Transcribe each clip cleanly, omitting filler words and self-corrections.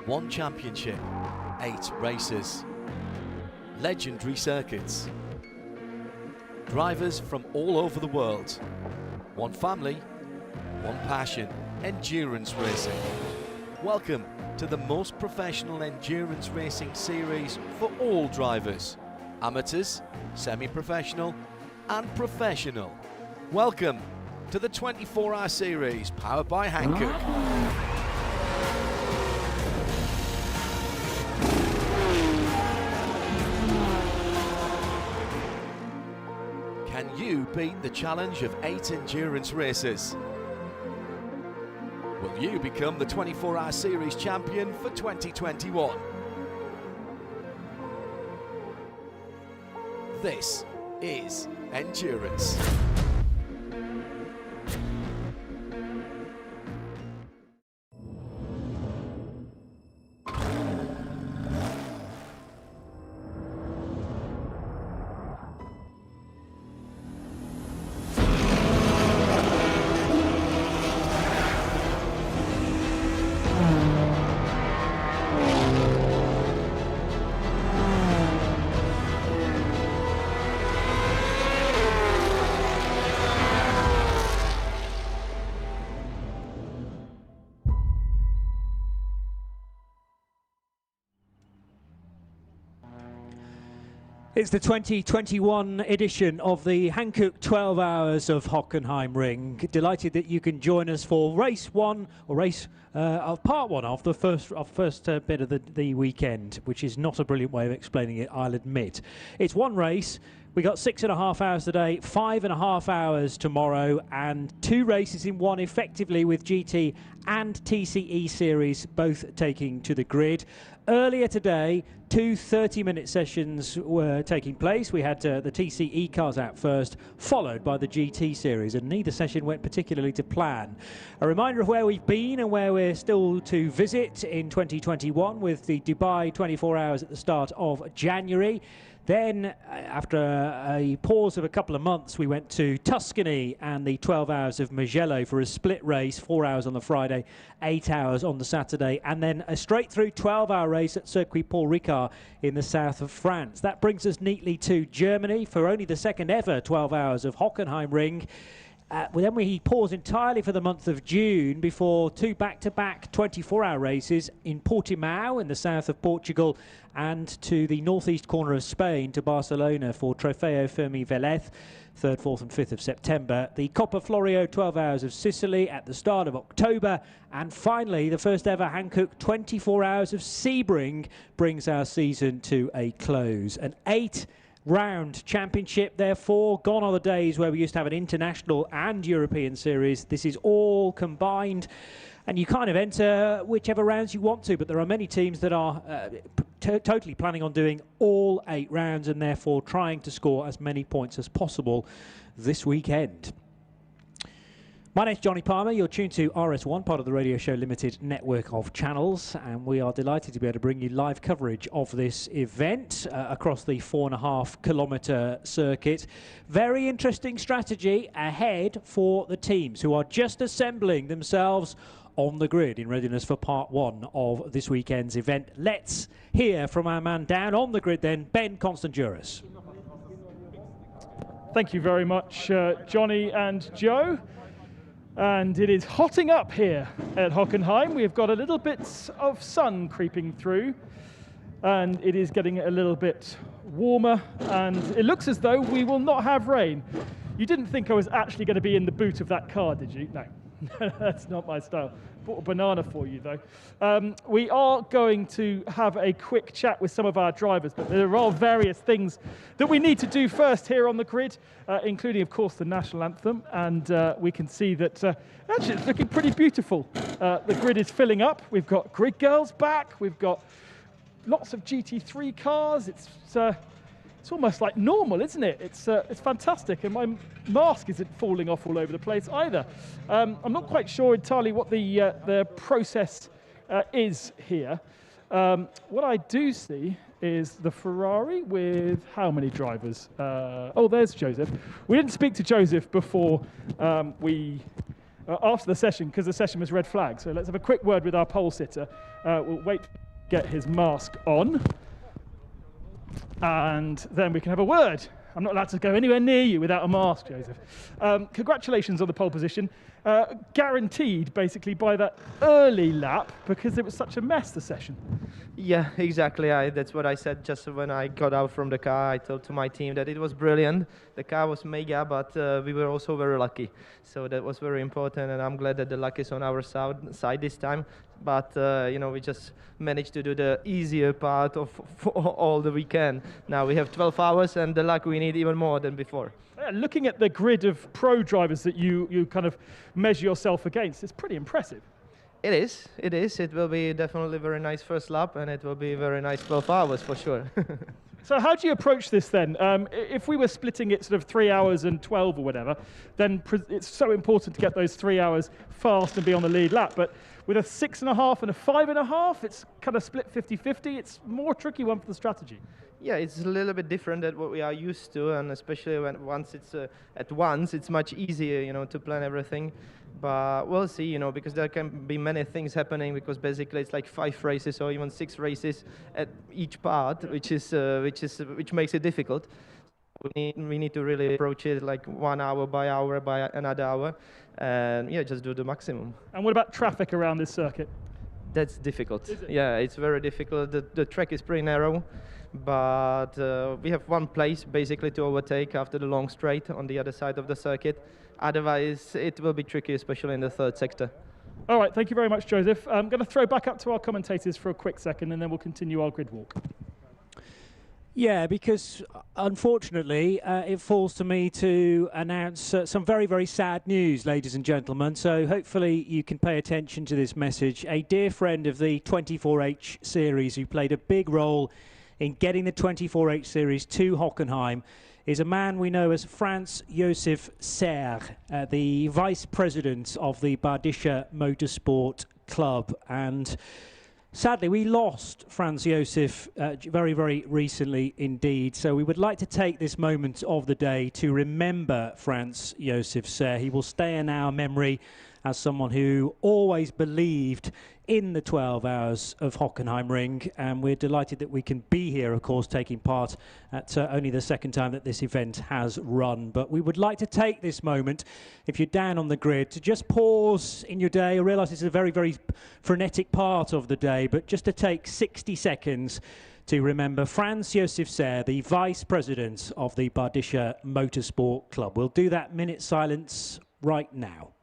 One championship, 8 races, legendary circuits, drivers from all over the world, one family, one passion, endurance racing. Welcome to the most professional endurance racing series for all drivers, amateurs, semi-professional and professional. Welcome to the 24-hour series powered by Hankook. Can you beat the challenge of 8 endurance races? Will you become the 24-hour series champion for 2021? This is endurance. It's the 2021 edition of the Hankook 12 Hours of Hockenheimring. Delighted that you can join us for race one, or race of part one of the first bit of the weekend, which is not a brilliant way of explaining it, I'll admit. It's one race. We got 6.5 hours today, 5.5 hours tomorrow, and 2 races in one effectively, with GT and TCE series both taking to the grid. Earlier today, 2 30-minute sessions were taking place. We had the TCE cars out first, followed by the GT series, and neither session went particularly to plan. A reminder of where we've been and where we're still to visit in 2021, with the Dubai 24 hours at the start of January. Then, after a pause of a couple of months, we went to Tuscany and the 12 hours of Mugello for a split race, 4 hours on the Friday, 8 hours on the Saturday, and then a straight-through 12-hour race at Circuit Paul Ricard in the south of France. That brings us neatly to Germany for only the second ever 12 hours of Hockenheimring. Then we pause entirely for the month of June before 2 back-to-back 24-hour races in Portimao in the south of Portugal and to the northeast corner of Spain, to Barcelona for Trofeo Fermi Velez, 3rd, 4th and 5th of September. The Coppa Florio 12 hours of Sicily at the start of October. And finally, the first ever Hankook 24 hours of Sebring brings our season to a close. An 8-round championship, therefore. Gone are the days where we used to have an international and European series. This is all combined, and you kind of enter whichever rounds you want to, but there are many teams that are totally planning on doing all 8 rounds and therefore trying to score as many points as possible this weekend. My name's Johnny Palmer. You're tuned to RS1, part of the Radio Show Limited network of channels, and we are delighted to be able to bring you live coverage of this event across the 4.5 kilometre circuit. Very interesting strategy ahead for the teams who are just assembling themselves on the grid in readiness for part one of this weekend's event. Let's hear from our man down on the grid then, Ben Constanduros. Thank you very much, Johnny and Joe. And it is hotting up here at Hockenheim. We've got a little bit of sun creeping through, and it is getting a little bit warmer, and it looks as though we will not have rain. You didn't think I was actually going to be in the boot of that car, did you? No, that's not my style. Bought a banana for you, though. We are going to have a quick chat with some of our drivers, but there are various things that we need to do first here on the grid, including, of course, the national anthem. And we can see that actually it's looking pretty beautiful. The grid is filling up. We've got grid girls back. We've got lots of GT3 cars. It's almost like normal, isn't it? It's fantastic, and my mask isn't falling off all over the place either. I'm not quite sure entirely what the process is here. What I do see is the Ferrari with how many drivers? Oh, there's Joseph. We didn't speak to Joseph before we after the session, because the session was red flag. So let's have a quick word with our pole sitter. We'll wait to get his mask on, and then we can have a word. I'm not allowed to go anywhere near you without a mask, Joseph. Congratulations on the pole position. Guaranteed, basically, by that early lap, because it was such a mess, the session. Yeah, exactly. That's what I said just when I got out from the car. I told to my team that it was brilliant. The car was mega, but we were also very lucky. So that was very important, and I'm glad that the luck is on our side this time. But, we just managed to do the easier part of all the weekend. Now we have 12 hours, and the luck we need even more than before. Yeah, looking at the grid of pro drivers that you kind of measure yourself against, it's pretty impressive. It is. It will be definitely a very nice first lap, and it will be very nice 12 hours for sure. So how do you approach this then? If we were splitting it sort of 3 hours and 12 or whatever, then it's so important to get those 3 hours fast and be on the lead lap. But with a 6.5 and a 5.5, it's kind of split 50-50. It's more tricky one for the strategy. Yeah, it's a little bit different than what we are used to, and especially once it's at once, it's much easier, to plan everything. But we'll see, because there can be many things happening, because basically it's like 5 races or even 6 races at each part, which makes it difficult. We need to really approach it like 1 hour by another hour, and just do the maximum. And what about traffic around this circuit? That's difficult. Yeah, it's very difficult. The track is pretty narrow, but we have one place basically to overtake after the long straight on the other side of the circuit. Otherwise, it will be tricky, especially in the third sector. All right, thank you very much, Joseph. I'm going to throw back up to our commentators for a quick second, and then we'll continue our grid walk. Yeah, because unfortunately, it falls to me to announce some very, very sad news, ladies and gentlemen. So hopefully you can pay attention to this message. A dear friend of the 24H series who played a big role in getting the 24H series to Hockenheim is a man we know as Franz-Josef Serre, the vice president of the Badische Motorsport Club. And sadly, we lost Franz-Josef very, very recently indeed. So we would like to take this moment of the day to remember Franz-Josef Serre. He will stay in our memory as someone who always believed in the 12 hours of Hockenheimring, and we're delighted that we can be here, of course, taking part at only the second time that this event has run. But we would like to take this moment, if you're down on the grid, to just pause in your day. I realise this is a very, very frenetic part of the day, but just to take 60 seconds to remember Franz-Josef Serre, the Vice President of the Badische Motorsport Club. We'll do that minute silence right now.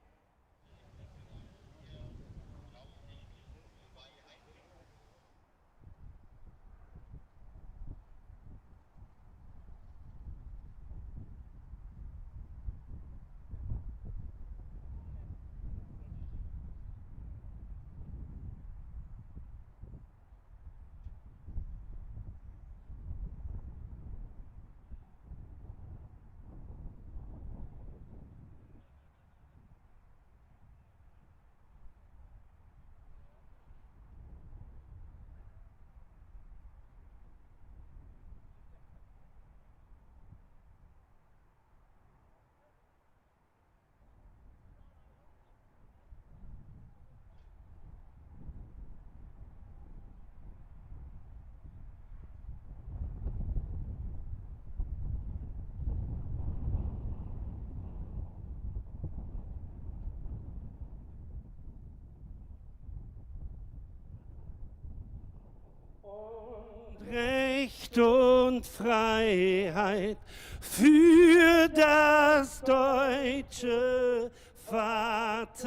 Recht und Freiheit für das deutsche Vaterland.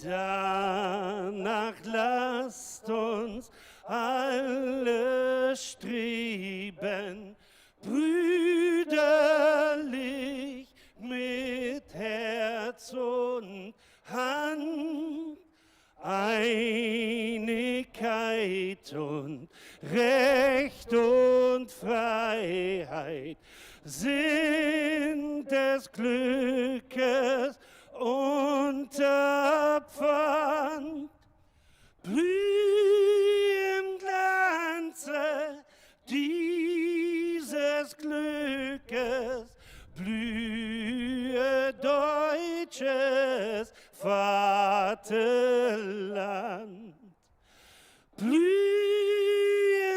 Danach lasst uns alle streben, brüderlich mit Herz und Hand. Einigkeit und Recht und Freiheit sind des Glückes deutsches Vaterland. Blüh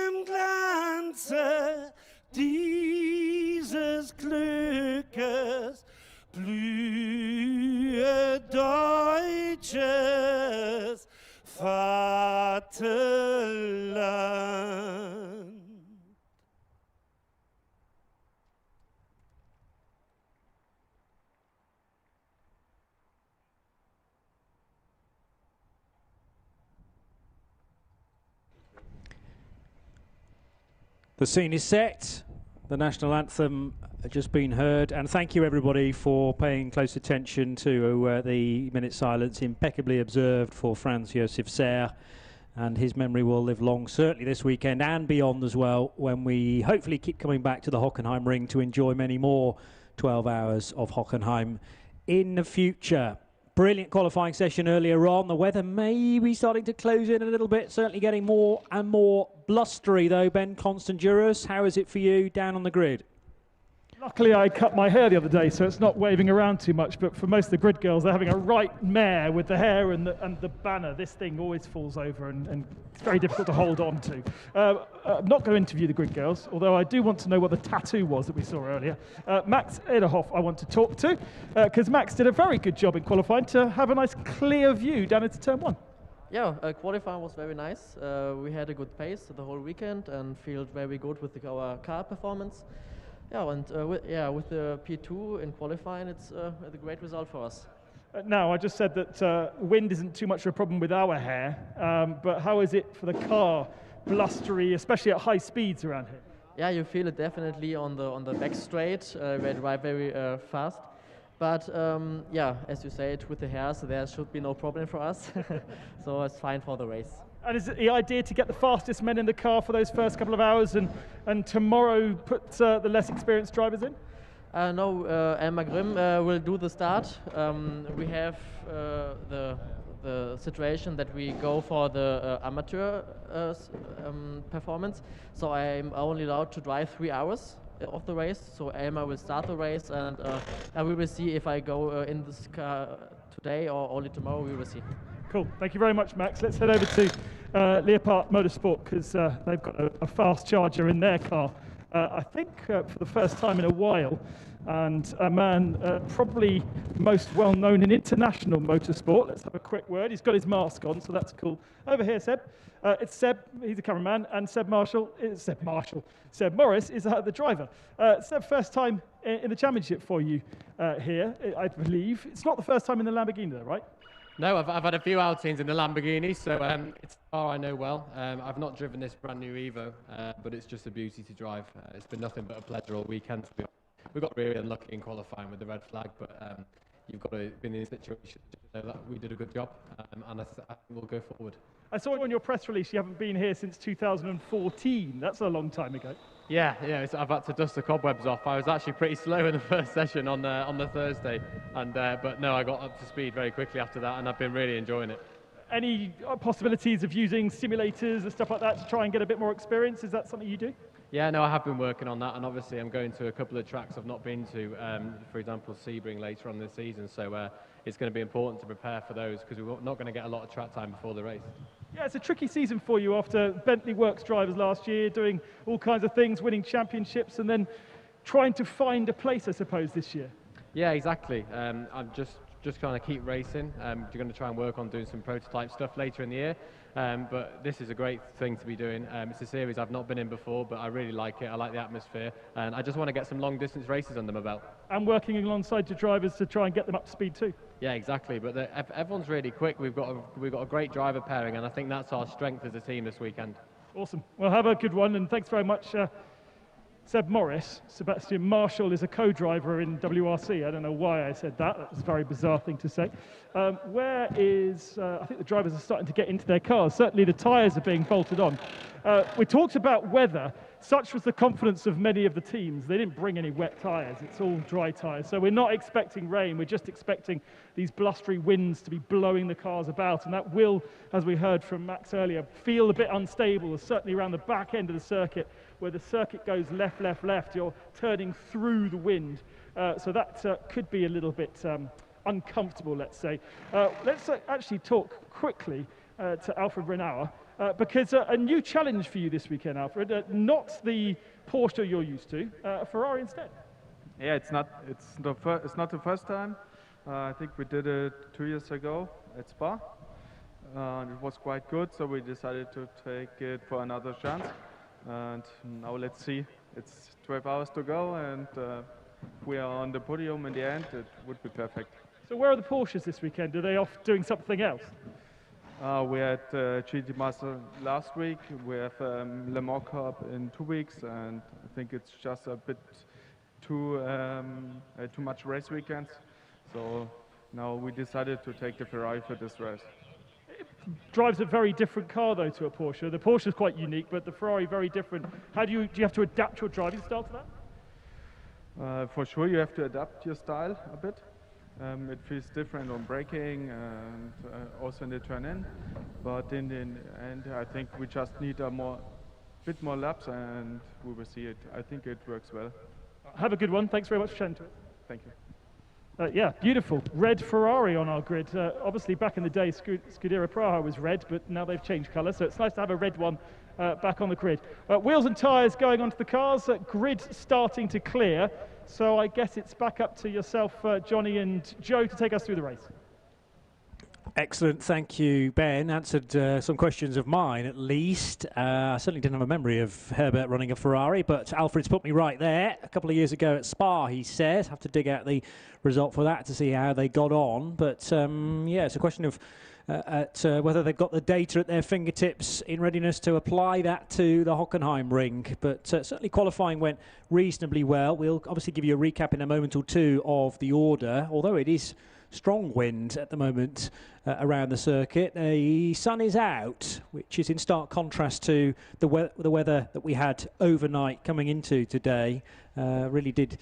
im Glanze dieses Glückes, blühe deutsches Vaterland. The scene is set. The national anthem has just been heard, and thank you everybody for paying close attention to the minute silence impeccably observed for Franz Josef Serre, and his memory will live long, certainly this weekend and beyond as well, when we hopefully keep coming back to the Hockenheimring to enjoy many more 12 hours of Hockenheim in the future. Brilliant qualifying session earlier on. The weather may be starting to close in a little bit, certainly getting more and more blustery though. Ben Constanduros, how is it for you down on the grid? Luckily, I cut my hair the other day, so it's not waving around too much. But for most of the grid girls, they're having a right mare with the hair and the banner. This thing always falls over, and it's very difficult to hold on to. I'm not going to interview the grid girls, although I do want to know what the tattoo was that we saw earlier. Max Ederhoff I want to talk to, because Max did a very good job in qualifying to have a nice clear view down into turn one. Yeah, qualifying was very nice. We had a good pace the whole weekend and felt very good with our car performance. Yeah, and with the P2 in qualifying, it's a great result for us. Now, I just said that wind isn't too much of a problem with our hair, but how is it for the car? Blustery, especially at high speeds around here. Yeah, you feel it definitely on the back straight, where it drive very fast. But yeah, as you said, with the hair, so there should be no problem for us. So it's fine for the race. And is it the idea to get the fastest men in the car for those first couple of hours and tomorrow put the less experienced drivers in? No, Elmar Grimm will do the start. We have the situation that we go for the amateur performance, so I'm only allowed to drive 3 hours of the race. So Elmar will start the race, and we will see if I go in this car today or only tomorrow. We will see. Cool. Thank you very much, Max. Let's head over to Leopard Motorsport, because they've got a fast charger in their car, I think for the first time in a while, and a man probably most well known in international motorsport. Let's have a quick word. He's got his mask on, so that's cool. Over here, Seb. It's Seb. He's a cameraman, and Seb Morris is the driver. Seb, first time in the championship for you here, I believe. It's not the first time in the Lamborghini, though, right? No, I've had a few outings in the Lamborghini, so it's a car I know well. I've not driven this brand new Evo, but it's just a beauty to drive. It's been nothing but a pleasure all weekend. We got really unlucky in qualifying with the red flag, but you've got to be in a situation to know that we did a good job, and I think we'll go forward. I saw on your press release you haven't been here since 2014. That's a long time ago. Yeah, I've had to dust the cobwebs off. I was actually pretty slow in the first session on the Thursday, and but no, I got up to speed very quickly after that, and I've been really enjoying it. Any possibilities of using simulators and stuff like that to try and get a bit more experience? Is that something you do? Yeah, no, I have been working on that, and obviously I'm going to a couple of tracks I've not been to, for example, Sebring later on this season, so it's going to be important to prepare for those, because we're not going to get a lot of track time before the race. Yeah, it's a tricky season for you after Bentley Works drivers last year, doing all kinds of things, winning championships, and then trying to find a place, I suppose, this year. Yeah, exactly. I'm just trying to keep racing. You're going to try and work on doing some prototype stuff later in the year. But this is a great thing to be doing. It's a series I've not been in before, but I really like it. I like the atmosphere, and I just want to get some long distance races under my belt. And working alongside your drivers to try and get them up to speed too. Yeah, exactly. But everyone's really quick. We've got a great driver pairing, and I think that's our strength as a team this weekend. Awesome. Well, have a good one, and thanks very much. Seb Morris. Sebastian Marshall is a co-driver in WRC. I don't know why I said that. That was a very bizarre thing to say. Where is... I think the drivers are starting to get into their cars. Certainly the tyres are being bolted on. We talked about weather. Such was the confidence of many of the teams. They didn't bring any wet tyres. It's all dry tyres. So we're not expecting rain. We're just expecting these blustery winds to be blowing the cars about. And that will, as we heard from Max earlier, feel a bit unstable, certainly around the back end of the circuit, where the circuit goes left, left, left. You're turning through the wind. So that could be a little bit uncomfortable, let's say. Let's actually talk quickly to Alfred Renauer, because a new challenge for you this weekend, Alfred, not the Porsche you're used to, a Ferrari instead. Yeah, it's not the first time. I think we did it 2 years ago at Spa. It was quite good, so we decided to take it for another chance. And now let's see. It's 12 hours to go, and if we are on the podium in the end, it would be perfect. So where are the Porsches this weekend? Are they off doing something else? We had GT Master last week. We have Le Mans Cup in 2 weeks, and I think it's just a bit too much race weekends. So now we decided to take the Ferrari for this race. Drives a very different car though to a Porsche. The Porsche is quite unique, but the Ferrari very different. How do you have to adapt your driving style to that? For sure, you have to adapt your style a bit. It feels different on braking and also in the turn-in. But in the end, I think we just need a bit more laps, and we will see it. I think it works well. Have a good one. Thanks very much for sharing to us. Thank you. Yeah, beautiful. Red Ferrari on our grid. Obviously, back in the day, Scuderia Praha was red, but now they've changed colour, so it's nice to have a red one back on the grid. Wheels and tyres going onto the cars, grid starting to clear. So I guess it's back up to yourself, Johnny and Joe, to take us through the race. Excellent, thank you, Ben. Answered some questions of mine, at least. I certainly didn't have a memory of Herbert running a Ferrari, but Alfred's put me right there. A couple of years ago at Spa, he says. Have to dig out the result for that to see how they got on. But, yeah, it's a question of whether they've got the data at their fingertips in readiness to apply that to the Hockenheimring. But certainly qualifying went reasonably well. We'll obviously give you a recap in a moment or two of the order, although it is strong wind at the moment around the circuit. The sun is out, which is in stark contrast to the weather that we had overnight coming into today. Really did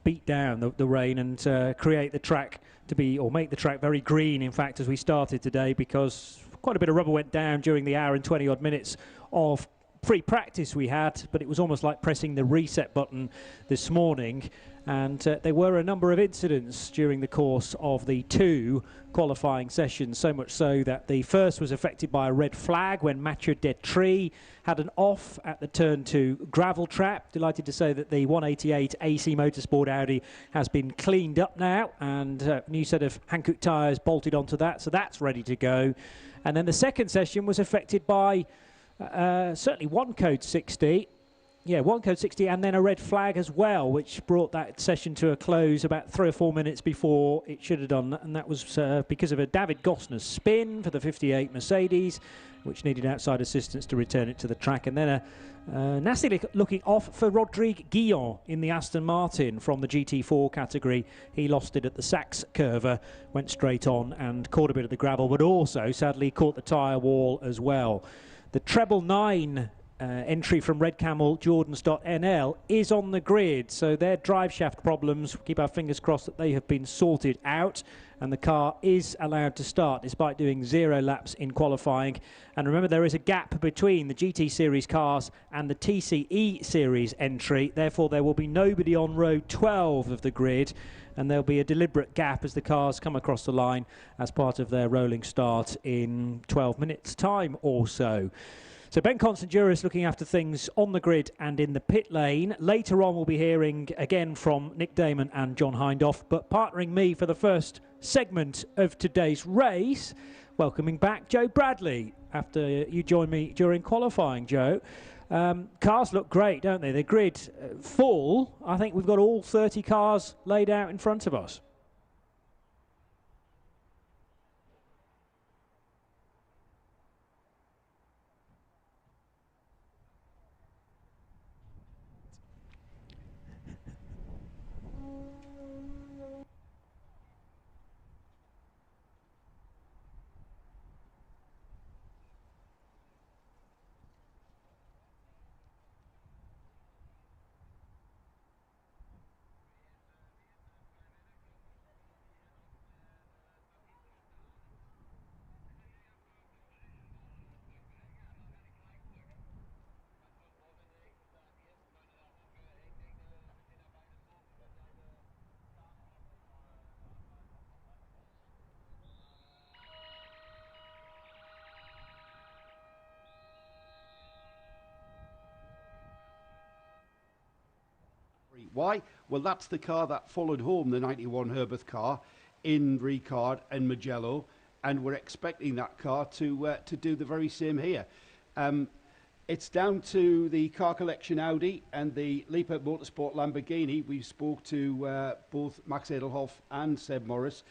beat down the rain and create the track to be, or make the track very green, in fact, as we started today, because quite a bit of rubber went down during the hour and 20 odd minutes of free practice we had, but it was almost like pressing the reset button this morning. And there were a number of incidents during the course of the 2 qualifying sessions, so much so that the first was affected by a red flag when Mathieu Detry had an off at the turn 2 gravel trap. Delighted to say that the 188 AC Motorsport Audi has been cleaned up now, and a new set of Hankook tyres bolted onto that, so that's ready to go. And then the second session was affected by certainly one code 60. Yeah, one code 60 and then a red flag as well, which brought that session to a close about 3 or 4 minutes before it should have done. And that was because of a David Gossner spin for the 58 Mercedes, which needed outside assistance to return it to the track. And then a nasty looking off for Rodrigue Guillon in the Aston Martin from the GT4 category. He lost it at the Sachs curver, went straight on and caught a bit of the gravel, but also sadly caught the tyre wall as well. The treble 9 entry from Red Camel Jordans.nl is on the grid, so their drive shaft problems, keep our fingers crossed that they have been sorted out and the car is allowed to start despite doing 0 laps in qualifying. And remember, there is a gap between the GT Series cars and the TCE Series entry, therefore there will be nobody on row 12 of the grid, and there'll be a deliberate gap as the cars come across the line as part of their rolling start in 12 minutes time or so. So Ben Constanduris looking after things on the grid and in the pit lane. Later on we'll be hearing again from Nick Damon and John Hindhaugh, but partnering me for the first segment of today's race, welcoming back Joe Bradley after you joined me during qualifying, Joe. Cars look great, don't they? The grid full. I think we've got all 30 cars laid out in front of us. Why? Well, that's the car that followed home the 91 Herbeth car in Ricard and Mugello, and we're expecting that car to do the very same here. It's down to the car collection Audi and the Lippert Motorsport Lamborghini. We spoke to both Max Edelhoff and Seb Morris.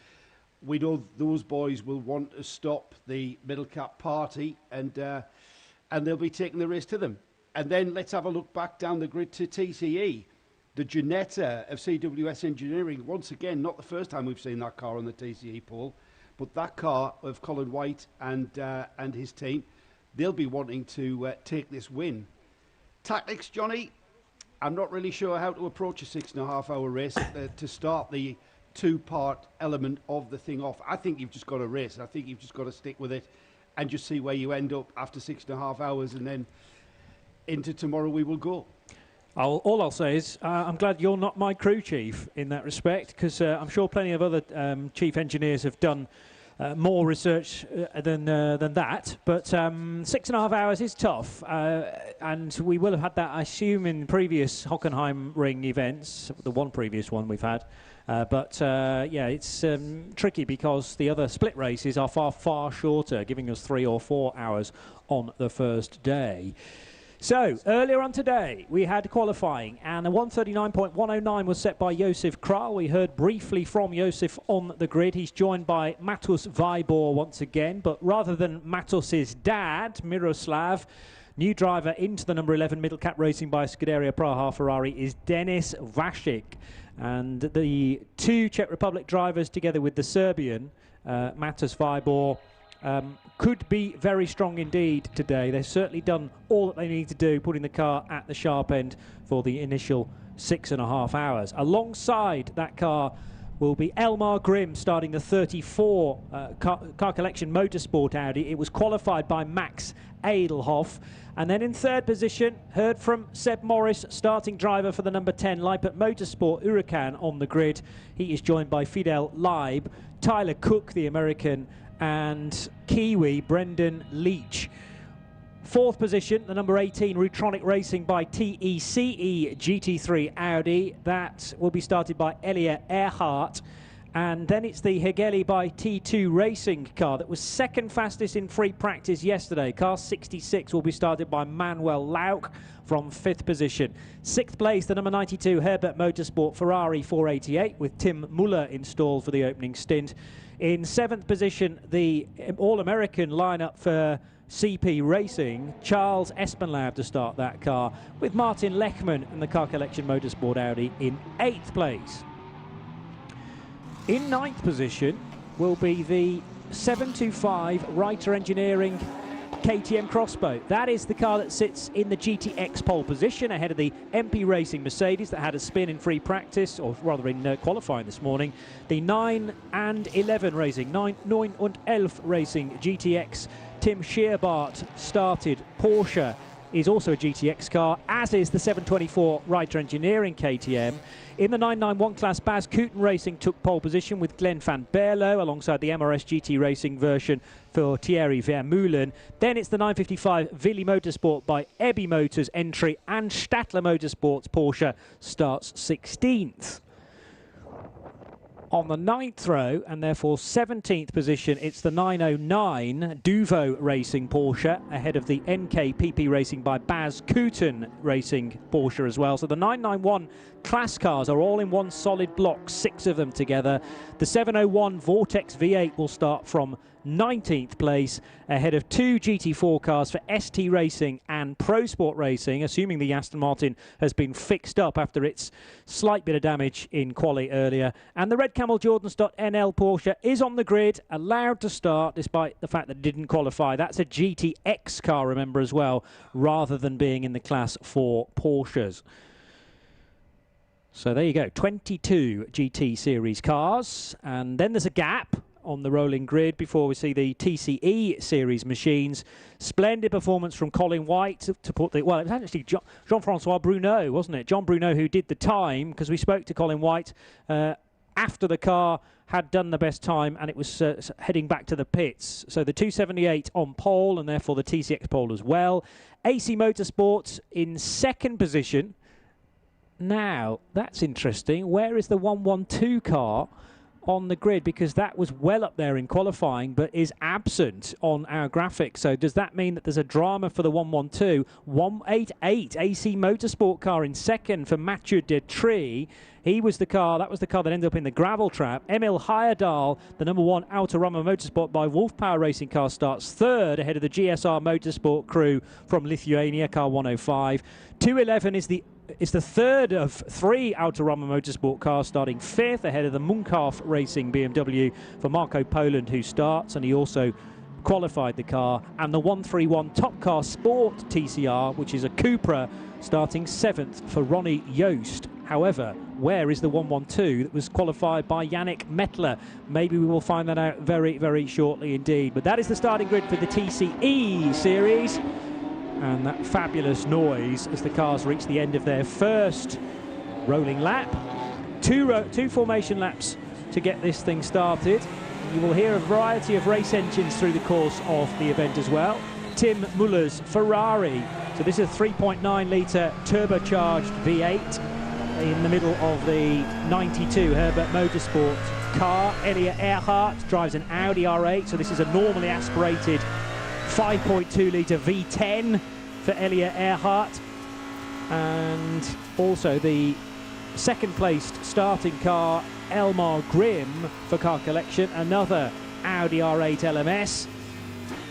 We know those boys will want to stop the middle cap party, and they'll be taking the race to them. And then let's have a look back down the grid to TCE. The Ginetta of CWS Engineering, once again, not the first time we've seen that car on the TCE pole, but that car of Colin White and his team, they'll be wanting to take this win. Tactics, Johnny, I'm not really sure how to approach a 6.5 hour race to start the two-part element of the thing off. I think you've just got to race. I think you've just got to stick with it and just see where you end up after 6.5 hours, and then into tomorrow we will go. All I'll say is I'm glad you're not my crew chief in that respect, because I'm sure plenty of other chief engineers have done more research than that. But 6.5 hours is tough, and we will have had that, I assume, in previous Hockenheimring events, the one previous one we've had. Yeah, it's tricky because the other split races are far, far shorter, giving us 3 or 4 hours on the first day. So, earlier on today, we had qualifying, and a 139.109 was set by Josef Kral. We heard briefly from Josef on the grid. He's joined by Matus Vibor once again, but rather than Matus's dad, Miroslav, new driver into the number 11 middle cap racing by Scuderia Praha Ferrari is Denis Vasek. And the two Czech Republic drivers, together with the Serbian, Matus Vibor, could be very strong indeed today. They've certainly done all that they need to do, putting the car at the sharp end for the initial 6.5 hours. Alongside that car will be Elmar Grimm, starting the 34 car collection motorsport Audi. It was qualified by Max Edelhoff. And then in third position, heard from Seb Morris, starting driver for the number 10 Lippert Motorsport Huracan on the grid. He is joined by Fidel Leib, Tyler Cook, the American, and Kiwi Brendan Leach. Fourth position, the number 18 Rutronic Racing by TECE GT3 Audi. That will be started by Elia Earhart. And then it's the Hegeli by T2 Racing car that was second fastest in free practice yesterday. Car 66 will be started by Manuel Lauck from fifth position. Sixth place, the number 92 Herbert Motorsport Ferrari 488 with Tim Muller installed for the opening stint. In seventh position, the All-American lineup for CP Racing, Charles Espenlaub to start that car, with Martin Lechman and the car collection motorsport Audi in eighth place. In ninth position will be the 725 Reiter Engineering KTM Crossbow. That is the car that sits in the GTX pole position ahead of the MP Racing Mercedes that had a spin in free practice, or rather in qualifying this morning. The 9 and 11 Racing, 9 und 11 Racing GTX. Tim Scheerbart started. Porsche is also a GTX car, as is the 724 Reiter Engineering KTM. In the 991 class, Baz Kooten Racing took pole position with Glenn van Berlo alongside the MRS GT Racing version for Thierry Vermeulen. Then it's the 955 Willy Motorsport by Ebby Motors entry, and Stadler Motorsports Porsche starts 16th. On the 9th row, and therefore 17th position, it's the 909 Duvo Racing Porsche ahead of the NKPP Racing by Baz Kooten Racing Porsche as well. So the 991 class cars are all in one solid block, 6 of them together. The 701 Vortex V8 will start from 19th place ahead of 2 GT4 cars for ST Racing and Pro Sport Racing, assuming the Aston Martin has been fixed up after its slight bit of damage in quali earlier. And the Red Camel Jordan-NL Porsche is on the grid, allowed to start despite the fact that it didn't qualify. That's a GTX car, remember, as well, rather than being in the class for Porsches. So there you go, 22 GT Series cars, and then there's a gap on the rolling grid before we see the TCE Series machines. Splendid performance from Colin White to put the... Well, it was actually Jean-Francois Bruneau, wasn't it? John Bruneau who did the time, because we spoke to Colin White after the car had done the best time and it was heading back to the pits. So the 278 on pole, and therefore the TCX pole as well. AC Motorsports in second position Now, that's interesting. Where is the 112 car on the grid? Because that was well up there in qualifying, but is absent on our graphic. So does that mean that there's a drama for the 112? 188 AC Motorsport car in second for Mathieu Detry. He was the car, that was the car that ended up in the gravel trap. Emil Heyerdahl, the number 1 Autorama Motorsport by Wolf Power Racing car, starts third ahead of the GSR Motorsport crew from Lithuania, car 105. 211 is the third of 3 Autorama Motorsport cars, starting fifth ahead of the Munkhoff Racing BMW for Marco Poland, who starts, and he also qualified the car. And the 131 Top Car Sport TCR, which is a Cupra, starting 7th for Ronnie Joost. However, where is the 112 that was qualified by Yannick Mettler? Maybe we will find that out very, very shortly indeed. But that is the starting grid for the TCE series. And that fabulous noise as the cars reach the end of their first rolling lap. Two formation laps to get this thing started. You will hear a variety of race engines through the course of the event as well. Tim Muller's Ferrari. So this is a 3.9 litre turbocharged V8 in the middle of the 92 Herbert Motorsport car. Elliot Earhart drives an Audi R8, so this is a normally aspirated 5.2 litre V10 for Elliot Earhart. And also the second placed starting car, Elmar Grimm for Car Collection, another Audi R8 LMS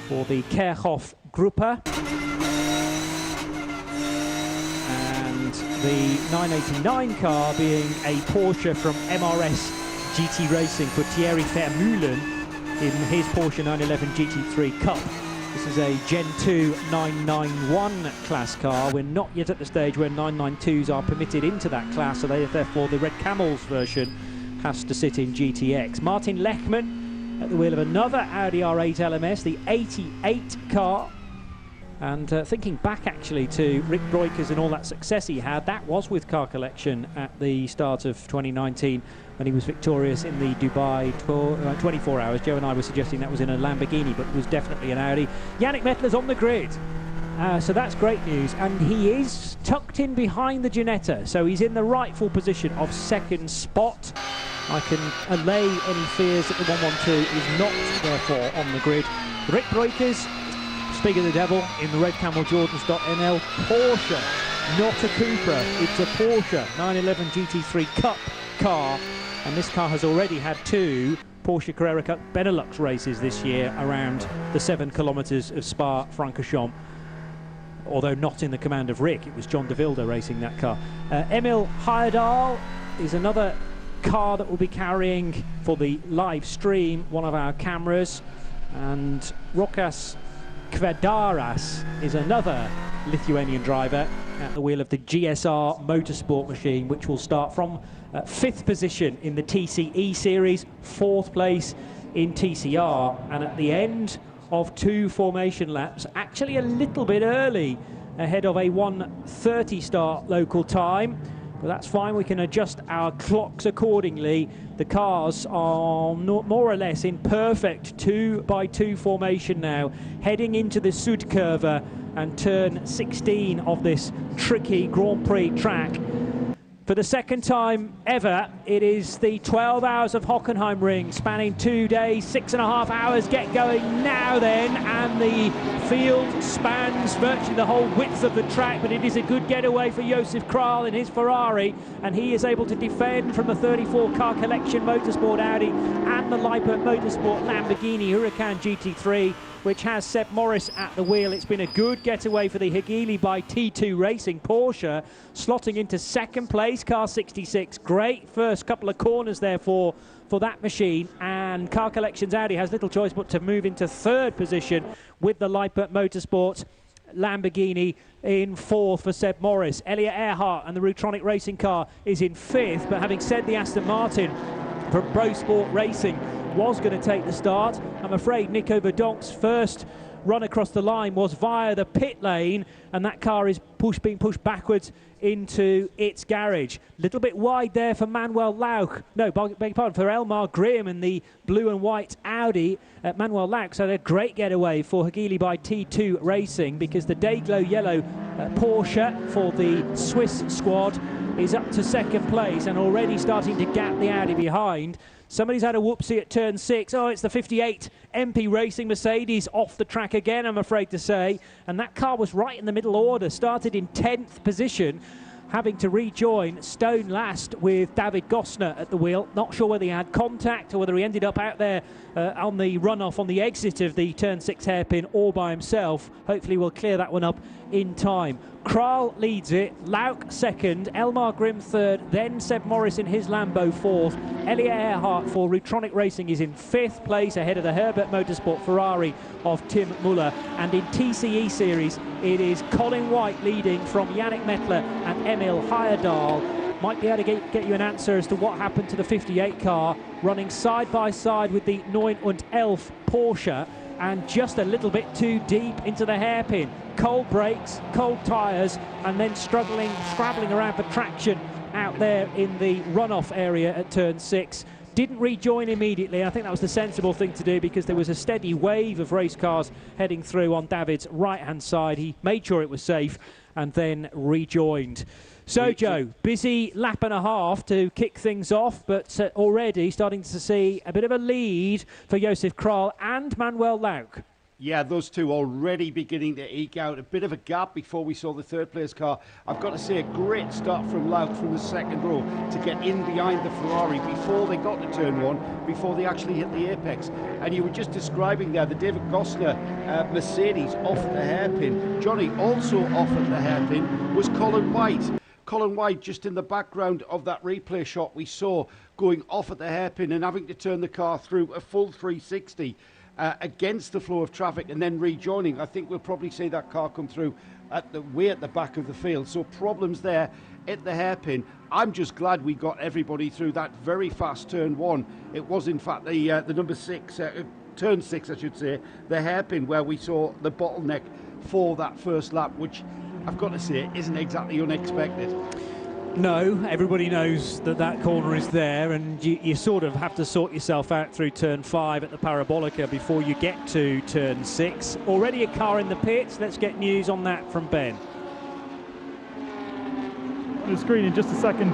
for the Kerhoff Gruppe. And the 989 car being a Porsche from MRS GT Racing for Thierry Vermeulen in his Porsche 911 GT3 Cup. This is a Gen 2 991 class car. We're not yet at the stage where 992s are permitted into that class, so therefore the Red Camels version has to sit in GTX. Martin Lechman at the wheel of another Audi R8 LMS, the 88 car. And thinking back actually to Rick Breukers and all that success he had, that was with Car Collection at the start of 2019 when he was victorious in the Dubai 24 hours. Joe and I were suggesting that was in a Lamborghini, but it was definitely an Audi. Yannick Mettler's on the grid. So that's great news. And he is tucked in behind the Ginetta, so he's in the rightful position of second spot. I can allay any fears that the 112 is not, therefore, on the grid. Rick Breukers, speaking of the devil, in the Red Camel Jordans.nl, Porsche, not a Cupra, it's a Porsche 911 GT3 Cup car, and this car has already had 2 Porsche Carrera Cup Benelux races this year around the 7 kilometres of Spa-Francorchamps, although not in the command of Rick. It was John de Vilde racing that car. Emil Heyerdahl is another car that will be carrying for the live stream one of our cameras, and Rokas Kvedaras is another Lithuanian driver at the wheel of the GSR Motorsport machine, which will start from 5th position in the TCE series, 4th place in TCR, and at the end of 2 formation laps, actually a little bit early ahead of a 1:30 start local time. But that's fine, we can adjust our clocks accordingly. The cars are more or less in perfect 2x2 formation now, heading into the Sudkurve and turn 16 of this tricky Grand Prix track. For the second time ever, it is the 12 hours of Hockenheimring, spanning 2 days, 6.5 hours. Get going now then, and the field spans virtually the whole width of the track, but it is a good getaway for Josef Kral in his Ferrari, and he is able to defend from the 34 Car Collection Motorsport Audi and the Lippert Motorsport Lamborghini Huracan GT3, which has Seb Morris at the wheel. It's been a good getaway for the Hagili by T2 Racing Porsche, slotting into second place, car 66. Great first couple of corners there for that machine, and Car Collection's Audi has little choice but to move into third position with the Lippert Motorsport Lamborghini in 4th for Seb Morris. Elliot Earhart and the Rutronic Racing car is in 5th, but having said the Aston Martin from Pro Sport Racing was going to take the start, I'm afraid Nico Verdonk's first run across the line was via the pit lane, and that car is being pushed backwards into its garage. Little bit wide there for Manuel Lauch. No, beg your pardon, for Elmar Grimm and the blue and white Audi at Manuel Lauch. So a great getaway for Hagili by T2 Racing, because the Dayglow yellow Porsche for the Swiss squad is up to second place and already starting to gap the Audi behind. Somebody's had a whoopsie at turn 6. Oh, it's the 58 MP Racing Mercedes off the track again, I'm afraid to say. And that car was right in the middle order, started in 10th position, having to rejoin Stone last with David Gosner at the wheel. Not sure whether he had contact or whether he ended up out there on the runoff on the exit of the turn 6 hairpin all by himself. Hopefully we'll clear that one up in time. Kral leads it, Lauk second, Elmar Grimm third, then Seb Morris in his Lambo fourth. Elliot Earhart for Rutronic Racing is in 5th place ahead of the Herbert Motorsport Ferrari of Tim Muller. And in TCE series, it is Colin White leading from Yannick Mettler and Emil Heyerdahl. Might be able to get you an answer as to what happened to the 58 car, running side by side with the 9 und 11 Porsche, and just a little bit too deep into the hairpin. Cold brakes, cold tyres, and then scrabbling around for traction out there in the runoff area at turn 6. Didn't rejoin immediately. I think that was the sensible thing to do because there was a steady wave of race cars heading through on David's right-hand side. He made sure it was safe and then rejoined. So, Joe, busy lap and a half to kick things off, but already starting to see a bit of a lead for Josef Kral and Manuel Lauk. Yeah, those two already beginning to eke out a bit of a gap before we saw the third place car. I've got to say, a great start from Lauk from the second row to get in behind the Ferrari before they got to turn 1, before they actually hit the apex. And you were just describing there the David Gosner Mercedes off at the hairpin. Johnny, also off at the hairpin was Colin White. Colin White just in the background of that replay shot we saw going off at the hairpin and having to turn the car through a full 360 against the flow of traffic and then rejoining. I think we'll probably see that car come through way at the back of the field. So problems there at the hairpin. I'm just glad we got everybody through that very fast turn 1. It was in fact the number 6, turn 6 I should say, the hairpin where we saw the bottleneck for that first lap, which I've got to say isn't exactly unexpected. No, everybody knows that that corner is there, and you sort of have to sort yourself out through turn 5 at the Parabolica before you get to turn 6. Already a car in the pits. Let's get news on that from Ben. On the screen in just a second,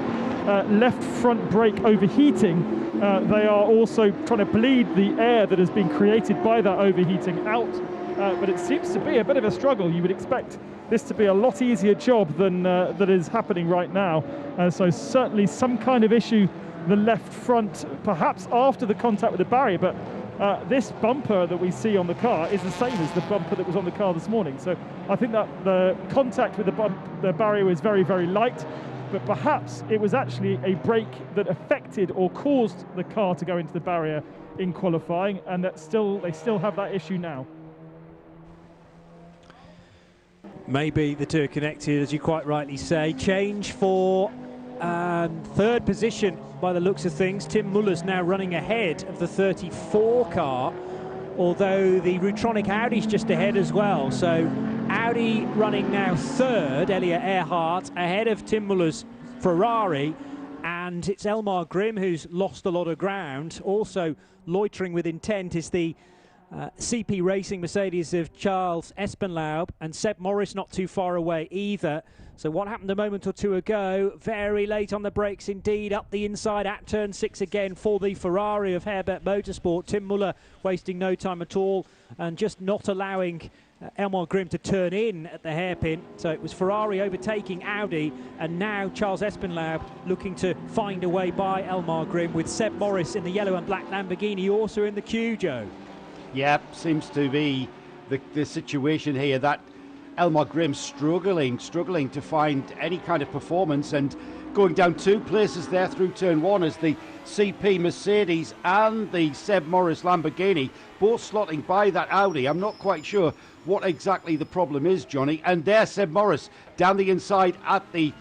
left front brake overheating. They are also trying to bleed the air that has been created by that overheating out, but it seems to be a bit of a struggle. You would expect this to be a lot easier job than that is happening right now. So certainly some kind of issue, the left front, perhaps after the contact with the barrier, but this bumper that we see on the car is the same as the bumper that was on the car this morning. So I think that the contact with the barrier was very, very light, but perhaps it was actually a brake that affected or caused the car to go into the barrier in qualifying, and that they still have that issue now. Maybe the two are connected, as you quite rightly say. Change for third position by the looks of things. Tim Muller's now running ahead of the 34 car, although the Rutronic Audi's just ahead as well. So Audi running now third, Elliot Earhart, ahead of Tim Muller's Ferrari. And it's Elmar Grimm who's lost a lot of ground. Also loitering with intent is the CP Racing Mercedes of Charles Espenlaub, and Seb Morris not too far away either. So what happened a moment or two ago, very late on the brakes indeed, up the inside at turn 6 again for the Ferrari of Herbert Motorsport. Tim Muller wasting no time at all and just not allowing Elmar Grimm to turn in at the hairpin. So it was Ferrari overtaking Audi, and now Charles Espenlaub looking to find a way by Elmar Grimm, with Seb Morris in the yellow and black Lamborghini also in the queue, Joe. Yeah, seems to be the situation here that Elmar Grimm struggling to find any kind of performance, and going down 2 places there through turn 1 as the CP Mercedes and the Seb Morris Lamborghini both slotting by that Audi. I'm not quite sure what exactly the problem is, Johnny. And there's Seb Morris down the inside at the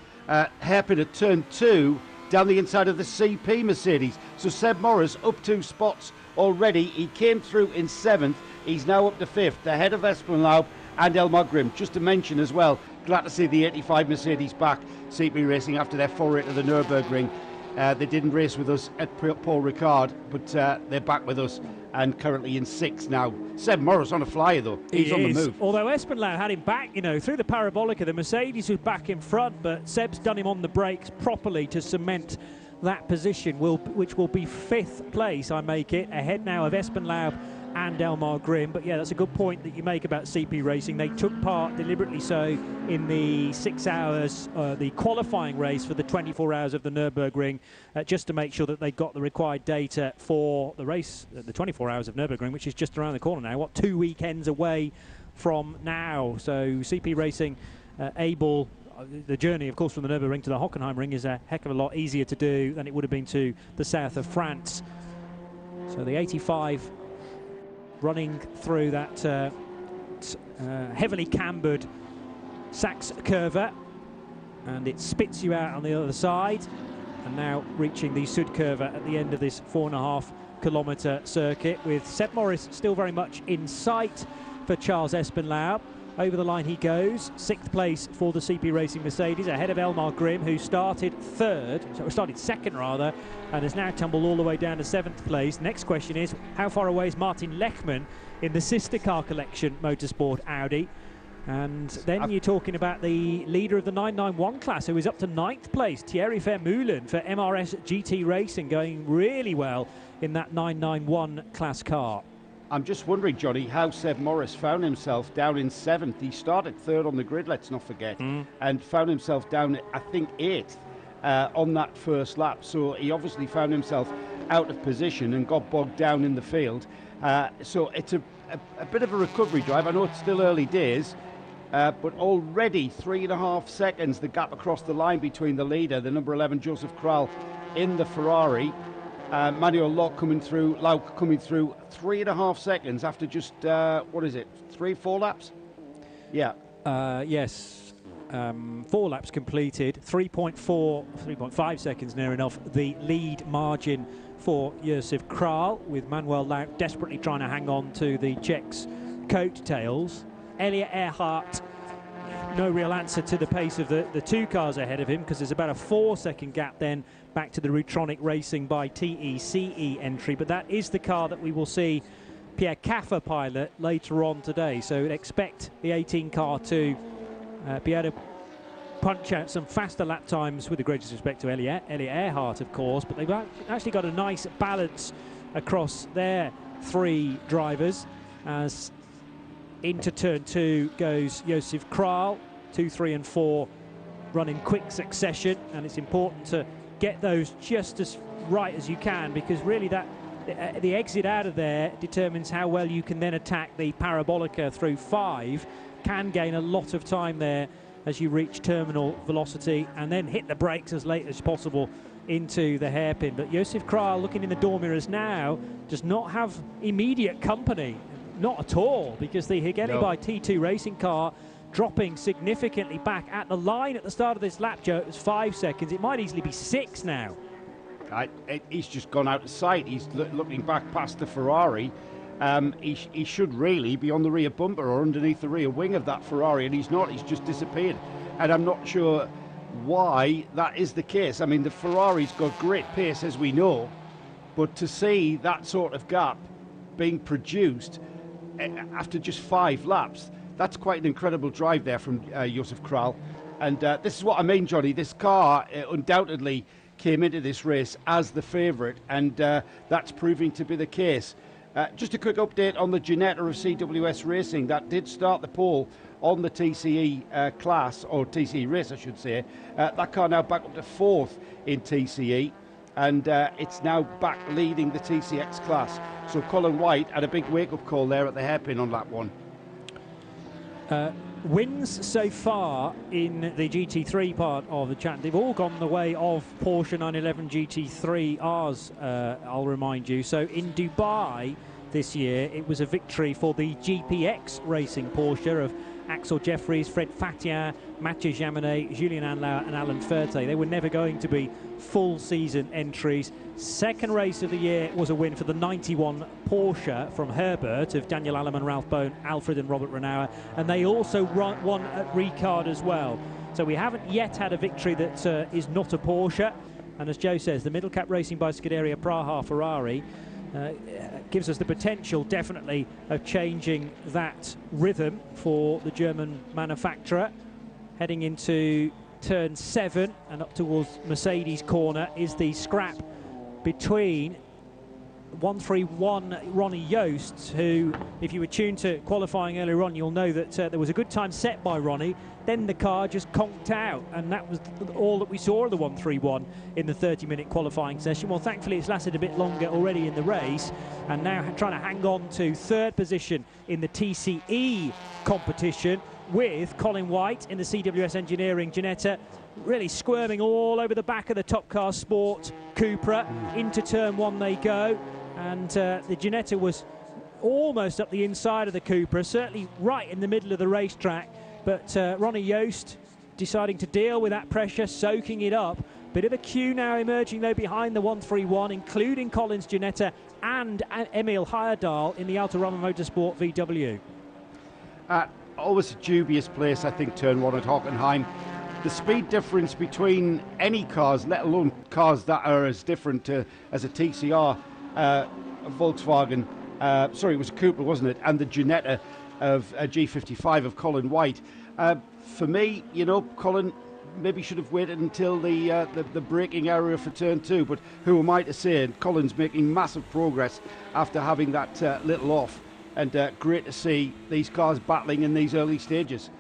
hairpin at turn 2, down the inside of the CP Mercedes. So Seb Morris up 2 spots already. He came through in 7th. He's now up to 5th, ahead of Espenlaub and Elmar Grimm. Just to mention as well, glad to see the 85 Mercedes back, CP Racing, after their foray to the Nürburgring. They didn't race with us at Paul Ricard, but they're back with us and currently in 6th now. Seb Morris on a flyer though. He's on the move. Although Espenlaub had him back, you know, through the parabolica. The Mercedes was back in front, but Seb's done him on the brakes properly to cement that position, which will be 5th place, I make it, ahead now of Espenlaub and Elmar Grimm. But yeah, that's a good point that you make about CP Racing. They took part deliberately so in the 6 hours, the qualifying race for the 24 hours of the Nürburgring, just to make sure that they got the required data for the race, the 24 hours of Nürburgring, which is just around the corner now, 2 weekends away from now. So CP Racing able, the journey of course from the Nürburgring to the Hockenheimring is a heck of a lot easier to do than it would have been to the south of France. So the 85 running through that heavily cambered Sachs curva, and it spits you out on the other side, and now reaching the Sud curva at the end of this 4.5 kilometre circuit, with Seb Morris still very much in sight for Charles Espenlaub. Over the line he goes, 6th place for the CP Racing Mercedes, ahead of Elmar Grimm, who started 2nd rather, and has now tumbled all the way down to 7th place. Next question is, how far away is Martin Lechmann in the sister car collection Motorsport Audi? And then you're talking about the leader of the 991 class, who is up to 9th place, Thierry Vermeulen for MRS GT Racing, going really well in that 991 class car. I'm just wondering, Johnny, how Seb Morris found himself down in 7th. He started 3rd on the grid, let's not forget, and found himself down, I think, 8th on that first lap. So he obviously found himself out of position and got bogged down in the field. So it's a bit of a recovery drive. I know it's still early days, but already 3.5 seconds, the gap across the line between the leader, the number 11, Joseph Kral, in the Ferrari. Manuel Lauck coming through 3.5 seconds after just, 3-4 laps? Yeah. Yes, 4 laps completed, 3.5 seconds near enough the lead margin for Josef Kral, with Manuel Lauck desperately trying to hang on to the Czech's coattails. Elliot Earhart, no real answer to the pace of the 2 cars ahead of him, because there's about a 4-second gap then back to the Rutronic Racing by TECE entry. But that is the car that we will see Pierre Caffer pilot later on today. So expect the 18 car to be able to punch out some faster lap times, with the greatest respect to Elliot Earhart, of course. But they've actually got a nice balance across their 3 drivers, as into turn 2 goes Josef Kral. 2, 3 and 4 run in quick succession, and it's important to get those just as right as you can, because really that the exit out of there determines how well you can then attack the parabolica through 5. Can gain a lot of time there as you reach terminal velocity, and then hit the brakes as late as possible into the hairpin. But Josef Kral, looking in the door mirrors now, does not have immediate company, not at all, because the Higgeli by T2 racing car dropping significantly back at the line at the start of this lap, Joe. It was 5 seconds. It might easily be 6 now. He's just gone out of sight. He's looking back past the Ferrari. He should really be on the rear bumper or underneath the rear wing of that Ferrari, and he's not. He's just disappeared. And I'm not sure why that is the case. I mean, the Ferrari's got great pace, as we know, but to see that sort of gap being produced after just 5 laps, that's quite an incredible drive there from Josef Kral. And this is what I mean, Johnny. This car undoubtedly came into this race as the favourite, and that's proving to be the case. Just a quick update on the Ginetta of CWS Racing. That did start the pole on the TCE class, or TCE race, I should say. That car now back up to 4th in TCE, and it's now back leading the TCX class. So Colin White had a big wake-up call there at the hairpin on lap 1. Wins so far in the GT3 part of the chat, they've all gone the way of Porsche 911 GT3Rs, I'll remind you. So in Dubai this year, it was a victory for the GPX Racing Porsche of Axel Jeffries, Fred Fatien, Mathieu Jaminet, Julien Anlauer and Alan Ferte. They were never going to be full season entries. Second race of the year was a win for the 91 Porsche from Herbert of Daniel Alleman, Ralph Bone, Alfred and Robert Renauer, and they also won at Ricard as well. So we haven't yet had a victory that is not a Porsche. And as Joe says, the middle cap racing by Scuderia Praha Ferrari gives us the potential, definitely, of changing that rhythm for the German manufacturer. Heading into turn 7 and up towards Mercedes corner is the scrap between 131 Ronnie Yost, who, if you were tuned to qualifying earlier on, you'll know that there was a good time set by Ronnie, then the car just conked out, and that was all that we saw of the 131 in the 30-minute qualifying session. Well, thankfully it's lasted a bit longer already in the race, and now trying to hang on to third position in the TCE competition with Colin White in the CWS Engineering Ginetta, really squirming all over the back of the Top Car Sport Cupra. Into turn 1 they go, and the Ginetta was almost up the inside of the Cupra, certainly right in the middle of the racetrack, but Ronnie Yost deciding to deal with that pressure, soaking it up. Bit of a queue now emerging though behind the 131, including Collins Ginetta and Emil Heyerdahl in the Alta Roma Motorsport VW. Always a dubious place, I think, turn 1 at Hockenheim. The speed difference between any cars, let alone cars that are as different as a TCR, Volkswagen, sorry, it was a Cupra, wasn't it? And the Ginetta of G55 of Colin White. For me, you know, Colin maybe should have waited until the braking area for turn 2, but who am I to say? Colin's making massive progress after having that little off, and great to see these cars battling in these early stages.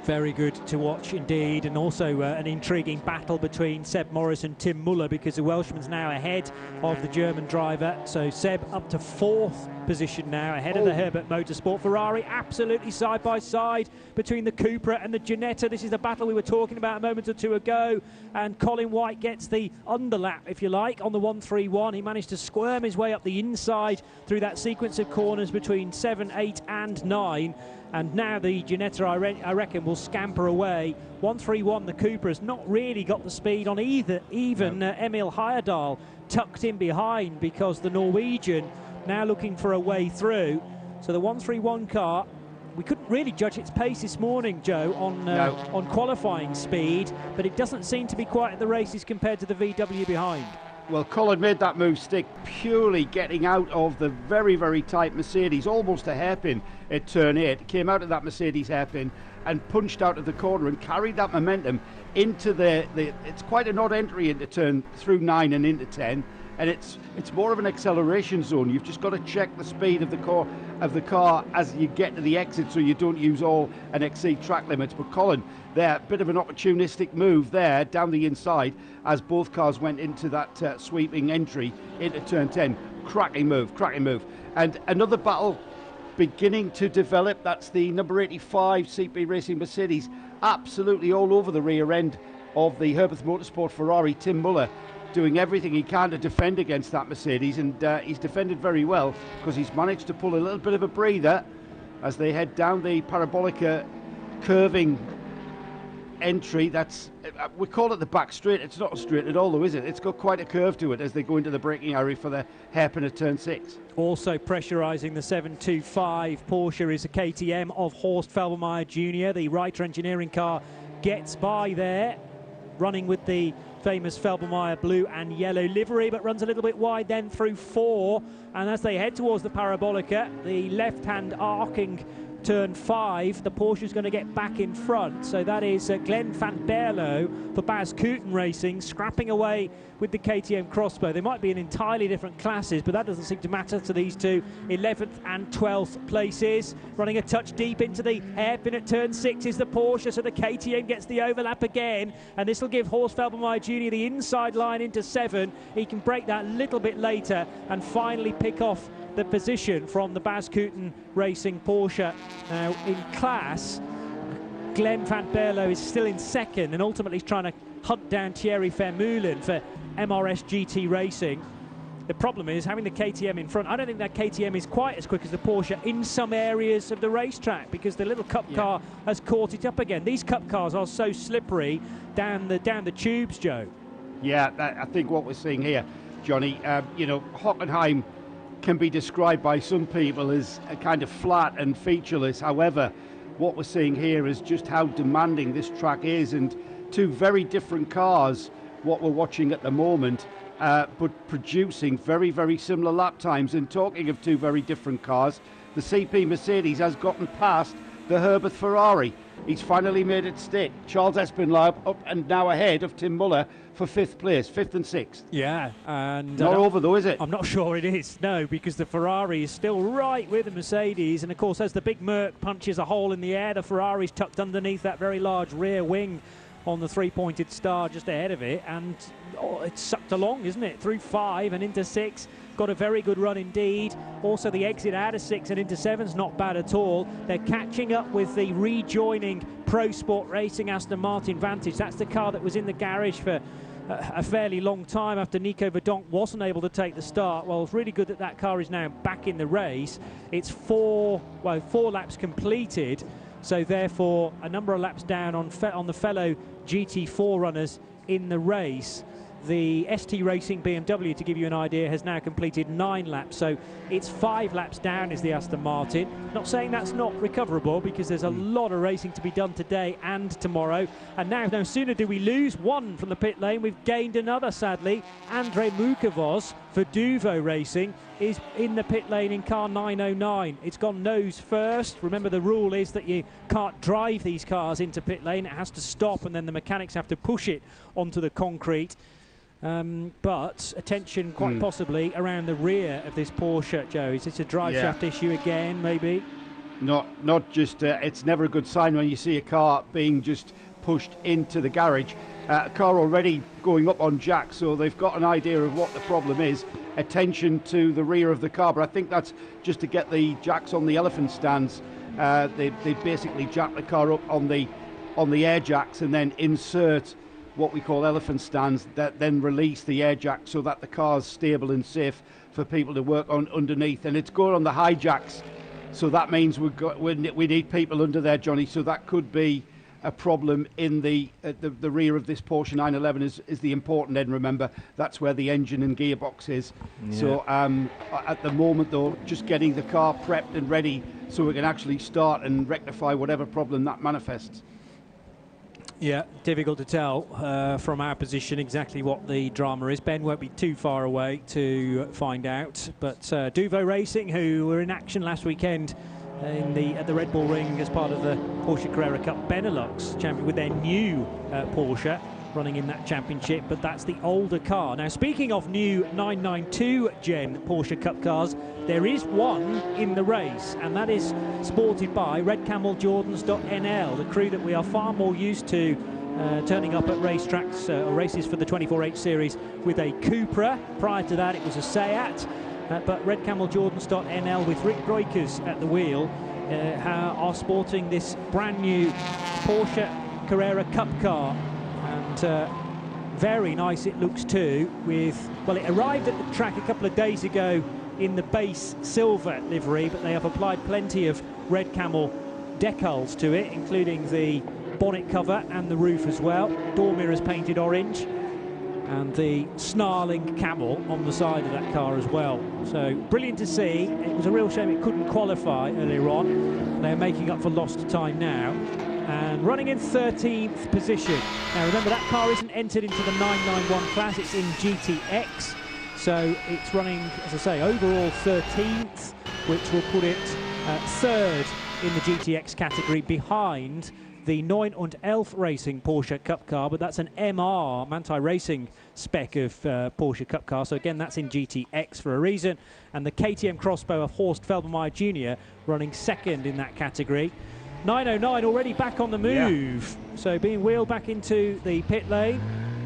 Very good to watch indeed, and also an intriguing battle between Seb Morris and Tim Muller, because the Welshman's now ahead of the German driver. So Seb up to 4th position now, ahead of the Herbert Motorsport Ferrari, absolutely side by side between the Cupra and the Ginetta. This is the battle we were talking about a moment or two ago, and Colin White gets the underlap, if you like, on the 131. He managed to squirm his way up the inside through that sequence of corners between 7, 8 and 9. And now the Ginetta, I reckon, will scamper away. 131, the Cupra, has not really got the speed on either. Even Emil Heyerdahl tucked in behind, because the Norwegian now looking for a way through. So the 131 car, we couldn't really judge its pace this morning, Joe, on qualifying speed, but it doesn't seem to be quite at the races compared to the VW behind. Well, Colin made that move stick purely getting out of the very, very tight Mercedes, almost a hairpin at turn 8. Came out of that Mercedes hairpin and punched out of the corner and carried that momentum into it's quite an odd entry into turn through 9 and into 10. And it's more of an acceleration zone. You've just got to check the speed of the car as you get to the exit, so you don't use all and exceed track limits. But Colin, there, a bit of an opportunistic move there down the inside as both cars went into that sweeping entry into turn 10. Cracking move. And another battle beginning to develop. That's the number 85 CP Racing Mercedes, absolutely all over the rear end of the Herbert Motorsport Ferrari. Tim Muller doing everything he can to defend against that Mercedes, and he's defended very well, because he's managed to pull a little bit of a breather as they head down the Parabolica curving entry. That's, we call it the back straight. It's not straight at all though, is it? It's got quite a curve to it as they go into the braking area for the hairpin at turn 6. Also pressurising the 725 Porsche is a KTM of Horst Felbermayr Jr. The Reiter Engineering car gets by there, running with the famous Felbermayr blue and yellow livery, but runs a little bit wide then through 4. And as they head towards the Parabolica, the left-hand arcing turn 5, the Porsche is going to get back in front. So that is Glenn van Berlo for Bas Kooten Racing, scrapping away with the KTM Crossbow. They might be in entirely different classes, but that doesn't seem to matter to these two. 11th and 12th places. Running a touch deep into the hairpin at turn 6 is the Porsche, so the KTM gets the overlap again, and this will give Horst Felbermayr Jr. the inside line into 7. He can break that a little bit later and finally pick off the position from the Bas Kooten Racing Porsche. Now in class, Glenn van Berlo is still in 2nd, and ultimately he's trying to hunt down Thierry Vermeulen for MRS GT Racing. The problem is having the KTM in front. I don't think that KTM is quite as quick as the Porsche in some areas of the racetrack, because the little cup car has caught it up again. These cup cars are so slippery down the tubes, Joe. Yeah, I think what we're seeing here, Johnny, you know, Hockenheim can be described by some people as a kind of flat and featureless. However, what we're seeing here is just how demanding this track is, and two very different cars what we're watching at the moment, but producing very, very similar lap times. And talking of two very different cars, the CP Mercedes has gotten past the Herbert Ferrari. He's finally made it stick. Charles Espinlaub up and now ahead of Tim Muller for 5th place, 5th and 6th. Yeah, and not over though, is it? I'm not sure it is, no, because the Ferrari is still right with the Mercedes, and of course as the big Merc punches a hole in the air, the Ferrari's tucked underneath that very large rear wing on the three-pointed star just ahead of it, and it's sucked along, isn't it, through 5 and into 6. Got a very good run indeed. Also the exit out of 6 and into 7's not bad at all. They're catching up with the rejoining Pro Sport Racing Aston Martin Vantage. That's the car that was in the garage for a fairly long time after Nico Verdonk wasn't able to take the start. Well, it's really good that that car is now back in the race. It's 4 laps completed, so therefore a number of laps down on the fellow GT4 runners in the race. The ST Racing BMW, to give you an idea, has now completed 9 laps, so it's 5 laps down is the Aston Martin. Not saying that's not recoverable, because there's a lot of racing to be done today and tomorrow. And now, no sooner do we lose one from the pit lane, we've gained another, sadly. Andrei Mukavos for Duvo Racing is in the pit lane in car 909. It's gone nose first. Remember, the rule is that you can't drive these cars into pit lane. It has to stop, and then the mechanics have to push it onto the concrete. But attention quite possibly around the rear of this Porsche, Joe. Is this a drive shaft issue again, maybe? Not just, it's never a good sign when you see a car being just pushed into the garage. A car already going up on jacks, so they've got an idea of what the problem is. Attention to the rear of the car, but I think that's just to get the jacks on the elephant stands. They basically jack the car up on the air jacks and then insert what we call elephant stands that then release the air jack so that the car's stable and safe for people to work on underneath. And it's going on the high jacks, so that means we need people under there, Johnny. So that could be a problem in the rear of this Porsche 911 is the important end. Remember, that's where the engine and gearbox is. Yeah. So at the moment, though, just getting the car prepped and ready so we can actually start and rectify whatever problem that manifests. Yeah, difficult to tell from our position exactly what the drama is. Ben won't be too far away to find out. But Duvo Racing, who were in action last weekend at the Red Bull Ring as part of the Porsche Carrera Cup Benelux champion with their new Porsche running in that championship, but that's the older car. Now, speaking of new 992 gen Porsche Cup cars, there is one in the race, and that is sported by Red Camel Jordans.nl, the crew that we are far more used to turning up at racetracks or races for the 24H series with a Cupra. Prior to that, it was a Seat. But Red Camel Jordans.nl with Rick Breukers at the wheel are sporting this brand new Porsche Carrera Cup car, and very nice it looks too. It arrived at the track a couple of days ago in the base silver livery, but they have applied plenty of Red Camel decals to it, including the bonnet cover and the roof as well. Door mirrors painted orange, and the snarling camel on the side of that car as well. So brilliant to see. It was a real shame it couldn't qualify earlier on. They're making up for lost time now, and running in 13th position. Now remember, that car isn't entered into the 991 class, it's in GTX, so it's running, as I say, overall 13th, which will put it third in the GTX category behind the 9 und 11 Racing Porsche Cup car, but that's an MR, Manthey Racing spec of Porsche Cup car, so again that's in GTX for a reason. And the KTM Crossbow of Horst Felbermeyer Jr. running second in that category. 909 already back on the move, so being wheeled back into the pit lane.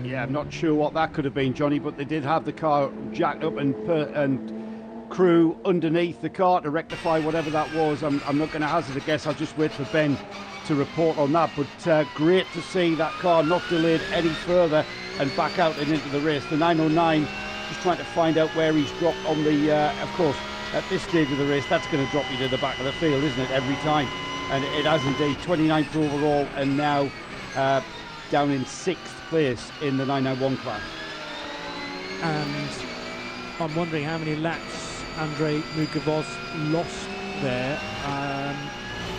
Yeah, I'm not sure what that could have been, Johnny, but they did have the car jacked up and crew underneath the car to rectify whatever that was. I'm not going to hazard a guess. I'll just wait for Ben to report on that. But great to see that car not delayed any further and back out and into the race. The 909 just trying to find out where he's dropped on the, of course, at this stage of the race, that's going to drop you to the back of the field, isn't it, every time? And it has indeed. 29th overall, and now down in 6th place in the 991 class. And I'm wondering how many laps Andrei Mukavos lost there.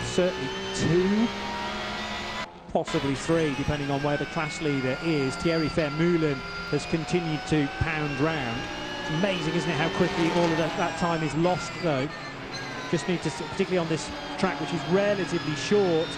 Certainly 2. possibly 3, depending on where the class leader is. Thierry Vermeulen has continued to pound round. It's amazing, isn't it, how quickly all of that time is lost, though. Just need to, particularly on this track, which is relatively short,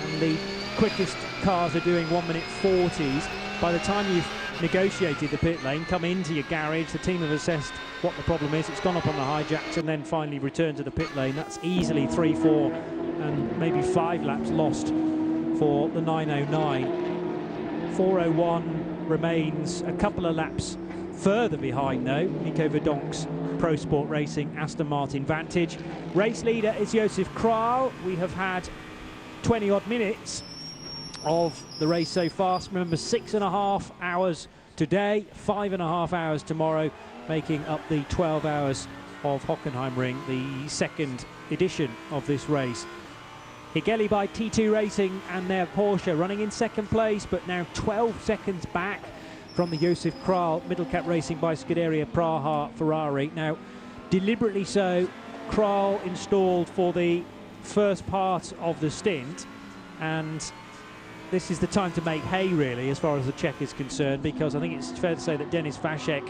and the quickest cars are doing 1 minute 40s. By the time you've negotiated the pit lane, come into your garage, the team have assessed what the problem is, it's gone up on the hijacks, and then finally returned to the pit lane. That's easily 3, 4 and maybe 5 laps lost for the 909. 401 remains a couple of laps further behind, though. Nico Verdonk's Pro Sport Racing Aston Martin Vantage. Race leader is Josef Kral. We have had 20 odd minutes of the race so far. Remember, 6.5 hours today, 5.5 hours tomorrow, making up the 12 hours of Hockenheimring, the second edition of this race. Higeli by T2 Racing and their Porsche running in second place, but now 12 seconds back from the Josef Kral Middle Cap Racing by Scuderia Praha Ferrari. Now, deliberately so, Kral installed for the first part of the stint, and this is the time to make hay, really, as far as the Czech is concerned, because I think it's fair to say that Denis Vacek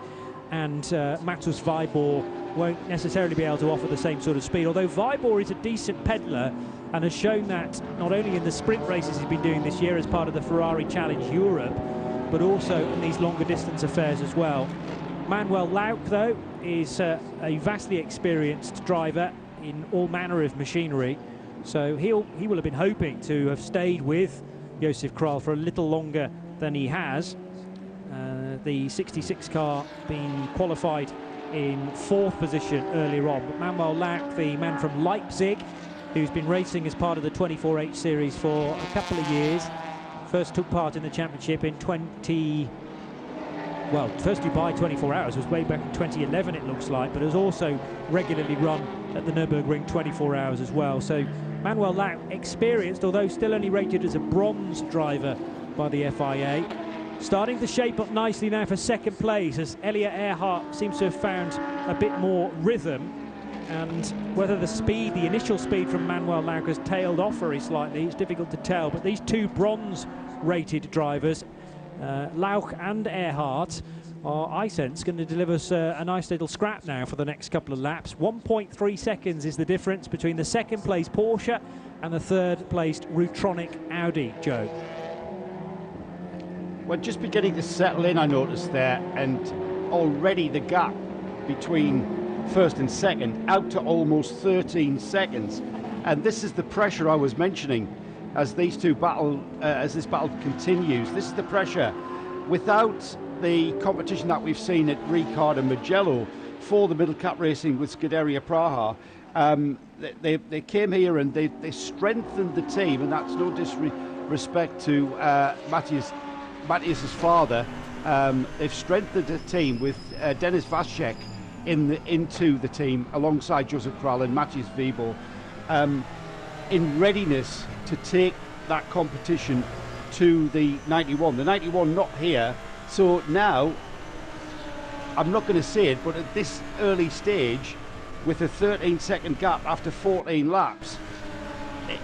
and Matus Vibor won't necessarily be able to offer the same sort of speed, although Vibor is a decent peddler and has shown that not only in the sprint races he's been doing this year as part of the Ferrari Challenge Europe, but also in these longer distance affairs as well. Manuel Lauk, though, is a vastly experienced driver in all manner of machinery, so he will have been hoping to have stayed with Josef Kral for a little longer than he has. The 66 car being qualified in 4th position earlier on, but Manuel Lauk, the man from Leipzig, who's been racing as part of the 24H series for a couple of years, first took part in the championship in first Dubai 24 hours was way back in 2011, it looks like, but has also regularly run at the Nürburgring 24 hours as well. So Manuel Lauk, experienced, although still only rated as a bronze driver by the FIA. Starting to shape up nicely now for second place, as Elia Earhart seems to have found a bit more rhythm, and whether the speed, the initial speed from Manuel Lauk has tailed off very slightly, it's difficult to tell. But these two bronze-rated drivers, Lauk and Earhart, are, I sense, going to deliver us a nice little scrap now for the next couple of laps. 1.3 seconds is the difference between the second place Porsche and the third placed Rutronic Audi, Joe. We're just beginning to settle in, I noticed there, and already the gap between first and second out to almost 13 seconds. And this is the pressure I was mentioning as these two battle, as this battle continues. This is the pressure. Without the competition that we've seen at Ricard and Mugello for the Middle Cap Racing with Scuderia Praha, they came here and they strengthened the team, and that's no disrespect to Matthias's father. They've strengthened the team with Denis Vacek into the team alongside Josef Kral and Matthias Vibor, in readiness to take that competition to the 91. The 91 not here, so now, I'm not going to say it, but at this early stage, with a 13-second gap after 14 laps,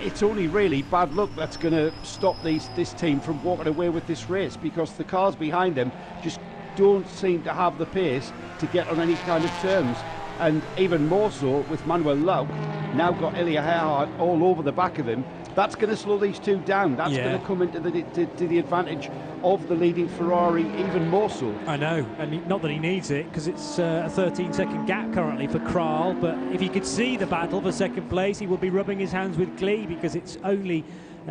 it's only really bad luck that's going to stop this team from walking away with this race, because the cars behind them just don't seem to have the pace to get on any kind of terms. And even more so with Manuel Lauk, now got Elia Earhart all over the back of him. That's going to slow these two down. That's going to come into the advantage of the leading Ferrari even more so. I know, and not that he needs it, because it's a 13-second gap currently for Kral, but if he could see the battle for second place, he would be rubbing his hands with glee, because it's only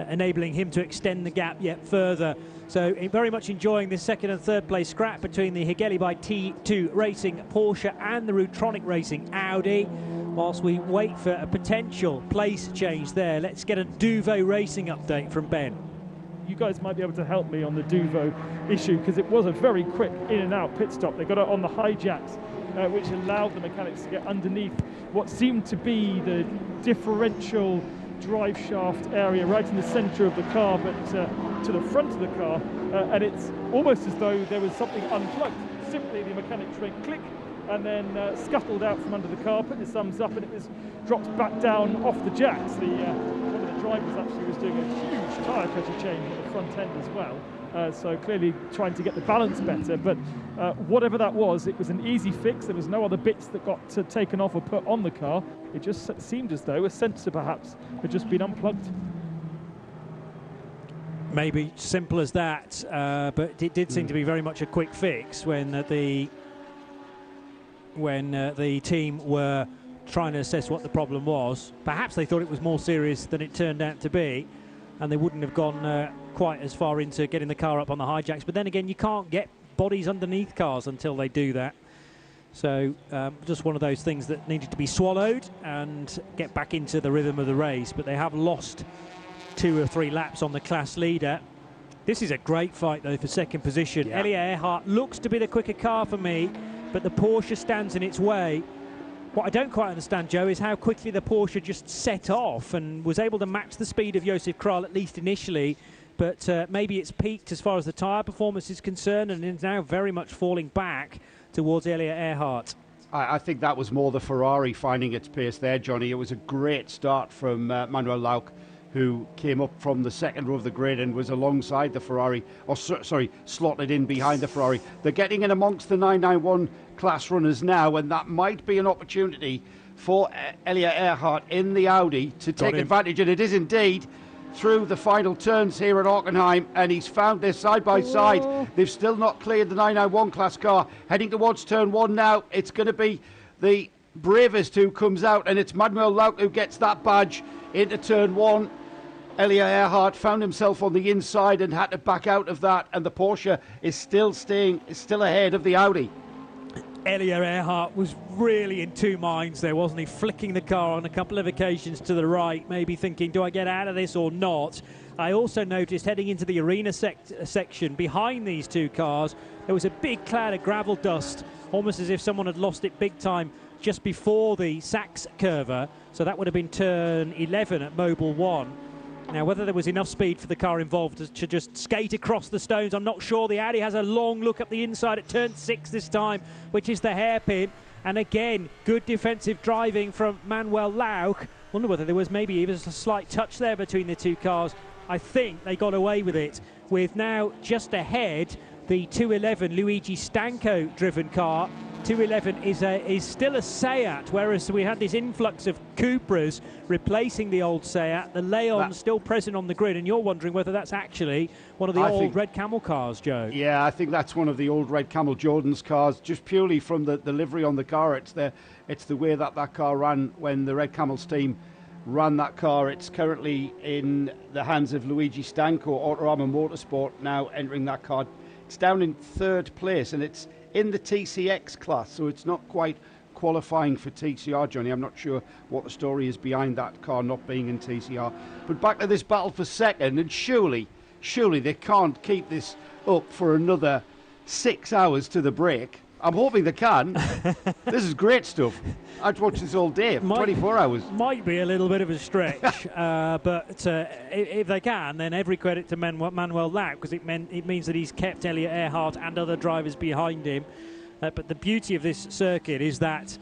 enabling him to extend the gap yet further. So very much enjoying this second and third place scrap between the Higeli by T2 Racing Porsche and the Rutronic Racing Audi. Whilst we wait for a potential place change there, let's get a Duvo Racing update from Ben. You guys might be able to help me on the Duvo issue, because it was a very quick in and out pit stop. They got it on the hijacks, which allowed the mechanics to get underneath what seemed to be the differential drive shaft area right in the center of the car, but to the front of the car, and it's almost as though there was something unplugged. Simply the mechanics went click and then scuttled out from under the car, put his thumbs up, and it was dropped back down off the jacks. One of the drivers actually was doing a huge tyre pressure change on the front end as well. So clearly trying to get the balance better, but whatever that was, it was an easy fix. There was no other bits that got taken off or put on the car. It just seemed as though a sensor perhaps had just been unplugged. Maybe simple as that, but it did seem to be very much a quick fix when the team were trying to assess what the problem was. Perhaps they thought it was more serious than it turned out to be, and they wouldn't have gone quite as far into getting the car up on the hijacks. But then again, you can't get bodies underneath cars until they do that. So just one of those things that needed to be swallowed and get back into the rhythm of the race. But they have lost 2 or 3 laps on the class leader. This is a great fight, though, for second position. Yeah. Elia Earhart looks to be the quicker car for me, but the Porsche stands in its way. What I don't quite understand, Joe, is how quickly the Porsche just set off and was able to match the speed of Josef Kral, at least initially. But maybe it's peaked as far as the tyre performance is concerned and is now very much falling back towards Elia Earhart. I think that was more the Ferrari finding its pace there, Johnny. It was a great start from Manuel Lauck, who came up from the second row of the grid and was alongside the Ferrari, or slotted in behind the Ferrari. They're getting in amongst the 991 class runners now, and that might be an opportunity for Elia Earhart in the Audi to take advantage, and it is indeed through the final turns here at Hockenheim, and he's found this side by side. They've still not cleared the 991 class car. Heading towards turn 1 now. It's going to be the bravest who comes out, and it's Manuel Lauck who gets that badge into turn 1. Elia Earhart found himself on the inside and had to back out of that, and the Porsche is still ahead of the Audi. Elia Earhart was really in two minds there, wasn't he? Flicking the car on a couple of occasions to the right, maybe thinking, do I get out of this or not? I also noticed heading into the arena section behind these two cars, there was a big cloud of gravel dust, almost as if someone had lost it big time just before the Sachs curver. So that would have been turn 11 at Mobile 1. Now, whether there was enough speed for the car involved to just skate across the stones, I'm not sure. The Audi has a long look up the inside at turn 6 this time, which is the hairpin. And again, good defensive driving from Manuel Lauck. Wonder whether there was maybe even a slight touch there between the two cars. I think they got away with it, with now just ahead the 211 Luigi Stanco driven car. 211 is still a Seat, whereas we had this influx of Cupras replacing the old Seat. The Leon still present on the grid, and you're wondering whether that's actually one of the old Red Camel cars, Joe. Yeah, I think that's one of the old Red Camel Jordan's cars, just purely from the livery on the car. It's the way that car ran when the Red Camels team ran that car. It's currently in the hands of Luigi Stanco, Auto Armour Motorsport, now entering that car. It's down in 3rd place, and it's in the TCX class, so it's not quite qualifying for TCR, Johnny. I'm not sure what the story is behind that car not being in TCR. But back to this battle for second, and surely they can't keep this up for another 6 hours to the break. I'm hoping they can. This is great stuff. I'd watch this all day, 24 hours. Might be a little bit of a stretch, but if they can, then every credit to Manuel Lauck, because it means that he's kept Elia Earhart and other drivers behind him. But the beauty of this circuit is that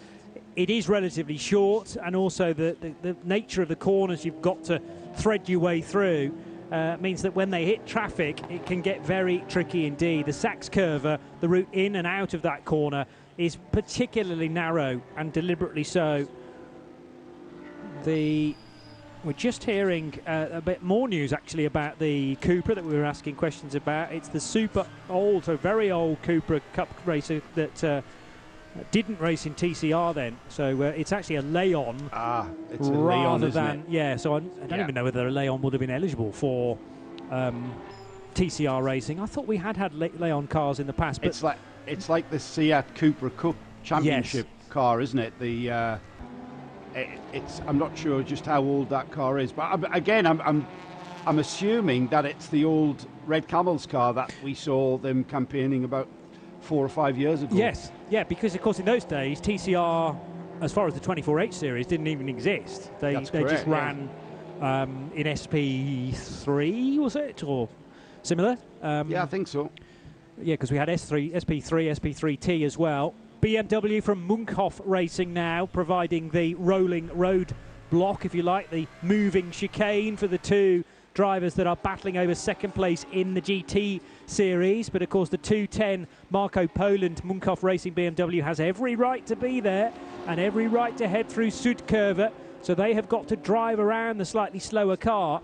it is relatively short, and also the nature of the corners you've got to thread your way through means that when they hit traffic, it can get very tricky indeed. The Sachs curve, the route in and out of that corner, is particularly narrow, and deliberately so. We're just hearing a bit more news actually about the Cupra that we were asking questions about. It's the super old, so very old Cupra Cup racer that didn't race in TCR then. So it's actually a Leon. It's a Leon, isn't it? Yeah, so I don't even know whether a Leon would have been eligible for TCR racing. I thought we had Leon cars in the past. But it's like the Seat Cupra Cup Championship car, isn't it? I'm not sure just how old that car is, but I'm assuming that it's the old Red Camels car that we saw them campaigning about 4 or 5 years ago. Yes, yeah, because of course in those days TCR, as far as the 24H series, didn't even exist. They just ran in SP3, was it, or similar? Yeah, I think so. Yeah, because we had SP3, SP3T as well. BMW from Munkhoff Racing now providing the rolling road block, if you like, the moving chicane for the two drivers that are battling over second place in the GT series. But of course the 210 Marco Poland Munkoff Racing BMW has every right to be there and every right to head through Südkurve, so they have got to drive around the slightly slower car.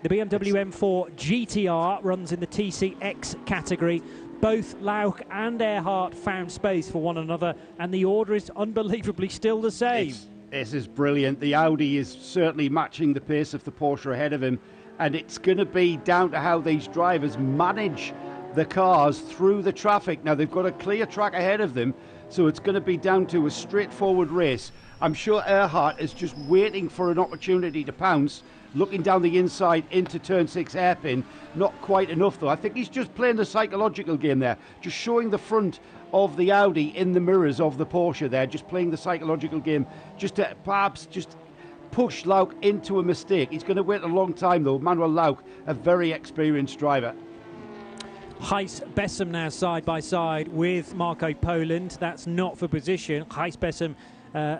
The BMW M4 GTR runs in the TCX category. Both Lauch and Earhart found space for one another, and the order is unbelievably still the same. This is brilliant. The Audi is certainly matching the pace of the Porsche ahead of him, and it's going to be down to how these drivers manage the cars through the traffic. Now, they've got a clear track ahead of them, so it's going to be down to a straightforward race. I'm sure Earhart is just waiting for an opportunity to pounce, looking down the inside into turn 6 hairpin. Not quite enough, though. I think he's just playing the psychological game there, just showing the front of the Audi in the mirrors of the Porsche there, just playing the psychological game, just to perhaps just push Lauch into a mistake. He's going to wait a long time, though. Manuel Lauch, a very experienced driver. Gijs Bessem now side by side with Marco Poland. That's not for position. Gijs Bessem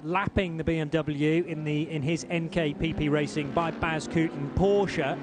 lapping the BMW in his NKPP Racing by Bas Koeten Porsche.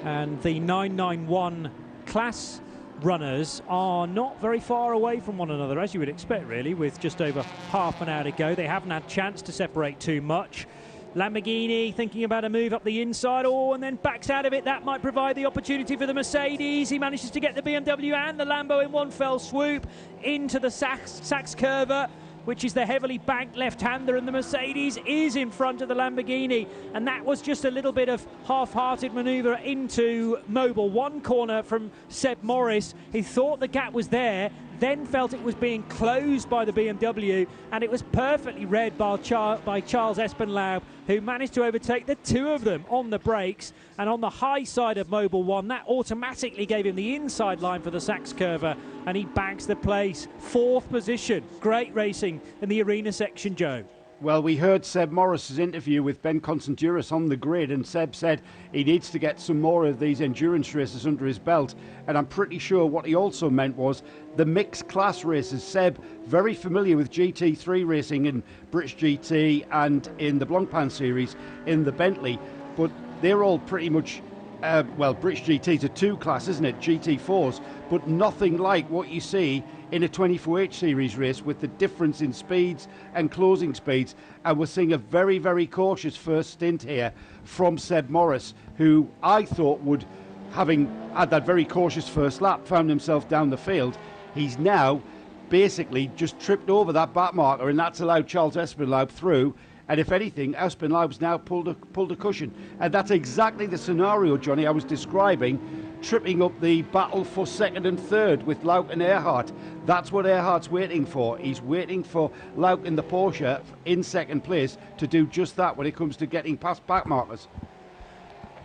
And the 991 class runners are not very far away from one another, as you would expect, really, with just over half an hour to go. They haven't had chance to separate too much. Lamborghini thinking about a move up the inside, and then backs out of it. That might provide the opportunity for the Mercedes. He manages to get the BMW and the Lambo in one fell swoop into the Sachs-Curve, which is the heavily banked left-hander, and the Mercedes is in front of the Lamborghini. And that was just a little bit of half-hearted manoeuvre into Mobile 1 corner from Seb Morris. He thought the gap was there, then felt it was being closed by the BMW, and it was perfectly read by Charles Espenlaub, who managed to overtake the two of them on the brakes. And on the high side of Mobile 1, that automatically gave him the inside line for the Sachs-Curve, and he bags the place. 4th position. Great racing in the arena section, Joe. Well, we heard Seb Morris's interview with Ben Constanduris on the grid, and Seb said he needs to get some more of these endurance races under his belt. And I'm pretty sure what he also meant was the mixed class races. Seb, very familiar with GT3 racing in British GT and in the Blancpain series in the Bentley, but they're all pretty much, British GT's a 2 class, isn't it? GT4s, but nothing like what you see in a 24H series race with the difference in speeds and closing speeds. And we're seeing a very, very cautious first stint here from Seb Morris, who I thought would, having had that very cautious first lap, found himself down the field. He's now basically just tripped over that back marker, and that's allowed Charles Espenlaub through. And if anything, Espenlaub's now pulled a cushion. And that's exactly the scenario, Johnny, I was describing, tripping up the battle for 2nd and 3rd with Lauch and Earhart. That's what Earhart's waiting for. He's waiting for Lauch in the Porsche in 2nd place to do just that when it comes to getting past back markers.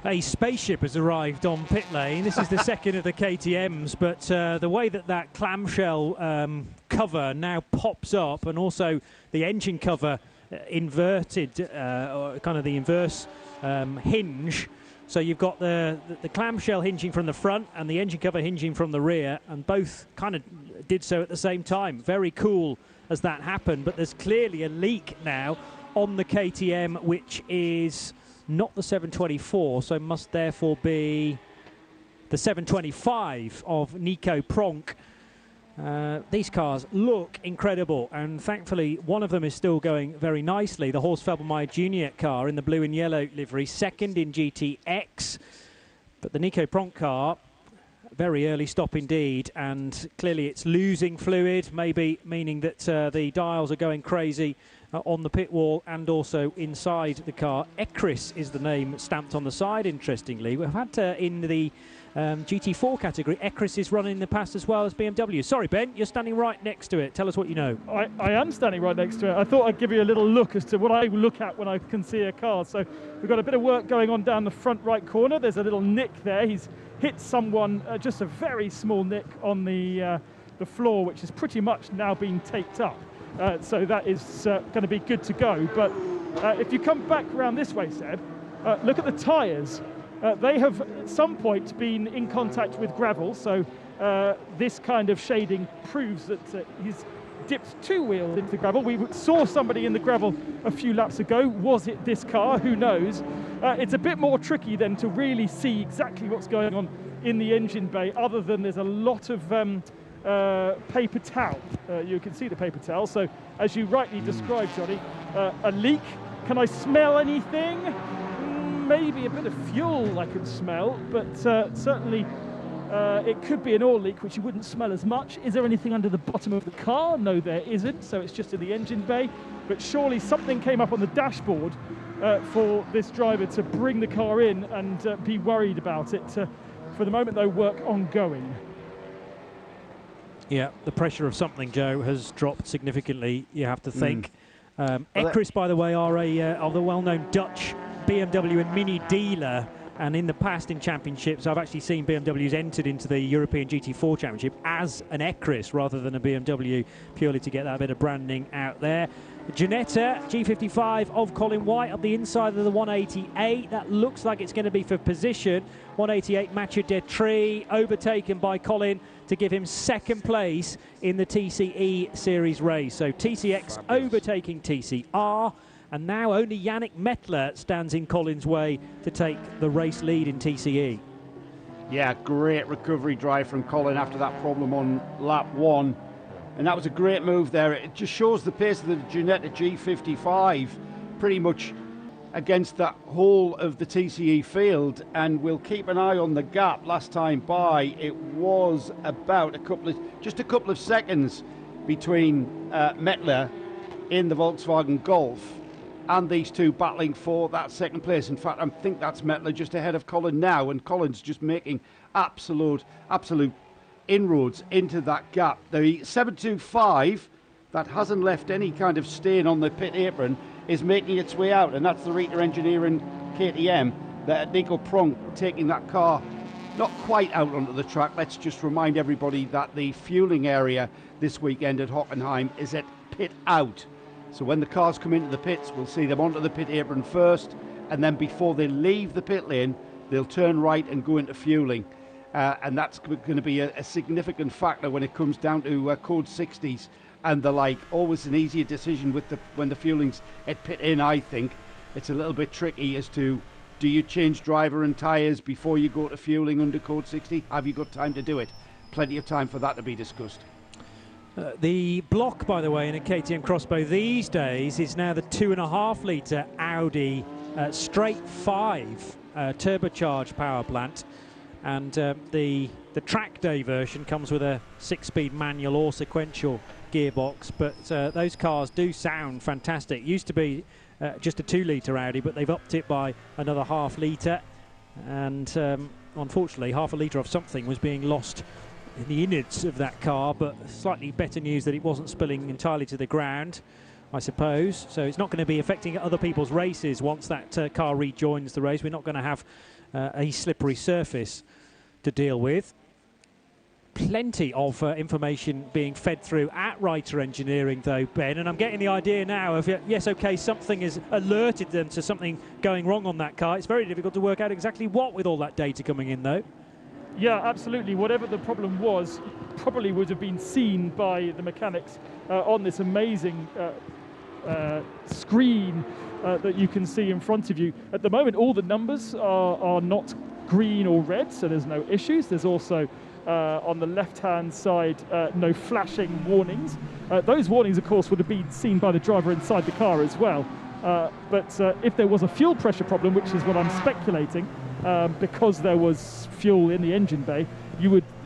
A spaceship has arrived on pit lane. This is the second of the KTMs, but the way that clamshell cover now pops up, and also the engine cover inverted, or kind of the inverse hinge. So you've got the clamshell hinging from the front and the engine cover hinging from the rear, and both kind of did so at the same time. Very cool as that happened, but there's clearly a leak now on the KTM, which is not the 724, so must therefore be the 725 of Nico Pronk. These cars look incredible, and thankfully one of them is still going very nicely. The Horst Feldmeier Junior car in the blue and yellow livery, 2nd in GTX. But the Nico Pronk car, very early stop indeed, and clearly it's losing fluid, maybe meaning that the dials are going crazy on the pit wall and also inside the car. Ekris is the name stamped on the side, interestingly. We've had in the GT4 category, Ekris is running the past as well as BMW. Sorry, Ben, you're standing right next to it. Tell us what you know. I am standing right next to it. I thought I'd give you a little look as to what I look at when I can see a car. So we've got a bit of work going on down the front right corner. There's a little nick there. He's hit someone, just a very small nick on the floor, which has pretty much now been taped up. So that is going to be good to go. But if you come back around this way, Seb, look at the tyres. They have at some point been in contact with gravel, so this kind of shading proves that dipped 2 wheels into the gravel. We saw somebody in the gravel a few laps ago. Was it this car? Who knows? It's a bit more tricky then to really see exactly what's going on in the engine bay, other than there's a lot of paper towel. You can see the paper towel. So as you rightly described, Johnny, a leak. Can I smell anything? Maybe a bit of fuel I can smell, but certainly it could be an oil leak, which you wouldn't smell as much. Is there anything under the bottom of the car? No, there isn't, so it's just in the engine bay. But surely something came up on the dashboard for this driver to bring the car in and be worried about it. For the moment, though, work ongoing. Yeah, the pressure of something, Joe, has dropped significantly, you have to think. Ekris, by the way, are the well-known Dutch BMW and Mini dealer, and in the past in championships I've actually seen BMWs entered into the European GT4 Championship as an Ekris rather than a BMW, purely to get that bit of branding out there. Ginetta G55 of Colin White up the inside of the 188. That looks like it's going to be for position. 188 Mathieu Detry overtaken by Colin to give him second place in the TCE series race. So TCX overtaking TCR, and now only Yannick Mettler stands in Colin's way to take the race lead in TCE. Yeah, great recovery drive from Colin after that problem on lap 1. And that was a great move there. It just shows the pace of the Ginetta G55 pretty much against that whole of the TCE field, and we'll keep an eye on the gap. Last time by, it was about just a couple of seconds between Mettler in the Volkswagen Golf and these two battling for that second place. In fact, I think that's Mettler just ahead of Colin now, and Colin's just making absolute inroads into that gap. The 725 that hasn't left any kind of stain on the pit apron is making its way out, and that's the Rita Engineering KTM, that Nico Pronk taking that car not quite out onto the track. Let's just remind everybody that the fueling area this weekend at Hockenheim is at pit out. So when the cars come into the pits, we'll see them onto the pit apron first, and then before they leave the pit lane, they'll turn right and go into fueling. And that's going to be a significant factor when it comes down to code 60s and the like. Always an easier decision with when the fueling's at pit in, I think. It's a little bit tricky as to, do you change driver and tyres before you go to fueling under code 60? Have you got time to do it? Plenty of time for that to be discussed. The block, by the way, in a KTM Crossbow these days is now the 2.5 litre Audi straight 5 turbocharged power plant. And the track day version comes with a 6-speed manual or sequential gearbox, but those cars do sound fantastic. Used to be just a 2-litre Audi, but they've upped it by another half litre, and unfortunately half a litre of something was being lost in the innards of that car, but slightly better news that it wasn't spilling entirely to the ground, I suppose. So it's not going to be affecting other people's races once that car rejoins the race. We're not going to have a slippery surface to deal with. Plenty of information being fed through at Writer Engineering, though, Ben, and I'm getting the idea now of, yes, okay, something has alerted them to something going wrong on that car. It's very difficult to work out exactly what with all that data coming in, though. Yeah, absolutely. Whatever the problem was, probably would have been seen by the mechanics on this amazing screen that you can see in front of you. At the moment, all the numbers are not green or red, so there's no issues. There's also on the left-hand side no flashing warnings. Those warnings, of course, would have been seen by the driver inside the car as well. But if there was a fuel pressure problem, which is what I'm speculating, because there was fuel in the engine bay,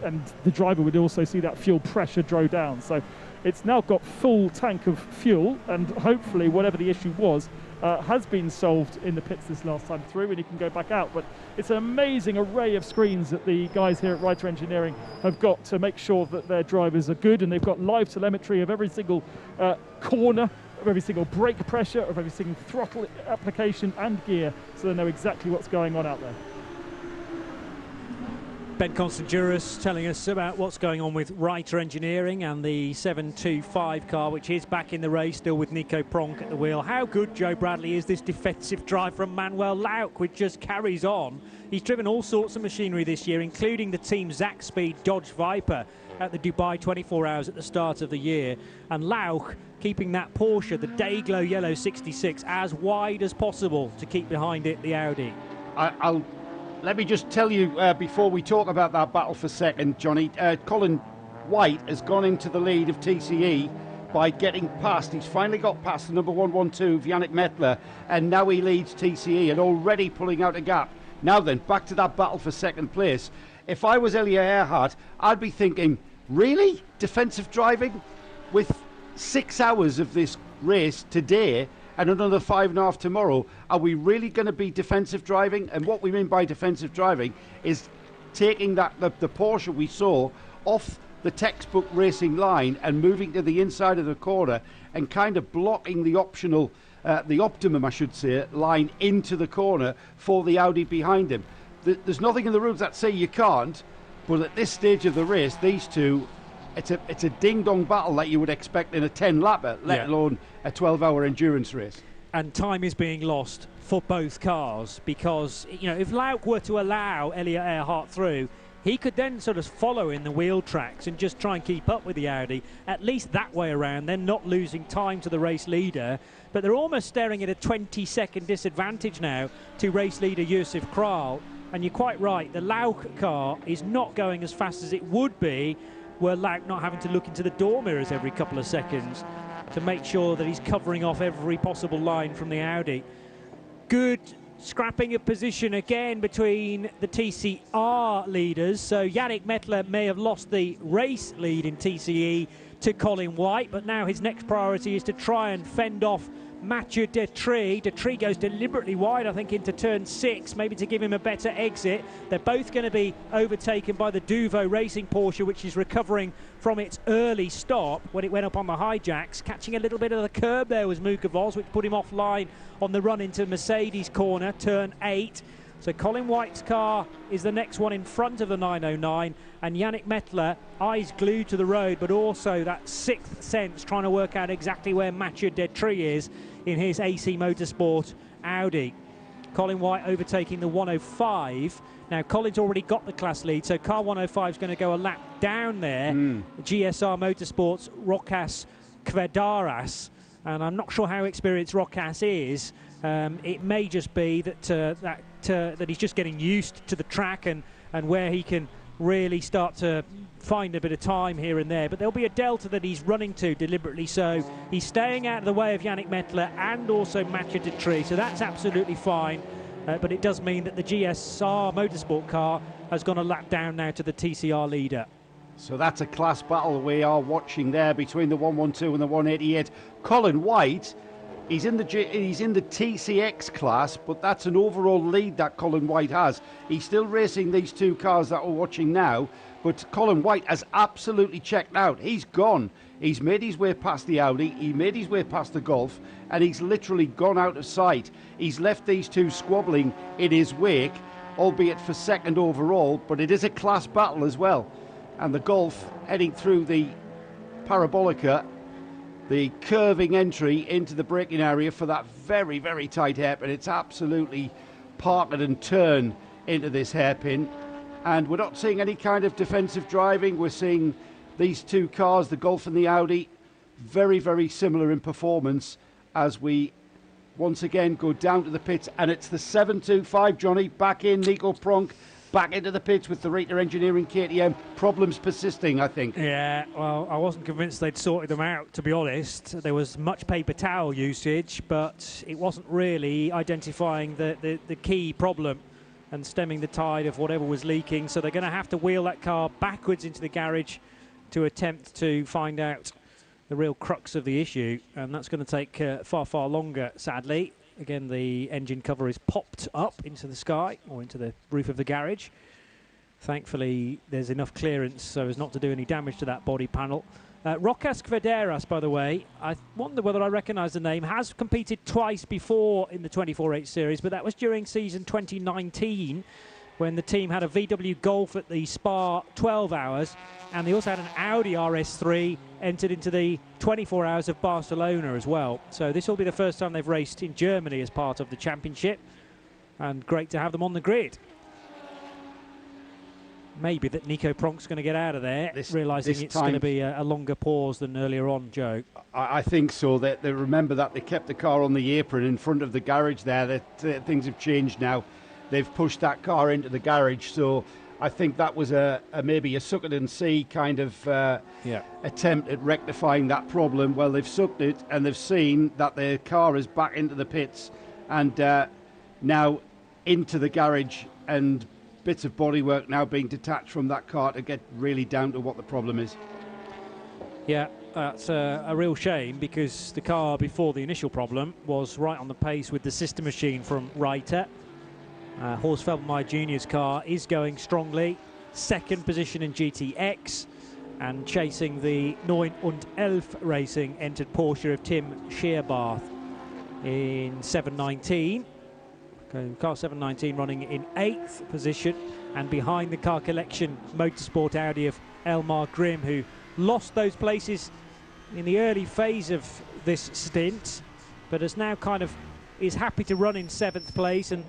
and the driver would also see that fuel pressure drop down. So it's now got full tank of fuel, and hopefully whatever the issue was has been solved in the pits this last time through, and he can go back out. But it's an amazing array of screens that the guys here at Writer Engineering have got to make sure that their drivers are good, and they've got live telemetry of every single corner, of every single brake pressure, of every single throttle application and gear, so they know exactly what's going on out there. Ben Constanduros telling us about what's going on with Reiter Engineering and the 725 car, which is back in the race, still with Nico Pronk at the wheel. How good, Joe Bradley, is this defensive drive from Manuel Lauk, which just carries on? He's driven all sorts of machinery this year, including the Team Zack Speed Dodge Viper at the Dubai 24 Hours at the start of the year. And Lauk keeping that Porsche, the Dayglow Yellow 66, as wide as possible to keep behind it the Audi. Let me just tell you, before we talk about that battle for second, Johnny, Colin White has gone into the lead of TCE by getting past. He's finally got past the number 112 of Yannick Mettler, and now he leads TCE and already pulling out a gap. Now then, back to that battle for second place. If I was Elia Earhart, I'd be thinking, really? Defensive driving? With 6 hours of this race today and another 5.5 tomorrow, are we really going to be defensive driving? And what we mean by defensive driving is taking the Porsche we saw off the textbook racing line and moving to the inside of the corner and kind of blocking the optimum, I should say, line into the corner for the Audi behind him. There's nothing in the rules that say you can't, but at this stage of the race, these two, it's a ding-dong battle that you would expect in a 10-lapper, let alone a 12-hour endurance race. And time is being lost for both cars because, you know, if Lauk were to allow Elia Earhart through, he could then sort of follow in the wheel tracks and just try and keep up with the Audi, at least that way around, then not losing time to the race leader. But they're almost staring at a 20-second disadvantage now to race leader Josef Kral. And you're quite right, the Lauk car is not going as fast as it would be were Lauk not having to look into the door mirrors every couple of seconds to make sure that he's covering off every possible line from the Audi. Good scrapping of position again between the TCR leaders. So Yannick Mettler may have lost the race lead in TCE to Colin White, but now his next priority is to try and fend off Mathieu Detry. Detry goes deliberately wide, I think, into turn 6, maybe to give him a better exit. They're both going to be overtaken by the Duvo Racing Porsche, which is recovering from its early stop when it went up on the hijacks. Catching a little bit of the curb there was Muka Vos, which put him offline on the run into Mercedes corner, turn 8. So Colin White's car is the next one in front of the 909, and Yannick Mettler, eyes glued to the road, but also that sixth sense trying to work out exactly where Mathieu Detry is in his AC Motorsport Audi. Colin White overtaking the 105. Now Colin's already got the class lead, so car 105 is going to go a lap down there. GSR Motorsports Rokas Kvedaras, and I'm not sure how experienced Rokas is. It may just be that he's just getting used to the track and where he can really start to find a bit of time here and there. But there'll be a delta that he's running to deliberately, so he's staying out of the way of Yannick Mettler and also Mathieu Detry, so that's absolutely fine. But it does mean that the GSR Motorsport car has gone a lap down now to the TCR leader. So that's a class battle we are watching there between the 112 and the 188. Colin White, he's in the TCX class, but that's an overall lead that Colin White has. He's still racing these two cars that we're watching now, but Colin White has absolutely checked out. He's gone. He's made his way past the Audi, he made his way past the Golf, and he's literally gone out of sight. He's left these two squabbling in his wake, albeit for second overall, but it is a class battle as well. And the Golf heading through the Parabolica, the curving entry into the braking area for that very, very tight hairpin. It's absolutely park it and turn into this hairpin. And we're not seeing any kind of defensive driving. We're seeing these two cars, the Golf and the Audi, very, very similar in performance as we once again go down to the pits. And it's the 725, Johnny, back in, Nico Pronk. Back into the pits with the Reiter Engineering KTM. Problems persisting, I think. Yeah, well, I wasn't convinced they'd sorted them out, to be honest. There was much paper towel usage, but it wasn't really identifying the key problem and stemming the tide of whatever was leaking. So they're going to have to wheel that car backwards into the garage to attempt to find out the real crux of the issue. And that's going to take far, far longer, sadly. Again, the engine cover is popped up into the sky or into the roof of the garage. Thankfully, there's enough clearance so as not to do any damage to that body panel. Rokas Kvedaras, by the way, I wonder whether I recognise the name, has competed twice before in the 24H series, but that was during season 2019. when the team had a VW Golf at the Spa 12 hours, and they also had an Audi RS3 entered into the 24 hours of Barcelona as well. So this will be the first time they've raced in Germany as part of the championship, and great to have them on the grid. Maybe that Nico Pronk's going to get out of there, realising it's going to be a longer pause than earlier on, Joe. I think so. They remember that they kept the car on the apron in front of the garage there. That things have changed now. They've pushed that car into the garage, so I think that was maybe a suck it and see kind of attempt at rectifying that problem. Well, they've sucked it and they've seen that their car is back into the pits and now into the garage, and bits of bodywork now being detached from that car to get really down to what the problem is. Yeah, that's a real shame, because the car before the initial problem was right on the pace with the sister machine from Reiter. Horst Feldmeier Jr.'s car is going strongly. Second position in GTX, and chasing the 9 und 11 Racing entered Porsche of Tim Scheerbarth in 719. Car 719 running in 8th position, and behind the Car Collection Motorsport Audi of Elmar Grimm, who lost those places in the early phase of this stint, but is now is happy to run in 7th place, and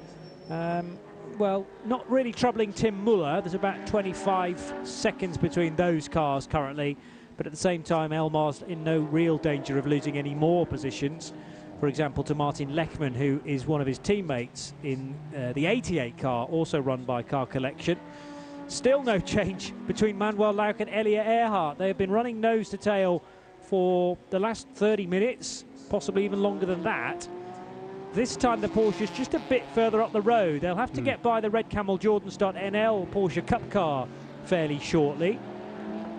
well, not really troubling Tim Muller. There's about 25 seconds between those cars currently, but at the same time Elmar's in no real danger of losing any more positions. For example, to Martin Lechman, who is one of his teammates in the 88 car, also run by Car Collection. Still no change between Manuel Lauck and Elliot Earhart. They have been running nose to tail for the last 30 minutes, possibly even longer than that. This time the Porsche's just a bit further up the road. They'll have to get by the Red Camel Jordan Stott NL Porsche Cup car fairly shortly.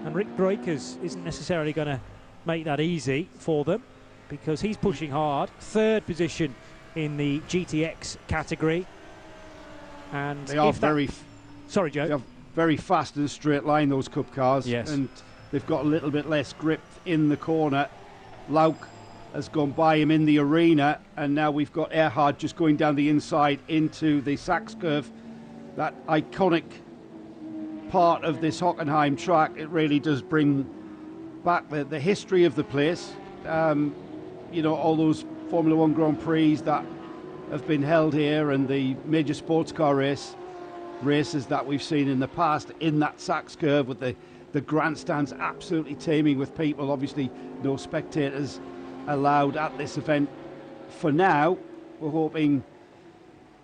And Rick Breukers isn't necessarily going to make that easy for them, because he's pushing hard. 3rd position in the GTX category. And they are sorry, Joe. They are very fast in a straight line, those Cup cars. Yes. And they've got a little bit less grip in the corner. Lauck has gone by him in the arena, and now we've got Earhart just going down the inside into the Sachs curve. That iconic part of this Hockenheim track. It really does bring back the history of the place. You know, all those Formula One Grand Prix that have been held here, and the major sports car races that we've seen in the past in that Sachs curve, with the grandstands absolutely teeming with people. Obviously no spectators allowed at this event for now. We're hoping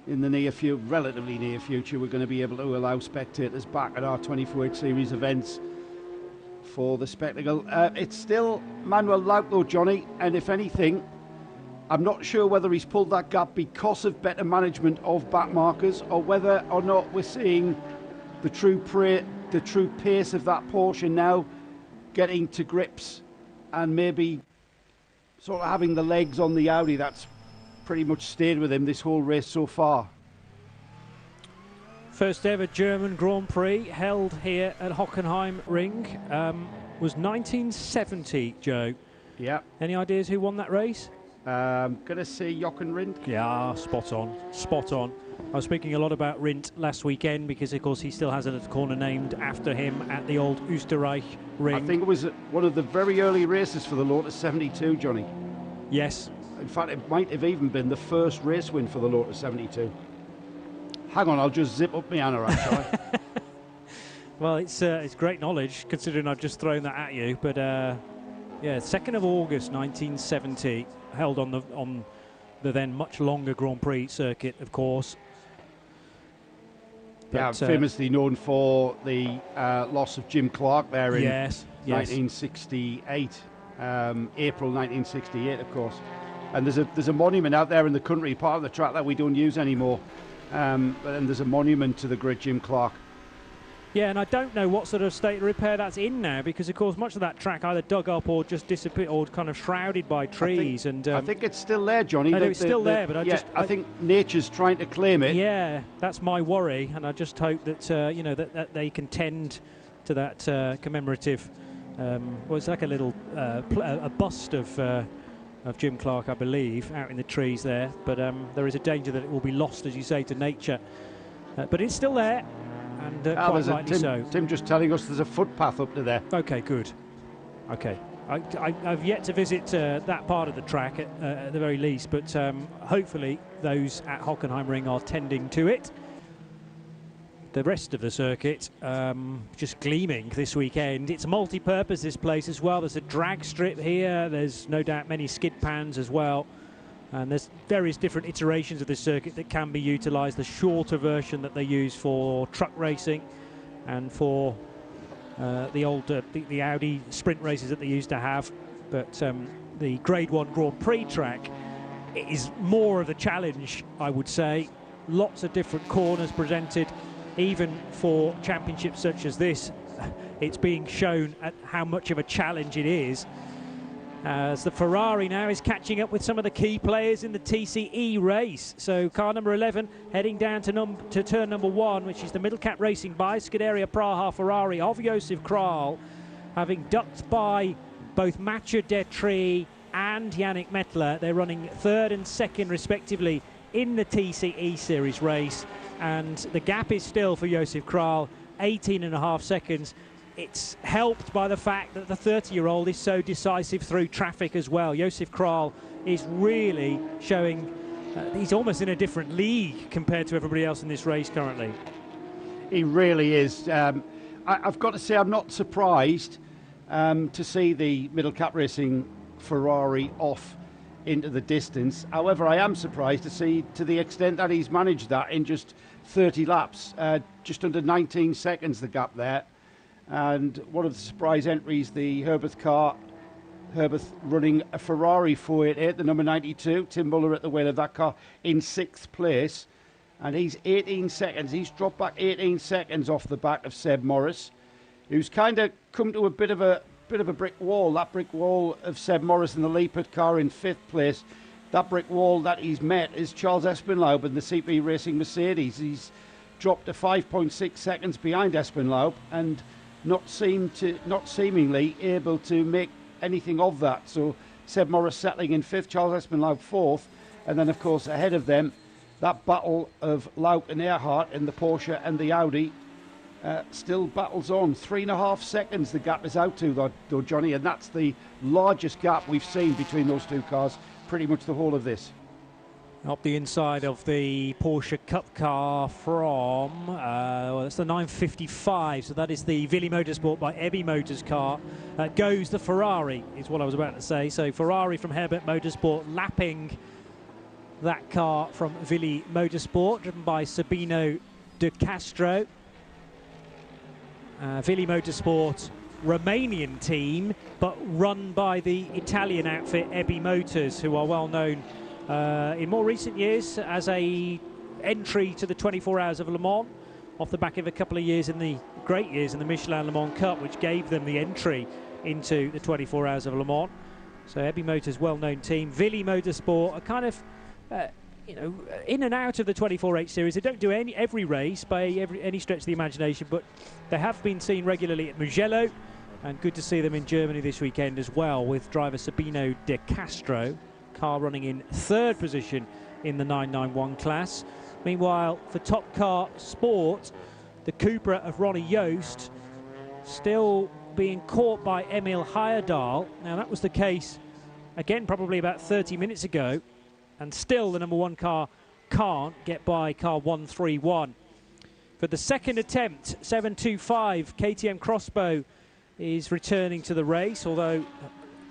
in the relatively near future we're going to be able to allow spectators back at our 24H Series events for the spectacle. It's still Manuel Lauck though, Johnny, and if anything, I'm not sure whether he's pulled that gap because of better management of back markers, or whether or not we're seeing the true pace of that Porsche now getting to grips, and maybe sort of having the legs on the Audi that's pretty much stayed with him this whole race so far. First ever German Grand Prix held here at Hockenheimring was 1970, Joe. Yeah. Any ideas who won that race? Gonna say Jochen Rindt. Yeah, spot on, spot on. I was speaking a lot about Rindt last weekend because, of course, he still has a corner named after him at the old Österreich ring. I think it was one of the very early races for the Lotus 72, Johnny. Yes. In fact, it might have even been the first race win for the Lotus 72. Hang on, I'll just zip up my anorak, shall I? Well, it's great knowledge, considering I've just thrown that at you. But yeah, 2nd of August 1970, held on the then much longer Grand Prix circuit, of course. But, yeah, famously known for the loss of Jim Clark there in 1968, April 1968, of course. And there's a monument out there in the country, part of the track that we don't use anymore. And there's a monument to the great Jim Clark. Yeah, and I don't know what sort of state of repair that's in now, because of course much of that track either dug up or just disappeared, or kind of shrouded by trees. I think it's still there, Johnny. No, it's still there, but I think nature's trying to claim it. Yeah, that's my worry, and I just hope that you know that they can tend to that commemorative. Well, it's like a little a bust of Jim Clark, I believe, out in the trees there. But there is a danger that it will be lost, as you say, to nature. But it's still there, and quite rightly so. Tim just telling us there's a footpath up to there. Okay, good. Okay. I've yet to visit that part of the track at the very least, but hopefully those at Hockenheimring are tending to it. The rest of the circuit just gleaming this weekend. It's multi-purpose, this place as well. There's a drag strip here. There's no doubt many skid pans as well. And there's various different iterations of this circuit that can be utilised. The shorter version that they use for truck racing and for the old the Audi sprint races that they used to have. But the Grade 1 Grand Prix track is more of a challenge, I would say. Lots of different corners presented. Even for championships such as this, it's being shown at how much of a challenge it is. As the Ferrari now is catching up with some of the key players in the TCE race. So car number 11 heading down to turn number 1, which is the Middle Cap Racing by Scuderia Praha Ferrari of Josef Kral, having ducked by both Mathieu Detry and Yannick Mettler. They're running 3rd and 2nd respectively in the TCE series race, and the gap is still for Josef Kral 18.5 seconds. It's helped by the fact that the 30-year-old is so decisive through traffic as well. Josef Kral is really showing he's almost in a different league compared to everybody else in this race currently. He really is. I've got to say I'm not surprised to see the Middle Cap Racing Ferrari off into the distance. However, I am surprised to see to the extent that he's managed that in just 30 laps, just under 19 seconds the gap there. And one of the surprise entries, the Herbeth car, Herbeth running a Ferrari 488, the number 92, Tim Muller at the wheel of that car in 6th place, and he's 18 seconds, he's dropped back 18 seconds off the back of Seb Morris, who's kind of come to a bit of a brick wall. That brick wall of Seb Morris in the Liepert car in 5th place, that brick wall that he's met is Charles Espenlaub in the CP Racing Mercedes. He's dropped to 5.6 seconds behind Espenlaub and not seemingly able to make anything of that. So Seb Morris settling in 5th, Charles Espenlaub 4th, and then of course ahead of them that battle of Lauk and Earhart in the Porsche and the Audi still battles on. 3.5 seconds the gap is out to though, Johnny, and that's the largest gap we've seen between those two cars pretty much the whole of this. Up the inside of the Porsche Cup car from, well, it's the 955, so that is the Willy Motorsport by Ebby Motors car. Goes the Ferrari, is what I was about to say. So Ferrari from Herbert Motorsport lapping that car from Willy Motorsport, driven by Sabino De Castro. Willy Motorsport, Romanian team, but run by the Italian outfit Ebby Motors, who are well known in more recent years as a entry to the 24 Hours of Le Mans, off the back of a couple of years in the great years in the Michelin Le Mans Cup, which gave them the entry into the 24 Hours of Le Mans. So Ebby Motors, well-known team. Willy Motorsport, a kind of in and out of the 24H series. They don't do every race by any stretch of the imagination, but they have been seen regularly at Mugello, and good to see them in Germany this weekend as well, with driver Sabino De Castro, car running in 3rd position in the 991 class. Meanwhile, for Top Car Sport, the Cupra of Ronnie Joost still being caught by Emil Heyerdahl. Now that was the case again probably about 30 minutes ago, and still the number 1 car can't get by car 131. For the second attempt, 725, KTM Crossbow is returning to the race, although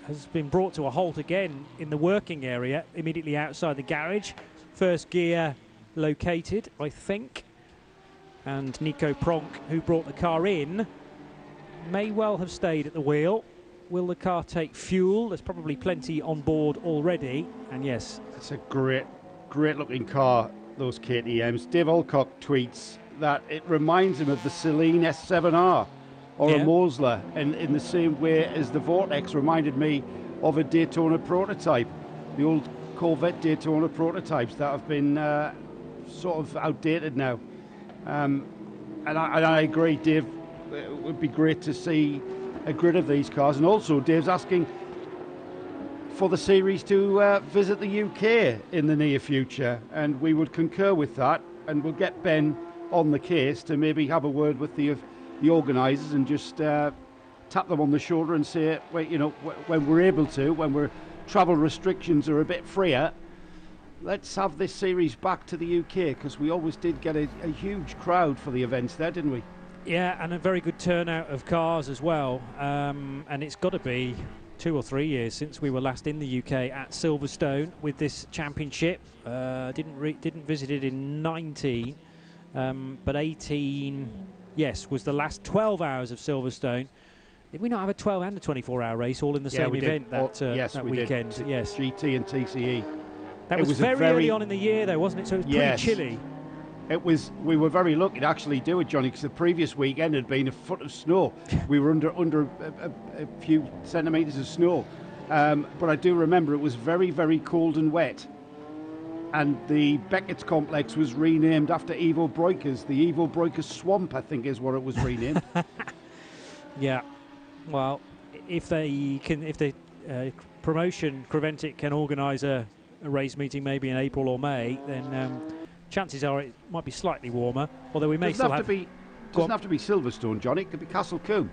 has been brought to a halt again in the working area immediately outside the garage. First gear located, I think, and Nico Pronk, who brought the car in, may well have stayed at the wheel. Will the car take fuel? There's probably plenty on board already, and yes, it's a great looking car, those KTMs. Dave Alcock tweets that it reminds him of the Celine S7R or a Mosler, and in the same way as the Vortex reminded me of a Daytona prototype, the old Corvette Daytona prototypes that have been sort of outdated now. And I agree, Dave, it would be great to see a grid of these cars, and also Dave's asking for the series to visit the UK in the near future, and we would concur with that, and we'll get Ben on the case to maybe have a word with the organisers and just tap them on the shoulder and say, well, you know, when we're able to, when we're travel restrictions are a bit freer, let's have this series back to the UK, because we always did get a huge crowd for the events there, didn't we? Yeah, and a very good turnout of cars as well. And it's got to be 2 or 3 years since we were last in the UK at Silverstone with this championship. Didn't visit it in 19, but 18, yes, was the last 12 hours of Silverstone. Did we not have a 12 and a 24-hour race all in the same event that weekend? Did. Yes, GT and TCE. That was very early on in the year, though, wasn't it? So it was pretty chilly. It was. We were very lucky to actually do it, Johnny, because the previous weekend had been a foot of snow. We were under a few centimetres of snow, but I do remember it was very, very cold and wet. And the Beckett's complex was renamed after Ivo Breukers. The Ivo Breukers Swamp, I think, is what it was renamed. Yeah. Well, if the promotion Creventic can organise a race meeting maybe in April or May, then chances are it might be slightly warmer. Although we may doesn't still have to be Silverstone, Johnny. It could be Castle Combe.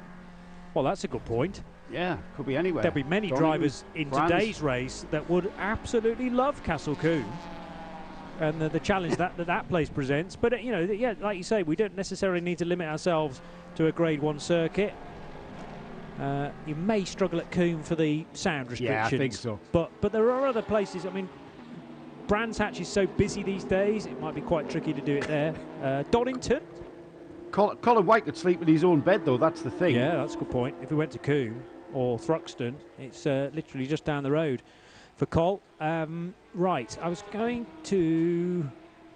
Well, that's a good point. Yeah, could be anywhere. There'll be many drivers in today's race that would absolutely love Castle Combe and the challenge that place presents. But you know, yeah, like you say, we don't necessarily need to limit ourselves to a Grade 1 circuit. You may struggle at Combe for the sound restrictions. Yeah, I think so. But there are other places. I mean, Brands Hatch is so busy these days, it might be quite tricky to do it there. Donington. Colin White could sleep in his own bed, though. That's the thing. Yeah, that's a good point. If we went to Combe or Thruxton, it's literally just down the road for Col. Right, I was going to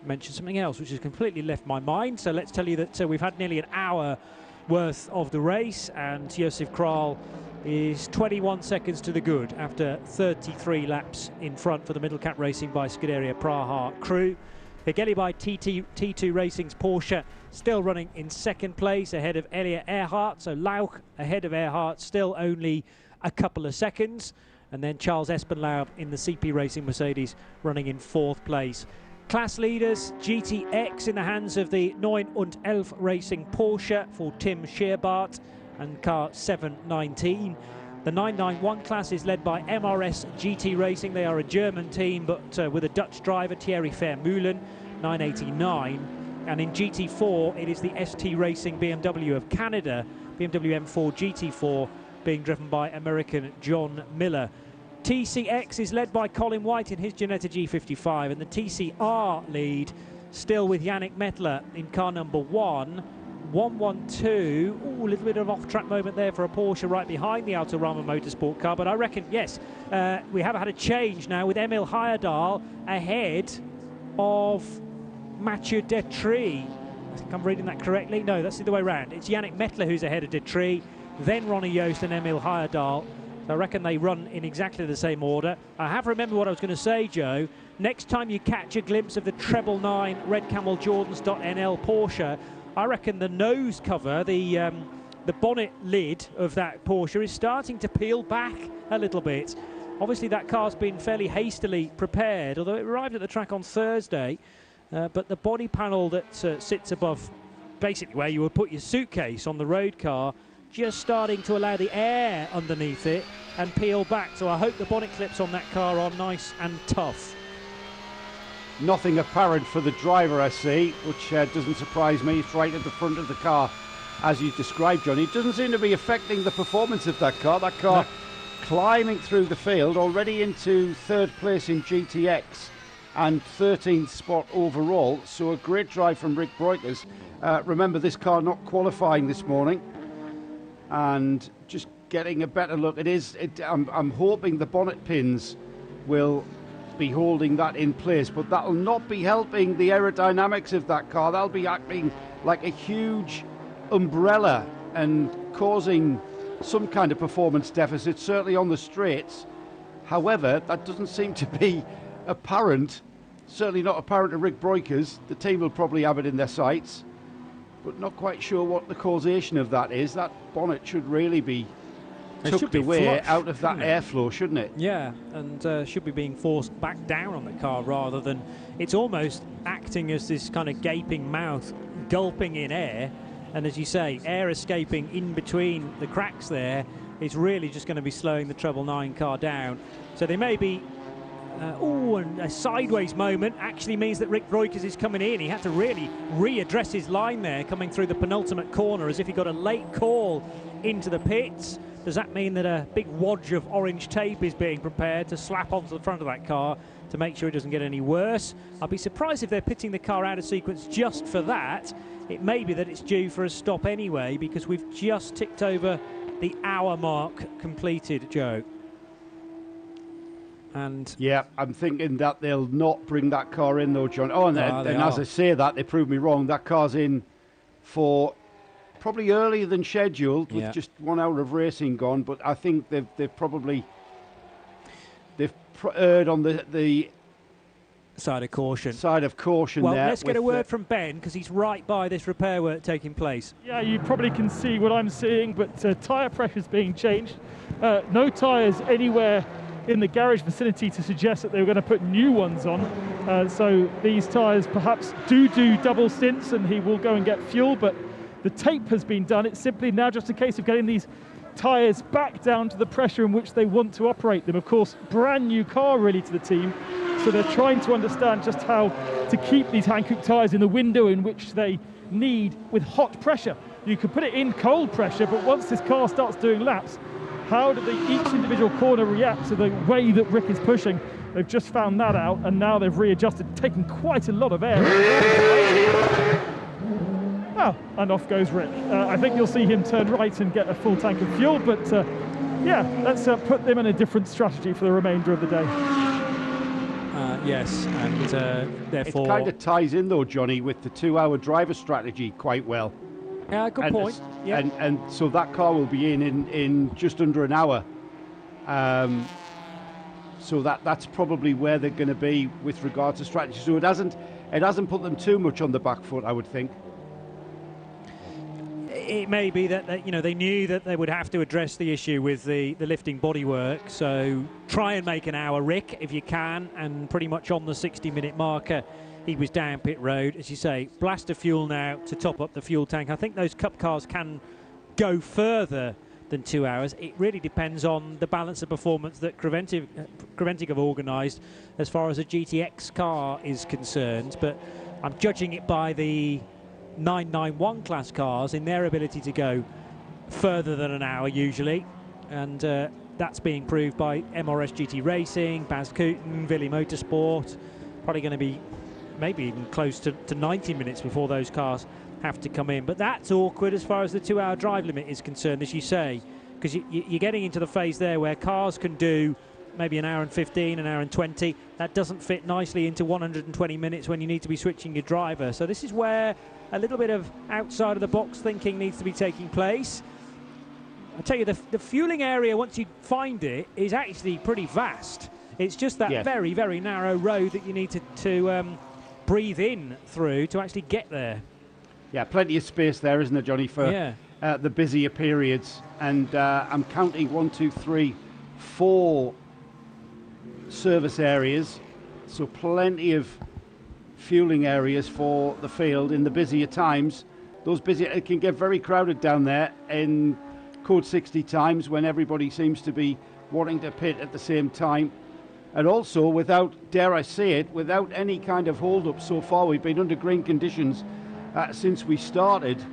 mention something else, which has completely left my mind. So let's tell you that we've had nearly an hour worth of the race, and Josef Kral is 21 seconds to the good after 33 laps in front for the Middle Cap Racing by Scuderia Praha crew. Hegeli by T2 Racing's Porsche still running in second place ahead of Elia Earhart, so Lauch ahead of Earhart, still only a couple of seconds, and then Charles Espenlaub in the CP Racing Mercedes running in fourth place. Class leaders, GTX in the hands of the 9 und 11 Racing Porsche for Tim Scheerbart and car 719. The 991 class is led by MRS GT Racing. They are a German team, but with a Dutch driver, Thierry Vermeulen, 989. And in GT4, it is the ST Racing BMW of Canada, BMW M4 GT4, being driven by American John Miller. TCX is led by Colin White in his Ginetta G55, and the TCR lead still with Yannick Mettler in car number 1. 112. Ooh, a little bit of off-track moment there for a Porsche right behind the Autorama Motorsport car, but I reckon, yes, we have had a change now with Emil Heyerdahl ahead of Mathieu Detry. I think I'm reading that correctly. No, that's the other way around. It's Yannick Mettler who's ahead of Detry, then Ronnie Joost and Emil Heyerdahl. So I reckon they run in exactly the same order. I have remembered what I was going to say, Joe. Next time you catch a glimpse of the 999 Red Camel Jordans.nl Porsche, I reckon the nose cover, the bonnet lid of that Porsche is starting to peel back a little bit. Obviously that car's been fairly hastily prepared, although it arrived at the track on Thursday. But the body panel that sits above basically where you would put your suitcase on the road car, just starting to allow the air underneath it and peel back. So I hope the bonnet clips on that car are nice and tough. Nothing apparent for the driver, I see, which doesn't surprise me. It's right at the front of the car, as you described, Johnny. It doesn't seem to be affecting the performance of that car. That car climbing through the field, already into third place in GTX and 13th spot overall. So a great drive from Rick Breukers. Remember, this car not qualifying this morning, and just getting a better look. I'm hoping the bonnet pins will be holding that in place, but that'll not be helping the aerodynamics of that car. That'll be acting like a huge umbrella and causing some kind of performance deficit, certainly on the straights. However, that doesn't seem to be apparent, certainly not apparent to Rick Breukers. The team will probably have it in their sights, but not quite sure what the causation of that is. That bonnet should really be tucked away out of that airflow, shouldn't it? Yeah, and should be being forced back down on the car rather than... It's almost acting as this kind of gaping mouth gulping in air. And as you say, air escaping in between the cracks there is really just going to be slowing the treble 9 car down. So they may be, and a sideways moment actually means that Rick Roykes is coming in. He had to really readdress his line there, coming through the penultimate corner as if he got a late call into the pits. Does that mean that a big wadge of orange tape is being prepared to slap onto the front of that car to make sure it doesn't get any worse? I'll be surprised if they're pitting the car out of sequence just for that. It may be that it's due for a stop anyway, because we've just ticked over the hour mark completed, Joe. And yeah, I'm thinking that they'll not bring that car in though, John. Oh, and as I say that, they proved me wrong. That car's in for probably earlier than scheduled, with just 1 hour of racing gone. But I think they've erred on the side of caution. Well, there. Let's get a word from Ben, because he's right by this repair work taking place. Yeah, you probably can see what I'm seeing, but tyre pressure's being changed. No tyres anywhere in the garage vicinity to suggest that they were going to put new ones on. So these tyres perhaps do double stints, and he will go and get fuel, but the tape has been done. It's simply now just a case of getting these tyres back down to the pressure in which they want to operate them. Of course, brand new car really to the team. So they're trying to understand just how to keep these Hankook tyres in the window in which they need with hot pressure. You could put it in cold pressure, but once this car starts doing laps, how do each individual corner react to the way that Rick is pushing? They've just found that out, and now they've readjusted, taking quite a lot of air. Oh, and off goes Rick. I think you'll see him turn right and get a full tank of fuel, but yeah, let's put them in a different strategy for the remainder of the day. Yes, and therefore... It kind of ties in, though, Johnny, with the 2 hour driver strategy quite well. Yeah, good point. Yeah. And so that car will be in just under an hour. So that's probably where they're going to be with regard to strategy. So it hasn't put them too much on the back foot, I would think. It may be that they knew that they would have to address the issue with the lifting bodywork, so try and make an hour, Rick, if you can, and pretty much on the 60-minute marker he was down pit road. As you say, blast of fuel now to top up the fuel tank. I think those Cup cars can go further than 2 hours. It really depends on the balance of performance that Creventic have organised as far as a GTX car is concerned, but I'm judging it by the 991 class cars in their ability to go further than an hour usually, and that's being proved by MRS GT Racing, Baz Cooten, Villy Motorsport. Probably going to be maybe even close to 90 minutes before those cars have to come in, but that's awkward as far as the 2 hour drive limit is concerned, as you say, because you're getting into the phase there where cars can do maybe an hour and 15, an hour and 20. That doesn't fit nicely into 120 minutes when you need to be switching your driver. So this is where a little bit of outside of the box thinking needs to be taking place. I tell you, the fueling area, once you find it, is actually pretty vast. It's just that very, very narrow road that you need to breathe in through to actually get there. Yeah, plenty of space there, isn't there, Johnny, for the busier periods. And I'm counting 1, 2, 3, 4 service areas, so plenty of fueling areas for the field in the busier times. It can get very crowded down there in code 60 times when everybody seems to be wanting to pit at the same time, and also without, dare I say it, without any kind of hold up so far. We've been under green conditions since we started,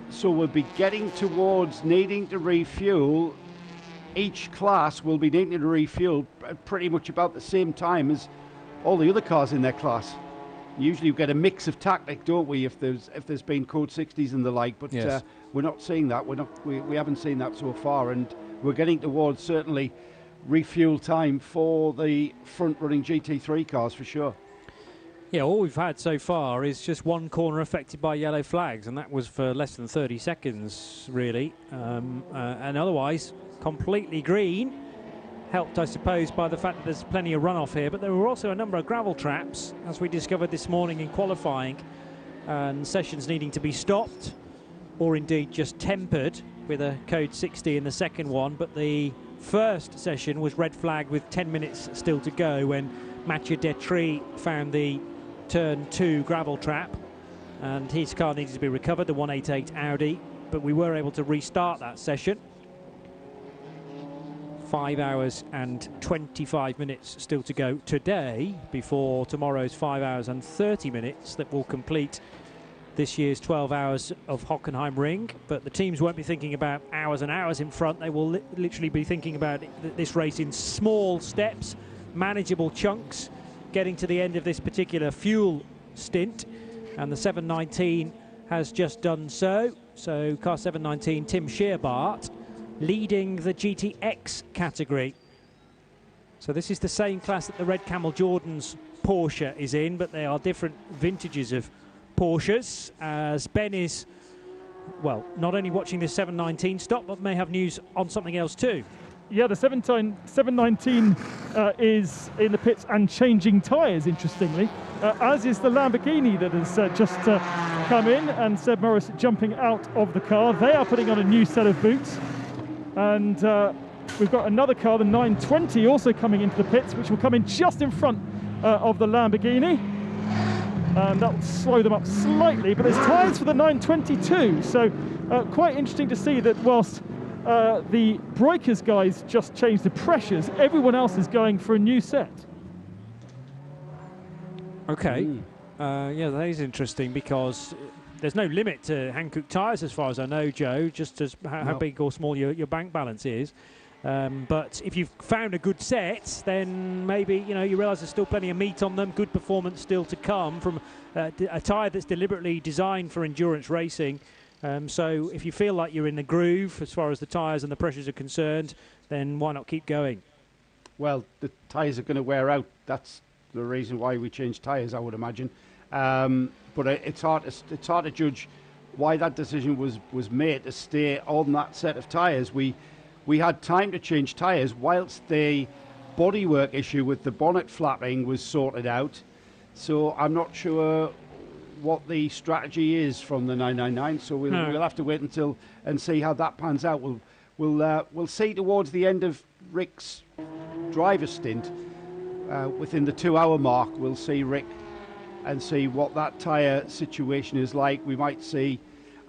so we'll be getting towards needing to refuel. Each class will be needing to refuel pretty much about the same time as all the other cars in their class. Usually we get a mix of tactic, don't we, if there's been code 60s and the like, but we're not seeing that. We haven't seen that so far, and we're getting towards certainly refuel time for the front-running GT3 cars for sure. Yeah, all we've had so far is just one corner affected by yellow flags, and that was for less than 30 seconds, really. And otherwise, completely green. Helped, I suppose, by the fact that there's plenty of runoff here, but there were also a number of gravel traps, as we discovered this morning in qualifying, and sessions needing to be stopped, or indeed just tempered with a code 60 in the second one. But the first session was red flagged with 10 minutes still to go when Mathieu Detry found the turn 2 gravel trap, and his car needed to be recovered, the 188 Audi, but we were able to restart that session. 5 hours and 25 minutes still to go today before tomorrow's 5 hours and 30 minutes that will complete this year's 12 hours of Hockenheimring. But the teams won't be thinking about hours and hours in front. They will literally be thinking about this race in small steps, manageable chunks, getting to the end of this particular fuel stint. And the 719 has just done so. So car 719, Tim Shearbart, leading the GTX category. So this is the same class that the Red Camel Jordan's Porsche is in, but they are different vintages of Porsches, as Ben is, well, not only watching this 719 stop, but may have news on something else too. Yeah, the 719 is in the pits and changing tyres, interestingly, as is the Lamborghini that has just come in, and Seb Morris jumping out of the car. They are putting on a new set of boots. And we've got another car, the 920, also coming into the pits, which will come in just in front of the Lamborghini. And that will slow them up slightly, but there's tyres for the 922. So quite interesting to see that whilst the Breukers guys just changed the pressures, everyone else is going for a new set. Okay. Yeah, that is interesting, because there's no limit to Hankook tyres as far as I know, Joe, just as how big or small your bank balance is. But if you've found a good set, then maybe you realise there's still plenty of meat on them, good performance still to come from a tyre that's deliberately designed for endurance racing. So if you feel like you're in the groove as far as the tyres and the pressures are concerned, then why not keep going? Well, the tyres are going to wear out. That's the reason why we changed tyres, I would imagine. But it's hard to judge why that decision was made to stay on that set of tyres. We had time to change tyres whilst the bodywork issue with the bonnet flapping was sorted out. So I'm not sure what the strategy is from the 999. So we'll have to wait until and see how that pans out. We'll see towards the end of Rick's driver stint, within the 2 hour mark. We'll see Rick and see what that tyre situation is like. We might see,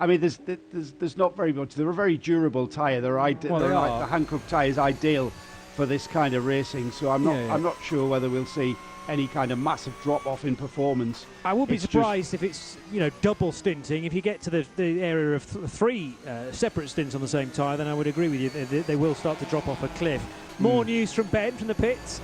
I mean, there's not very much. They're a very durable tyre. The Hankook tyre is ideal for this kind of racing. So I'm not sure whether we'll see any kind of massive drop off in performance. I would be surprised if it's double stinting. If you get to the area of three separate stints on the same tyre, then I would agree with you. They will start to drop off a cliff. More news from Ben from the pits.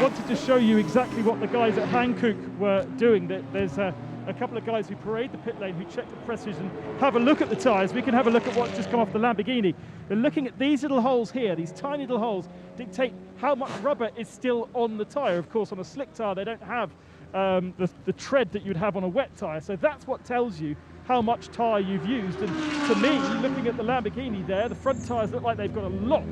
Wanted to show you exactly what the guys at Hankook were doing. There's a couple of guys who parade the pit lane, who check the pressures and have a look at the tyres. We can have a look at what's just come off the Lamborghini. They're looking at these little holes here. These tiny little holes dictate how much rubber is still on the tyre. Of course, on a slick tyre, they don't have the tread that you'd have on a wet tyre. So that's what tells you how much tyre you've used. And to me, looking at the Lamborghini there, the front tyres look like they've got a lot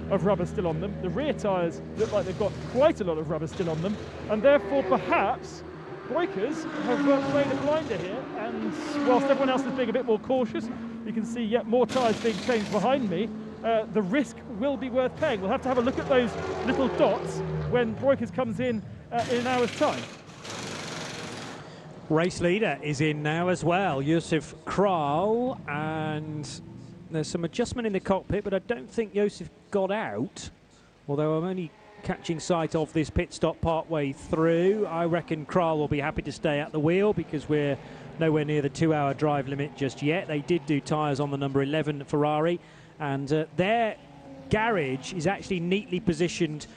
of rubber still on them. The rear tyres look like they've got quite a lot of rubber still on them, and therefore perhaps Breukers have played a blinder here, and whilst everyone else is being a bit more cautious, you can see yet more tyres being changed behind me. The risk will be worth paying. We'll have to have a look at those little dots when Breukers comes in an hour's time. Race leader is in now as well, Josef Kral, and there's some adjustment in the cockpit, but I don't think Josef got out, although I'm only catching sight of this pit stop part way through. I reckon Kral will be happy to stay at the wheel because we're nowhere near the 2 hour drive limit just yet. They did do tyres on the number 11 Ferrari, and their garage is actually neatly positioned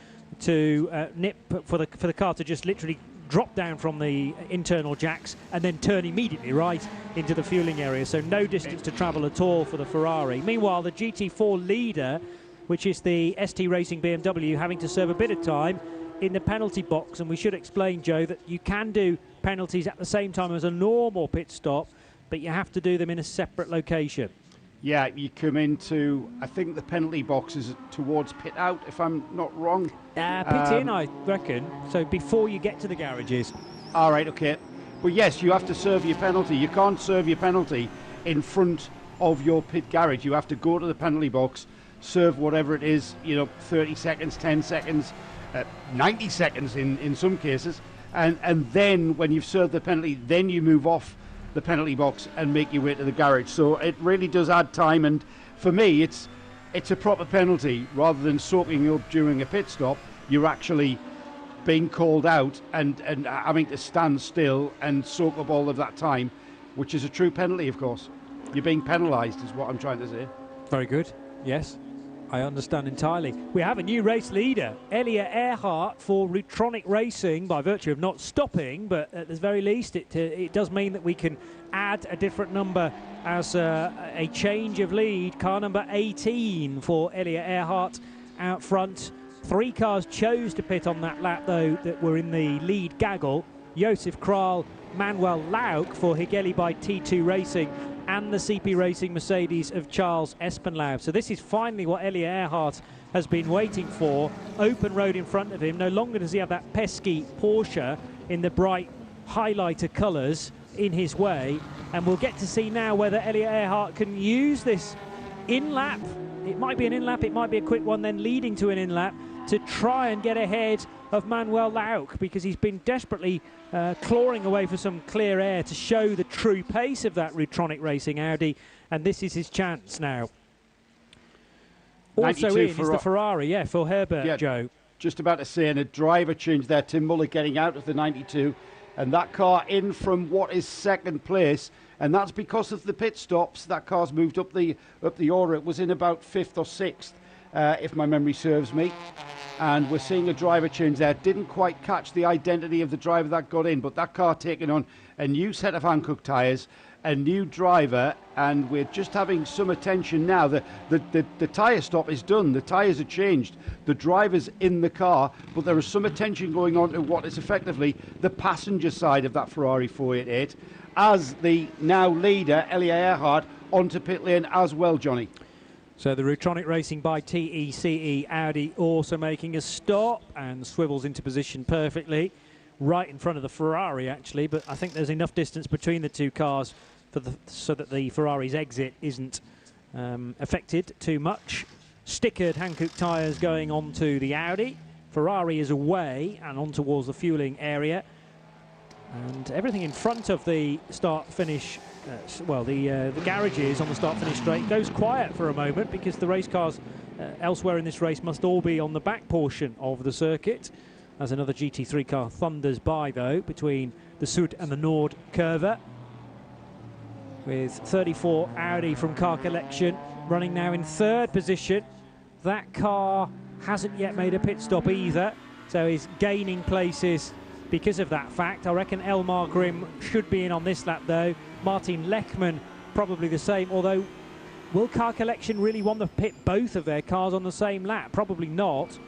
to nip for the car to just literally drop down from the internal jacks and then turn immediately right into the fueling area, so no distance to travel at all for the Ferrari. Meanwhile, the GT4 leader, which is the ST Racing BMW, having to serve a bit of time in the penalty box. And we should explain, Joe, that you can do penalties at the same time as a normal pit stop, but you have to do them in a separate location. Yeah, you come into, I think the penalty box is towards pit out, if I'm not wrong. Pit in, I reckon, so before you get to the garages. All right, okay. But yes, you have to serve your penalty. You can't serve your penalty in front of your pit garage. You have to go to the penalty box, serve whatever it is, 30 seconds, 10 seconds, 90 seconds in some cases. And then when you've served the penalty, then you move off the penalty box and make your way to the garage. So it really does add time, and for me it's a proper penalty. Rather than soaking up during a pit stop, you're actually being called out and having to stand still and soak up all of that time, which is a true penalty, of course. You're being penalised is what I'm trying to say. Very good. Yes, I understand entirely. We have a new race leader, Elliot Earhart, for Rutronic Racing, by virtue of not stopping, but at the very least it does mean that we can add a different number as a change of lead. Car number 18 for Elliot Earhart out front. 3 cars chose to pit on that lap, though, that were in the lead gaggle. Josef Kral, Manuel Lauk for Higeli by T2 Racing, and the CP Racing Mercedes of Charles Espenlaub. So this is finally what Elliot Earhart has been waiting for. Open road in front of him. No longer does he have that pesky Porsche in the bright highlighter colours in his way. And we'll get to see now whether Elliot Earhart can use this in-lap. It might be an in-lap, it might be a quick one, then leading to an in-lap, to try and get ahead of Manuel Lauk, because he's been desperately clawing away for some clear air to show the true pace of that Rutronic Racing Audi, and this is his chance now. Also in is the Ferrari, for Herbert, Joe. Just about to say, and a driver change there, Tim Muller getting out of the 92, and that car in from what is second place, and that's because of the pit stops. That car's moved up the order. It was in about 5th or 6th, if my memory serves me. And we're seeing a driver change there. Didn't quite catch the identity of the driver that got in, but that car taking on a new set of Hankook tyres, a new driver, and we're just having some attention now. The tyre stop is done. The tyres are changed. The driver's in the car, but there is some attention going on to what is effectively the passenger side of that Ferrari 488, as the now leader, Elliot Earhart, onto pit lane as well, Johnny. So the Rutronic Racing by TECE Audi also making a stop and swivels into position perfectly, right in front of the Ferrari actually, but I think there's enough distance between the two cars so that the Ferrari's exit isn't affected too much. Stickered Hankook tyres going on to the Audi. Ferrari is away and on towards the fueling area. And everything in front of the start-finish, the garages on the start-finish straight goes quiet for a moment, because the race cars elsewhere in this race must all be on the back portion of the circuit. As another GT3 car thunders by, though, between the Sud and the Nord curve, with 34 Audi from Car Collection running now in 3rd position. That car hasn't yet made a pit stop either, so is gaining places because of that fact. I reckon Elmar Grimm should be in on this lap, though. Martin Lechman probably the same, although will Car Collection really want to pit both of their cars on the same lap? Probably not.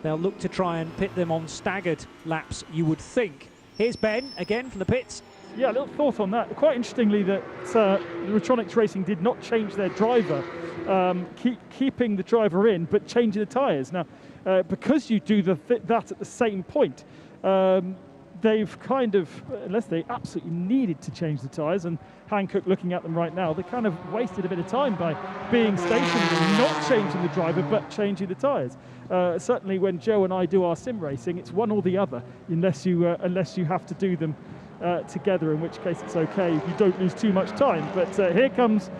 They'll look to try and pit them on staggered laps, you would think. Here's Ben again from the pits. Yeah, a little thought on that. Quite interestingly, that Rutronic Racing did not change their driver, keeping the driver in, but changing the tyres. Now, because you do that at the same point, they've kind of, unless they absolutely needed to change the tyres, and Hankook looking at them right now, they kind of wasted a bit of time by being stationary and not changing the driver, but changing the tyres. Certainly when Joe and I do our sim racing, it's one or the other, unless you have to do them together, in which case it's okay if you don't lose too much time. But here comes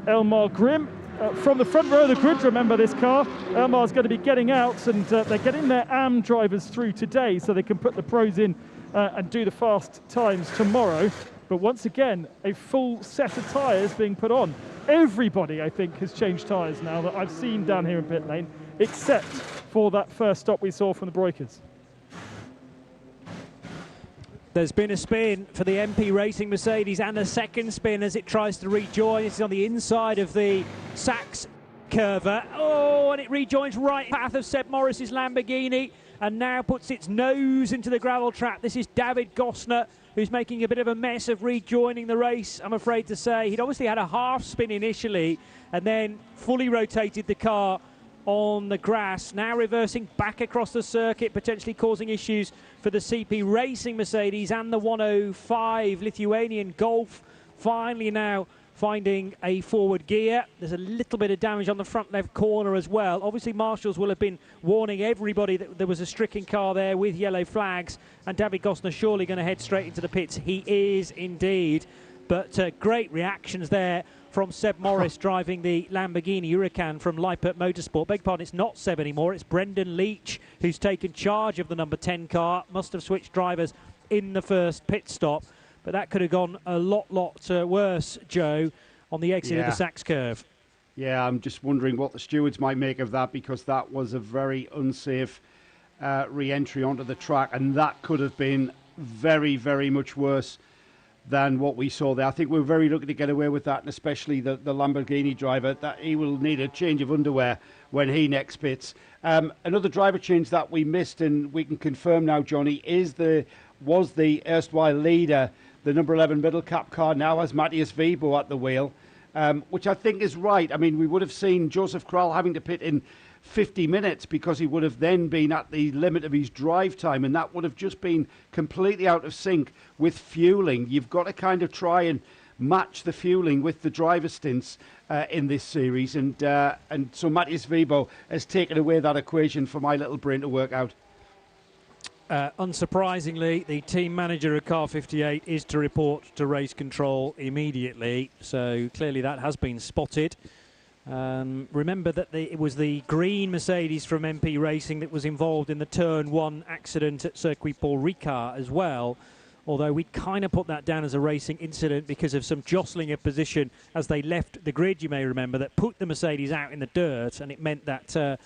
Elmar Grimm from the front row of the grid. Remember this car. Elmar's going to be getting out, and they're getting their AM drivers through today so they can put the pros in and do the fast times tomorrow. But once again, a full set of tyres being put on. Everybody, I think, has changed tyres now that I've seen down here in pit lane, except for that first stop we saw from the Breukers. There's been a spin for the MP Racing Mercedes, and a second spin as it tries to rejoin. This is on the inside of the Sachs curve. Oh, and it rejoins right path of Seb Morris's Lamborghini, and now puts its nose into the gravel trap. This is David Gosner, who's making a bit of a mess of rejoining the race, I'm afraid to say. He'd obviously had a half spin initially, and then fully rotated the car on the grass, now reversing back across the circuit, potentially causing issues for the CP Racing Mercedes and the 105 Lithuanian Golf. Finally now finding a forward gear. There's a little bit of damage on the front left corner as well. Obviously, marshals will have been warning everybody that there was a stricken car there with yellow flags, and David Gosner surely going to head straight into the pits. He is indeed. But great reactions there from Seb Morris driving the Lamborghini Huracan from Lippert Motorsport. Beg pardon, it's not Seb anymore. It's Brendan Leach who's taken charge of the number 10 car. Must have switched drivers in the first pit stop. But that could have gone a lot worse, Joe, on the exit of the Sachs curve. Yeah, I'm just wondering what the stewards might make of that, because that was a very unsafe re-entry onto the track, and that could have been very, very much worse than what we saw there. I think we're very lucky to get away with that, and especially the Lamborghini driver, that he will need a change of underwear when he next pits. Another driver change that we missed, and we can confirm now, Johnny, was the erstwhile leader, the number 11 middle cap car, now has Matthias Vibo at the wheel, which I think is right. I mean, we would have seen Joseph Kral having to pit in 50 minutes because he would have then been at the limit of his drive time, and that would have just been completely out of sync with fueling. You've got to kind of try and match the fueling with the driver stints in this series, and so Matthias Vibo has taken away that equation for my little brain to work out. Unsurprisingly, the team manager of Car 58 is to report to race control immediately, so clearly that has been spotted. Remember that it was the green Mercedes from MP Racing that was involved in the Turn 1 accident at Circuit Paul Ricard as well, although we kind of put that down as a racing incident because of some jostling of position as they left the grid, you may remember, that put the Mercedes out in the dirt, and it meant that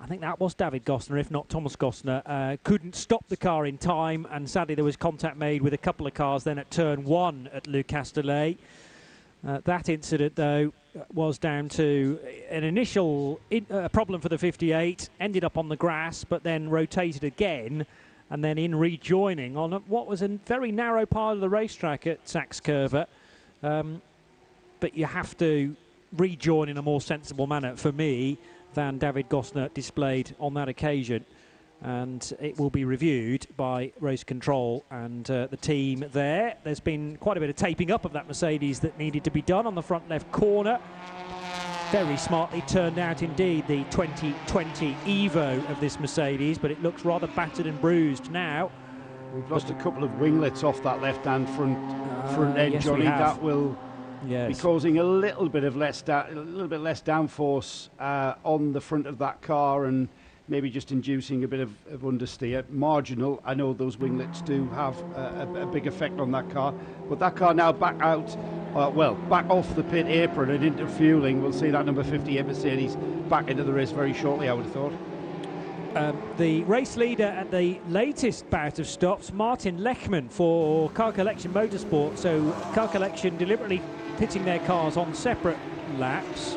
I think that was David Gosner, if not Thomas Gosner, couldn't stop the car in time, and sadly there was contact made with a couple of cars then at Turn 1 at Le Castellet. That incident, though, was down to an initial problem for the 58, ended up on the grass, but then rotated again, and then in rejoining on what was a very narrow part of the racetrack at Sachs Curve. But you have to rejoin in a more sensible manner, for me, than David Gosner displayed on that occasion. And it will be reviewed by race control and the team there. There's been quite a bit of taping up of that Mercedes that needed to be done on the front left corner. Very smartly turned out indeed, the 2020 Evo of this Mercedes, but it looks rather battered and bruised now. We've lost a couple of winglets off that left-hand front end, yes, Johnny. That will be causing a little bit less downforce on the front of that car, and maybe just inducing a bit of understeer. Marginal. I know those winglets do have a big effect on that car, but that car now back out, back off the pit apron and into fueling. We'll see that number 58 Mercedes back into the race very shortly, I would have thought. The race leader at the latest bout of stops, Martin Lechman for Car Collection Motorsport. So Car Collection deliberately pitting their cars on separate laps.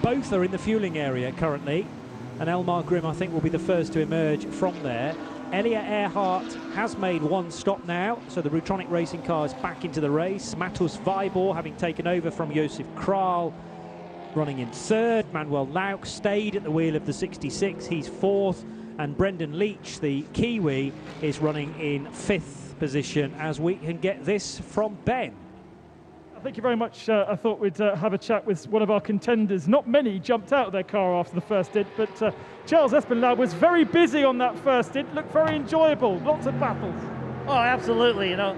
Both are in the fueling area currently, and Elmar Grimm, I think, will be the first to emerge from there. Elia Earhart has made one stop now, so the Rutronic Racing car is back into the race. Matus Vibor, having taken over from Josef Kral, running in third. Manuel Lauk stayed at the wheel of the 66, he's fourth, and Brendan Leach, the Kiwi, is running in fifth position as we can get this from Ben. Thank you very much. I thought we'd have a chat with one of our contenders. Not many jumped out of their car after the first stint, but Charles Espinal was very busy on that first stint. Looked very enjoyable. Lots of battles. Oh, absolutely. You know,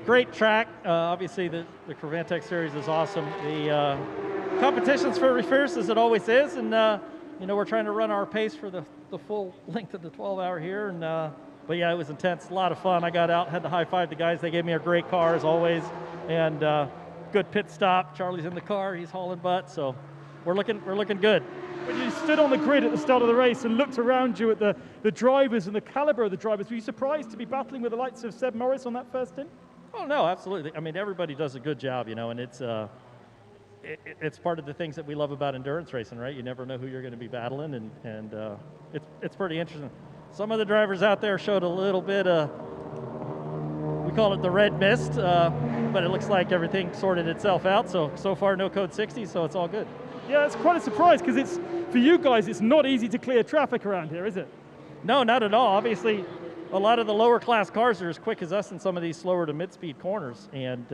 great track. Obviously, the Crevantek series is awesome. The competition's very fierce, as it always is, and you know, we're trying to run our pace for the full length of the 12-hour here. And but yeah, it was intense. A lot of fun. I got out, had to high-five the guys. They gave me a great car as always. And good pit stop. Charlie's in the car. He's hauling butt. So we're looking good. When you stood on the grid at the start of the race and looked around you at the drivers and the caliber of the drivers, were you surprised to be battling with the likes of Seb Morris on that first stint? Oh no, absolutely. I mean, everybody does a good job, you know, and it's part of the things that we love about endurance racing, right? You never know who you're going to be battling, and it's pretty interesting. Some of the drivers out there showed a little bit of, we call it the red mist, but it looks like everything sorted itself out. So far, no code 60, so it's all good. Yeah, it's quite a surprise because it's, for you guys, it's not easy to clear traffic around here, is it? No, not at all. Obviously, a lot of the lower class cars are as quick as us in some of these slower to mid-speed corners, and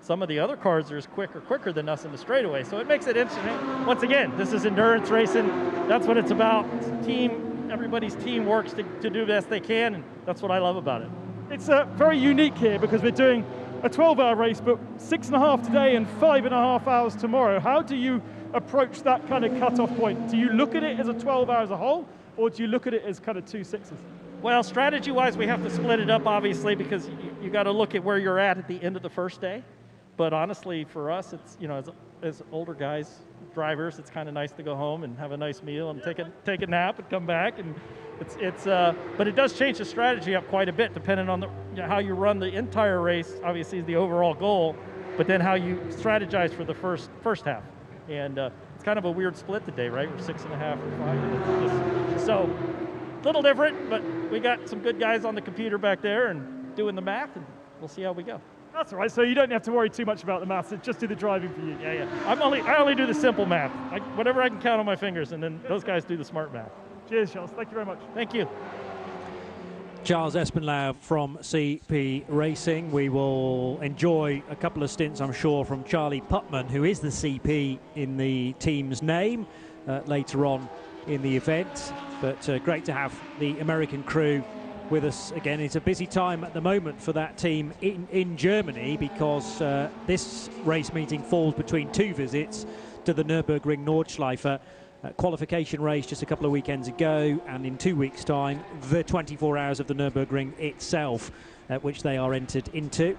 some of the other cars are quicker than us in the straightaway. So it makes it interesting. Once again, this is endurance racing. That's what it's about. It's team, everybody's team works to do the best they can, and that's what I love about it. It's very unique here because we're doing a 12-hour race, but 6.5 today and 5.5 hours tomorrow. How do you approach that kind of cut-off point? Do you look at it as a 12 hours as a whole, or do you look at it as kind of 2 6s? Well, strategy-wise, we have to split it up, obviously, because you got to look at where you're at the end of the first day. But honestly, for us, it's, you know, as older guys, drivers, it's kind of nice to go home and have a nice meal and take a nap and come back. And but it does change the strategy up quite a bit, depending on how you run the entire race. Obviously, is the overall goal, but then how you strategize for the first half. And it's kind of a weird split today, right? We're 6.5 or 5. So a little different, but we got some good guys on the computer back there and doing the math, and we'll see how we go. That's all right. So you don't have to worry too much about the maths. Just do the driving for you. Yeah. I only do the simple math. Whatever I can count on my fingers, and then those guys do the smart math. Cheers, Charles. Thank you very much. Thank you. Charles Espenlaub from CP Racing. We will enjoy a couple of stints, I'm sure, from Charlie Putman, who is the CP in the team's name, later on in the event. But great to have the American crew with us again. It's a busy time at the moment for that team in Germany, because this race meeting falls between 2 visits to the Nürburgring Nordschleife. Qualification race just a couple of weekends ago, and in 2 weeks' time, the 24 hours of the Nürburgring itself, which they are entered into.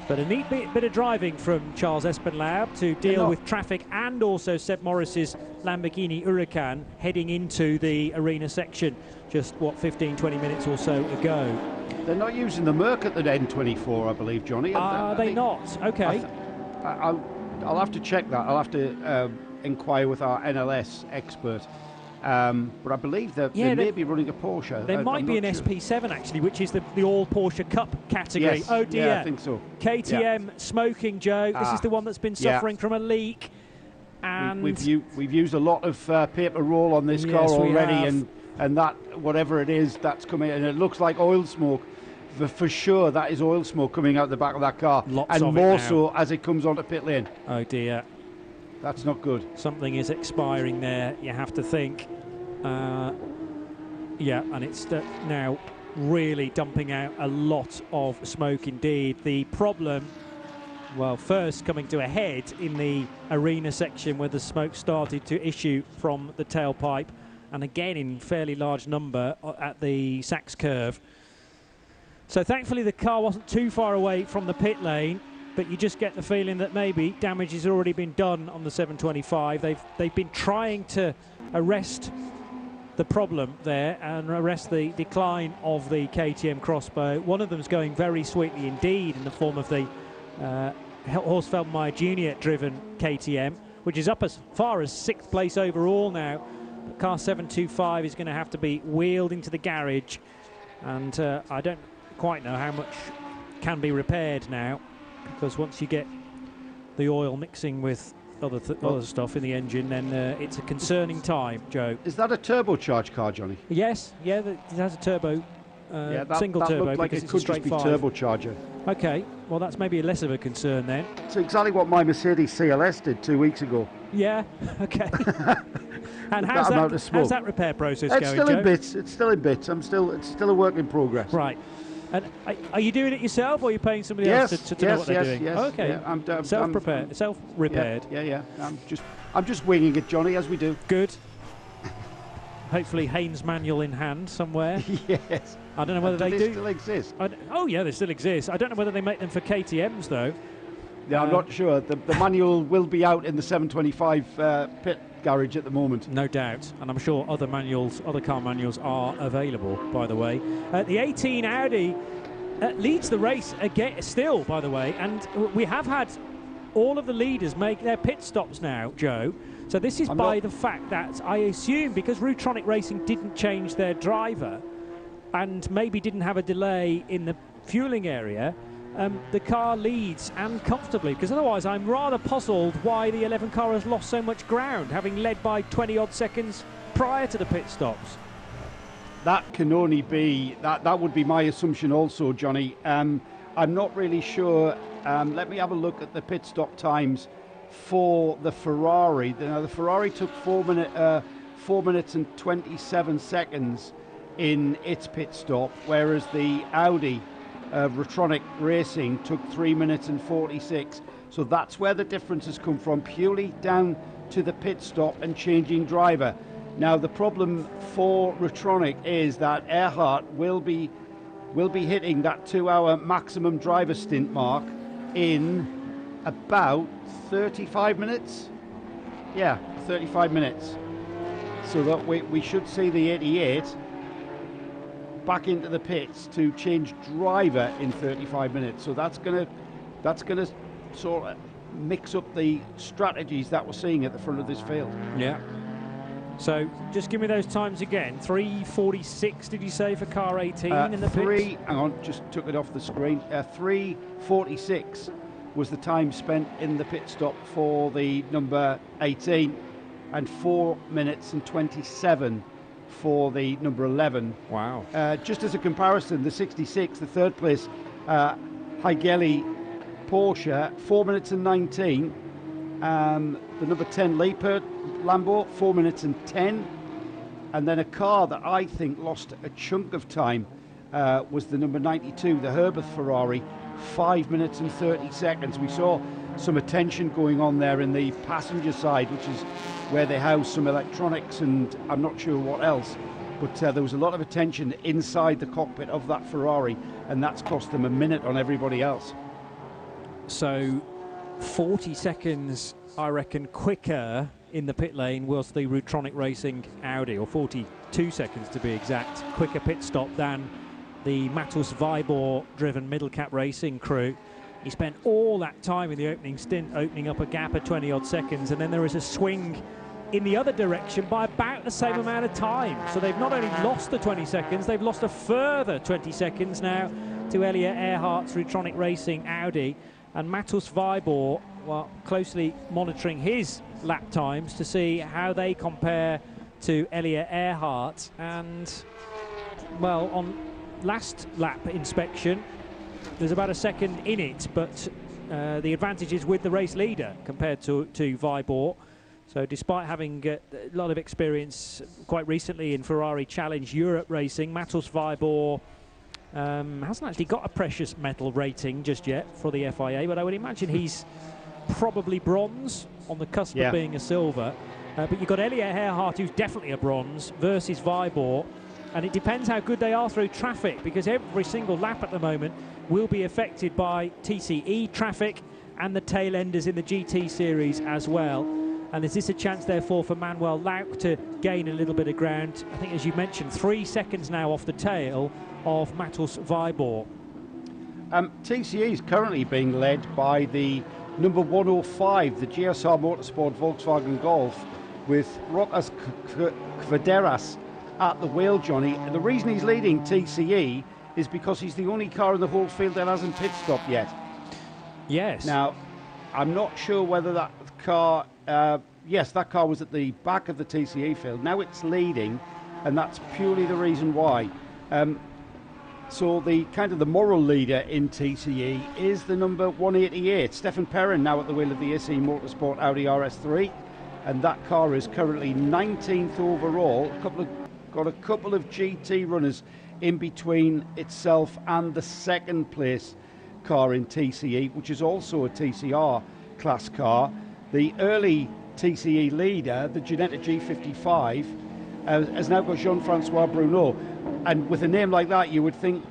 But a neat bit of driving from Charles Espenlaub to deal with traffic, and also Seb Morris's Lamborghini Huracan heading into the arena section just, 15-20 minutes or so ago. They're not using the Merc at the N24, I believe, Johnny. Are they not? Okay. I'll have to check that. I'll have to inquire with our NLS expert. But I believe that they may be running a Porsche. There might be an SP7 actually, which is the all Porsche Cup category. Yes. Oh dear. Yeah, I think so. KTM smoking, Joe. This is the one that's been suffering from a leak. And we've used a lot of paper roll on this car already, and that, whatever it is, that's coming, and it looks like oil smoke. For sure, that is oil smoke coming out the back of that car. Lots and of more it now. so as it comes onto pit lane. Oh dear. That's not good. Something is expiring there, you have to think. Yeah, and it's now really dumping out a lot of smoke indeed. The problem, well, first coming to a head in the arena section where the smoke started to issue from the tailpipe, and again in fairly large number at the Sachs curve. So thankfully the car wasn't too far away from the pit lane, but you just get the feeling that maybe damage has already been done on the 725. They've been trying to arrest the problem there and arrest the decline of the KTM crossbow. One of them's going very sweetly indeed in the form of the Horst Feldmeier Jr. driven KTM, which is up as far as 6th place overall now. But car 725 is going to have to be wheeled into the garage, and I don't quite know how much can be repaired now, because once you get the oil mixing with other stuff in the engine, then it's a concerning time, Joe. Is that a turbocharged car, Johnny? Yes, yeah, it has a turbo, single that turbo, looked like because it it's could a straight just be 5. turbocharger. Okay, well that's maybe less of a concern then. It's exactly what my Mercedes CLS did 2 weeks ago. Yeah, okay. And how's that repair process going, Still Joe? in bits. It's still in bits. It's still a work in progress. Right. And are you doing it yourself, or are you paying somebody else to know what they're doing? Yes, okay. Yeah, I'm self-prepared, self-repaired. Yeah. I'm just winging it, Johnny, as we do. Good. Hopefully Haynes manual in hand somewhere. Yes. I don't know whether they do. Still exist. Oh yeah, they still exist. I don't know whether they make them for KTMs though. Yeah, I'm not sure. The manual will be out in the 725 pit garage at the moment. No doubt, and I'm sure other car manuals are available, by the way. The 18 Audi leads the race again still, by the way, and we have had all of the leaders make their pit stops now, Joe. So this is by the fact that I assume because Rutronic Racing didn't change their driver and maybe didn't have a delay in the fueling area, the car leads, and comfortably, because otherwise I'm rather puzzled why the 11 car has lost so much ground, having led by 20 odd seconds prior to the pit stops. That can only be, that would be my assumption also, Johnny. I'm not really sure. Let me have a look at the pit stop times for the Ferrari. Now, the Ferrari took 4 minutes and 27 seconds in its pit stop, whereas the Audi Rotronic Racing took 3 minutes and 46. So that's where the difference has come from, purely down to the pit stop and changing driver. Now, the problem for Rotronic is that Earhart will be hitting that 2-hour maximum driver stint mark in about 35 minutes. Yeah, 35 minutes. So that we should see the 88 back into the pits to change driver in 35 minutes. So that's gonna sort of mix up the strategies that we're seeing at the front of this field. Yeah. So just give me those times again. 3:46, did you say, for car 18 in the pits? Hang on, just took it off the screen. 3:46 was the time spent in the pit stop for the number 18, and 4 minutes and 27 for the number 11. Wow. Just as a comparison, the 66, the third place, Haigeli Porsche, 4 minutes and 19. The number 10 Leopard Lambo, 4 minutes and 10. And then a car that I think lost a chunk of time was the number 92, the Herbert Ferrari, 5 minutes and 30 seconds. We saw some attention going on there in the passenger side, which is where they house some electronics and I'm not sure what else. But there was a lot of attention inside the cockpit of that Ferrari, and that's cost them a minute on everybody else. So 40 seconds, I reckon, quicker in the pit lane was the Rotronic Racing Audi, or 42 seconds to be exact, quicker pit stop than the Matus Vibor driven middle cap racing crew. He spent all that time in the opening stint opening up a gap of 20 odd seconds, and then there is a swing in the other direction by about the same amount of time. So they've not only lost the 20 seconds, they've lost a further 20 seconds now to Elliot Earhart's Rotronic Racing Audi. And Matus Vibor, well, closely monitoring his lap times to see how they compare to Elliot Earhart. And, well, on last lap inspection, there's about a second in it, but the advantage is with the race leader compared to Vibor. So despite having a lot of experience quite recently in Ferrari Challenge Europe racing, Matus Vibor hasn't actually got a precious metal rating just yet for the FIA, but I would imagine he's probably bronze, on the cusp of being a silver. But you've got Elliot Earhart, who's definitely a bronze, versus Vibor, and it depends how good they are through traffic, because every single lap at the moment will be affected by TCE traffic and the tail enders in the GT series as well. And is this a chance, therefore, for Manuel Lauk to gain a little bit of ground? I think, as you mentioned, 3 seconds now off the tail of Matus Vibor. TCE is currently being led by the number 105, the GSR Motorsport Volkswagen Golf, with Rokas Kvaderas at the wheel, Johnny. And the reason he's leading TCE is because he's the only car in the whole field that hasn't pit stopped yet. Yes. Now, I'm not sure whether that car... yes, that car was at the back of the TCE field. Now it's leading, and that's purely the reason why. So the kind of the moral leader in TCE is the number 188, Stefan Perrin, now at the wheel of the SE Motorsport Audi RS3, and that car is currently 19th overall. Got a couple of GT runners in between itself and the second place car in TCE, which is also a TCR class car. The early TCE leader, the Ginetta G55, has now got Jean-Francois Bruno. And with a name like that, you would think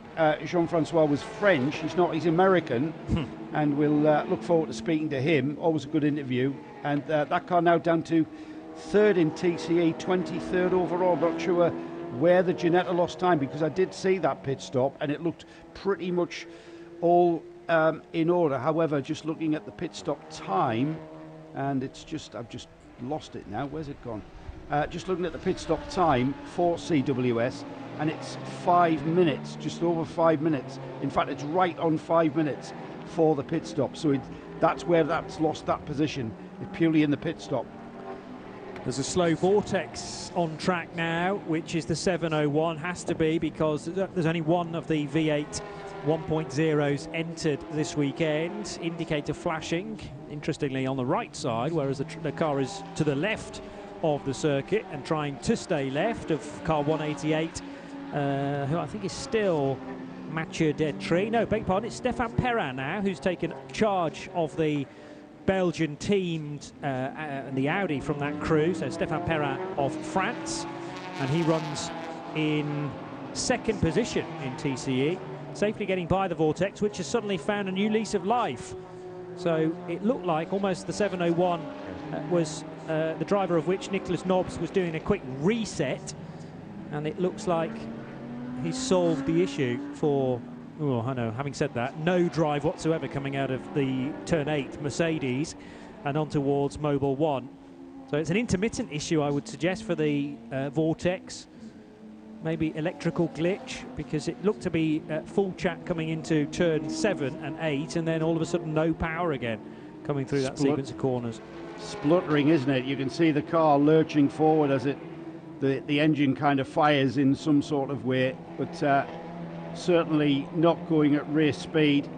Jean-Francois was French. He's not, he's American. And we'll look forward to speaking to him. Always a good interview. And that car now down to third in TCE, 23rd overall. Not sure where the Ginetta lost time, because I did see that pit stop and it looked pretty much all in order. However, just looking at the pit stop time, and it's just, I've just lost it now. Where's it gone? Just looking at the pit stop time for CWS, and it's 5 minutes, just over 5 minutes. In fact, it's right on 5 minutes for the pit stop. So that's where that's lost that position, purely in the pit stop. There's a slow vortex on track now, which is the 701. Has to be, because there's only one of the V8 1.0s entered this weekend. Indicator flashing, interestingly, on the right side, whereas the car is to the left of the circuit and trying to stay left of car 188, who I think is still Mathieu Detry. No, beg your pardon, it's Stefan Perrin now, who's taken charge of the Belgian team and the Audi from that crew. So Stefan Perrin of France, and he runs in second position in TCE, safely getting by the Vortex, which has suddenly found a new lease of life. So it looked like almost the 701 was the driver of which, Nicholas Nobbs, was doing a quick reset, and it looks like he's solved the issue for, oh, I know, having said that, no drive whatsoever coming out of the turn 8 Mercedes and on towards Mobile 1. So it's an intermittent issue, I would suggest, for the Vortex. Maybe electrical glitch, because it looked to be full chat coming into turn 7 and 8, and then all of a sudden no power again coming through that sequence of corners. Spluttering, isn't it? You can see the car lurching forward as the engine kind of fires in some sort of way, but certainly not going at race speed.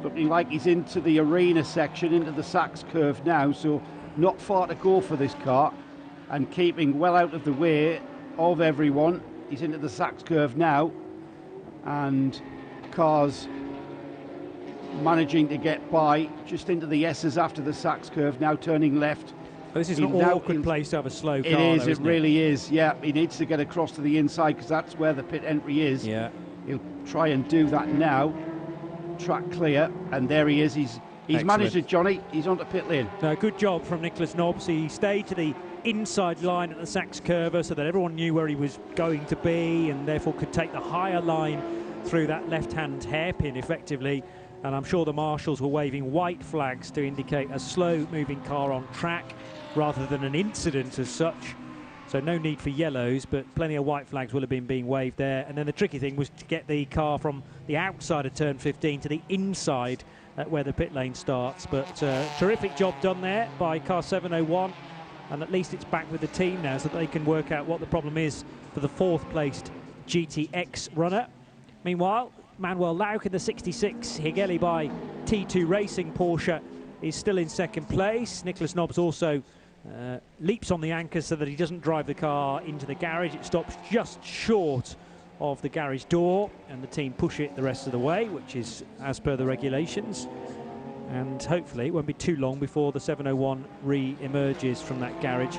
Looking like he's into the arena section, into the Sachs curve now, so not far to go for this car, and keeping well out of the way of everyone. He's into the Sachs curve now, and cars managing to get by just into the S's after the Sachs curve, now turning left. Well, this is an awkward place to have a slow car. It is, though, it really is. Yeah, he needs to get across to the inside because that's where the pit entry is. Yeah. He'll try and do that now. Track clear, and there he is. He's managed it, Johnny. He's onto pit lane. No, good job from Nicholas Nobbs. He stayed to the inside line at the Sachs curve so that everyone knew where he was going to be, and therefore could take the higher line through that left-hand hairpin effectively. And I'm sure the marshals were waving white flags to indicate a slow-moving car on track rather than an incident as such. So no need for yellows, but plenty of white flags will have been being waved there. And then the tricky thing was to get the car from the outside of turn 15 to the inside where the pit lane starts. But terrific job done there by car 701. And at least it's back with the team now so that they can work out what the problem is for the fourth placed GTX runner. Meanwhile, Manuel Lauk in the 66, Higeli by T2 Racing Porsche, is still in second place. Nicholas Nobbs also leaps on the anchor so that he doesn't drive the car into the garage. It stops just short of the garage door, and the team push it the rest of the way, which is as per the regulations. And hopefully it won't be too long before the 701 re-emerges from that garage.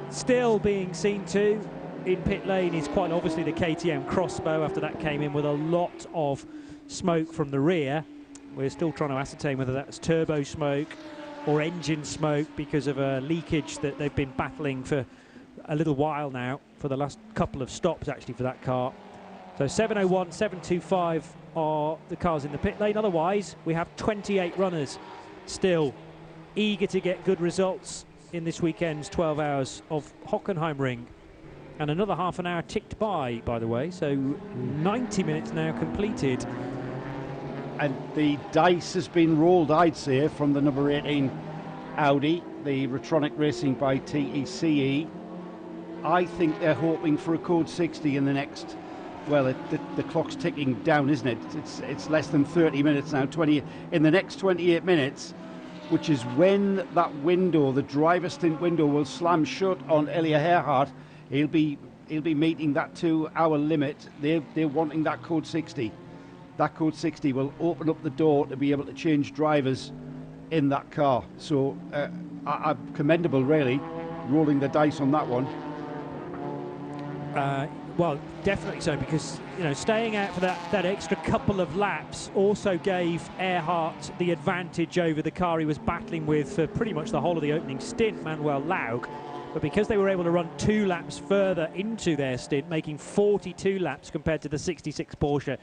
Still being seen to in pit lane is quite obviously the KTM Crossbow. After that came in with a lot of smoke from the rear. We're still trying to ascertain whether that's turbo smoke or engine smoke because of a leakage that they've been battling for a little while now, for the last couple of stops actually for that car. So 701, 725 are the cars in the pit lane. Otherwise, we have 28 runners still eager to get good results in this weekend's 12 hours of Hockenheimring. And another half an hour ticked by the way, so 90 minutes now completed. And the dice has been rolled, I'd say, from the number 18 Audi, the Retronic Racing by TECE. I think they're hoping for a code 60 in the next, well, the clock's ticking down, isn't it? It's less than 30 minutes now, 20 in the next 28 minutes, which is when that window, the driver stint window, will slam shut on Elia Earhart. He'll be meeting that 2-hour limit. They're wanting that code 60. That code 60 will open up the door to be able to change drivers in that car. So commendable, really, rolling the dice on that one. Well, definitely so, because staying out for that extra couple of laps also gave Earhart the advantage over the car he was battling with for pretty much the whole of the opening stint, Manuel Lauk. But because they were able to run 2 laps further into their stint, making 42 laps compared to the 66 Porsche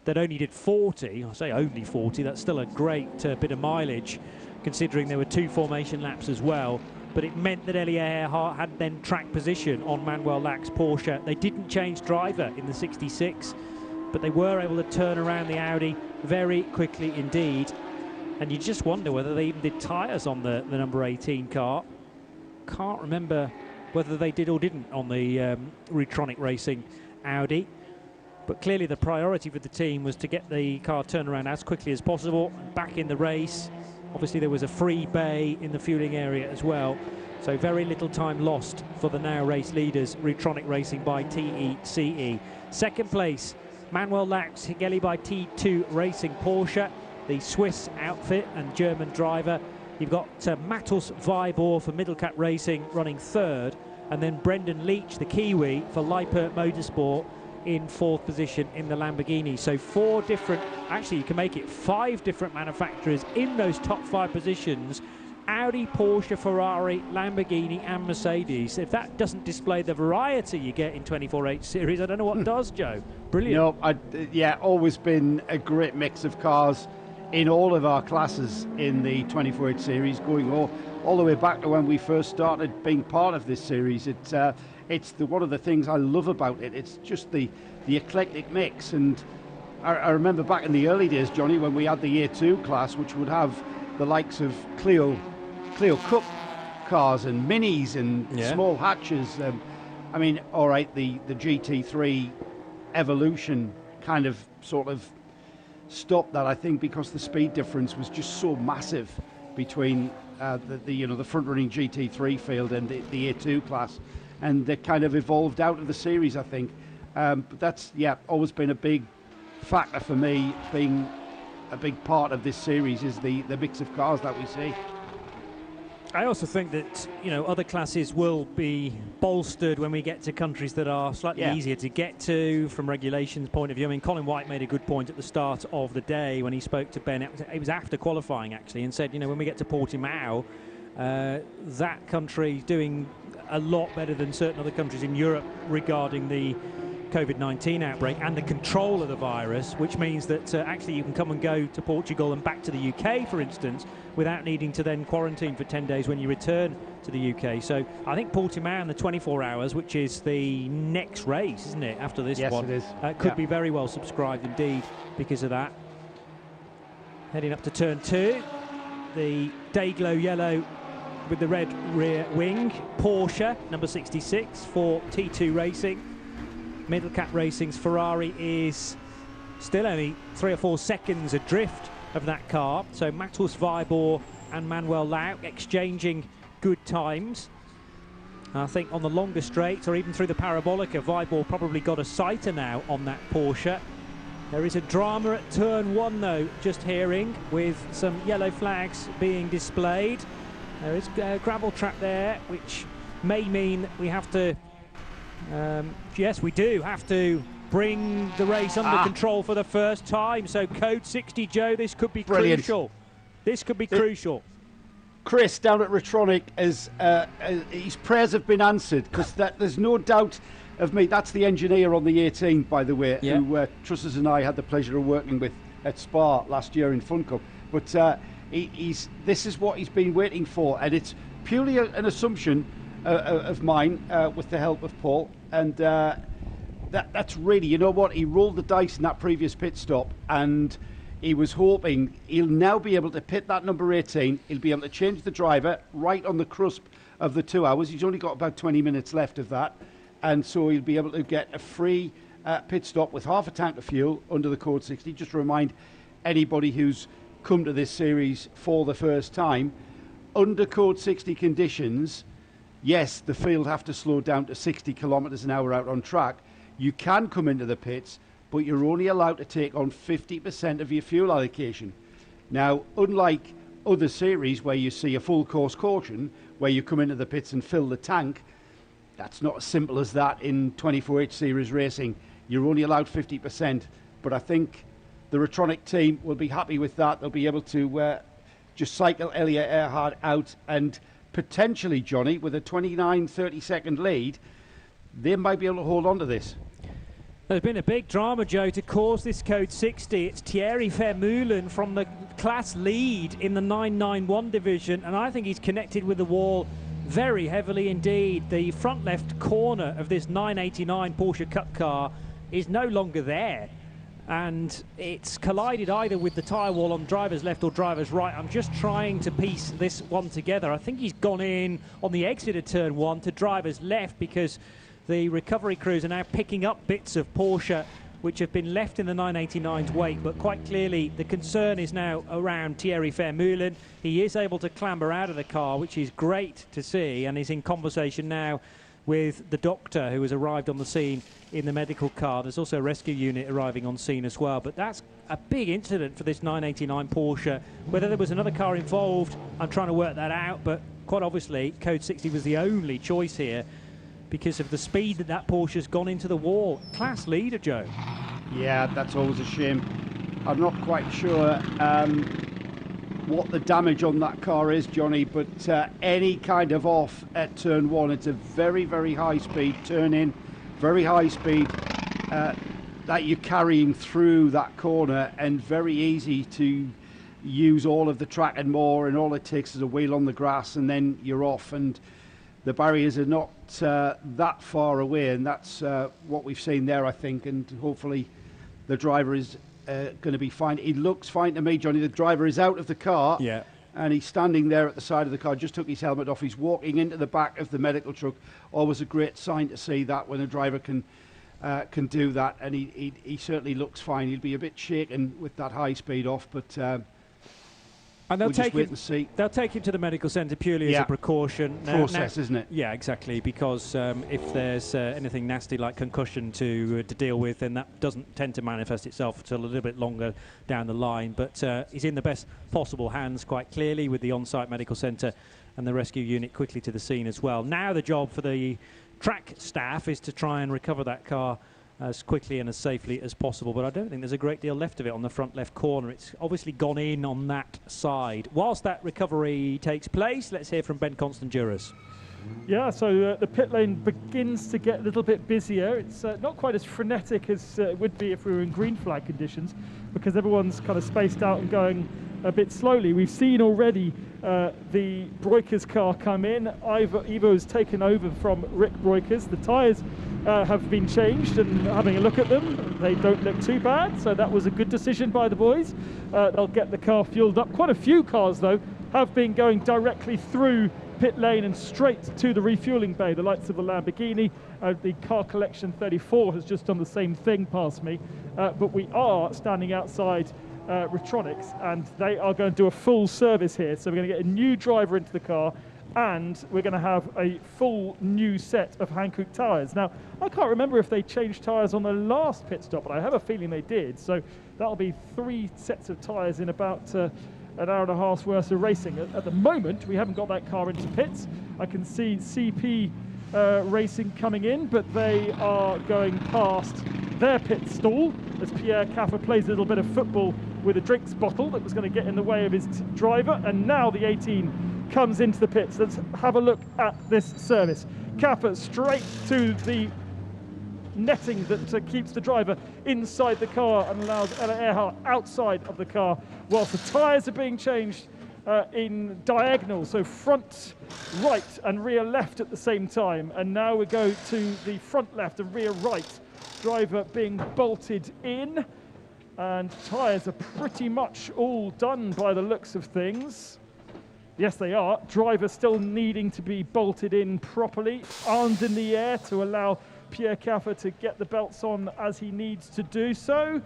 that only did 40, I say only 40, that's still a great bit of mileage, considering there were 2 formation laps as well. But it meant that Elia Earhart had then track position on Manuel Lauk's Porsche. They didn't change driver in the 66, but they were able to turn around the Audi very quickly indeed. And you just wonder whether they even did tyres on the number 18 car. Can't remember whether they did or didn't on the Retronic Racing Audi. But clearly the priority for the team was to get the car turned around as quickly as possible, back in the race. Obviously there was a free bay in the fueling area as well. So very little time lost for the now race leaders, Rutronic Racing by TECE. Second place, Manuel Laux Higeli by T2 Racing Porsche, the Swiss outfit and German driver. You've got Matos Vibor for Middlecat Racing running third, and then Brendan Leach, the Kiwi, for Lippert Motorsport in fourth position in the Lamborghini. So four different, actually you can make it 5 different manufacturers in those top 5 positions: Audi, Porsche, Ferrari, Lamborghini and Mercedes. If that doesn't display the variety you get in 24H series, I don't know what does, Joe. Brilliant. Yeah, always been a great mix of cars in all of our classes in the 24H series, going all the way back to when we first started being part of this series. It's one of the things I love about it. It's just the eclectic mix. And I remember back in the early days, Johnny, when we had the Year 2 class, which would have the likes of Clio Cup cars and minis and small hatches. I mean, all right, the GT3 Evolution kind of sort of stopped that, I think, because the speed difference was just so massive between the front-running GT3 field and the Year 2 class, and they kind of evolved out of the series, I think. But that's always been a big factor for me. Being a big part of this series is the mix of cars that we see. I also think that, other classes will be bolstered when we get to countries that are slightly easier to get to from regulations point of view. I mean, Colin White made a good point at the start of the day when he spoke to Ben. It was after qualifying, actually, and said, when we get to Portimao, that country is doing a lot better than certain other countries in Europe regarding the COVID-19 outbreak and the control of the virus, which means that actually you can come and go to Portugal and back to the UK, for instance, without needing to then quarantine for 10 days when you return to the UK. So I think Portimao in the 24 hours, which is the next race, isn't it, after this one? Yes, it is. Could be very well subscribed indeed because of that. Heading up to turn 2, the Dayglow yellow with the red rear wing, Porsche, number 66 for T2 Racing. Middlecat Racing's Ferrari is still only 3 or 4 seconds adrift of that car. So Matos Vibor and Manuel Laux exchanging good times. I think on the longer straights or even through the Parabolica, Vibor probably got a sighter now on that Porsche. There is a drama at turn 1 though, just hearing, with some yellow flags being displayed. There is a gravel trap there, which may mean we have to yes, we do have to bring the race under control for the first time. So code 60, Joe, this could be crucial. This could be crucial. Chris down at Rutronic, his prayers have been answered, because there's no doubt of me. That's the engineer on the 18, by the way, who Trussers and I had the pleasure of working with at Spa last year in Fun Cup. But this is what he's been waiting for, and it's purely an assumption of mine with the help of Paul, and that's really, you know what, he rolled the dice in that previous pit stop, and he was hoping he'll now be able to pit that number 18. He'll be able to change the driver right on the cusp of the 2 hours. He's only got about 20 minutes left of that, and so he'll be able to get a free pit stop with half a tank of fuel under the code 60. Just to remind anybody who's come to this series for the first time, under code 60 conditions, yes, the field have to slow down to 60 kilometres an hour out on track. You can come into the pits, but you're only allowed to take on 50% of your fuel allocation. Now, unlike other series where you see a full course caution, where you come into the pits and fill the tank, that's not as simple as that in 24H series racing. You're only allowed 50%, but I think the Rutronic team will be happy with that. They'll be able to just cycle Elliot Earhart out, and potentially, Johnny, with a 29-30 second lead, they might be able to hold on to this. There's been a big drama, Joe, to cause this code 60. It's Thierry Vermeulen from the class lead in the 991 division, and I think he's connected with the wall very heavily indeed. The front left corner of this 989 Porsche Cup car is no longer there, and it's collided either with the tyre wall on driver's left or driver's right. I'm just trying to piece this one together. I think he's gone in on the exit of turn 1 to driver's left, because the recovery crews are now picking up bits of Porsche which have been left in the 989's wake, but quite clearly the concern is now around Thierry Vermeulen. He is able to clamber out of the car, which is great to see, and is in conversation now with the doctor who has arrived on the scene in the medical car. There's also a rescue unit arriving on scene as well, but that's a big incident for this 989 Porsche. Whether there was another car involved, I'm trying to work that out, but quite obviously Code 60 was the only choice here because of the speed that Porsche's gone into the wall. Class leader, Joe. Yeah, that's always a shame. I'm not quite sure what the damage on that car is, Johnny, but any kind of off at turn one, it's a very, very high speed turn in, very high speed that you're carrying through that corner, and very easy to use all of the track and more, and all it takes is a wheel on the grass and then you're off, and the barriers are not that far away, and that's what we've seen there, I think, and hopefully the driver is going to be fine. He looks fine to me, Johnny. The driver is out of the car, yeah, and he's standing there at the side of the car, just took his helmet off. He's walking into the back of the medical truck. Always a great sign to see that when a driver can do that, and he certainly looks fine. He'll be a bit shaken with that high speed off, but and they'll we'll just wait and see. They'll take him to the medical centre purely as a precaution. Process, isn't it? Yeah, exactly, because if there's anything nasty like concussion to deal with, then that doesn't tend to manifest itself until a little bit longer down the line. But he's in the best possible hands, quite clearly, with the on-site medical centre and the rescue unit quickly to the scene as well. Now the job for the track staff is to try and recover that car as quickly and as safely as possible, but I don't think there's a great deal left of it on the front left corner. It's obviously gone in on that side. Whilst that recovery takes place, let's hear from Ben Constant-Duras. Yeah, so the pit lane begins to get a little bit busier. It's not quite as frenetic as it would be if we were in green flag conditions, because everyone's kind of spaced out and going a bit slowly. We've seen already the Breukers car come in. Ivo has taken over from Rick Breukers. The tyres have been changed, and having a look at them, they don't look too bad, so that was a good decision by the boys. They'll get the car fueled up. Quite a few cars, though, have been going directly through pit lane and straight to the refueling bay, the likes of the Lamborghini. The car collection 34 has just done the same thing past me, but we are standing outside Retronics, and they are going to do a full service here. So we're going to get a new driver into the car, and we're going to have a full new set of Hankook tyres. Now, I can't remember if they changed tyres on the last pit stop, but I have a feeling they did. So that'll be 3 sets of tyres in about an hour and a half's worth of racing. At the moment, we haven't got that car into pits. I can see CP Racing coming in, but they are going past their pit stall as Pierre Caffer plays a little bit of football with a drinks bottle that was going to get in the way of his driver, and now the 18 comes into the pits. Let's have a look at this service. Caffer straight to the netting that keeps the driver inside the car and allows Ella Earhart outside of the car, whilst the tyres are being changed in diagonal, so front right and rear left at the same time. And now we go to the front left and rear right. Driver being bolted in, and tyres are pretty much all done by the looks of things. Yes, they are. Driver still needing to be bolted in properly, arms in the air to allow Pierre Caffer to get the belts on as he needs to do so.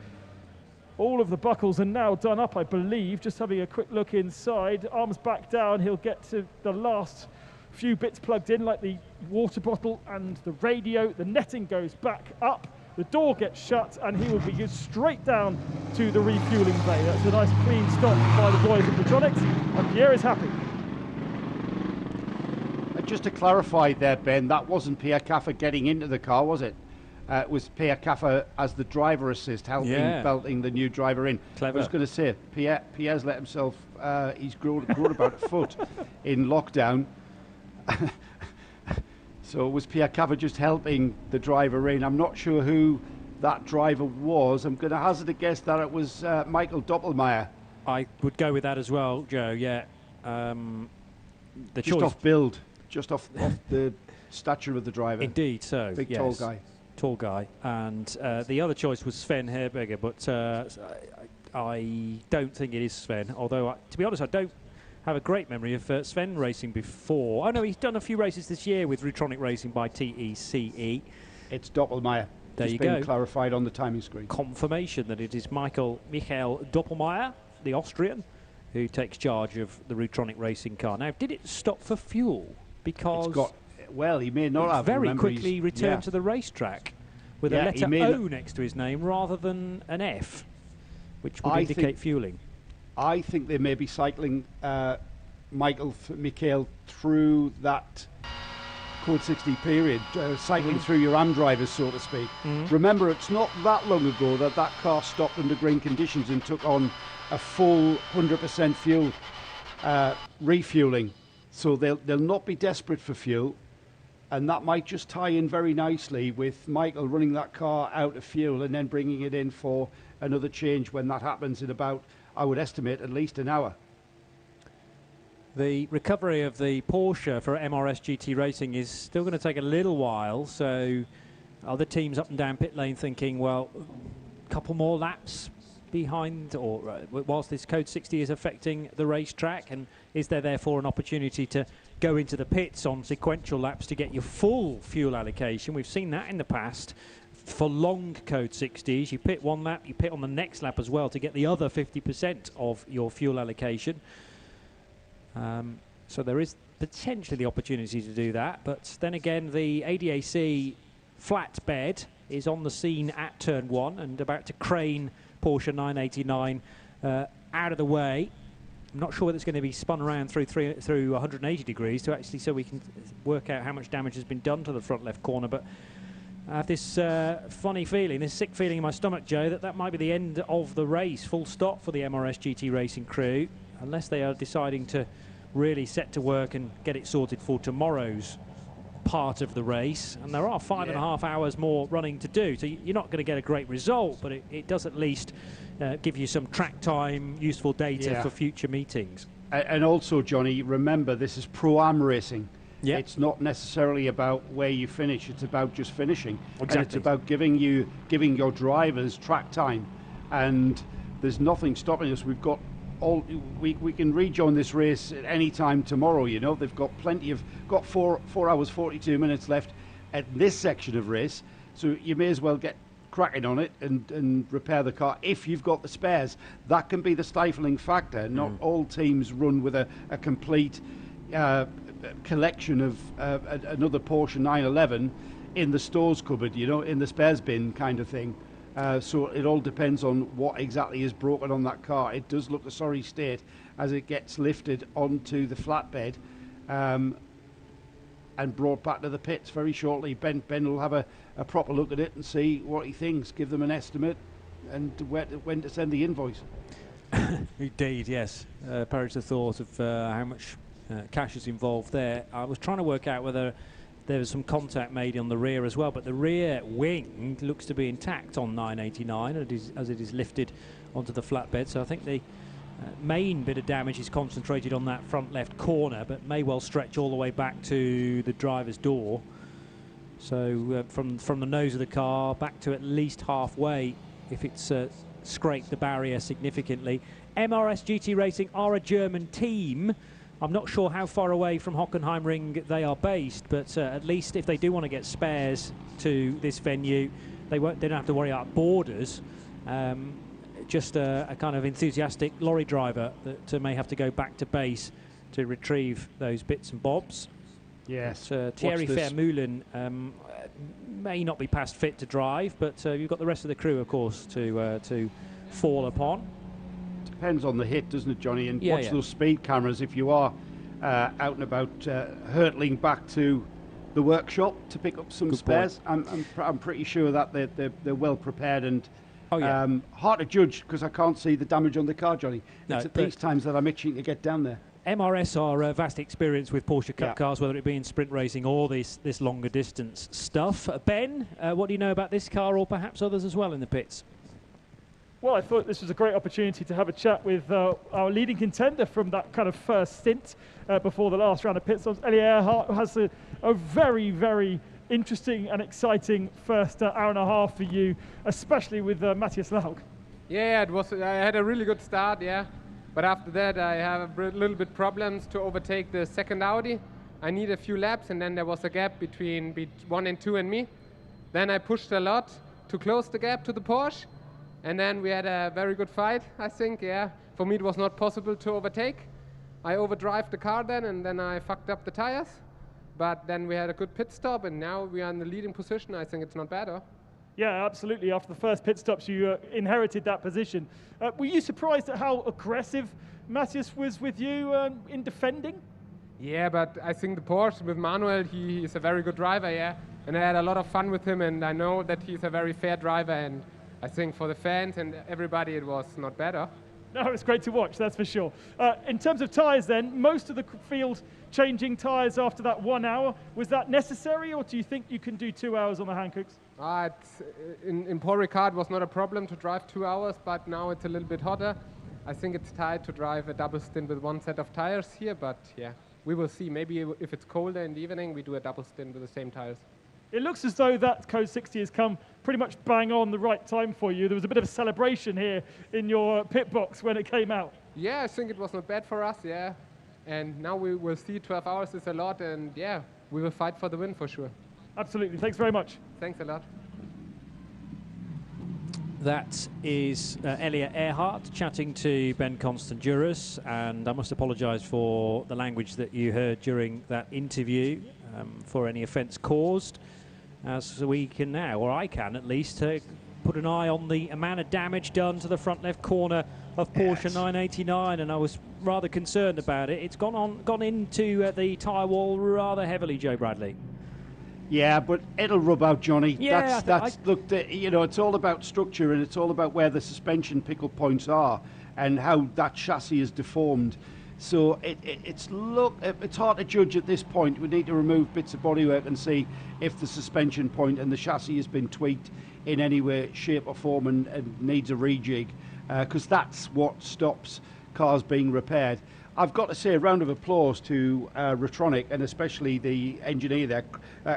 All of the buckles are now done up, I believe. Just having a quick look inside. Arms back down. He'll get to the last few bits plugged in, like the water bottle and the radio. The netting goes back up. The door gets shut, and he will be used straight down to the refueling bay. That's a nice clean stop by the boys at Petronics, and Pierre is happy. Just to clarify there, Ben, that wasn't Pierre Caffer getting into the car, was it? It was Pierre Caffer as the driver assist, helping belting the new driver in. Clever. I was going to say, Pierre's let himself, he's grown about a foot in lockdown. So was Pierre Caffer just helping the driver in? I'm not sure who that driver was. I'm going to hazard a guess that it was Michael Doppelmayr. I would go with that as well, Joe, yeah. Just off build, just off the stature of the driver. Indeed, so. Big, yes. tall guy. And the other choice was Sven Herberger, but I don't think it is Sven, although, to be honest, I don't have a great memory of Sven racing before. I know he's done a few races this year with Rutronic Racing by TECE. It's Doppelmayr. There just you being go. clarified on the timing screen. Confirmation that it is Michael Doppelmayr, the Austrian, who takes charge of the Rutronic racing car. Now, did it stop for fuel? Because It's got, well, he may not have. very remember, quickly he's- returned yeah. to the racetrack with Yeah, a he letter may O not- next to his name rather than an F, which would I indicate think- fueling. I think they may be cycling Mikhail through that Code 60 period, cycling through your AM drivers, so to speak. Remember, it's not that long ago that that car stopped under green conditions and took on a full 100% fuel refueling. So they'll not be desperate for fuel, and that might just tie in very nicely with Michael running that car out of fuel and then bringing it in for another change when that happens in about, I would estimate, at least an hour. The recovery of the Porsche for MRS GT Racing is still going to take a little while, so other teams up and down pit lane thinking, well, a couple more laps behind, or whilst this Code 60 is affecting the racetrack, and is there therefore an opportunity to go into the pits on sequential laps to get your full fuel allocation? We've seen that in the past for long Code 60s. You pit one lap, you pit on the next lap as well to get the other 50% of your fuel allocation. So there is potentially the opportunity to do that, but then again the ADAC flatbed is on the scene at turn 1 and about to crane Porsche 989 out of the way. I'm not sure whether it's going to be spun around through 180 degrees to actually, so we can work out how much damage has been done to the front left corner. But I have this funny feeling, this sick feeling in my stomach, Joe, that might be the end of the race, full stop for the MRS GT Racing crew, unless they are deciding to really set to work and get it sorted for tomorrow's part of the race. And there are 5.5 hours more running to do, so you're not going to get a great result, but it does at least give you some track time, useful data for future meetings. And also, Johnny, remember, this is Pro-Am racing. Yeah. It's not necessarily about where you finish, it's about just finishing. Exactly. And it's about giving your drivers track time. And there's nothing stopping us. We've got we can rejoin this race at any time tomorrow, you know. They've got got 4 hours 42 minutes left at this section of race, so you may as well get cracking on it and repair the car if you've got the spares. That can be the stifling factor. Not all teams run with a complete collection of another Porsche 911 in the stores cupboard, you know, in the spares bin kind of thing. So it all depends on what exactly is broken on that car. It does look a sorry state as it gets lifted onto the flatbed and brought back to the pits very shortly. Ben will have a proper look at it and see what he thinks, give them an estimate and when to send the invoice. Indeed, yes. Perish the thought of how much cash is involved there. I was trying to work out whether there was some contact made on the rear as well, but the rear wing looks to be intact on 989 as it is lifted onto the flatbed. So I think the main bit of damage is concentrated on that front left corner, but may well stretch all the way back to the driver's door. So from the nose of the car back to at least halfway, if it's scraped the barrier significantly. MRS GT Racing are a German team. I'm not sure how far away from Hockenheimring they are based, but at least if they do want to get spares to this venue, they don't have to worry about borders. Just a kind of enthusiastic lorry driver that may have to go back to base to retrieve those bits and bobs. Yes. Thierry Vermeulen may not be past fit to drive, but you've got the rest of the crew, of course, to fall upon. Depends on the hit, doesn't it, Johnny? And watch those speed cameras if you are out and about, hurtling back to the workshop to pick up some spares. I'm pretty sure that they're well prepared and hard to judge because I can't see the damage on the car, Johnny. No, it's at these times that I'm itching to get down there. MRS are vast experience with Porsche Cup cars, whether it be in sprint racing or this longer distance stuff. Ben, what do you know about this car, or perhaps others as well in the pits? Well, I thought this was a great opportunity to have a chat with our leading contender from that kind of first stint before the last round of pit stops. Elie Earhart has a very, very interesting and exciting first hour and a half for you, especially with Matthias Laug. Yeah, I had a really good start, but after that I have a little bit problems to overtake the second Audi. I need a few laps, and then there was a gap between 1 and 2 and me. Then I pushed a lot to close the gap to the Porsche. And then we had a very good fight, I think, yeah. For me, it was not possible to overtake. I overdrive the car then, and then I fucked up the tires. But then we had a good pit stop, and now we are in the leading position. I think it's not bad, huh? Yeah, absolutely. After the first pit stops, you inherited that position. Were you surprised at how aggressive Matthias was with you in defending? Yeah, but I think the Porsche with Manuel, he's a very good driver, yeah. And I had a lot of fun with him, and I know that he's a very fair driver, and I think for the fans and everybody, it was not better. No, it's great to watch, that's for sure. In terms of tyres then, most of the field changing tyres after that 1 hour. Was that necessary, or do you think you can do 2 hours on the Hankooks? In Paul Ricard, it was not a problem to drive 2 hours, but now it's a little bit hotter. I think it's tight to drive a double stint with one set of tires here, but yeah, we will see. Maybe if it's colder in the evening, we do a double stint with the same tires. It looks as though that Code 60 has come pretty much bang on the right time for you. There was a bit of a celebration here in your pit box when it came out. Yeah, I think it was not bad for us, yeah. And now we will see 12 hours is a lot, and yeah, we will fight for the win for sure. Absolutely. Thanks very much. Thanks a lot. That is Elliot Earhart chatting to Ben Constanduras, and I must apologise for the language that you heard during that interview for any offence caused, as we can now, or I can at least, put an eye on the amount of damage done to the front left corner of Porsche 989, and I was rather concerned about it. It's gone into the tyre wall rather heavily, Joe Bradley. Yeah, but it'll rub out, Johnny. Yeah, Look, you know, it's all about structure, and it's all about where the suspension pickle points are and how that chassis is deformed. So it's hard to judge at this point. We need to remove bits of bodywork and see if the suspension point and the chassis has been tweaked in any way, shape or form and needs a rejig, because that's what stops cars being repaired. I've got to say a round of applause to Retronic, and especially the engineer there.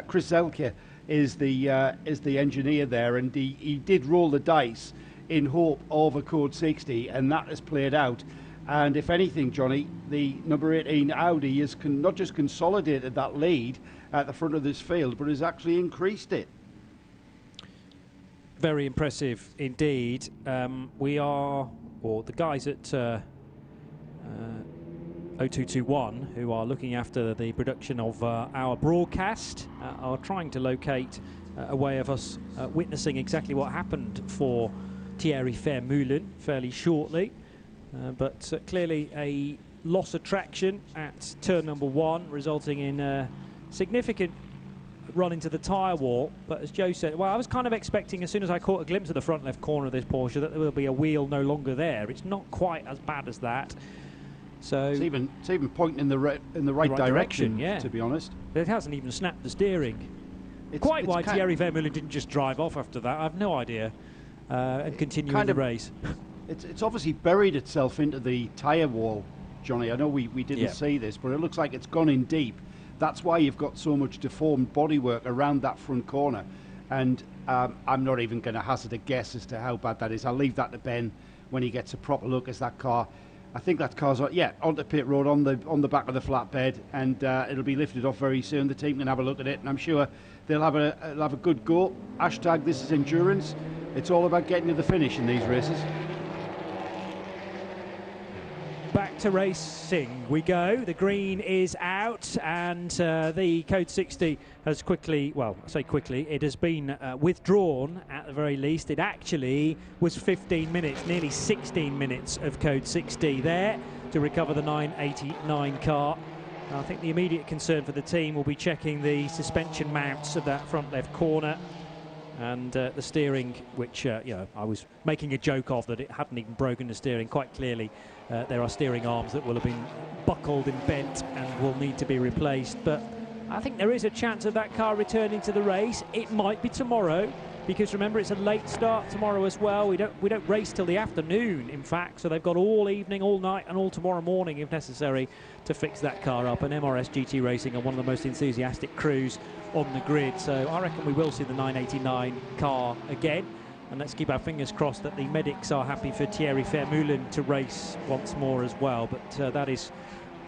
Chris Zelke is the engineer there, and he did roll the dice in hope of a Code 60, and that has played out. And if anything, Johnny, the number 18 Audi has not just consolidated that lead at the front of this field, but has actually increased it. Very impressive indeed. The guys at 0221, who are looking after the production of our broadcast, are trying to locate a way of us witnessing exactly what happened for Thierry Vermeulen fairly shortly. But clearly a loss of traction at turn number 1, resulting in a significant run into the tyre wall. But as Joe said, well, I was kind of expecting, as soon as I caught a glimpse of the front left corner of this Porsche, that there will be a wheel no longer there. It's not quite as bad as that. So it's even pointing in the right direction, yeah. To be honest. It hasn't even snapped the steering. Quite why Thierry Vermeulen didn't just drive off after that, I've no idea, and continue in the race. It's obviously buried itself into the tyre wall, Johnny. I know we didn't see this, but it looks like it's gone in deep. That's why you've got so much deformed bodywork around that front corner. And I'm not even going to hazard a guess as to how bad that is. I'll leave that to Ben when he gets a proper look at that car. I think that car's onto pit road on the back of the flatbed, and it'll be lifted off very soon. The team can have a look at it, and I'm sure they'll have a good go. Hashtag this is endurance. It's all about getting to the finish in these races. Back to racing we go. The green is out, and the Code 60 has quickly, well, I say quickly, it has been withdrawn at the very least. It actually was 15 minutes, nearly 16 minutes of Code 60 there to recover the 989 car. I think the immediate concern for the team will be checking the suspension mounts of that front left corner and the steering, which I was making a joke of, that it hadn't even broken the steering. Quite clearly there are steering arms that will have been buckled and bent and will need to be replaced, but I think there is a chance of that car returning to the race. It might be tomorrow, because remember, it's a late start tomorrow as well. We don't race till the afternoon, in fact, so they've got all evening, all night and all tomorrow morning if necessary to fix that car up. And MRS GT Racing are one of the most enthusiastic crews on the grid, so I reckon we will see the 989 car again. And let's keep our fingers crossed that the medics are happy for Thierry Vermeulen to race once more as well. But that is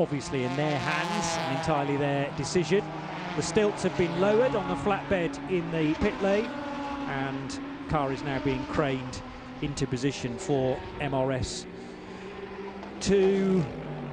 obviously in their hands and entirely their decision. The stilts have been lowered on the flatbed in the pit lane, and car is now being craned into position for MRS to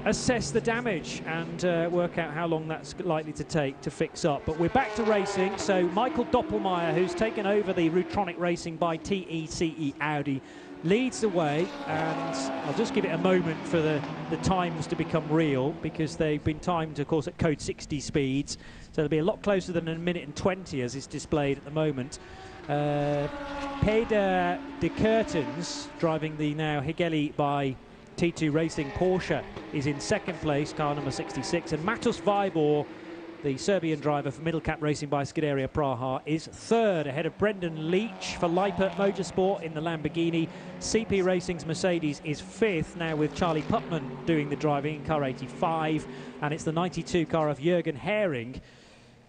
assess the damage and work out how long that's likely to take to fix up. But we're back to racing. So Michael Doppelmayr, who's taken over the Rutronic racing by TECE Audi, leads the way, and I'll just give it a moment for the times to become real, because they've been timed, of course, at code 60 speeds, so they'll be a lot closer than a minute and 20 as is displayed at the moment. Peder de Curtens, driving the now Higeli by T2 Racing Porsche, is in second place, car number 66, and Matus Vibor, the Serbian driver for Middle Cap Racing by Scuderia Praha, is third, ahead of Brendan Leach for Lippert Motorsport in the Lamborghini. CP Racing's Mercedes is fifth, now with Charlie Putman doing the driving in car 85, and it's the 92 car of Jürgen Hering,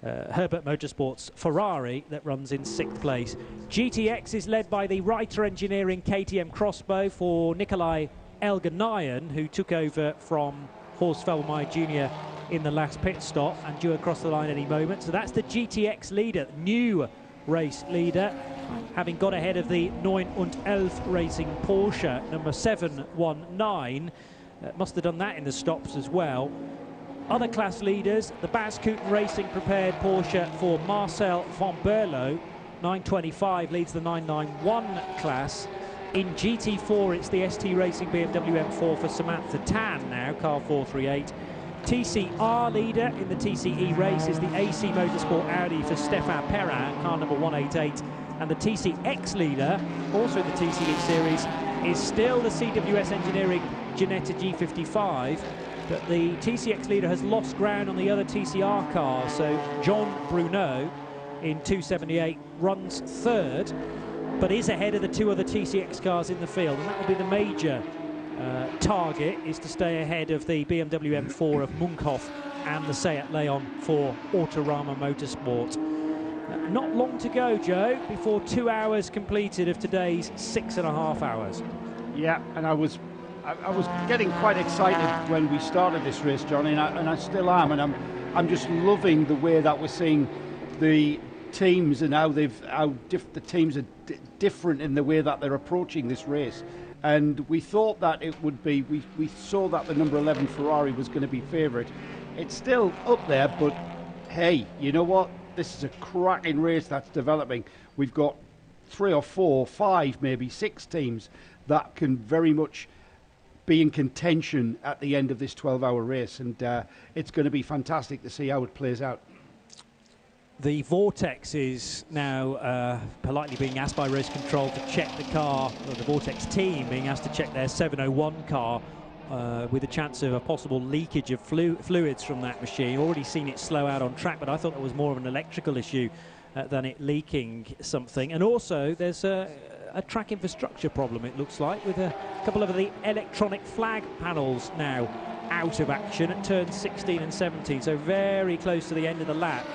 Herbert Motorsport's Ferrari, that runs in sixth place. GTX is led by the Reiter Engineering KTM Crossbow for Nikolai Elganayan, who took over from Horst Feldmeier Jr. in the last pit stop and due across the line any moment. So that's the GTX leader, new race leader, having got ahead of the 9 und 11 Racing Porsche, number 719. Must have done that in the stops as well. Other class leaders, the Bas Kutten Racing prepared Porsche for Marcel van Berlo, 925, leads the 991 class. In GT4, it's the ST Racing BMW M4 for Samantha Tan now, car 438. TCR leader in the TCE race is the AC Motorsport Audi for Stefan Perrin, car number 188. And the TCX leader, also in the TCE series, is still the CWS Engineering Ginetta G55. But the TCX leader has lost ground on the other TCR cars. So John Bruno in 278 runs third, but is ahead of the two other TCX cars in the field, and that will be the major target, is to stay ahead of the BMW M4 of Munkhoff and the Seat Leon for Autorama Motorsport. Not long to go, Joe, before 2 hours completed of today's 6.5 hours. Yeah, and I was getting quite excited when we started this race, Johnny, and I still am, and I'm just loving the way that we're seeing the teams and how the teams are different in the way that they're approaching this race. And we thought that it would be, we saw that the number 11 Ferrari was going to be favourite. It's still up there, but hey, you know what? This is a cracking race that's developing. We've got 3 or 4, 5, maybe 6 teams that can very much be in contention at the end of this 12-hour race, and it's going to be fantastic to see how it plays out. The Vortex is now politely being asked by race control to check the car, or the Vortex team being asked to check their 701 car with a chance of a possible leakage of fluids from that machine. Already seen it slow out on track, but I thought it was more of an electrical issue than it leaking something. And also there's a track infrastructure problem, it looks like, with a couple of the electronic flag panels now out of action at turns 16 and 17, so very close to the end of the lap.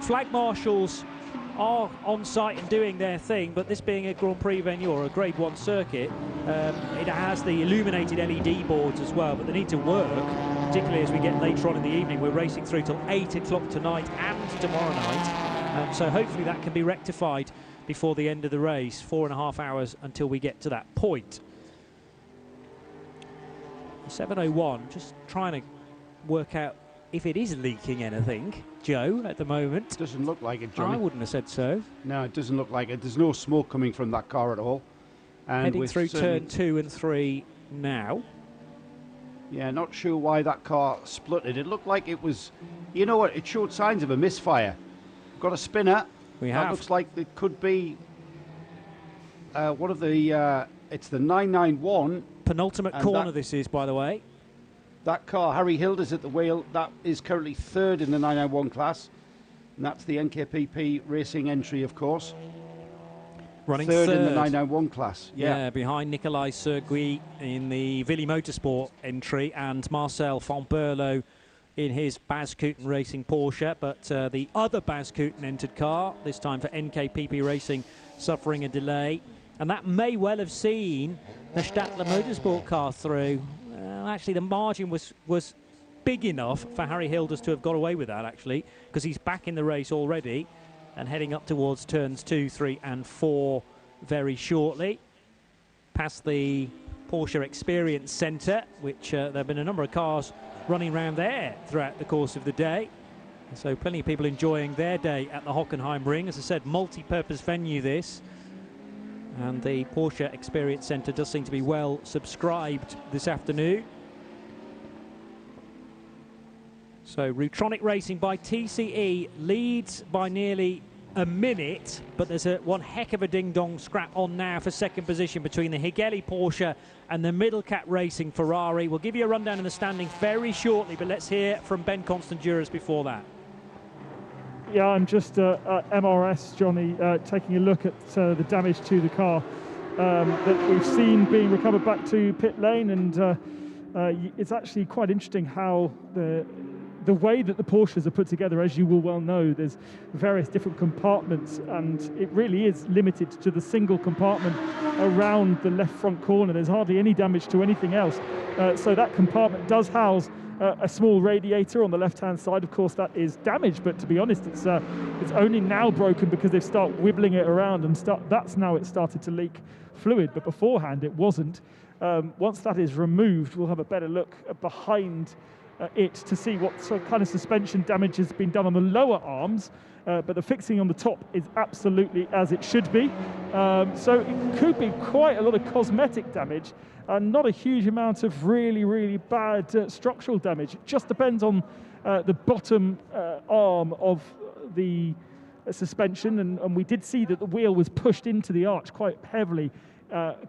Flag marshals are on site and doing their thing, but this being a Grand Prix venue or a Grade 1 circuit, it has the illuminated LED boards as well, but they need to work, particularly as we get later on in the evening. We're racing through till 8 o'clock tonight and tomorrow night, so hopefully that can be rectified before the end of the race. 4.5 hours until we get to that point. 701, just trying to work out if it is leaking anything, Joe, at the moment. Doesn't look like it, Johnny. I wouldn't have said so. No, it doesn't look like it. There's no smoke coming from that car at all. And heading through turn 2 and 3 now. Yeah, not sure why that car spluttered. It looked like it was, you know what, it showed signs of a misfire. We've got a spinner. We have. That looks like it could be one of the, it's the 991. Penultimate corner this is, by the way. That car, Harry Hilder's at the wheel. That is currently third in the 991 class. And that's the NKPP racing entry, of course. Running third in the 991 class. Yeah, behind Nikolai Sergui in the Willy Motorsport entry and Marcel van Berlo in his Bas Kutten Racing Porsche. But the other Bas Kutten entered car, this time for NKPP Racing, suffering a delay. And that may well have seen the Stadler Motorsport car through. Actually, the margin was big enough for Harry Hilders to have got away with that, actually, because he's back in the race already and heading up towards turns 2, 3 and 4 very shortly. Past the Porsche Experience Centre, which there have been a number of cars running around there throughout the course of the day. So plenty of people enjoying their day at the Hockenheimring. As I said, multi-purpose venue this. And the Porsche Experience Centre does seem to be well subscribed this afternoon. So Rutronic Racing by TCE leads by nearly a minute, but there's one heck of a ding-dong scrap on now for second position between the Higeli Porsche and the Middlecat Racing Ferrari. We'll give you a rundown in the standings very shortly, but let's hear from Ben Constanduras before that. Yeah, I'm just at MRS, Johnny, taking a look at the damage to the car that we've seen being recovered back to pit lane, and it's actually quite interesting how the way that the Porsches are put together. As you will well know, there's various different compartments, and it really is limited to the single compartment around the left front corner. There's hardly any damage to anything else. So that compartment does house a small radiator on the left-hand side. Of course, that is damaged, but to be honest, it's only now broken because they've started wibbling it around, and that's now it started to leak fluid, but beforehand it wasn't. Once that is removed, we'll have a better look behind it to see what sort of kind of suspension damage has been done on the lower arms, but the fixing on the top is absolutely as it should be. So it could be quite a lot of cosmetic damage and not a huge amount of really, really bad structural damage. It just depends on the bottom arm of the suspension, and we did see that the wheel was pushed into the arch quite heavily,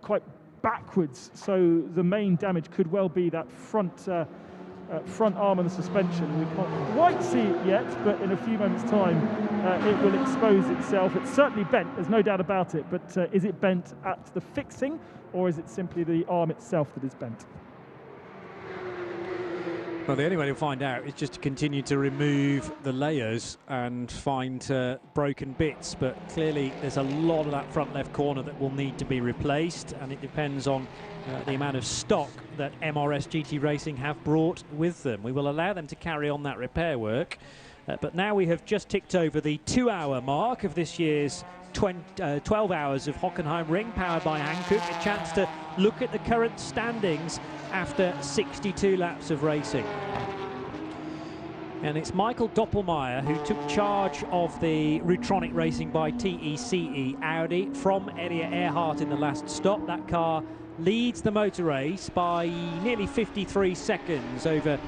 quite backwards, so the main damage could well be that front arm of the suspension. We can't quite see it yet, but in a few moments' time it will expose itself. It's certainly bent, there's no doubt about it, but is it bent at the fixing, or is it simply the arm itself that is bent? Well, the only way to find out is just to continue to remove the layers and find broken bits, but clearly there's a lot of that front left corner that will need to be replaced, and it depends on the amount of stock that MRS GT Racing have brought with them. We will allow them to carry on that repair work, but now we have just ticked over the 2-hour mark of this year's 12 hours of Hockenheimring, powered by Hankook. A chance to look at the current standings after 62 laps of racing. And it's Michael Doppelmayr who took charge of the Rutronic Racing by TECE Audi from Elia Earhart in the last stop. That car leads the motor race by nearly 53 seconds over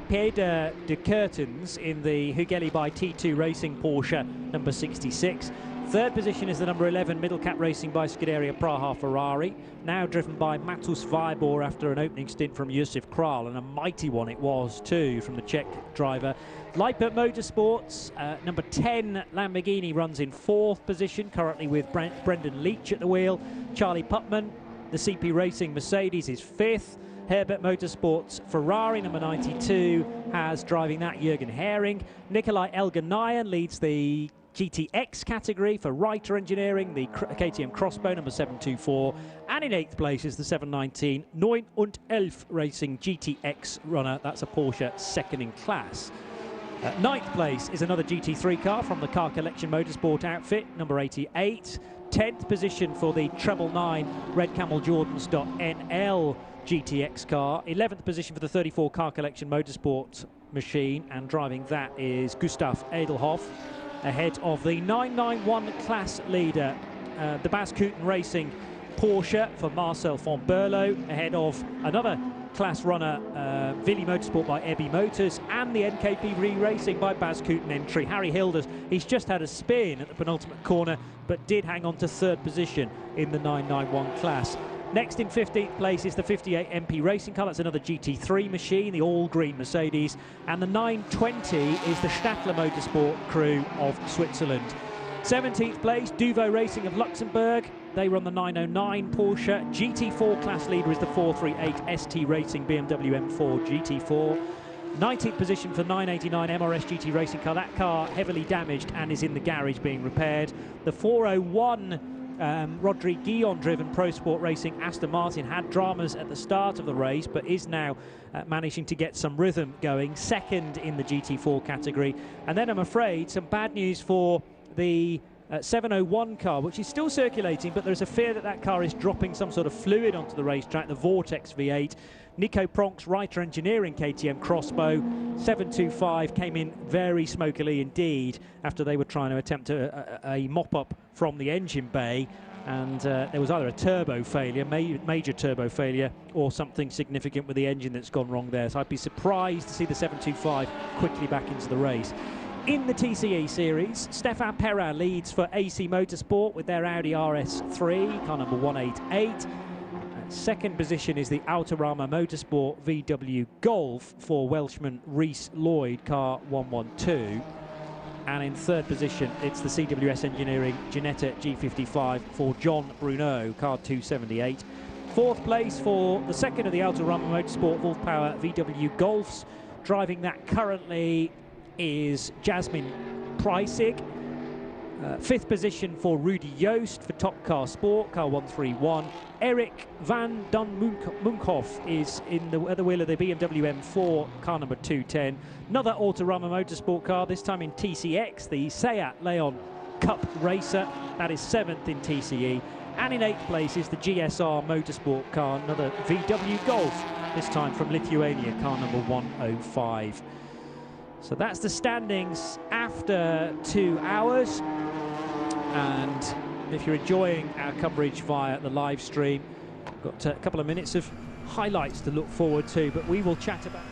Peder de Curtens in the Hugeli by T2 Racing Porsche number 66. Third position is the number 11 Middlecat Racing by Scuderia Praha Ferrari, now driven by Matus Vibor after an opening stint from Josef Kral, and a mighty one it was too from the Czech driver. Lippert Motorsports, number 10 Lamborghini runs in fourth position, currently with Brendan Leach at the wheel. Charlie Putman, the CP Racing Mercedes, is fifth. Herbert Motorsports Ferrari, number 92, has driving that Jürgen Hering. Nikolai Elganayan leads the GTX category for Reiter Engineering, the KTM Crossbow number 724, and in 8th place is the 719 9 und 11 Racing GTX runner. That's a Porsche second in class. 9th place is another GT3 car from the Car Collection Motorsport outfit, number 88. 10th position for the Treble 9 Red Camel Jordans.NL GTX car. 11th position for the 34 Car Collection Motorsport machine, and driving that is Gustav Edelhoff, ahead of the 991 class leader, the Baskuten Racing Porsche for Marcel von Berlo, ahead of another class runner, Willi Motorsport by Ebby Motors, and the NKP Re-Racing by Baskuten entry. Harry Hilders, he's just had a spin at the penultimate corner, but did hang on to third position in the 991 class. Next in 15th place is the 58 MP Racing car. That's another GT3 machine, the all-green Mercedes. And the 920 is the Stadler Motorsport crew of Switzerland. 17th place, Duvo Racing of Luxembourg. They run the 909 Porsche. GT4 class leader is the 438 ST Racing BMW M4 GT4. 19th position for 989 MRS GT Racing car. That car heavily damaged and is in the garage being repaired. The 401 Rodrigue Guillon-driven Pro Sport Racing Aston Martin had dramas at the start of the race, but is now managing to get some rhythm going. Second in the GT4 category. And then I'm afraid some bad news for the 701 car, which is still circulating, but there's a fear that that car is dropping some sort of fluid onto the racetrack, the Vortex V8. Nico Pronk's Reiter Engineering KTM Crossbow 725 came in very smokily indeed after they were trying to attempt a mop-up from the engine bay, and there was either a turbo failure, major turbo failure, or something significant with the engine that's gone wrong there. So I'd be surprised to see the 725 quickly back into the race. In the TCE series, Stefan Perrin leads for AC Motorsport with their Audi RS3, car number 188. Second position is the Autorama Motorsport VW Golf for Welshman Rhys Lloyd, car 112. And in third position, it's the CWS Engineering Ginetta G55 for John Bruneau, car 278. Fourth place for the second of the Autorama Motorsport Wolf Power VW Golfs. Driving that currently is Jasmine Preissig. Fifth position for Rudy Joost for Top Car Sport, car 131. Eric van den Munkhoff is in the other wheel of the BMW M4, car number 210. Another Autorama Motorsport car, this time in TCX, the Seat Leon Cup Racer. That is 7th in TCE. And in 8th place is the GSR Motorsport car, another VW Golf, this time from Lithuania, car number 105. So that's the standings after 2 hours. And if you're enjoying our coverage via the live stream, we've got a couple of minutes of highlights to look forward to, but we will chat about...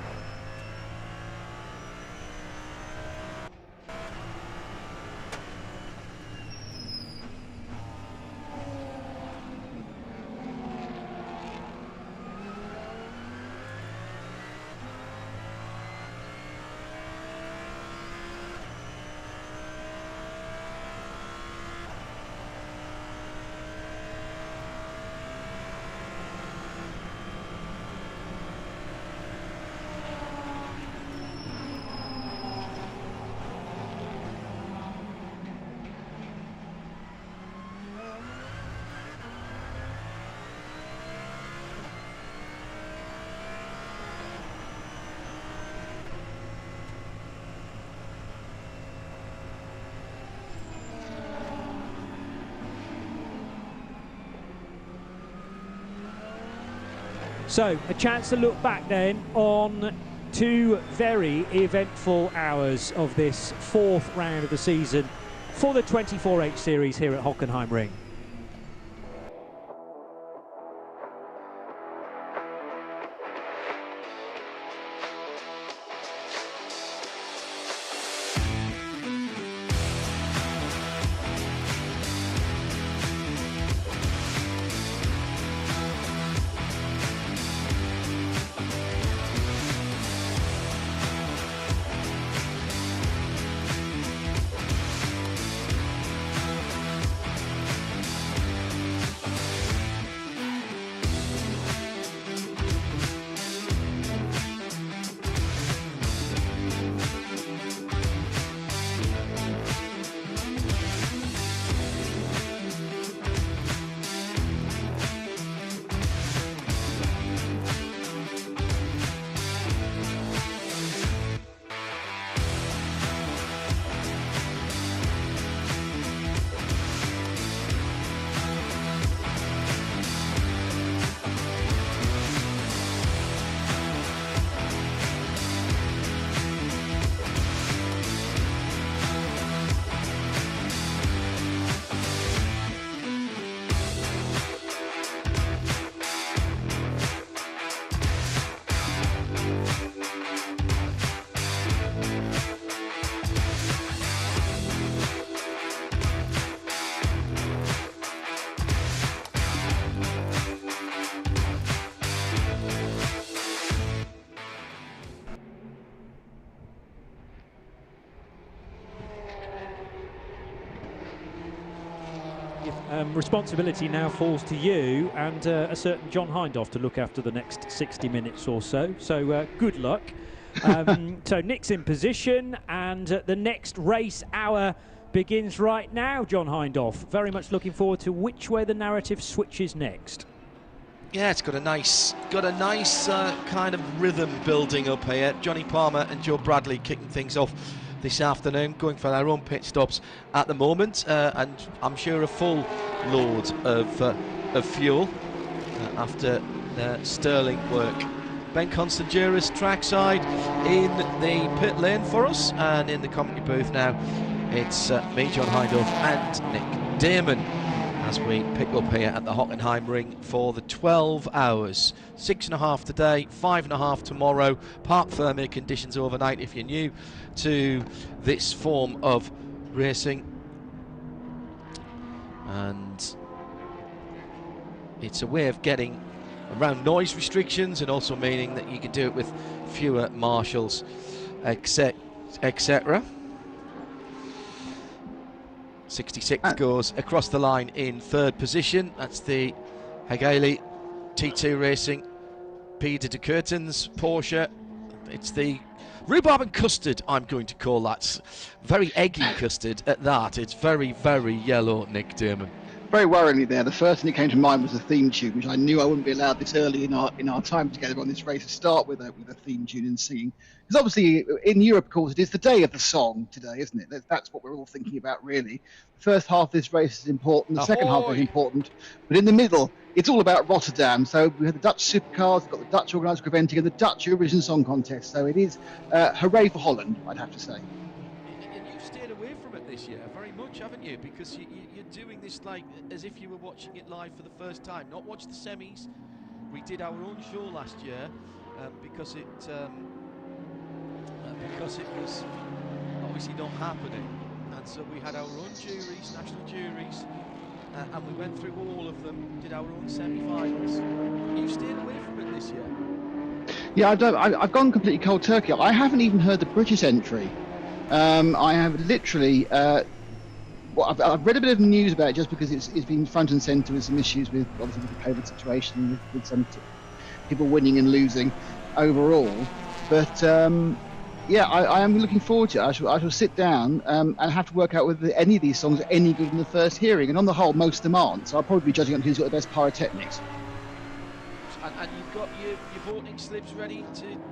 So, a chance to look back then on 2 very eventful hours of this 4th round of the season for the 24H series here at Hockenheimring. Responsibility now falls to you and a certain John Hindhaugh to look after the next 60 minutes or so. So good luck. So Nick's in position, and the next race hour begins right now, John Hindhoff. Very much looking forward to which way the narrative switches next. Yeah, it's got a nice kind of rhythm building up here. Johnny Palmer and Joe Bradley kicking things off this afternoon, going for their own pit stops at the moment, and I'm sure a full load of fuel after their sterling work. Ben Constangiris trackside in the pit lane for us, and in the commentary booth now it's me, John Hindhoff, and Nick Damon, as we pick up here at the Hockenheimring for the 12 hours. 6.5 today, 5.5 tomorrow. Parc fermé conditions overnight if you're new to this form of racing. And it's a way of getting around noise restrictions, and also meaning that you can do it with fewer marshals, etc. 66 goes across the line in third position. That's the Hageli T2 Racing Peter de Curtens Porsche. It's the rhubarb and custard, I'm going to call that. Very eggy custard at that. It's very, very yellow, Nick Damon. Very worryingly there, the first thing that came to mind was the theme tune, which I knew I wouldn't be allowed this early in our time together on this race to start with a theme tune and singing. Because obviously in Europe, of course, it is the day of the song today, isn't it? That's what we're all thinking about, really. The first half of this race is important, the second half is important, but in the middle, it's all about Rotterdam. So we have the Dutch supercars, we've got the Dutch organised preventing, and the Dutch Eurovision Song Contest. So it is hooray for Holland, I'd have to say. And you've stayed away from it this year very much, haven't you? Because you're doing this like as if you were watching it live for the first time. Not watch the semis. We did our own show last year because it was obviously not happening, and so we had our own juries, national juries, and we went through all of them, did our own semi-finals. You stayed away from it this year. Yeah, I've gone completely cold turkey. I haven't even heard the British entry. I have literally, I've read a bit of news about it just because it's been front and centre with some issues with, obviously, with the COVID situation, with some people winning and losing overall. But yeah, I am looking forward to it. I shall sit down and have to work out whether any of these songs are any good in the first hearing. And on the whole, most of them aren't. So I'll probably be judging on who's got the best pyrotechnics. And you've got your voting slips ready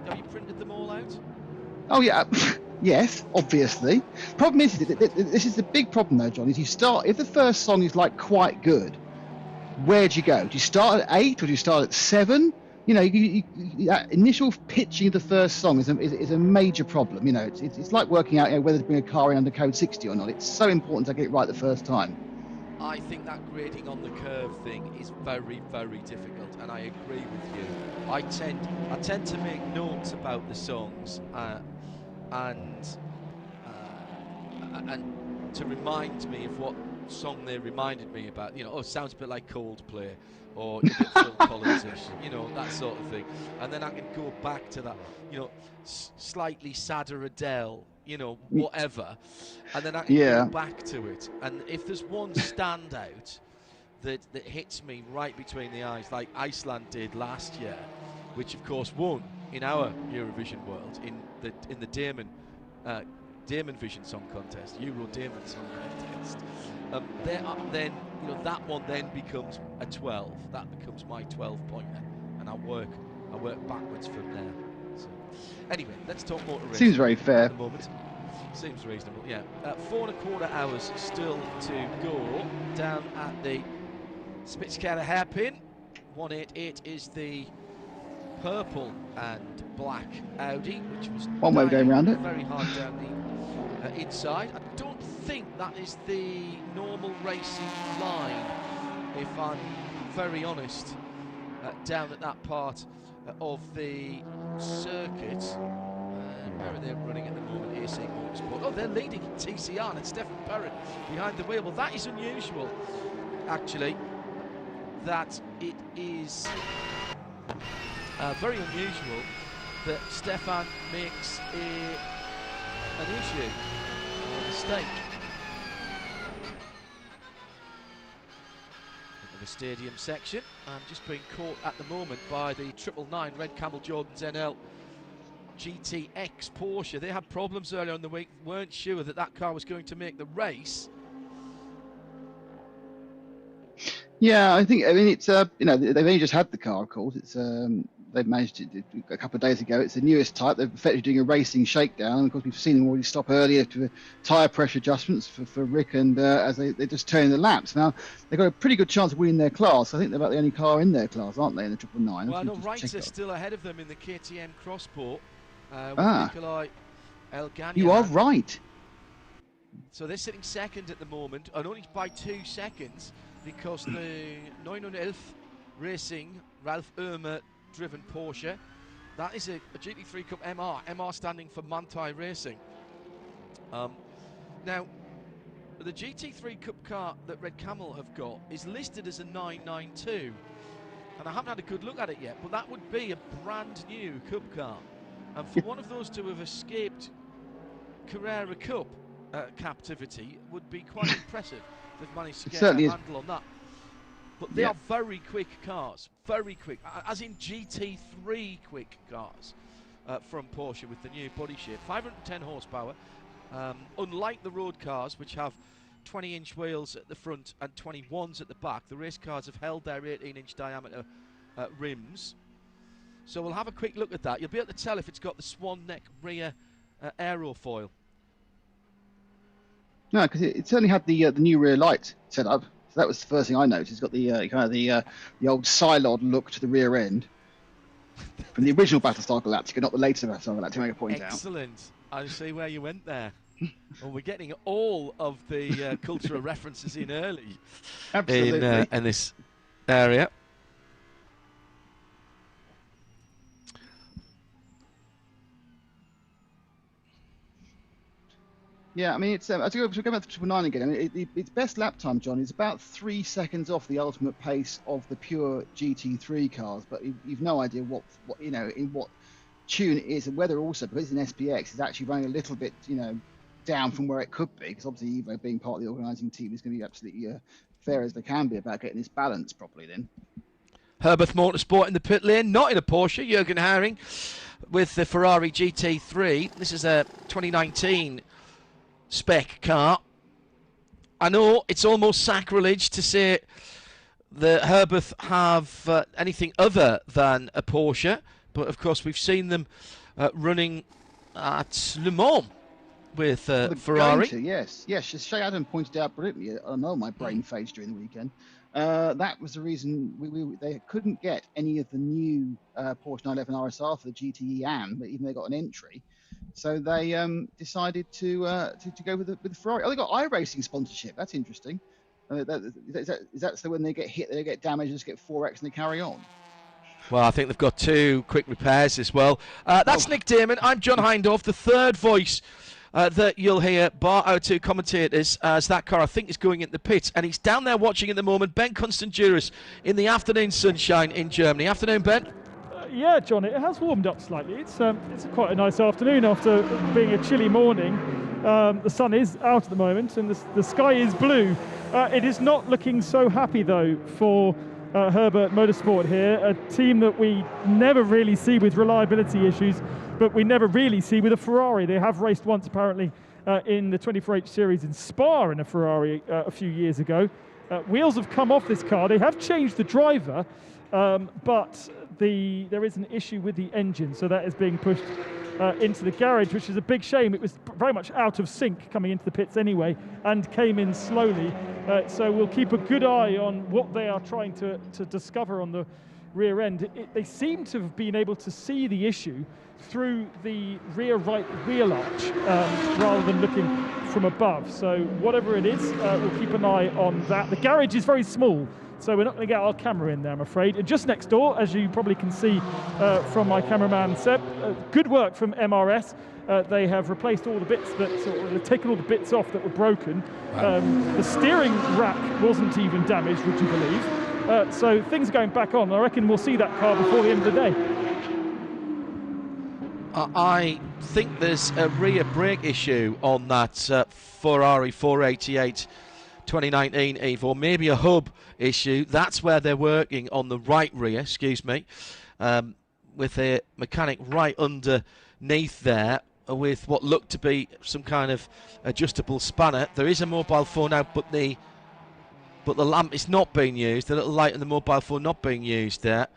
have you printed them all out? Oh yeah, yes, obviously. Problem is, this is the big problem though, John, is you start, if the first song is like quite good, where do you go? Do you start at 8 or do you start at 7? You know, that initial pitching of the first song is a major problem. You know, it's like working out whether to bring a car in under code 60 or not. It's so important to get it right the first time. I think that grading on the curve thing is very, very difficult, and I agree with you. I tend to make notes about the songs and to remind me of what song they reminded me about. You know, oh, it sounds a bit like Coldplay, or a bit Phil Collins-ish, you know, that sort of thing. And then I can go back to that, you know, slightly sadder Adele, you know, whatever. And then I can go back to it. And if there's one standout that hits me right between the eyes, like Iceland did last year, which of course won in our Eurovision world in the Damon Vision Song Contest, Euro Damon Song Contest. Then you know that one then becomes a 12. That becomes my 12-pointer, and I work backwards from there. So, anyway, let's talk motor racing. Seems very fair. At the moment. Seems reasonable, yeah. 4.25 hours still to go down at the Spitzkehrer hairpin. 188 is the purple and black Audi, which was one way of going around it. Very hard down the inside. I don't think that is the normal racing line, if I'm very honest, down at that part of the circuit. Where are they running at the moment? AC Motorsport. Oh, they're leading TCR, and Stefan Perrin behind the wheel. Well, that is unusual, actually. That it is very unusual that Stefan makes an issue, a mistake. In the stadium section, I'm just being caught at the moment by the 999 Red Camel Jordans NL GTX Porsche. They had problems earlier in the week, weren't sure that that car was going to make the race. Yeah, I mean, it's they've only just had the car, of course. It's they've managed to a couple of days ago. It's the newest type. They're effectively doing a racing shakedown. And of course, we've seen them already stop earlier to tyre pressure adjustments for Rick, and as they're just turning the laps. Now, they've got a pretty good chance of winning their class. I think they're about the only car in their class, aren't they, in the 999? Well, no, Wrights are still ahead of them in the KTM Crossport. With Nikolai Elganyan. You are right. So they're sitting second at the moment, and only by 2 seconds, because the 911 Racing Ralph Irmer driven Porsche, that is a GT3 Cup MR standing for Manthey Racing. Now, the GT3 Cup car that Red Camel have got is listed as a 992, and I haven't had a good look at it yet, but that would be a brand new Cup car, and for one of those to have escaped Carrera Cup captivity would be quite impressive. They've managed to get a handle on that. But they are very quick cars, very quick, as in GT3 quick cars from Porsche with the new body shape. 510 horsepower, unlike the road cars, which have 20-inch wheels at the front and 21s at the back. The race cars have held their 18-inch diameter rims. So we'll have a quick look at that. You'll be able to tell if it's got the swan neck rear aerofoil. No, because it certainly had the new rear light set up. So that was the first thing I noticed. It's got the kind of the old Silod look to the rear end from the original Battlestar Galactica, not the later Battlestar Galactica. Make a point out. Excellent. I see where you went there. Well, we're getting all of the cultural references in early. Absolutely. In this area. Yeah, I mean, it's as we go back to 999 again. I mean, its best lap time, John, is about 3 seconds off the ultimate pace of the pure GT3 cars. But you've no idea what in what tune it is, and whether also because it's an SPX, it's actually running a little bit down from where it could be. Because obviously, Evo being part of the organising team is going to be absolutely fair as they can be about getting this balance properly. Then Herbert Motorsport in the pit lane, not in a Porsche. Jürgen Haring with the Ferrari GT3. This is a 2019 spec car. I know it's almost sacrilege to say that Herbert have anything other than a Porsche, but of course we've seen them running at Le Mans with Ferrari. Yes, Shay Adam pointed out brilliantly. I know my brain fades during the weekend. That was the reason they couldn't get any of the new Porsche 911 RSR for the GTE AM, but even they got an entry. So they decided to go with the Ferrari. Oh, they got iRacing sponsorship. That's interesting. Is that so when they get hit, they get damaged, just get 4X and they carry on? Well, I think they've got 2 quick repairs as well. That's Nick Damon. I'm John Hindhaugh, the third voice that you'll hear, bar our 2 commentators, as that car, I think, is going into the pits. And he's down there watching at the moment, Ben Constanduris, in the afternoon sunshine in Germany. Afternoon, Ben. Yeah, John, it has warmed up slightly. It's quite a nice afternoon after being a chilly morning. The sun is out at the moment and the sky is blue. It is not looking so happy, though, for Herbert Motorsport here, a team that we never really see with reliability issues, but we never really see with a Ferrari. They have raced once, apparently, in the 24H Series in Spa in a Ferrari a few years ago. Wheels have come off this car. They have changed the driver, but there is an issue with the engine, so that is being pushed into the garage, which is a big shame. It was very much out of sync coming into the pits anyway and came in slowly. So we'll keep a good eye on what they are trying to discover on the rear end. They seem to have been able to see the issue through the rear right wheel arch rather than looking from above. So whatever it is, we'll keep an eye on that. The garage is very small, so we're not going to get our camera in there, I'm afraid. And just next door, as you probably can see from my cameraman Seb, good work from MRS. They have replaced all the bits they've taken all the bits off that were broken. The steering rack wasn't even damaged, would you believe? So things are going back on. I reckon we'll see that car before the end of the day. I think there's a rear brake issue on that Ferrari 488 2019 Eve, or maybe a hub issue. That's where they're working on the right rear, with a mechanic right under underneath there with what looked to be some kind of adjustable spanner. There is a mobile phone out, but the lamp is not being used. The little light on the mobile phone not being used there.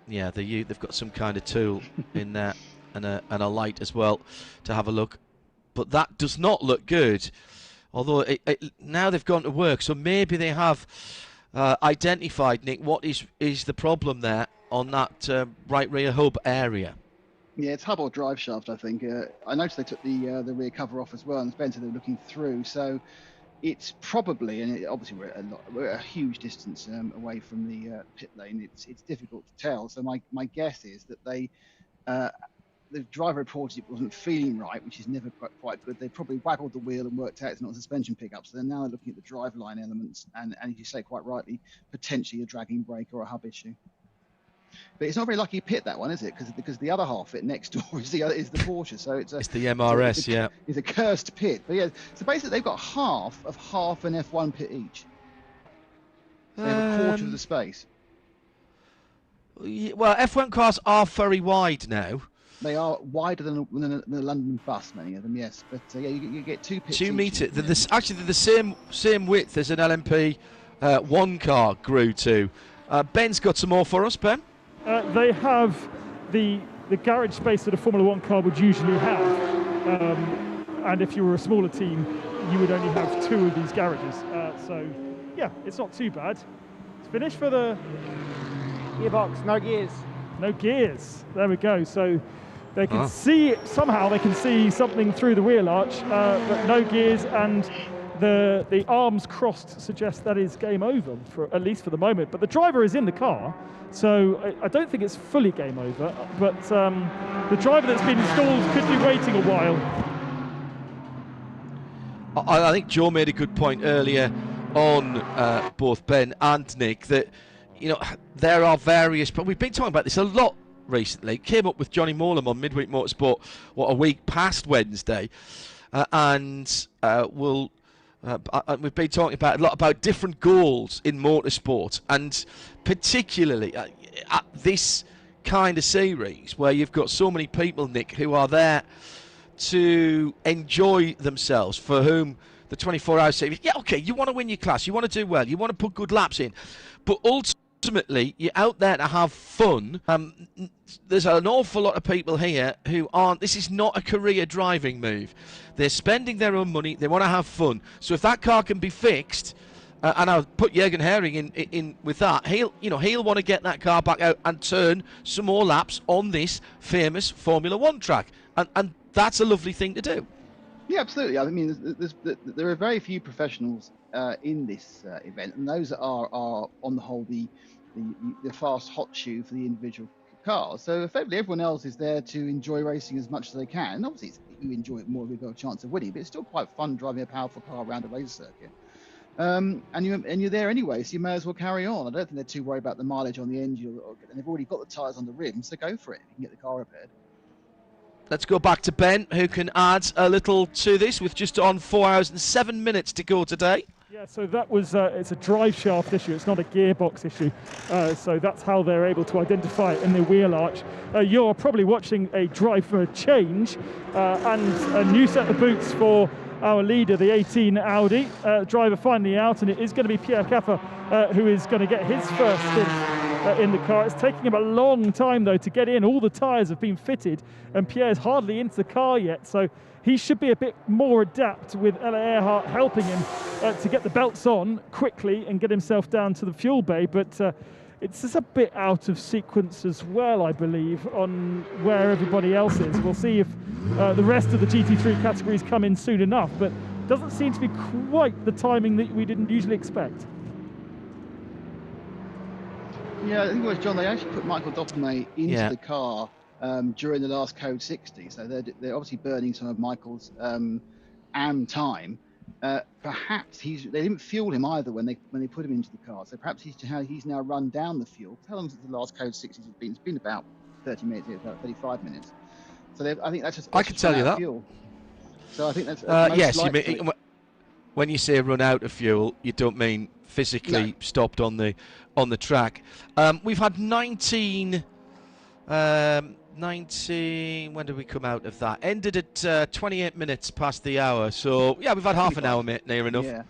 Yeah, they've got some kind of tool in there and a light as well to have a look. But that does not look good. Although now they've gone to work, so maybe they have identified, Nick, what is the problem there on that right rear hub area. Yeah, it's hub or drive shaft, I think. I noticed they took the rear cover off as well, and Spencer, they're looking through. So it's probably, and obviously we're a huge distance away from the pit lane. It's difficult to tell. So my guess is that the driver reported it wasn't feeling right, which is never quite good. They probably waggled the wheel and worked out it's not a suspension pickup. So they're now looking at the driveline elements, and as you say quite rightly, potentially a dragging brake or a hub issue. But it's not very lucky pit, that one, is it? Because the other half of it next door is the Porsche. So it's the MRS, yeah. It's a cursed pit. But yeah, so basically they've got half an F1 pit each. So they have a quarter of the space. Well, F1 cars are very wide now. They are wider than a London bus, many of them, yes. But yeah, you get 2 pits. 2 metre. Actually, they're the same width as an LMP 1 car grew to. Ben's got some more for us, Ben. They have the garage space that a Formula 1 car would usually have. And if you were a smaller team, you would only have 2 of these garages. So, yeah, it's not too bad. It's finished for the gearbox, no gears. No gears. There we go. So they can see, somehow they can see something through the wheel arch, but no gears, and the arms crossed suggest that is game over, at least for the moment. But the driver is in the car, so I don't think it's fully game over. But the driver that's been installed could be waiting a while. I think Joe made a good point earlier on both Ben and Nick that, you know, there are various, but we've been talking about this a lot recently. Came up with Johnny Morlam on Midweek Motorsport, a week past Wednesday, and we've been talking about a lot about different goals in motorsport, and particularly at this kind of series where you've got so many people, Nick, who are there to enjoy themselves, for whom the 24-hour series, yeah, okay, you want to win your class, you want to do well, you want to put good laps in, but ultimately you're out there to have fun. There's an awful lot of people here who aren't, this is not a career driving move. They're spending their own money, they want to have fun. So if that car can be fixed, and I'll put Hankook in with that, he'll want to get that car back out and turn some more laps on this famous Formula 1 track, and that's a lovely thing to do. Yeah, absolutely. I mean, there are very few professionals in this event, and those are on the whole the fast hot shoe for the individual cars. So effectively, everyone else is there to enjoy racing as much as they can. And obviously, you enjoy it more if you've got a chance of winning, but it's still quite fun driving a powerful car around a race circuit. And you're there anyway, so you may as well carry on. I don't think they're too worried about the mileage on the engine, and they've already got the tyres on the rim, so go for it. You can get the car repaired. Let's go back to Ben, who can add a little to this with just on 4 hours and 7 minutes to go today. Yeah, so that was, it's a drive shaft issue, it's not a gearbox issue. So that's how they're able to identify it in the wheel arch. You're probably watching a driver change and a new set of boots for our leader, the 18 Audi. Driver finally out, and it is going to be Pierre Caffer who is going to get his first stint in the car. It's taking him a long time, though, to get in. All the tyres have been fitted, and Pierre's hardly into the car yet, so he should be a bit more adept with Ella Earhart helping him to get the belts on quickly and get himself down to the fuel bay. But it's just a bit out of sequence as well, I believe, on where everybody else is. We'll see if the rest of the GT3 categories come in soon enough, but doesn't seem to be quite the timing that we didn't usually expect. Yeah, I think it was John. They actually put Michael Doppelmayr into the car during the last Code 60, so they're obviously burning some of Michael's AM time. Perhaps they didn't fuel him either when they put him into the car, so perhaps he's now run down the fuel. How long since the last Code 60 has been? It's been about 30 minutes, about 35 minutes. So I think that's just. I can tell you that. Fuel. So I think that's yes. You mean, when you say run out of fuel, you don't mean physically stopped on the track. We've had 19 19, when did we come out of that? Ended at 28 minutes past the hour. So, yeah, we've had half an hour, mate, near enough. Yeah.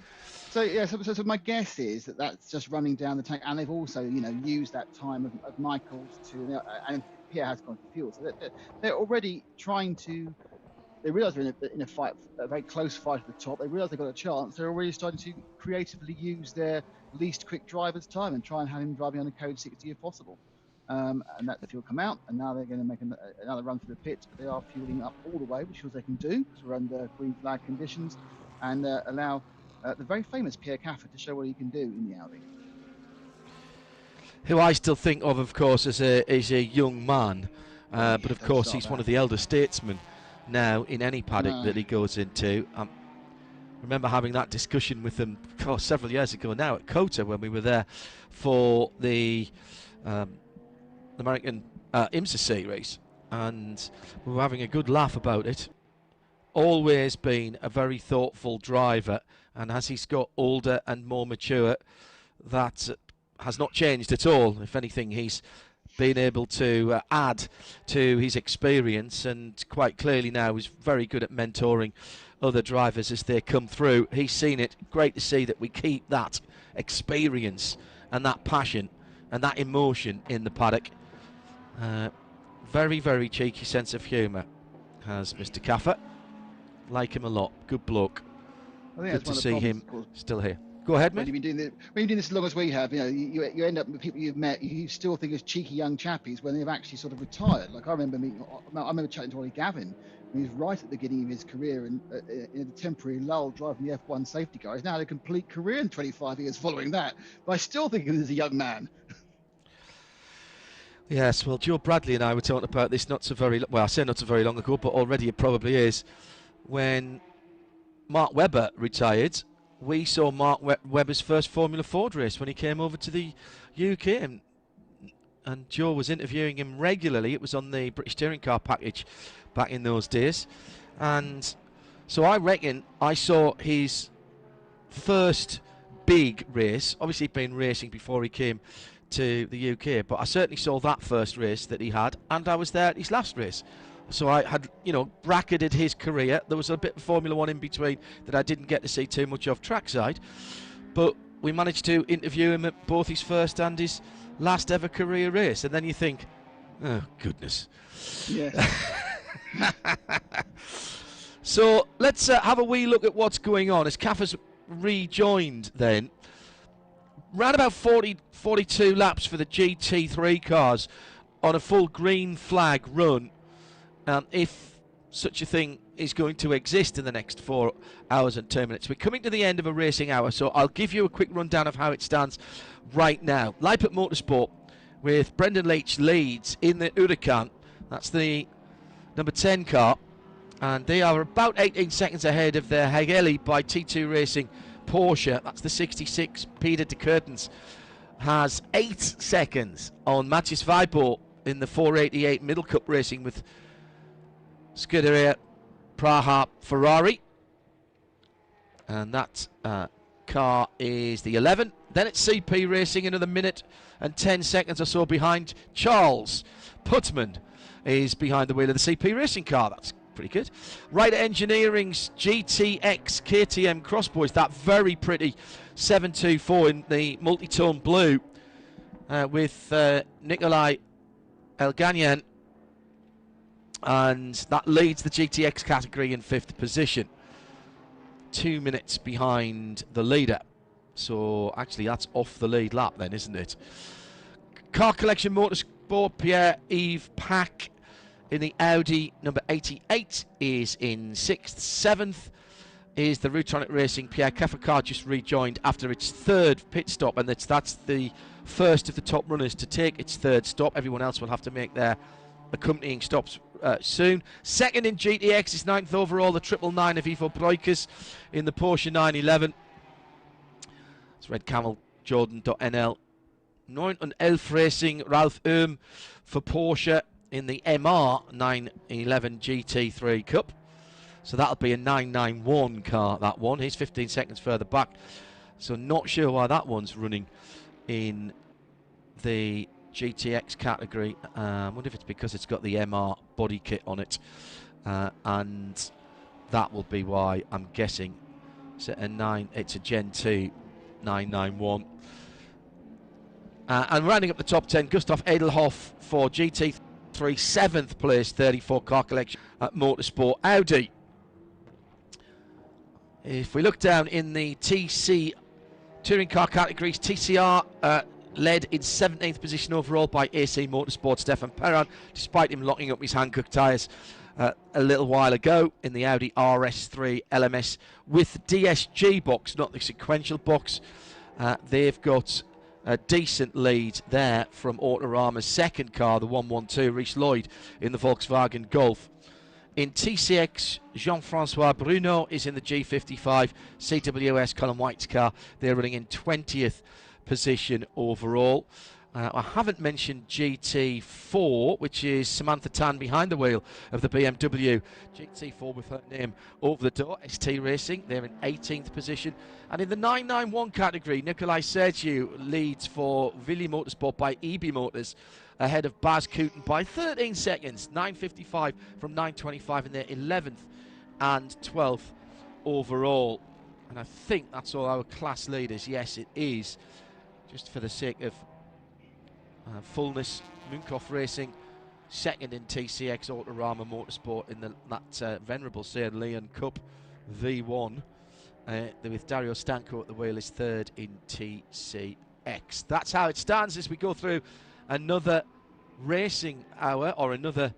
So my guess is that that's just running down the tank, and they've also, used that time of Michael's to, and Pierre has gone for fuel. So they're already trying to. They realise they're in a fight, a very close fight at the top. They realise they've got a chance. They're already starting to creatively use their least quick driver's time and try and have him driving on the code 60 if possible. And that the fuel come out, and now they're going to make another run through the pits, but they are fueling up all the way, which shows they can do because we're under green flag conditions, and allow the very famous Pierre Caffer to show what he can do in the Audi. Who I still think of course, as a young man, but of course he's one of the elder statesmen now in any paddock that he goes into. I remember having that discussion with him several years ago now at COTA when we were there for the American IMSA series, and we were having a good laugh about it. Always been a very thoughtful driver, and as he's got older and more mature, that has not changed at all. If anything, he's been able to add to his experience, and quite clearly now is very good at mentoring other drivers as they come through. He's seen it. Great to see that we keep that experience and that passion and that emotion in the paddock. Very, very cheeky sense of humour has Mr. Caffer. Like him a lot. Good bloke. Good to see him still here. Go ahead, mate. When you've been doing this as long as we have, you end up with people you've met, you still think as cheeky young chappies when they've actually sort of retired. Like I remember chatting to Ollie Gavin when he was right at the beginning of his career and in a temporary lull driving the F1 safety car. He's now had a complete career in 25 years following that. But I still think of him as a young man. Yes, well, Joe Bradley and I were talking about this not so very long ago, but already it probably is. When Mark Webber retired, we saw Mark Webber's first Formula Ford race when he came over to the UK, and Joe was interviewing him regularly. It was on the British Touring Car package back in those days, and so I reckon I saw his first big race. Obviously, he'd been racing before he came to the UK, but I certainly saw that first race that he had, and I was there at his last race. So I had, bracketed his career. There was a bit of Formula One in between that I didn't get to see too much of trackside, but we managed to interview him at both his first and his last ever career race. And then you think, oh, goodness. Yes. So let's have a wee look at what's going on as Caffer's rejoined then. Round about 42 laps for the GT3 cars on a full green flag run. If such a thing is going to exist in the next 4 hours and 2 minutes. We're coming to the end of a racing hour, so I'll give you a quick rundown of how it stands right now. Leipert Motorsport with Brendan Leach leads in the Huracan. That's the number 10 car, and they are about 18 seconds ahead of their Hegeli by T2 Racing Porsche. That's the 66. Peter de Curtens has 8 seconds on Matthias Weibo in the 488 Middle Cup Racing with Scuderia Praha Ferrari, and that car is the 11. Then it's CP Racing, another minute and 10 seconds or so behind. Charles Putman is behind the wheel of the CP Racing car. That's pretty good. Ryder Engineering's GTX KTM Crossboys, that very pretty 724 in the multi-tone blue with Nikolai Elganyan, and that leads the GTX category in 5th position, 2 minutes behind the leader. So actually that's off the lead lap then, isn't it? Car Collection Motorsport, Pierre-Yves Pack in the Audi number 88 is in 6th. 7th is the Rutronic Racing Pierre Caffer car, just rejoined after its 3rd pit stop, and that's the first of the top runners to take its 3rd stop. Everyone else will have to make their accompanying stops soon. 2nd in GTX is 9th overall, the 999 of Ivo Breukers in the Porsche 911. It's Red Camel Jordan.nl. 9 and 11 Racing Ralph Oehm for Porsche in the MR 911 GT3 Cup. So that'll be a 991 car, that one. He's 15 seconds further back. So not sure why that one's running in the GTX category. I wonder if it's because it's got the MR body kit on it, and that will be why, I'm guessing. It's a Gen 2 991. And rounding up the top 10, Gustav Edelhoff for GT3, 7th place, 34 car collection at Motorsport Audi. If we look down in the TC touring car categories, TCR led in 17th position overall by AC Motorsport Stefan Perron, despite him locking up his Hankook tyres a little while ago in the Audi RS3 LMS with DSG box, not the sequential box. They've got a decent lead there from Autorama's second car, the 112, Rhys Lloyd in the Volkswagen Golf. In TCX, Jean-Francois Bruno is in the G55, CWS Colin White's car. They're running in 20th position overall. I haven't mentioned GT4, which is Samantha Tan behind the wheel of the BMW GT4 with her name over the door. ST Racing, they're in 18th position. And in the 991 category, Nikolai Sergiu leads for Willi Motorsport by EB Motors, ahead of Baz Kooten by 13 seconds, 9.55 from 9.25, and they're 11th and 12th overall. And I think that's all our class leaders. Yes, it is. Just for the sake of fullness, Munkoff Racing, second in TCX Autorama Motorsport in that venerable Sir Leon Cup V1, with Dario Stanco at the wheel, is third in TCX. That's how it stands as we go through another racing hour, or another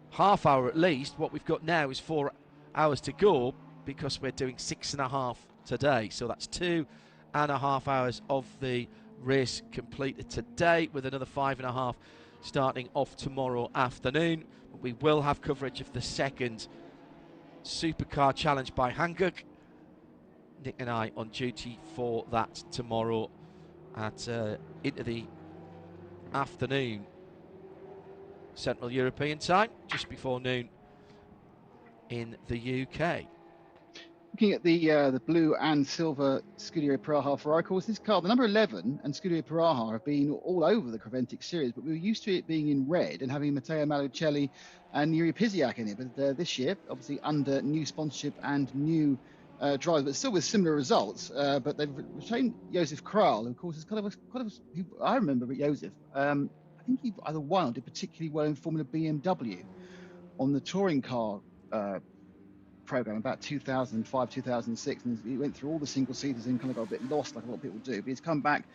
half hour at least. What we've got now is 4 hours to go, because we're doing 6.5 today, so that's 2.5 hours of the race completed today, with another 5.5 starting off tomorrow afternoon. But we will have coverage of the second Supercar Challenge by Hankook. Nick and I on duty for that tomorrow at into the afternoon Central European time, just before noon in the UK. Looking at the blue and silver Scuderia Praha Ferrari, of course, this car, the number 11 and Scuderia Praha, have been all over the Creventic series, but we were used to it being in red and having Matteo Malucelli and Yuri Piziak in it. But this year, obviously under new sponsorship and new drivers, but still with similar results. But they've retained Josef Kral, who, of course, is kind of I remember Josef. I think he either won or did particularly well in Formula BMW on the touring car program about 2005, 2006, and he went through all the single seaters and kind of got a bit lost, like a lot of people do. But he's come back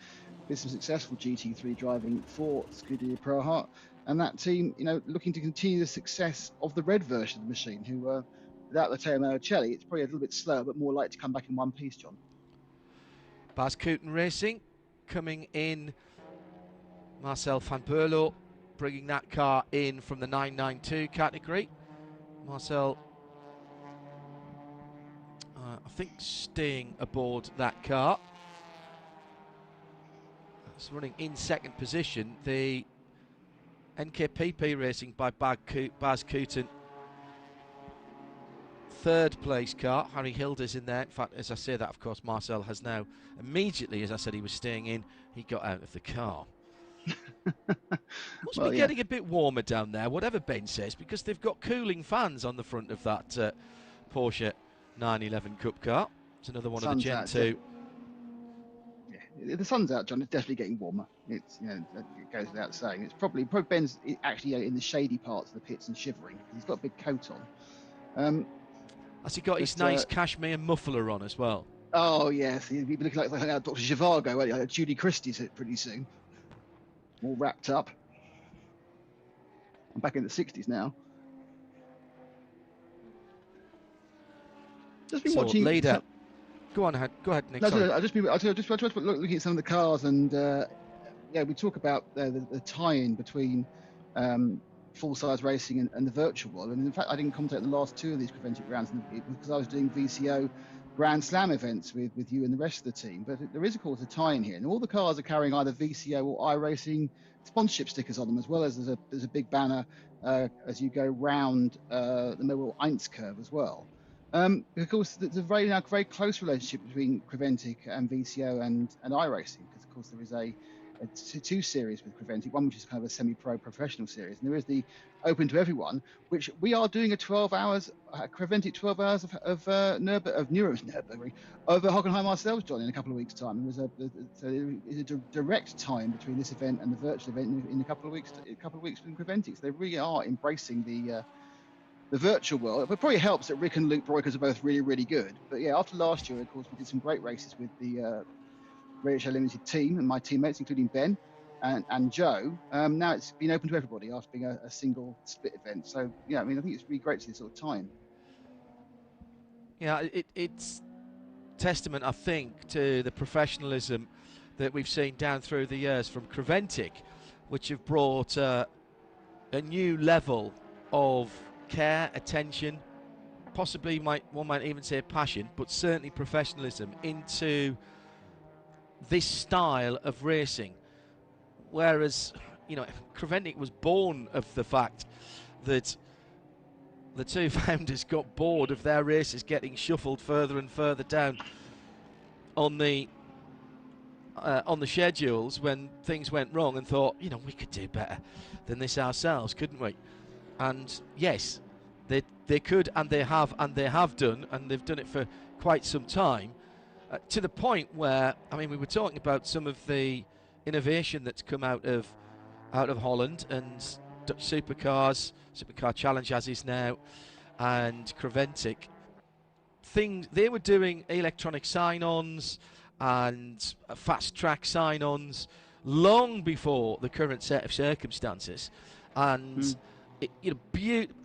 with some successful GT3 driving for Scuderia Praha, and that team, looking to continue the success of the red version of the machine, who without Matteo Malucelli, it's probably a little bit slower, but more likely to come back in one piece, John. Baz Kooten Racing coming in. Marcel van Berlo bringing that car in from the 992 category. Marcel, I think, staying aboard that car. It's running in second position. The NKPP Racing by Baz Kooten, third place car. Harry Hilder's in there. In fact, as I say that, of course, Marcel has now immediately, as I said he was staying in, he got out of the car. Must be getting a bit warmer down there, whatever Ben says, because they've got cooling fans on the front of that Porsche 911 Cup car. It's another one of the Gen 2. Yeah, the sun's out, John. It's definitely getting warmer. It's it goes without saying. It's probably Ben's actually in the shady parts of the pits and shivering. He's got a big coat on. Has he got his nice cashmere muffler on as well? Oh yes, he'll be looking like Dr. Zhivago, like Judy Christie's pretty soon. All wrapped up. I'm back in the 60s now. Just been watching. Leader. Go ahead, Nick. No, I just looking at some of the cars, and we talk about the tie-in between full-size racing and the virtual world. And in fact, I didn't commentate the last two of these Creventic rounds because I was doing VCO Grand Slam events with you and the rest of the team. But there is, of course, a tie-in here, and all the cars are carrying either VCO or iRacing sponsorship stickers on them, as well as there's a big banner as you go round the Millwall Eins curve as well. Of course, there's a very close relationship between Creventic and VCO and iRacing, because of course there is two series with Creventic, one which is kind of a semi-pro professional series, and there is the open to everyone, which we are doing a 12 hours, Creventic 12 hours of Nürburgring over Hockenheim ourselves, John, in a couple of weeks' time. There's a direct time between this event and the virtual event in a couple of weeks from Creventic. So they really are embracing the virtual world. It probably helps that Rick and Luke Broikers are both really, really good. But yeah, after last year, of course, we did some great races with the Radio Show Limited team and my teammates, including Ben and Joe. Now it's been open to everybody after being a single split event. So yeah, I mean, I think it's really great to see this sort of time. Yeah, it's testament, I think, to the professionalism that we've seen down through the years from Creventic, which have brought a new level of care, attention, possibly one might even say passion, but certainly professionalism into this style of racing. Whereas, you know, Creventic was born of the fact that the two founders got bored of their races getting shuffled further and further down on the schedules when things went wrong, and thought, you know, we could do better than this ourselves, couldn't we? And yes, they could, and they have done, and they've done it for quite some time, to the point where, I mean, we were talking about some of the innovation that's come out of Holland and Dutch Supercar Challenge as is now, and Creventic. They were doing electronic sign-ons and fast track sign-ons long before the current set of circumstances, and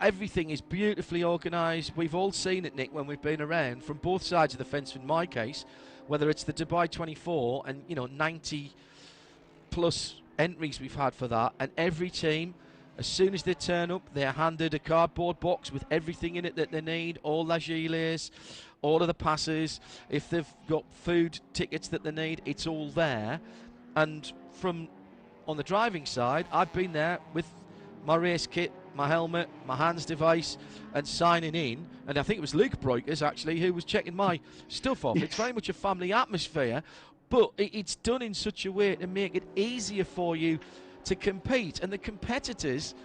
everything is beautifully organised. We've all seen it, Nick, when we've been around from both sides of the fence. In my case, whether it's the Dubai 24 and 90 plus entries we've had for that, and every team, as soon as they turn up, they're handed a cardboard box with everything in it that they need, all their gilets, all of the passes. If they've got food tickets that they need, it's all there. And from on the driving side, I've been there with my race kit, my helmet, my hands device, and signing in. And I think it was Luke Broikers, actually, who was checking my stuff off. It's very much a family atmosphere, but it's done in such a way to make it easier for you to compete. And the competitors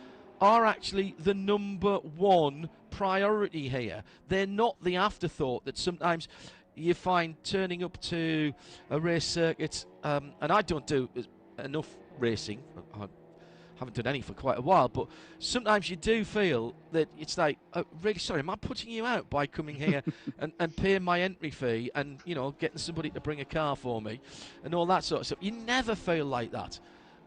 are actually the number one priority here. They're not the afterthought that sometimes you find turning up to a race circuit. And I don't do enough racing. I haven't done any for quite a while, but sometimes you do feel that it's like, really sorry, am I putting you out by coming here and paying my entry fee and, getting somebody to bring a car for me and all that sort of stuff. You never feel like that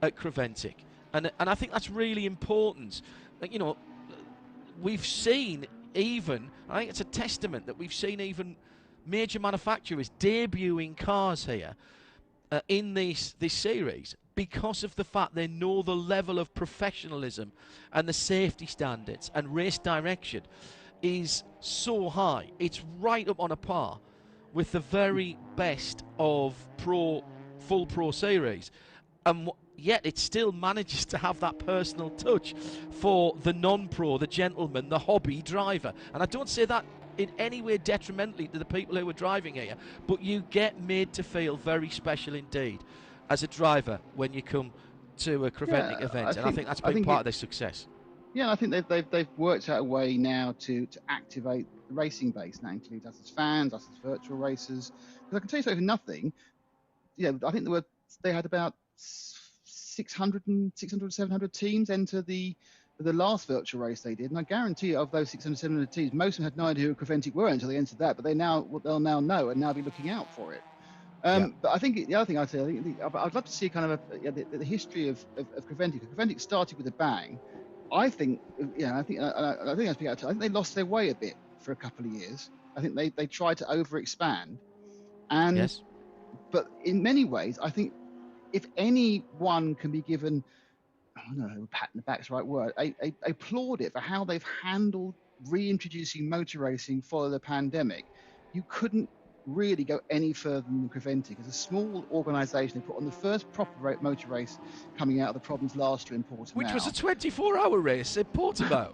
at Creventic. And I think that's really important. We've seen even, I think it's a testament that we've seen even major manufacturers debuting cars here in this series, because of the fact they know the level of professionalism and the safety standards and race direction is so high. It's right up on a par with the very best of full pro series. And yet it still manages to have that personal touch for the non-pro, the gentleman, the hobby driver. And I don't say that in any way detrimentally to the people who are driving here, but you get made to feel very special indeed as a driver when you come to a Creventic event, and I think that's been part of their success. Yeah, I think they've worked out a way now to activate the racing base, now include us as fans, us as virtual racers. Because I can tell you so for nothing, I think they had about 600 or 700 teams enter the last virtual race they did, and I guarantee you, of those 600, 700 teams, most of them had no idea who Creventic were until they entered that, but they'll now know and now be looking out for it. But I think the other thing I'd say, I'd love to see kind of the history of Creventic. Creventic started with a bang. I think they lost their way a bit for a couple of years. I think they tried to overexpand, but in many ways, I think if anyone can be given, I don't know, pat in the back's the right word, a plaudit for how they've handled reintroducing motor racing following the pandemic. You couldn't really go any further than Creventic. As a small organisation, they put on the first proper motor race coming out of the problems last year in Portimao, which was a 24-hour race in Portimao.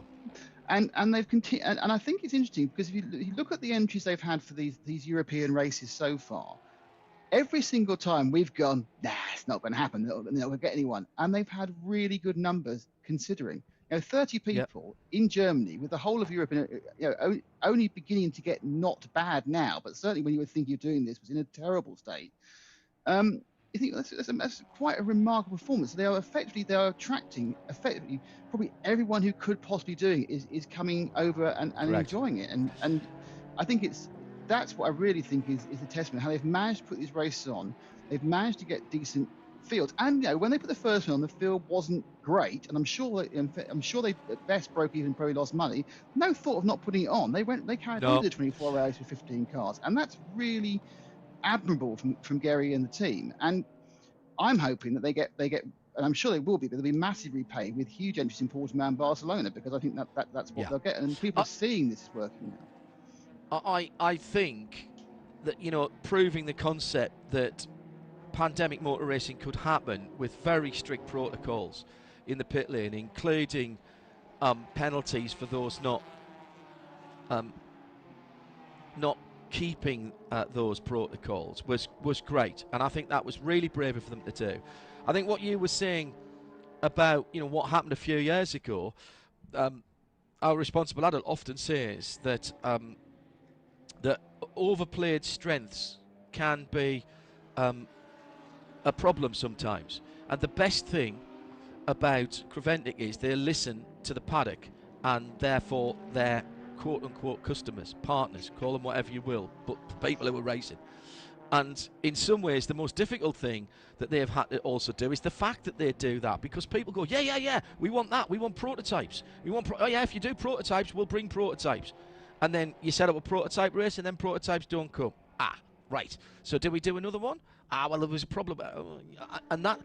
and they've continued. And I think it's interesting because if you look at the entries they've had for these European races so far, every single time we've gone, nah, it's not going to happen. We'll get anyone. And they've had really good numbers considering. 30 people in Germany with the whole of Europe, only beginning to get not bad now, but certainly when you were thinking of doing this was in a terrible state. You think that's quite a remarkable performance. They are attracting effectively probably everyone who could possibly do it is coming over and enjoying it. And I think that's what I really think is the testament, how they've managed to put these races on. They've managed to get decent fields, and when they put the first one on, the field wasn't great, and I'm sure they at best broke even, probably lost money. No thought of not putting it on. They carried on the 24 hours with 15 cars, and that's really admirable from Gary and the team. And I'm hoping that they get, and I'm sure they will be, but they'll be massively paid with huge entries in Portimao and Barcelona, because I think that's what they'll get, and people are seeing this is working now. I think that proving the concept that pandemic motor racing could happen with very strict protocols in the pit lane, including penalties for those not keeping those protocols was great, and I think that was really brave of them to do. I think what you were saying about what happened a few years ago, our responsible adult often says that that overplayed strengths can be a problem sometimes, and the best thing about Creventic is they listen to the paddock, and therefore their quote-unquote customers, partners, call them whatever you will, but people who are racing. And in some ways the most difficult thing that they have had to also do is the fact that they do that, because people go, yeah, we want that, we want prototypes, if you do prototypes, we'll bring prototypes. And then you set up a prototype race and then prototypes don't come. Right, so do we do another one? Well, there was a problem, and that.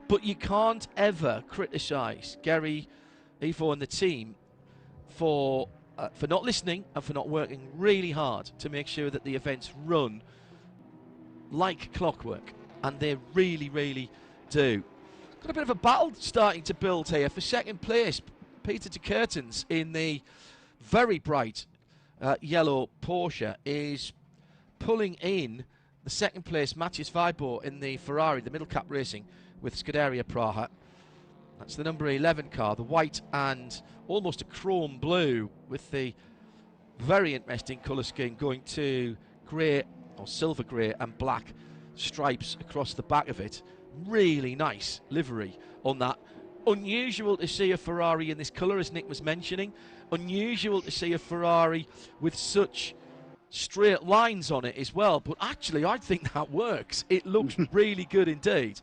But you can't ever criticise Gary, Ivo, and the team for not listening and for not working really hard to make sure that the events run like clockwork, and they really, really do. Got a bit of a battle starting to build here for second place. Peter de Curtens in the very bright yellow Porsche is pulling in the second place Matthias Weibo in the Ferrari, the middle cap racing with Scuderia Praha. That's the number 11 car, the white and almost a chrome blue with the very interesting colour scheme going to grey or silver grey and black stripes across the back of it. Really nice livery on that. Unusual to see a Ferrari in this colour, as Nick was mentioning. Unusual to see a Ferrari with such straight lines on it as well, but actually I think that works. It looks really good indeed.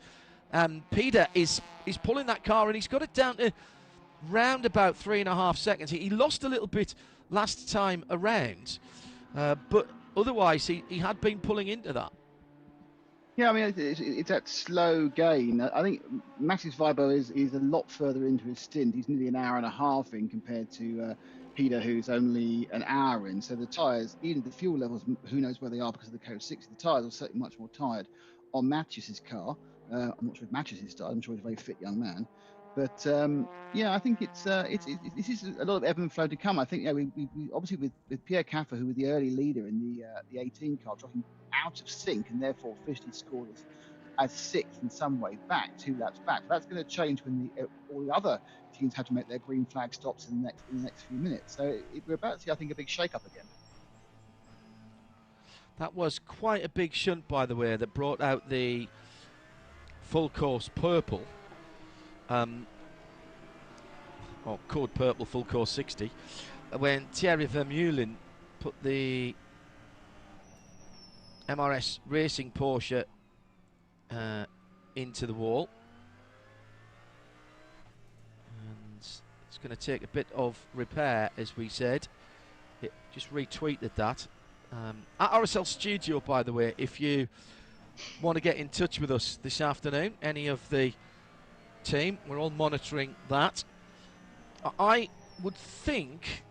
Peter is pulling that car, and he's got it down to round about 3.5 seconds. He lost a little bit last time around, but otherwise he had been pulling into that. Yeah, I mean, it's that slow gain. I think Matthias Weibo is a lot further into his stint. He's nearly an hour and a half in compared to Peter, who's only an hour in. So the tyres, even the fuel levels, who knows where they are because of the Code 6, the tyres are certainly much more tired on Matthias's car. I'm not sure if Matthias is tired. I'm sure he's a very fit young man. But I think this is a lot of ebb and flow to come. I think we obviously with Pierre Caffer, who was the early leader in the 18 car, dropping out of sync and therefore officially scored as sixth in some way back, 2 laps back. That's going to change when all the other teams have to make their green flag stops in the next few minutes. So we're about to see, I think, a big shake-up again. That was quite a big shunt, by the way, that brought out the full course purple. Or code purple, full course 60, when Thierry Vermeulen put the MRS Racing Porsche into the wall. And it's going to take a bit of repair, as we said. It just retweeted that. At RSL Studio, by the way, if you want to get in touch with us this afternoon, any of the team, we're all monitoring that. I would think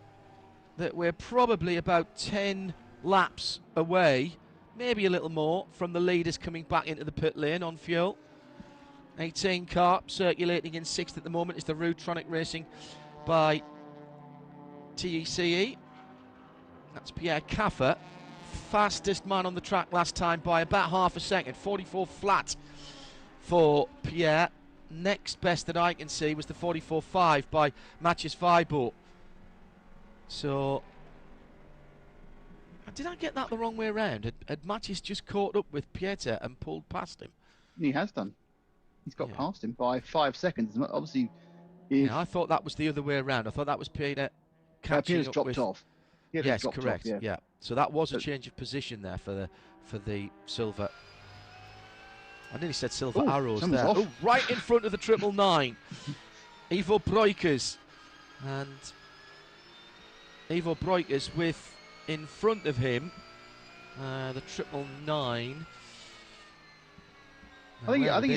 that we're probably about 10 laps away, maybe a little more, from the leaders coming back into the pit lane on fuel. 18 car circulating in 6th at the moment is the Rudtronic Racing by TECE. That's Pierre Caffer, fastest man on the track last time by about half a second. 44 flat for Pierre. Next best that I can see was the 44.5 by Mathias Weibo. So, did I get that the wrong way around? Had Mathias just caught up with Pieter and pulled past him? He has done. He's got past him by 5 seconds. Obviously, yeah, I thought that was the other way around. I thought that was Pieter catching Pieter's up dropped with... off. Yes, dropped correct. off, yeah. So that was a change of position there for the silver. I nearly said silver arrows there. Off. Oh, right in front of the 999. Ivo Breukers. And Ivo Breukers with in front of him the 999. I think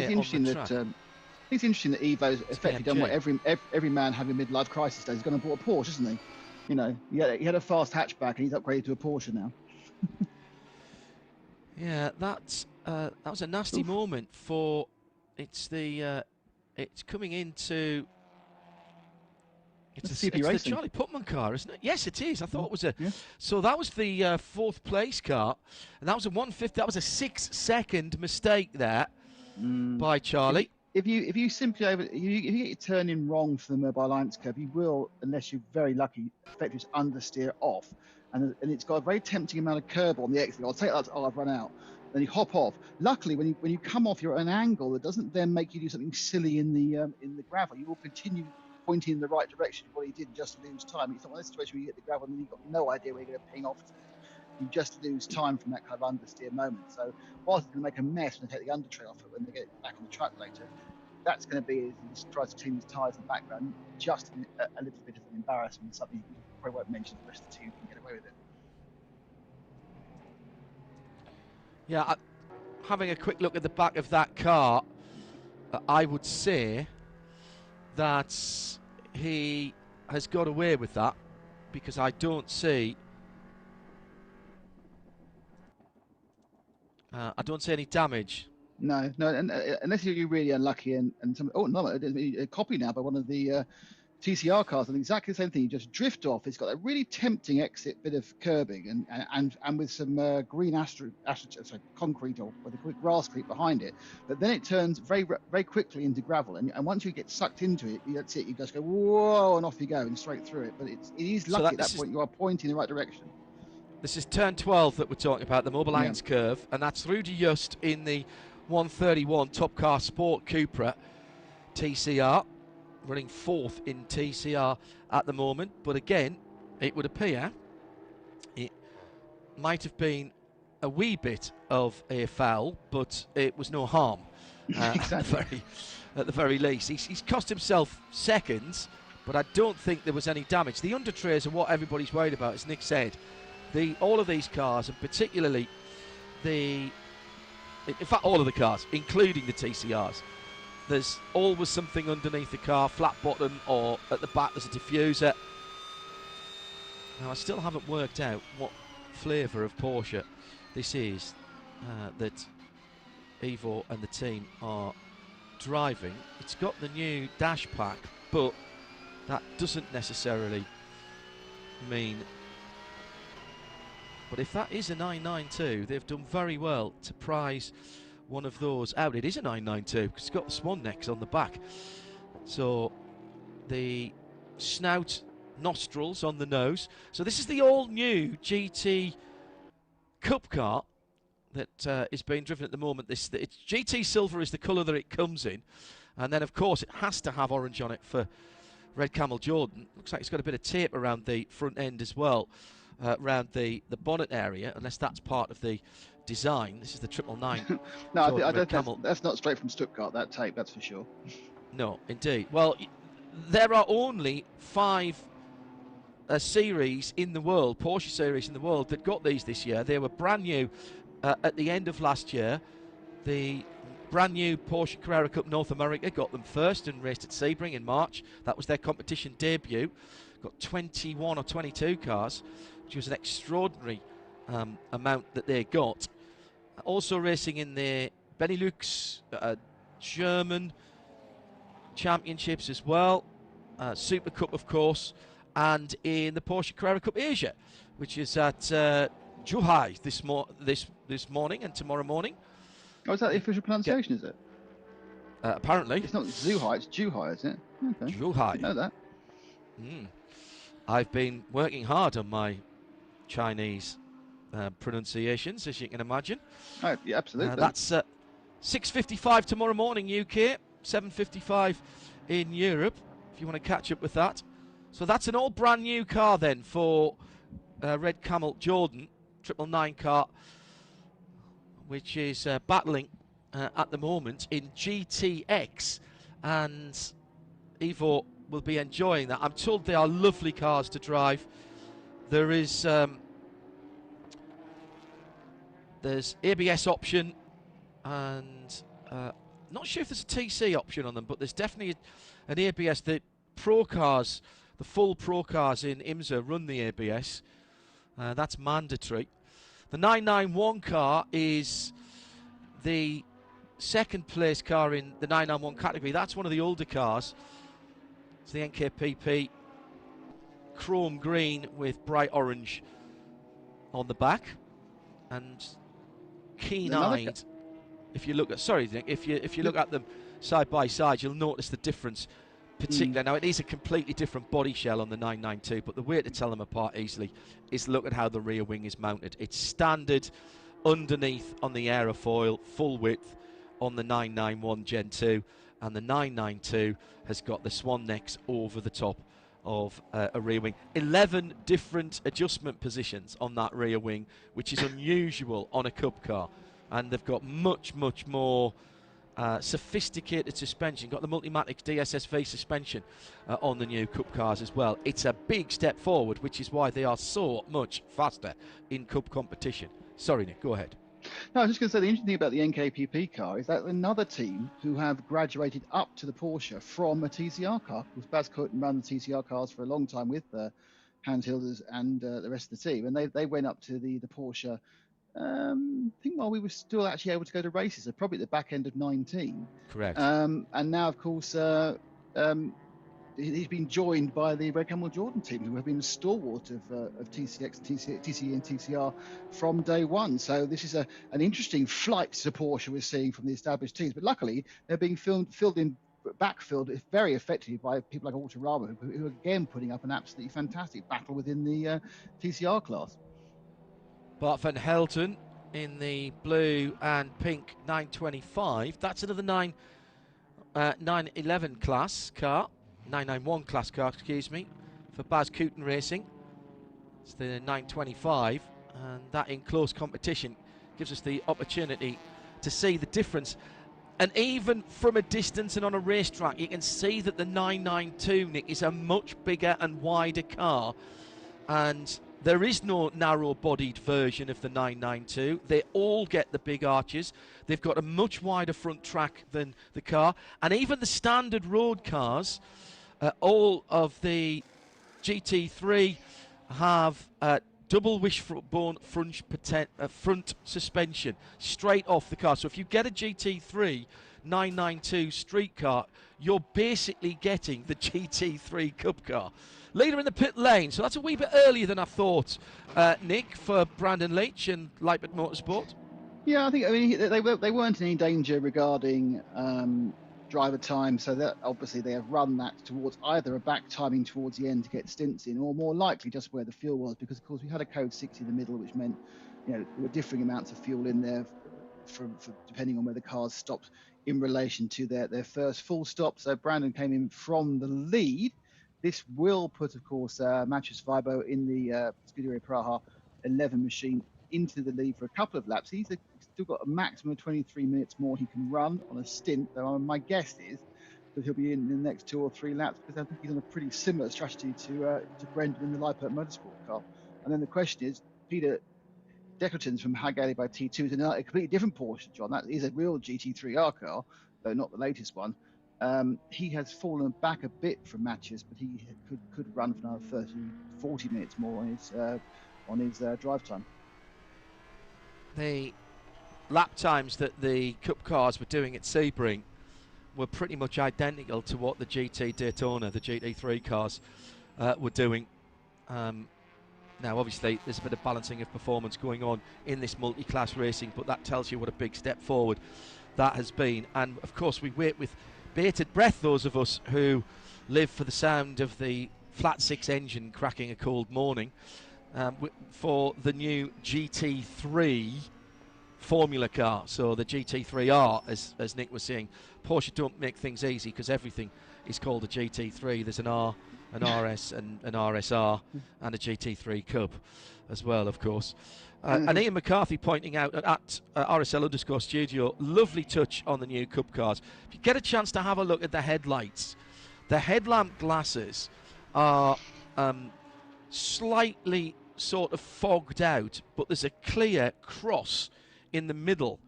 it's interesting that Ivo's effectively done what every man having a midlife crisis does. He's gone and bought a Porsche, isn't he? You know, he had a fast hatchback and he's upgraded to a Porsche now. Yeah, that was a nasty moment for. It's coming into. It's the Charlie Putman car, isn't it? Yes, it is. I thought it was a. Yeah. So that was the 4th place car, and that was a 1/5. That was a 6-second mistake there by Charlie. If you simply if you get your turn in wrong for the Mobile Alliance curve, you will, unless you're very lucky, effectively just understeer off, and it's got a very tempting amount of curb on the exit. I'll take that. I've run out. Then you hop off. Luckily, when you come off, you're at an angle that doesn't then make you do something silly in the gravel. You will continue pointing in the right direction. What he did, just lose time. It's not one of those situations where you hit the gravel and then you've got no idea where you're going to ping off to. You just lose time from that kind of understeer moment. So whilst it's going to make a mess when they take the undertray off it when they get it back on the truck later, that's going to be, as he tries to clean his tyres in the background, just a little bit of an embarrassment, something you probably won't mention the rest of the team can get away with it. Yeah, having a quick look at the back of that car, I would say that he has got away with that because I don't see any damage. No, and unless you're really unlucky and some. Oh no, a copy now by one of the TCR cars on exactly the same thing. You just drift off. It's got a really tempting exit bit of curbing and with some green concrete or with a grass creep behind it. But then it turns very very quickly into gravel, and once you get sucked into it, that's it. You just go whoa, and off you go and straight through it. But it is lucky at that point you are pointing in the right direction. This is turn 12 that we're talking about, the Mobile Alliance curve, and that's Rudy Just in the 131 Top Car Sport Cupra TCR, running 4th in TCR at the moment. But again, it would appear it might have been a wee bit of a foul, but it was no harm Exactly. at the very least. He's cost himself seconds, but I don't think there was any damage. The undertrays are what everybody's worried about, as Nick said. All of these cars, and particularly in fact all of the cars, including the TCRs, there's always something underneath the car, flat bottom, or at the back there's a diffuser. Now I still haven't worked out what flavour of Porsche this is that Ivo and the team are driving. It's got the new dash pack, but that doesn't necessarily mean. But if that is a 992, they've done very well to prize one of those out. It is a 992 because it's got the swan necks on the back. So the snout, nostrils on the nose. So this is the all-new GT Cup car that is being driven at the moment. It's GT Silver is the colour that it comes in. And then, of course, it has to have orange on it for Red Camel Jordan. Looks like it's got a bit of tape around the front end as well. Around the bonnet area, unless that's part of the design. This is the 999. No, I don't think that's not straight from Stuttgart, that tape, that's for sure. No, indeed. Well, there are only 5 series in the world, Porsche series in the world, that got these this year. They were brand new at the end of last year. The brand new Porsche Carrera Cup North America got them first and raced at Sebring in March. That was their competition debut. Got 21 or 22 cars, which was an extraordinary amount that they got. Also racing in the Benelux, German championships as well, Super Cup of course, and in the Porsche Carrera Cup Asia, which is at Zhuhai this morning and tomorrow morning. Oh, is that the official pronunciation, is it? Apparently. It's not Zhuhai, it's Zhuhai, is it? Okay. Zhuhai. Didn't know that. I've been working hard on my Chinese pronunciations, as you can imagine. Oh, yeah, absolutely. That's 6:55 tomorrow morning UK, 7:55 in Europe, if you want to catch up with that. So that's an all brand new car then for Red Camel Jordan, 999 car, which is battling at the moment in GTX, and Ivo will be enjoying that. I'm told they are lovely cars to drive. There is there's ABS option, and not sure if there's a TC option on them, but there's definitely an ABS. The Pro cars, the full Pro cars in IMSA run the ABS. That's mandatory. The 991 car is the second place car in the 991 category. That's one of the older cars. It's the NKPP chrome green with bright orange on the back, and keen-eyed. If you look at, sorry, Nick, if you look at them side by side, you'll notice the difference. Particularly now, it is a completely different body shell on the 992, but the way to tell them apart easily is look at how the rear wing is mounted. It's standard underneath on the aerofoil, full width on the 991 Gen 2, and the 992 has got the swan necks over the top of a rear wing. 11 different adjustment positions on that rear wing, which is unusual on a Cup car, and they've got much more sophisticated suspension. Got the Multimatic DSSV suspension on the new Cup cars as well. It's a big step forward, which is why they are so much faster in Cup competition. Sorry, Nick, go ahead. No, I was just going to say the interesting thing about the NKPP car is that another team who have graduated up to the Porsche from a TCR car, because Baz Couldn't run the TCR cars for a long time with Hans Hilders and the rest of the team, and they went up to the Porsche. I think while we were still actually able to go to races, so probably at the back end of 19. Correct. And now, of course, he's been joined by the Red Camel Jordan team, who have been a stalwart of TCX, TCE, and TCR from day one. So this is an interesting flight to Porsche we're seeing from the established teams. But luckily, they're being backfilled very effectively by people like Autorama, who are again putting up an absolutely fantastic battle within the TCR class. Bart van Helten in the blue and pink 925. That's another 911 class car. 991 class car, excuse me, for Baz Coughton Racing. It's the 925, and that in close competition gives us the opportunity to see the difference. And even from a distance and on a racetrack, you can see that the 992, Nick, is a much bigger and wider car, and there is no narrow-bodied version of the 992. They all get the big arches. They've got a much wider front track than the car, and even the standard road cars, all of the GT3 have double wishbone front suspension straight off the car. So if you get a GT3 992 street car, you're basically getting the GT3 Cup car. Leader in the pit lane, so that's a wee bit earlier than I thought, Nick, for Brandon Leach and Lightbit Motorsport. Yeah, I mean they weren't in any danger regarding driver time, so that obviously they have run that towards either a back timing towards the end to get stints in, or more likely just where the fuel was, because of course we had a code 60 in the middle, which meant there were differing amounts of fuel in there for depending on where the cars stopped in relation to their first full stop. So Brandon came in from the lead. This will put, of course, Mathias Vibo in the Scuderia Praha 11 machine into the lead for a couple of laps. He's still got a maximum of 23 minutes more he can run on a stint, though my guess is that he'll be in the next 2 or 3 laps, because I think he's on a pretty similar strategy to Brendan in the Lightbit Motorsport car. And then the question is, Peter Deckertons from Haggerty by T2 is a completely different Porsche, John. That is a real GT3R car, though not the latest one. He has fallen back a bit from Mathias, but he could run for another 30, 40 minutes more on his drive time. The lap times that the Cup cars were doing at Sebring were pretty much identical to what the GT Daytona, the GT3 cars, were doing. Now, obviously, there's a bit of balancing of performance going on in this multi-class racing, but that tells you what a big step forward that has been. And, of course, we wait with bated breath, those of us who live for the sound of the flat six engine cracking a cold morning, for the new GT3 Formula car. So the GT3R, as Nick was saying, Porsche don't make things easy because everything is called a GT3. There's an R, an RS, and an RSR, and a GT3 Cup as well, of course. And Ian McCarthy pointing out at RSL_studio, lovely touch on the new Cup cars. If you get a chance to have a look at the headlights, the headlamp glasses are slightly sort of fogged out, but there's a clear cross in the middle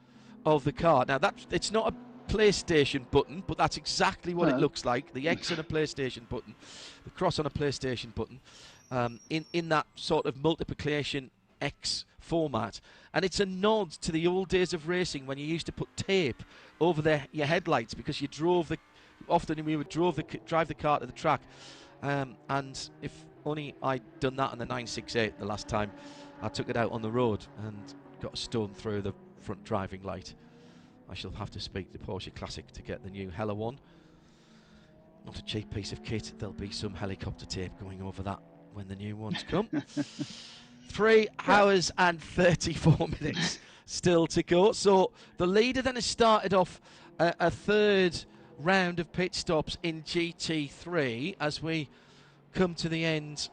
of the car. Now, it's not a PlayStation button, but that's exactly what it looks like. The X on a PlayStation button, the cross on a PlayStation button, in that sort of multiplication X format. And it's a nod to the old days of racing when you used to put tape over your headlights because you drove often we would drive the car to the track. And if only I'd done that on the 968 the last time I took it out on the road and got a stone through the front driving light. I shall have to speak to Porsche Classic to get the new Hella one. Not a cheap piece of kit. There'll be some helicopter tape going over that when the new ones come. 3 hours and 34 minutes still to go. So the leader then has started off a third round of pit stops in GT3 as we come to the end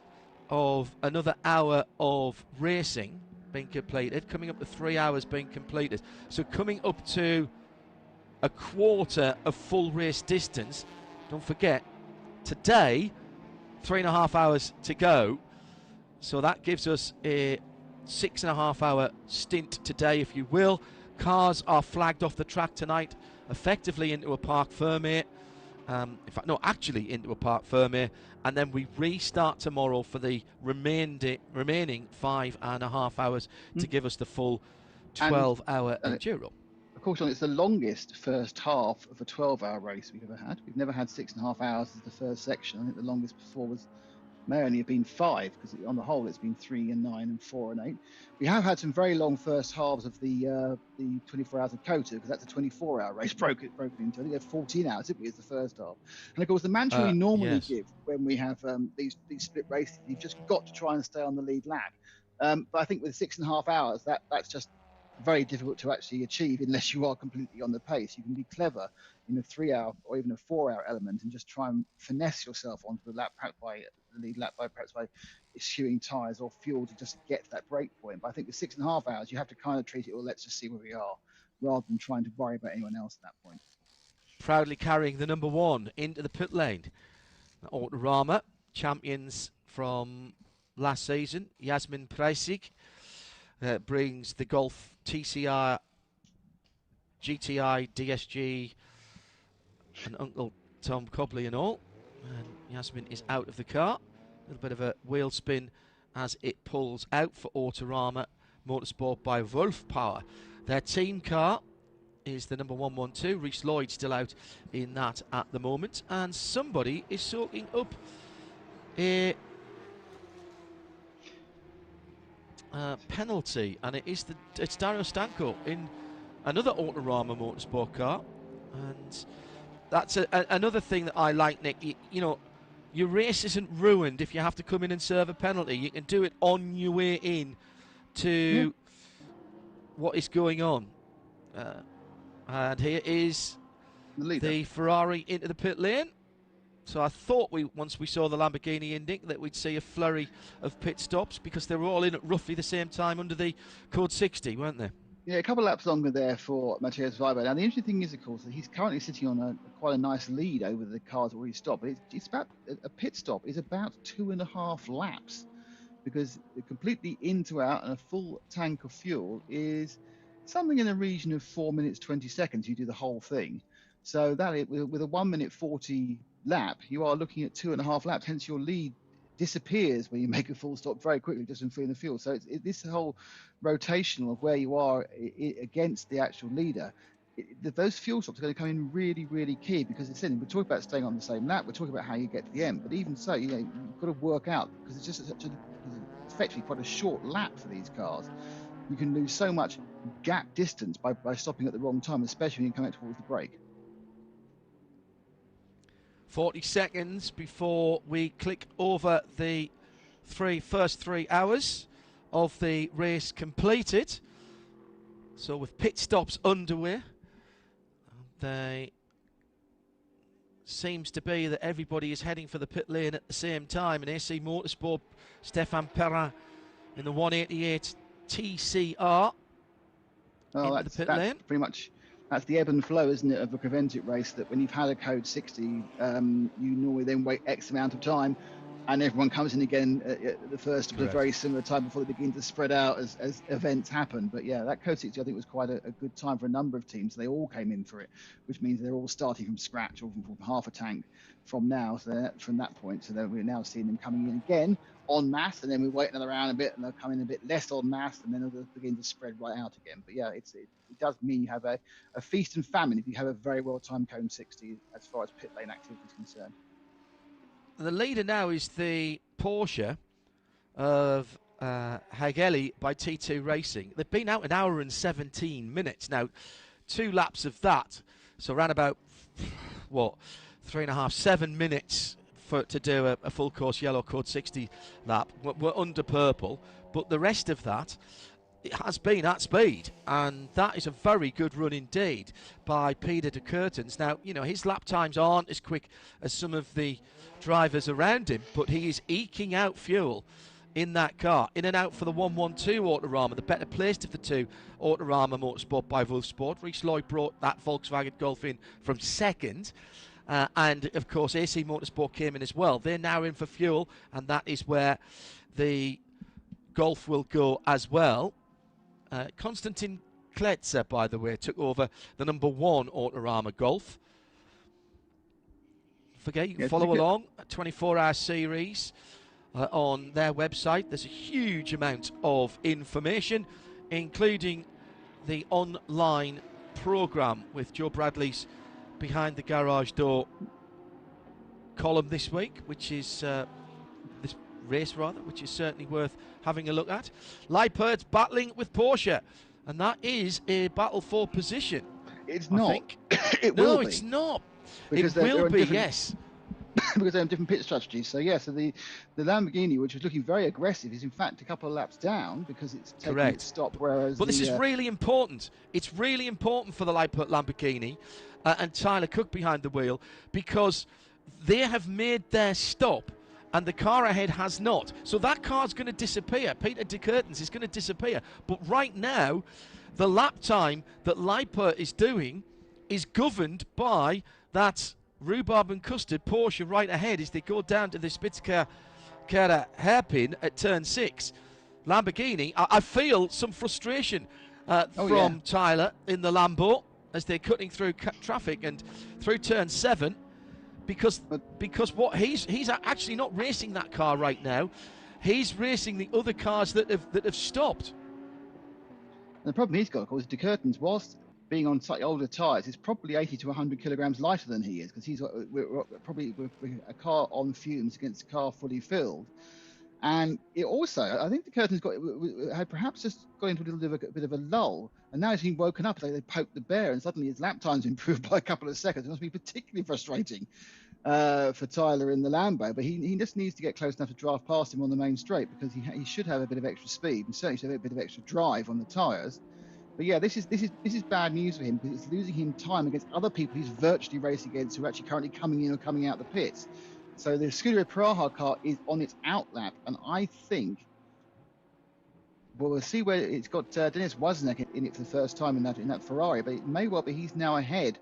of another hour of racing being completed, coming up to 3 hours being completed. So coming up to a quarter of full race distance. Don't forget, today, 3.5 hours to go. So that gives us a 6.5 hour stint today, if you will. Cars are flagged off the track tonight, effectively into a parc fermé. In fact, no, actually into a parc fermé. And then we restart tomorrow for the remaining 5.5 hours to give us the full 12-hour enduro. Of course, John, it's the longest first half of a 12-hour race we've ever had. We've never had 6.5 hours as the first section. I think the longest before may only have been 5, because on the whole it's been 3 and 9 and 4 and 8. We have had some very long first halves of the 24 hours of COTA, because that's a 24-hour race broken into. I think they're 14 hours, didn't we, as the first half. And of course, the mantra we normally give when we have these split races, you've just got to try and stay on the lead lap. But I think with 6.5 hours, that's just very difficult to actually achieve unless you are completely on the pace. You can be clever in a 3-hour or even a 4-hour element and just try and finesse yourself onto the lap, perhaps by the lead lap, perhaps by eschewing tyres or fuel to just get to that break point. But I think with 6.5 hours, you have to kind of treat it, well, let's just see where we are, rather than trying to worry about anyone else at that point. Proudly carrying the number 1 into the pit lane. Autorama, champions from last season, Yasmin Preissig, brings the Golf TCR, GTI, DSG, and Uncle Tom Cobley and all. And Yasmin is out of the car. A little bit of a wheel spin as it pulls out for Autorama Motorsport by Wolf Power. Their team car is the number 112. Reece Lloyd still out in that at the moment. And somebody is soaking up a penalty, and it's Dario Stanko in another Autorama Motorsport car. And that's another thing that I like, Nick. You know, your race isn't ruined if you have to come in and serve a penalty. You can do it on your way in to what is going on. And here is the Ferrari into the pit lane. So I thought once we saw the Lamborghini Indy that we'd see a flurry of pit stops, because they were all in at roughly the same time under the code 60, weren't they? Yeah, a couple of laps longer there for Matthias Weiber. Now, the interesting thing is, of course, that he's currently sitting on quite a nice lead over the cars already stopped. But it's about a pit stop is about 2.5 laps, because completely in to out and a full tank of fuel is something in the region of 4 minutes 20 seconds. You do the whole thing, so that with a 1 minute 40 lap, you are looking at 2.5 laps. Hence, your lead disappears when you make a full stop very quickly just from filling the fuel. So it's this whole rotational of where you are against the actual leader. Those fuel stops are going to come in really, really key, because we're talking about staying on the same lap. We're talking about how you get to the end. But even so, you've got to work out, because it's just such a effectively quite a short lap for these cars. You can lose so much gap distance by stopping at the wrong time, especially when you come out towards the break. 40 seconds before we click over the first 3 hours of the race completed. So with pit stops underway, they seems to be that everybody is heading for the pit lane at the same time. And AC Motorsport, Stéphane Perrin in the 188 TCR into the pit lane. Pretty much, that's the ebb and flow, isn't it, of a Creventic race, that when you've had a code 60, you normally then wait X amount of time, and everyone comes in again at the first of a very similar time before they begin to spread out as events happen. But yeah, that code 60 I think was quite a good time for a number of teams. They all came in for it, which means they're all starting from scratch or from half a tank from now. So from that point, so we're now seeing them coming in again en masse, and then we wait another round a bit, and they'll come in a bit less en masse, and then they'll begin to spread right out again. But yeah, it does mean you have a feast and famine if you have a very well-timed cone 60 as far as pit lane activity is concerned. The leader now is the Porsche of Hageli by T2 Racing. They've been out 1 hour and 17 minutes. Now, 2 laps of that, so around about, 3.5, 7 minutes to do a full course yellow code 60 lap. We're under purple, but the rest of that, it has been at speed, and that is a very good run indeed by Peter de Curtens. Now, you know, his lap times aren't as quick as some of the drivers around him, but he is eking out fuel in that car. In and out for the 112 Autorama, the better placed of the two Autorama Motorsport by Wolfsport. Reece Lloyd brought that Volkswagen Golf in from second. And, of course, AC Motorsport came in as well. They're now in for fuel, and that is where the Golf will go as well. Konstantin Kletzer, by the way, took over the number 1 Autorama Golf. Forget, you can follow along at 24-hour series on their website. There's a huge amount of information, including the online programme with Joe Bradley's Behind the Garage Door column this week, which is this race rather, which is certainly worth having a look at. Leipert's battling with Porsche, and that is a battle for position. It's not. It will be. No, it's not. Because it will be, yes. Because they have different pit strategies. So yeah, so the Lamborghini, which was looking very aggressive, is in fact a couple of laps down because it's taking its stop. Whereas, but this is really important. It's really important for the Leipert Lamborghini and Tyler Cook behind the wheel, because they have made their stop and the car ahead has not. So that car's going to disappear. Peter de Curtens is going to disappear. But right now, the lap time that Leipert is doing is governed by that rhubarb and custard Porsche right ahead as they go down to the Spitzkehrer hairpin at turn 6. Lamborghini, I feel some frustration from Tyler in the Lambo as they're cutting through traffic and through turn 7, because what he's actually not racing that car right now. He's racing the other cars that have stopped. And the problem he's got, of course, de Curtens, whilst being on slightly older tyres, is probably 80 to 100 kilograms lighter than he is, because he's probably with a car on fumes against a car fully filled. And it also, I think de Curtens had perhaps just got into a little bit of a lull, and now he's been woken up. It's like they poked the bear, and suddenly his lap time's improved by a couple of seconds. It must be particularly frustrating for Tyler in the Lambo, but he just needs to get close enough to drive past him on the main straight, because he should have a bit of extra speed and certainly should have a bit of extra drive on the tyres. But yeah, this is bad news for him, because it's losing him time against other people he's virtually racing against who are actually currently coming in or coming out the pits. So the Scuderia Praha car is on its out lap, and I think, well, we'll see where it's got Denis Wozniak in it for the first time in that Ferrari, but it may well be he's now ahead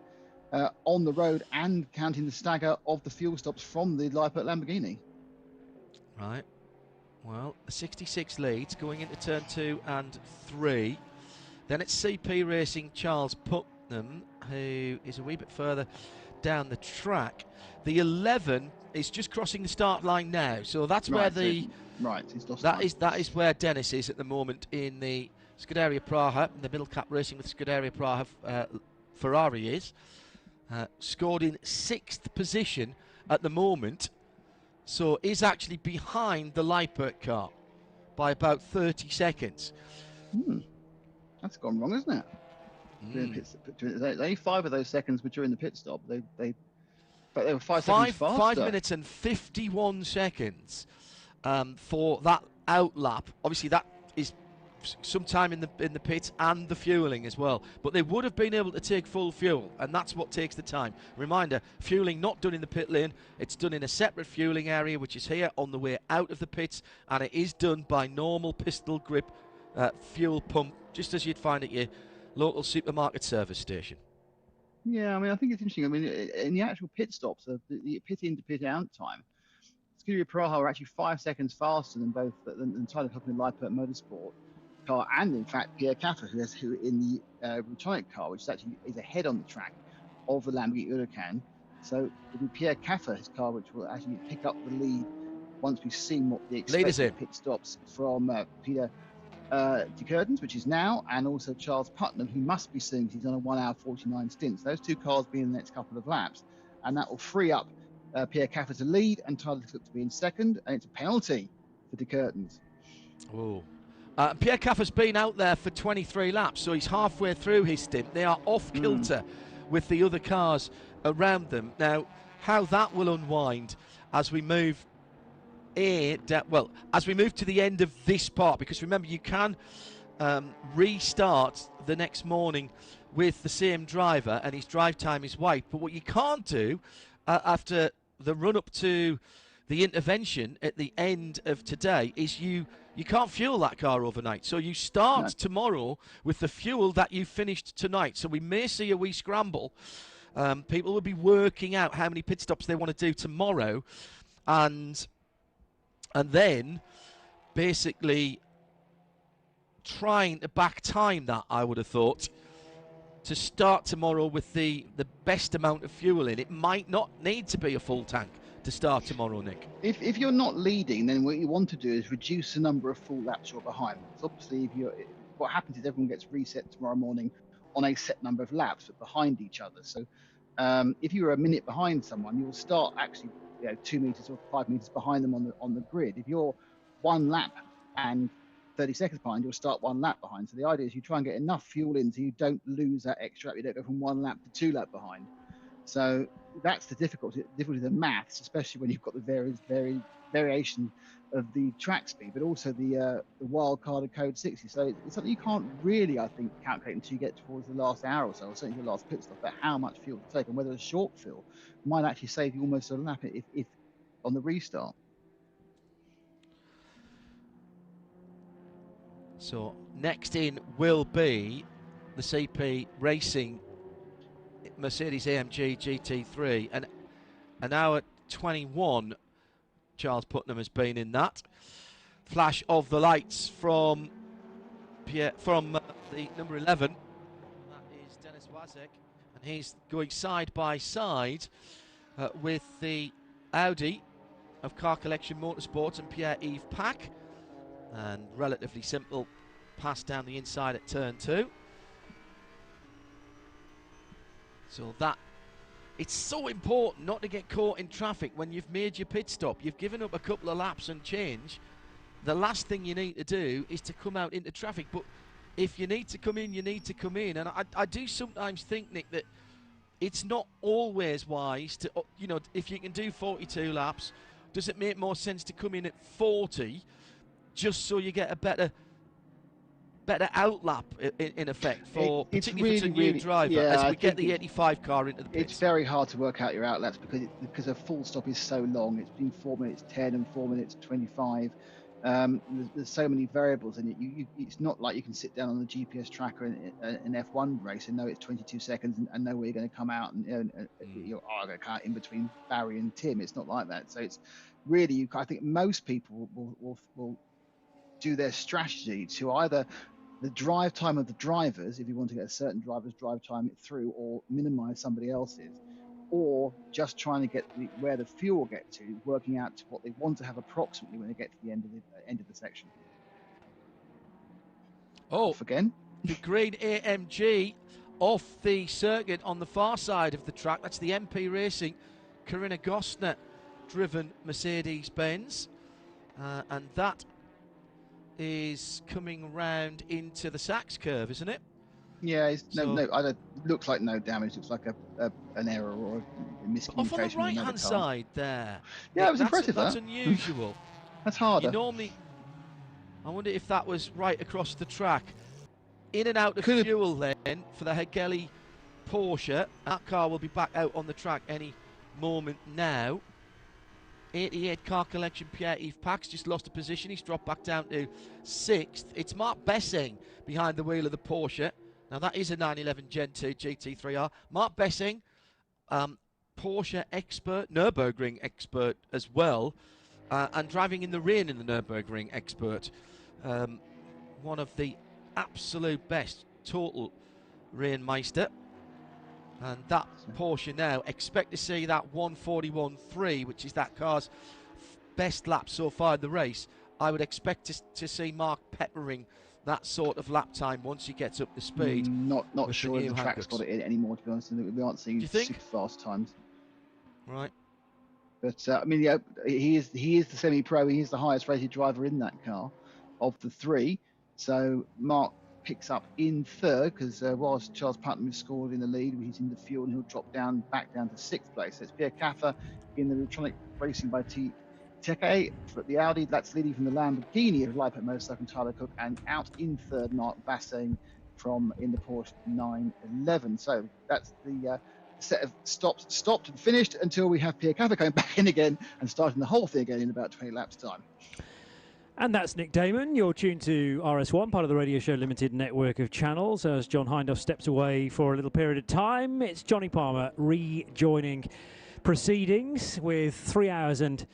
on the road and counting the stagger of the fuel stops from the Leipert Lamborghini. Right. Well, the 66 leads going into turn 2 and 3. Then it's CP Racing Charles Putnam, who is a wee bit further down the track. The 11 is just crossing the start line now, so that's where that is where Dennis is at the moment in the Scuderia Praha, in the middle cap racing with Scuderia Praha. Ferrari is scored in 6th position at the moment, so is actually behind the Leipert car. by about 30 seconds. That's gone wrong, isn't it? Only 5 of those seconds were during the pit stop. But they were 5 seconds faster. 5 minutes and 51 seconds for that out lap. Obviously, that is some time in the pit and the fueling as well. But they would have been able to take full fuel, and that's what takes the time. Reminder, fueling not done in the pit lane. It's done in a separate fueling area, which is here on the way out of the pits, and it is done by normal pistol grip fuel pump, just as you'd find at your local supermarket service station. Yeah, I mean, I think it's interesting. I mean, in the actual pit stops, the pit in to pit out time, Scuderia Praha were actually 5 seconds faster than both than Tyler Cook in the Liepert Motorsport car, and in fact Pierre Caffer, who in the Rutonic car, which is ahead on the track of the Lamborghini Huracan. So it'll be Pierre Caffer's car which will actually pick up the lead once we've seen what the expected pit stops from Peter de Curtens, which is now, and also Charles Putnam, who must be soon because he's on a 1 hour 49 stint. So those two cars be in the next couple of laps, and that will free up Pierre Caffer to lead and Tyler Cook to be in second, and it's a penalty for de Curtens. Oh. Pierre Caffer's been out there for 23 laps, so he's halfway through his stint. They are off kilter with the other cars around them. Now, how that will unwind as we move as we move to the end of this part, because remember, you can restart the next morning with the same driver and his drive time is wiped. But what you can't do after the run-up to the intervention at the end of today is you can't fuel that car overnight. So you start tomorrow with the fuel that you finished tonight. So we may see a wee scramble. People will be working out how many pit stops they want to do tomorrow, and then basically trying to back time that, I would have thought, to start tomorrow with the best amount of fuel in. It might not need to be a full tank to start tomorrow, Nick. If you're not leading, then what you want to do is reduce the number of full laps you're behind. So obviously, what happens is everyone gets reset tomorrow morning on a set number of laps, but behind each other. So if you were a minute behind someone, you'll start actually 2 meters or 5 meters behind them on the grid. If you're 1 lap and 30 seconds behind, you'll start 1 lap behind. So the idea is you try and get enough fuel in so you don't lose that extra lap. You don't go from 1 lap to 2 lap behind. So that's the difficulty of the maths, especially when you've got the variation of the track speed, but also the wild card of code 60. So it's something you can't really, I think, calculate until you get towards the last hour or so, or certainly the last pit stop, about how much fuel to take, and whether a short fuel might actually save you almost a lap if on the restart. So next in will be the CP Racing Mercedes AMG GT3, and an hour 21 Charles Putnam has been in that. Flash of the lights from the number 11, that is Dennis Wazek, and he's going side by side with the Audi of Car Collection Motorsports and Pierre-Yves Pack, and relatively simple pass down the inside at turn 2. So that, it's so important not to get caught in traffic when you've made your pit stop. You've given up a couple of laps and change. The last thing you need to do is to come out into traffic. But if you need to come in, you need to come in. And I do sometimes think, Nick, that it's not always wise to, if you can do 42 laps, does it make more sense to come in at 40 just so you get a better outlap in effect for particularly for a new driver as we get the 85 car into the pits? It's very hard to work out your outlaps because a full stop is so long. It's been 4 minutes 10 and 4 minutes 25. There's so many variables in it. It's not like you can sit down on the GPS tracker in an F1 race and know it's 22 seconds and know where you're going to come out and you're going to come out in between Barry and Tim. It's not like that. So it's really, I think most people will do their strategy to either the drive time of the drivers, if you want to get a certain driver's drive time through, or minimize somebody else's, or just trying to get where the fuel will get to, working out to what they want to have approximately when they get to the end of the section. Off again. The green AMG off the circuit on the far side of the track. That's the MP Racing Corinna Gostner driven Mercedes-Benz, and that is coming round into the Sachs curve, isn't it? Yeah, looks like no damage. Looks like an error or a miscommunication. Off on the right-hand side there. Yeah, Nick, it was impressive. That's unusual. That's harder. You normally, I wonder if that was right across the track. In and out of fuel then for the Hegeli Porsche. That car will be back out on the track any moment now. 88 car collection Pierre-Yves Pax just lost a position. He's dropped back down to 6th. It's Mark Bessing behind the wheel of the Porsche. Now that is a 911 Gen 2 GT3R. Mark Bessing, Porsche expert, Nürburgring expert as well, and driving in the rain in the Nürburgring expert. One of the absolute best, total Rainmeister. And that Porsche now, expect to see that 141.3, which is that car's best lap so far in the race. I would expect to see Mark peppering that sort of lap time once he gets up to speed. Not sure if the track's got it in anymore, to be honest. We aren't seeing super fast times. Right. But I mean, yeah, he is the semi-pro. He is the highest rated driver in that car of the three. So Mark picks up in third, because whilst Charles Putnam has scored in the lead, he's in the fuel and he'll drop back down to 6th place. So it's Pierre Caffer in the electronic racing by Teke for the Audi. That's leading from the Lamborghini of Lippert Motorcycle and Tyler Cook, and out in third, Mark Basseng in the Porsche 911. So that's the set of stopped and finished until we have Pierre Caffer going back in again and starting the whole thing again in about 20 laps time. And that's Nick Damon. You're tuned to RS1, part of the Radio Show Limited network of channels. As John Hindhaugh steps away for a little period of time, it's Johnny Palmer rejoining proceedings with 3 hours and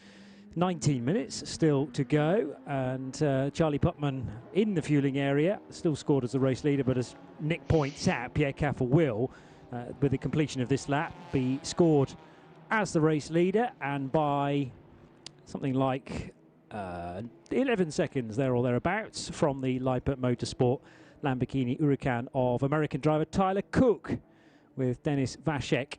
19 minutes still to go. And Charlie Putman in the fueling area, still scored as the race leader, but as Nick points out, Pierre Caffer will, with the completion of this lap, be scored as the race leader, and by something like 11 seconds there or thereabouts from the Lippert Motorsport Lamborghini Huracan of American driver Tyler Cook, with Denis Vashek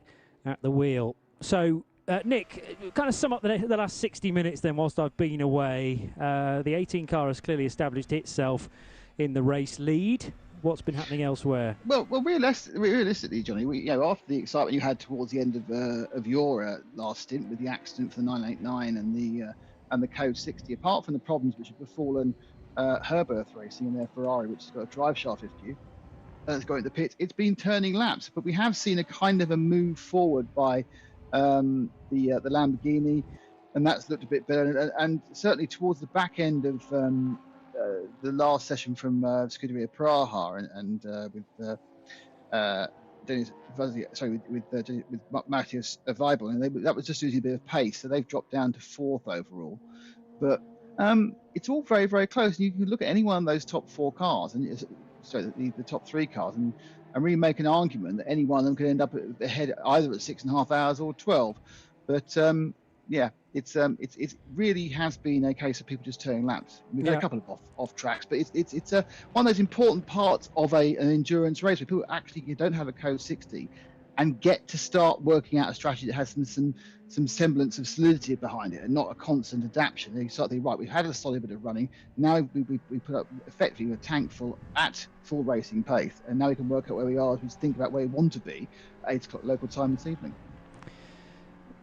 at the wheel. So Nick, kind of sum up the last 60 minutes then whilst I've been away. The 18 car has clearly established itself in the race lead. What's been happening elsewhere? Well, realistically, Johnny, after the excitement you had towards the end of your last stint with the accident for the 989 and the Code 60, apart from the problems which have befallen Herberth Racing and their Ferrari, which has got a drive shaft issue, that's going to the pits, it's been turning laps. But we have seen a kind of a move forward by the Lamborghini, and that's looked a bit better. And certainly towards the back end of the last session from Scuderia Praha and with Dennis, with Matthias Weibel, and that was just losing a bit of pace, so they've dropped down to 4th overall. But it's all very, very close. And you can look at any one of those top 4 cars, and the top 3 cars, and really make an argument that any one of them could end up ahead either at 6.5 hours or 12. But it really has been a case of people just turning laps. We've had a couple of off tracks, but it's one of those important parts of an endurance race where people actually don't have a Code 60 and get to start working out a strategy that has some semblance of solidity behind it and not a constant adaptation. They start thinking, right, we've had a solid bit of running. Now we put up effectively a tank full at full racing pace, and now we can work out where we are as we think about where we want to be at 8 o'clock local time this evening.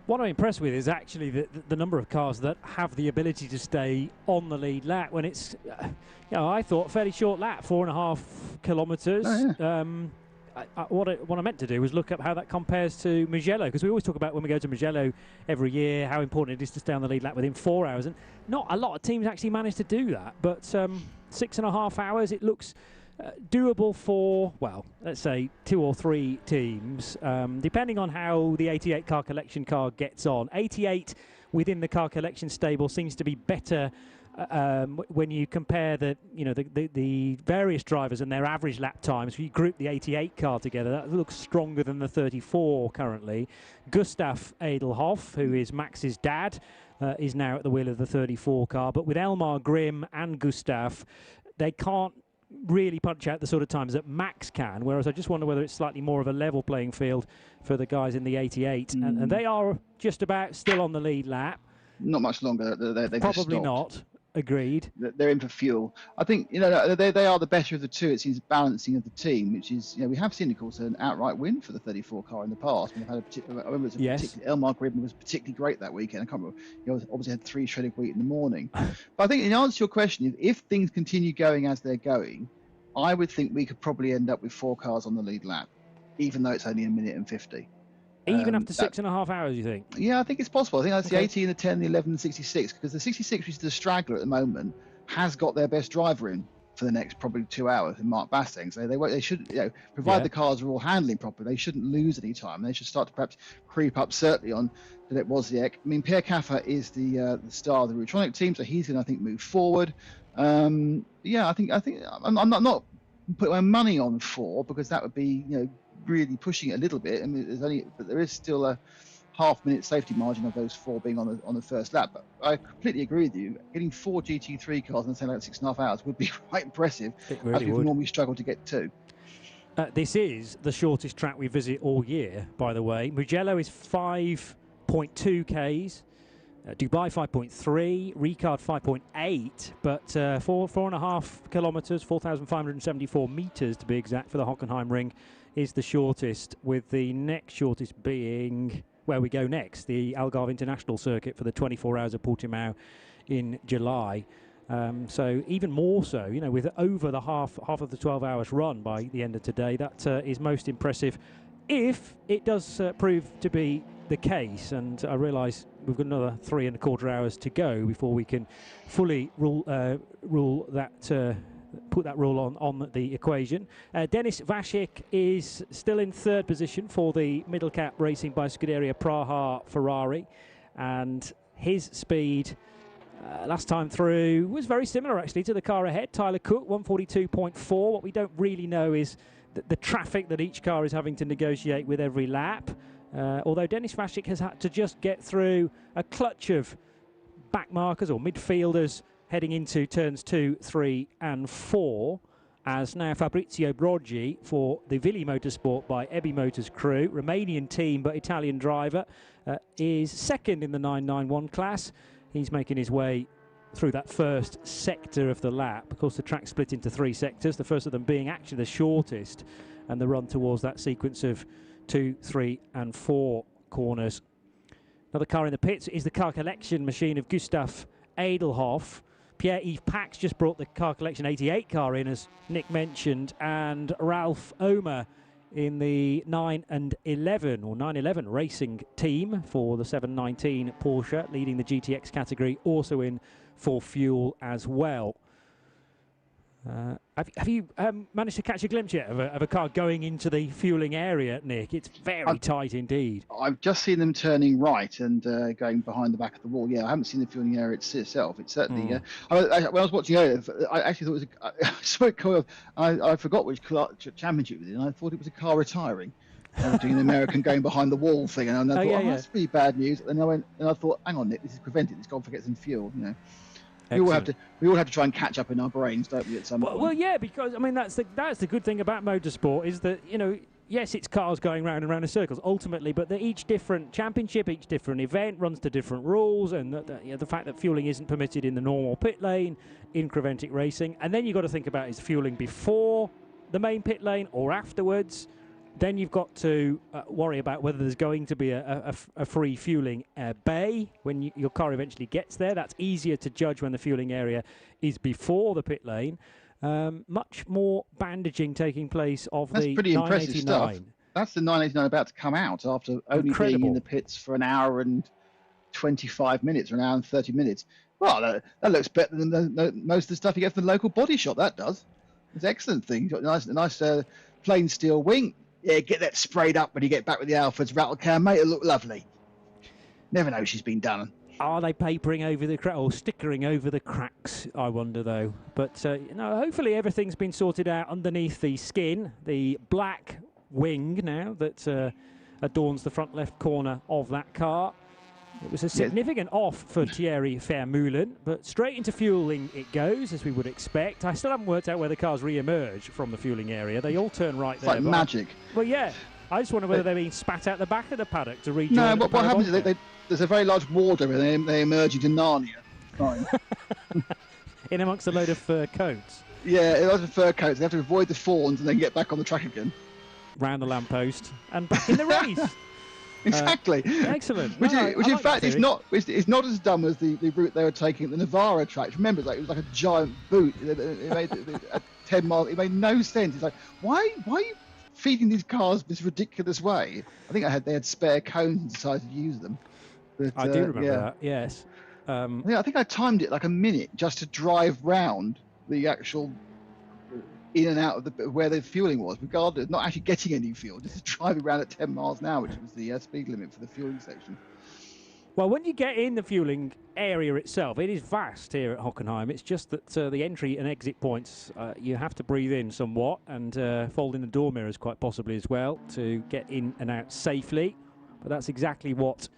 What I'm impressed with is actually the number of cars that have the ability to stay on the lead lap when it's, I thought fairly short lap, 4.5 kilometres. Oh, yeah. What I meant to do was look up how that compares to Mugello, because we always talk about when we go to Mugello every year how important it is to stay on the lead lap within 4 hours, and not a lot of teams actually manage to do that. But 6.5 hours, it looks doable for, well, let's say 2 or 3 teams, depending on how the 88 car collection car gets on. 88 within the car collection stable seems to be better when you compare the various drivers and their average lap times. If you group the 88 car together, that looks stronger than the 34 currently. Gustav Edelhoff, who is Max's dad, is now at the wheel of the 34 car. But with Elmar Grimm and Gustav, they can't really punch out the sort of times that Max can, whereas I just wonder whether it's slightly more of a level playing field for the guys in the 88. And they are just about still on the lead lap. Not much longer. They've probably just not. Agreed. They're in for fuel. I think, you know, they are the better of the two. It seems balancing of the team, which is, you know, we have seen, of course, an outright win for the 34 car in the past. We've had I remember it was a particular, Elmar Gribben was particularly great that weekend. I can't remember. He obviously had 3 shredded wheat in the morning. But I think in answer to your question, if things continue going as they're going, I would think we could probably end up with 4 cars on the lead lap, even though it's only a minute and 50. Even after 6.5 hours, you think? Yeah, I think it's possible. I think that's the 18, the 10, the 11, the 66, because the 66, which is the straggler at the moment, has got their best driver in for the next probably 2 hours in Mark Bastang. So they should, you know, provide the cars are all handling properly, they shouldn't lose any time. They should start to perhaps creep up, certainly on Philippe Wozniak. I mean, Pierre Caffer is the star of the Rutronic team, so he's going to, I think, move forward. Yeah, I think I'm not putting my money on 4, because that would be, you know, really pushing it a little bit. I mean, but there is still a half-minute safety margin of those 4 being on the first lap. But I completely agree with you. Getting 4 GT3 cars in something like 6.5 hours would be quite impressive. It really as we've would. normally struggled to get to. This is the shortest track we visit all year, by the way. Mugello is 5.2 Ks. Dubai 5.3, Ricard 5.8, but 4.5 kilometres, 4,574 metres to be exact, for the Hockenheimring is the shortest, with the next shortest being where we go next, the Algarve International Circuit for the 24 hours of Portimao in July. So even more so, you know, with over the half of the 12 hours run by the end of today, that is most impressive. If it does prove to be the case, and I realise we've got another 3.25 hours to go before we can fully put that rule on the equation. Denis Vashik is still in 3rd position for the middle cap racing by Scuderia Praha Ferrari, and his speed last time through was very similar actually to the car ahead, Tyler Cook, 142.4. What we don't really know is the traffic that each car is having to negotiate with every lap. Although Denis Vashik has had to just get through a clutch of back markers or midfielders heading into turns 2, 3 and 4, as now Fabrizio Broggi for the Villi Motorsport by Ebby Motors crew, Romanian team but Italian driver, is 2nd in the 991 class. He's making his way through that first sector of the lap. Of course, the track split into 3 sectors, the first of them being actually the shortest, and the run towards that sequence of 2, 3 and 4 corners. Another car in the pits is the car collection machine of Gustav Edelhoff. Pierre-Yves Pax just brought the car collection 88 car in, as Nick mentioned, and Ralph Omer in the 911 racing team for the 719 Porsche, leading the GTX category, also in for fuel as well. Have you managed to catch a glimpse yet of a car going into the fueling area, Nick? It's very tight indeed. I've just seen them turning right and going behind the back of the wall. Yeah, I haven't seen the fueling area itself. It's certainly. When I was watching earlier, I actually thought it was. I saw it come up. I forgot which championship it was in. I thought it was a car retiring. Doing an American going behind the wall thing, and I thought, that's pretty bad news. And I thought, hang on, Nick, this is prevented. It's gone for get some fuel, you know. We all have to try and catch up in our brains, don't we, at some point? Well, yeah, because I mean that's the good thing about motorsport is that, you know, yes, it's cars going round and round in circles ultimately, but each different championship, each different event runs to different rules, and the fact that fueling isn't permitted in the normal pit lane in Creventic racing, and then you've got to think about is fueling before the main pit lane or afterwards. Then you've got to worry about whether there's going to be a free fueling bay when your car eventually gets there. That's easier to judge when the fueling area is before the pit lane. Much more bandaging taking place of the 989. That's pretty impressive stuff. That's the 989 about to come out after only being in the pits for an hour and 25 minutes or an hour and 30 minutes. Well, that looks better than most of the stuff you get from the local body shop. That does. It's an excellent thing. You've got a nice plain steel wing. Yeah, get that sprayed up when you get back with the Alfred's rattle can, mate. It'll look lovely. Never know she's been done. Are they papering over the cracks or stickering over the cracks? I wonder, though. But hopefully everything's been sorted out underneath the skin. The black wing now that adorns the front left corner of that car. It was a significant off for Thierry Vermeulen, but straight into fueling it goes, as we would expect. I still haven't worked out where the cars re-emerge from the fueling area. They all turn right there. It's like magic. Well, yeah. I just wonder whether they're being spat out the back of the paddock to rejoin. No, what happens is there's a very large water and they emerge into Narnia. Fine. In amongst a load of fur coats. Yeah, it was a fur coats. They have to avoid the fawns and then get back on the track again. Round the lamppost and back in the race. Exactly. Excellent. Which, No, in fact is not as dumb as the route they were taking at the Navarra track. Remember, it was like a giant boot. It made 10 miles. It made no sense. It's like, why are you feeding these cars this ridiculous way? I think they had spare cones and decided to use them. But, I do remember that. Yes. I think I timed it like a minute just to drive round the actual in and out of where the fueling was, regardless of not actually getting any fuel, just driving around at 10 miles an hour, which was the speed limit for the fueling section. Well, when you get in the fueling area itself, it is vast here at Hockenheim. It's just that the entry and exit points, you have to breathe in somewhat and fold in the door mirrors quite possibly as well to get in and out safely. But that's exactly what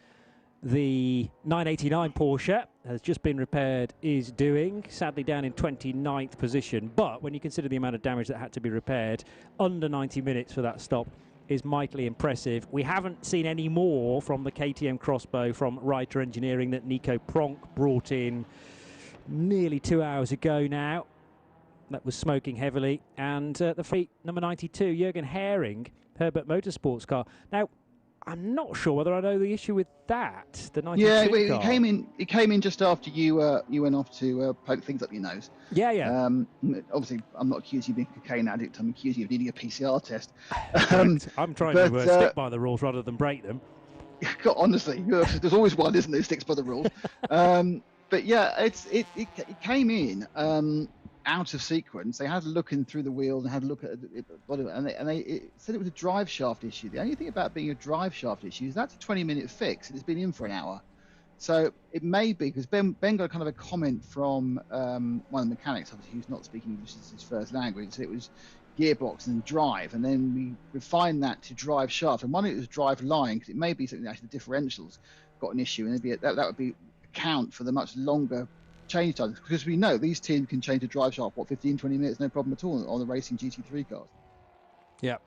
the 989 Porsche has just been repaired is doing, sadly down in 29th position. But when you consider the amount of damage that had to be repaired, under 90 minutes for that stop is mightily impressive. We haven't seen any more from the KTM Crossbow from Reiter Engineering that Nico Pronk brought in nearly 2 hours ago now. That was smoking heavily. And the feat number 92, Jürgen Hering, Herbert Motorsports car. Now, I'm not sure whether I know the issue with that. The 92 yeah, car. It came in just after you went off to poke things up your nose. Yeah, yeah. Obviously, I'm not accusing you of being a cocaine addict. I'm accusing you of needing a PCR test. I'm trying to stick by the rules rather than break them. God, honestly, there's always one, isn't there, who sticks by the rules. But yeah, it came in out of sequence. They had a look in through the wheels and had a look at it, and they said it was a drive shaft issue. The only thing about being a drive shaft issue is that's a 20-minute fix, and it's been in for an hour. So it may be, because Ben got kind of a comment from one of the mechanics, obviously, who's not speaking English as his first language. So it was gearbox and drive, and then we refined that to drive shaft. And one it was drive line, because it may be something that actually the differentials got an issue, and that would be account for the much longer change times, because we know these teams can change a drive shaft 15-20 minutes, no problem at all on the racing GT3 cars. Yeah.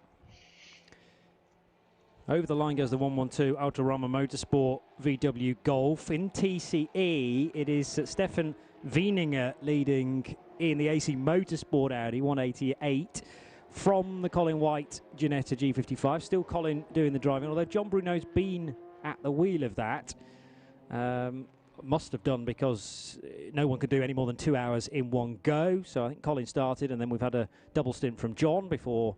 Over the line goes the 112 Autorama Motorsport VW Golf. In TCE, it is Stefan Wieninger leading in the AC Motorsport Audi 188 from the Colin White Ginetta G55. Still Colin doing the driving, although John Bruno's been at the wheel of that. Must have done, because no one could do any more than 2 hours in one go. So I think Colin started, and then we've had a double stint from John before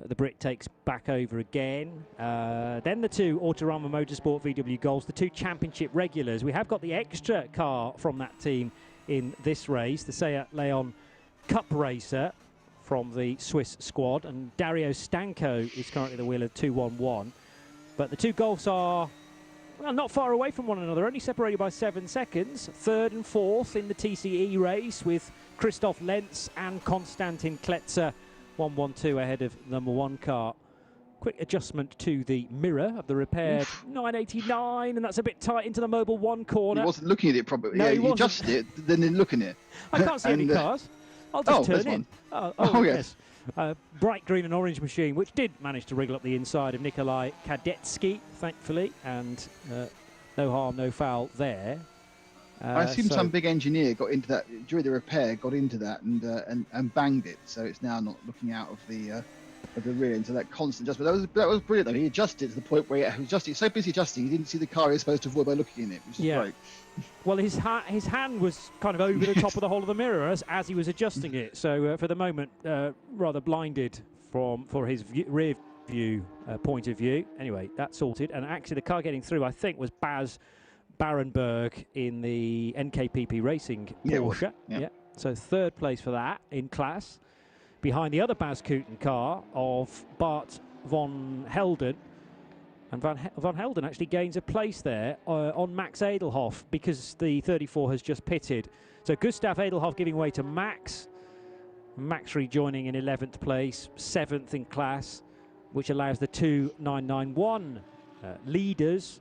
the Brit takes back over again. Then the two Autorama Motorsport VW Golfs, the two championship regulars. We have got the extra car from that team in this race, the Seat Leon Cup Racer from the Swiss squad, and Dario Stanco is currently the wheel of 211. But the two Golfs are not far away from one another, only separated by 7 seconds. Third and fourth in the TCE race with Christoph Lenz and Konstantin Kletzer, 112 ahead of number one car. Quick adjustment to the mirror of the repaired 989, and that's a bit tight into the Mobil 1 corner. He wasn't looking at it properly. No, yeah, he wasn't. Adjusted it, then looking at it. I can't see any cars. I'll just turn in. Oh, yes. Bright green and orange machine, which did manage to wriggle up the inside of Nikolai Kadetsky, thankfully, and no harm, no foul there. I assume some big engineer got into that during the repair, got into that and banged it, so it's now not looking out of the rear into that constant adjustment. That was brilliant though. He adjusted to the point where he adjusted, so busy adjusting, he didn't see the car he was supposed to avoid by looking in it, which is great. Well, his hand was kind of over the top of the hole of the mirror as he was adjusting it. So for the moment, rather blinded for his rear view point of view. Anyway, that's sorted. And actually, the car getting through, I think, was Baz Barenberg in the NKPP Racing Porsche. Yeah. So third place for that in class, behind the other Baz Kooten car of Bart von Helden. And Van Helden actually gains a place there on Max Edelhoff, because the 34 has just pitted. So Gustav Edelhoff giving way to Max. Max rejoining in 11th place, 7th in class, which allows the two 991 leaders,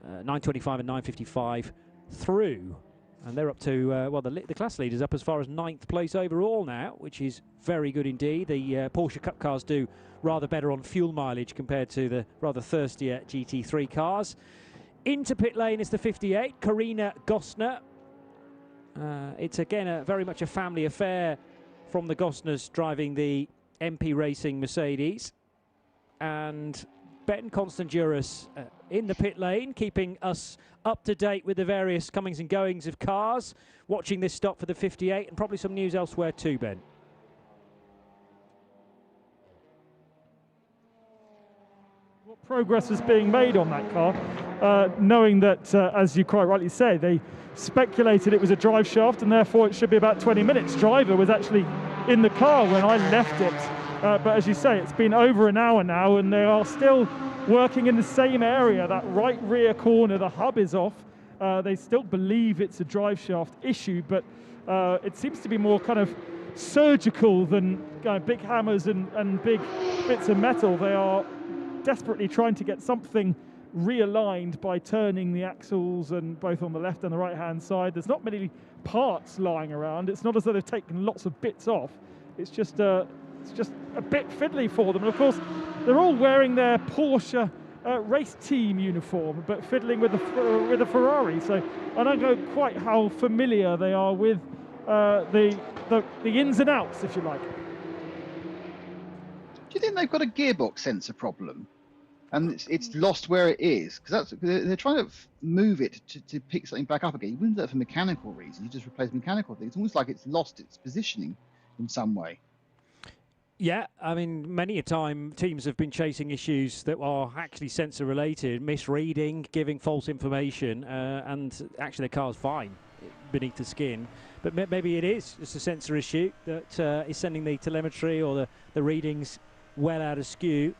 925 and 955, through. And they're up to, the class leaders up as far as 9th place overall now, which is very good indeed. The Porsche Cup cars do rather better on fuel mileage compared to the rather thirstier GT3 cars. Into pit lane is the 58, Karina Gosner. It's again very much a family affair from the Gosners driving the MP Racing Mercedes, and Ben Constanduras in the pit lane, keeping us up to date with the various comings and goings of cars, watching this stop for the 58, and probably some news elsewhere too, Ben. What progress is being made on that car, knowing that, as you quite rightly say, they speculated it was a drive shaft and therefore it should be about 20 minutes. Driver was actually in the car when I left it, but as you say, it's been over an hour now and they are still working in the same area. That right rear corner, the hub is off. They still believe it's a drive shaft issue, but it seems to be more kind of surgical than big hammers and big bits of metal. They are desperately trying to get something realigned by turning the axles, and both on the left and the right hand side. There's not many parts lying around. It's not as though they've taken lots of bits off. It's just a bit fiddly for them. And of course, they're all wearing their Porsche race team uniform, but fiddling with the Ferrari. So I don't know quite how familiar they are with the ins and outs, if you like. Do you think they've got a gearbox sensor problem? And it's lost where it is, because they're trying to move it to pick something back up again. You wouldn't do that for mechanical reasons. You just replace mechanical things. It's almost like it's lost its positioning in some way. Yeah, I mean, many a time teams have been chasing issues that are actually sensor related, misreading, giving false information, and actually the car's fine beneath the skin. But maybe it is just a sensor issue that is sending the telemetry or the readings well out of skew.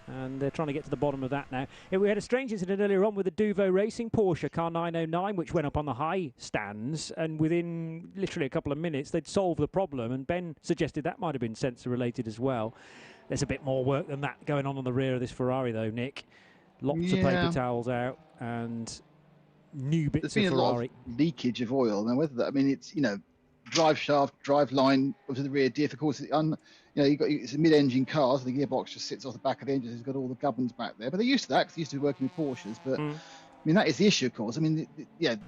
And they're trying to get to the bottom of that now. We had a strange incident earlier on with the Duvo Racing Porsche car 909, which went up on the high stands, and within literally a couple of minutes they'd solved the problem, and Ben suggested that might have been sensor related as well. There's a bit more work than that going on the rear of this Ferrari though, Nick. Lots of paper towels out and new bits of Ferrari. There's been a lot of leakage of oil. Now whether that, I mean, it's, drive shaft, drive line up to the rear diff. Of course, it's a mid-engine car, so the gearbox just sits off the back of the engine. It's got all the gubbins back there, but they're used to that because they're used to working with Porsches. But I mean, that is the issue, of course. I mean,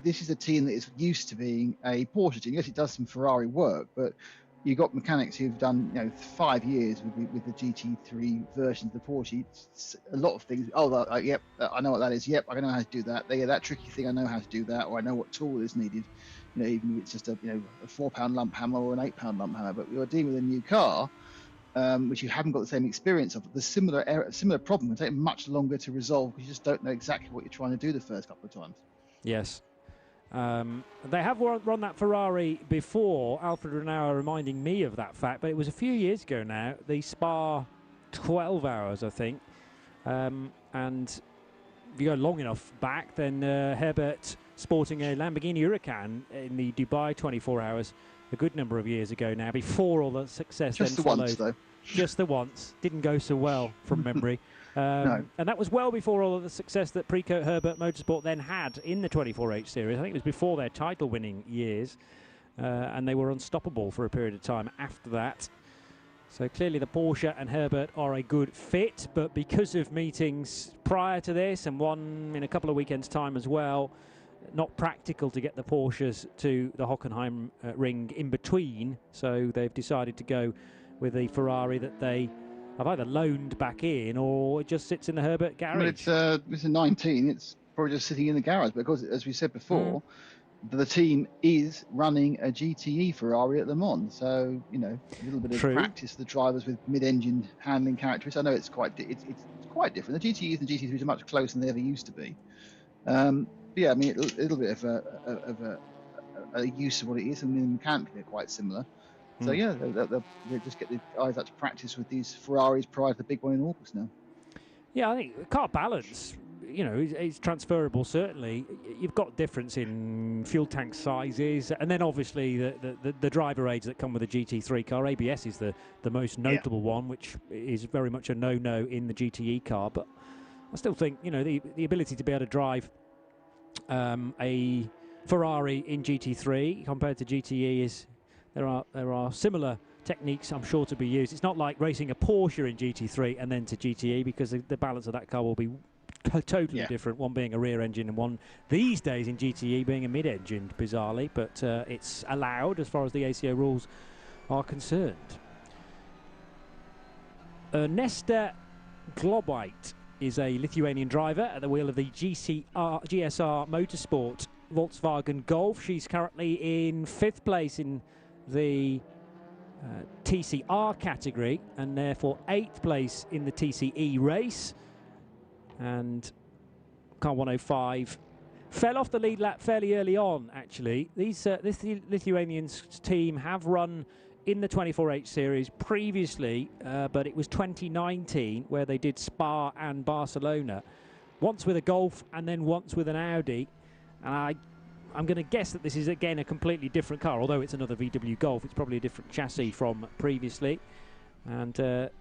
this is a team that is used to being a Porsche team. Yes, it does some Ferrari work, but you've got mechanics who've done 5 years with the GT3 versions of the Porsche. It's a lot of things. Oh, yep, I know what that is. Yep, I know how to do that. That tricky thing, I know how to do that, or I know what tool is needed. Even if it's just a 4-pound lump hammer or an 8-pound lump hammer. But you're dealing with a new car, which you haven't got the same experience of. The similar problem can take much longer to resolve because you just don't know exactly what you're trying to do the first couple of times. Yes. They have run that Ferrari before, Alfred Renauer reminding me of that fact, but it was a few years ago now, the Spa 12 hours, I think. And if you go long enough back, then Herbert sporting a Lamborghini Huracan in the Dubai 24 hours a good number of years ago now, before all the success just then the followed. Once, though. Just the once. Didn't go so well from memory. No. And that was well before all of the success that Precoat Herbert Motorsport then had in the 24H series. I think it was before their title-winning years, and they were unstoppable for a period of time after that. So clearly the Porsche and Herbert are a good fit, but because of meetings prior to this and one in a couple of weekends' time as well, not practical to get the Porsches to the Hockenheimring in between, so they've decided to go with the Ferrari that they have either loaned back in or it just sits in the Herbert garage. I mean, it's a 19, it's probably just sitting in the garage, because as we said before, the team is running a GTE Ferrari at Le Mans, so a little bit of practice for the drivers with mid-engine handling characteristics. I know it's quite different. The GTEs and GT3s are much closer than they ever used to be. Yeah, I mean, a little bit of a use of what it is. I mean, mechanically they're quite similar. So yeah, they'll just get the guys out to practice with these Ferraris prior to the big one in August now. Yeah, I think car balance, is transferable, certainly. You've got difference in fuel tank sizes, and then obviously the driver aids that come with a GT3 car. ABS is the most notable one, which is very much a no-no in the GTE car. But I still think, the ability to be able to drive a Ferrari in GT3 compared to GTE is there are similar techniques, I'm sure, to be used. It's not like racing a Porsche in GT3 and then to GTE, because the balance of that car will be totally different, one being a rear engine and one these days in GTE being a mid-engine, bizarrely, but it's allowed as far as the ACO rules are concerned. Nesta Globite is a Lithuanian driver at the wheel of the GSR Motorsport Volkswagen Golf. She's currently in 5th place in the TCR category and therefore 8th place in the TCE race. And car 105 fell off the lead lap fairly early on, actually. This Lithuanian team have run in the 24H series previously, but it was 2019 where they did Spa and Barcelona, once with a Golf and then once with an Audi. And I'm going to guess that this is again a completely different car, although it's another VW Golf. It's probably a different chassis from previously. And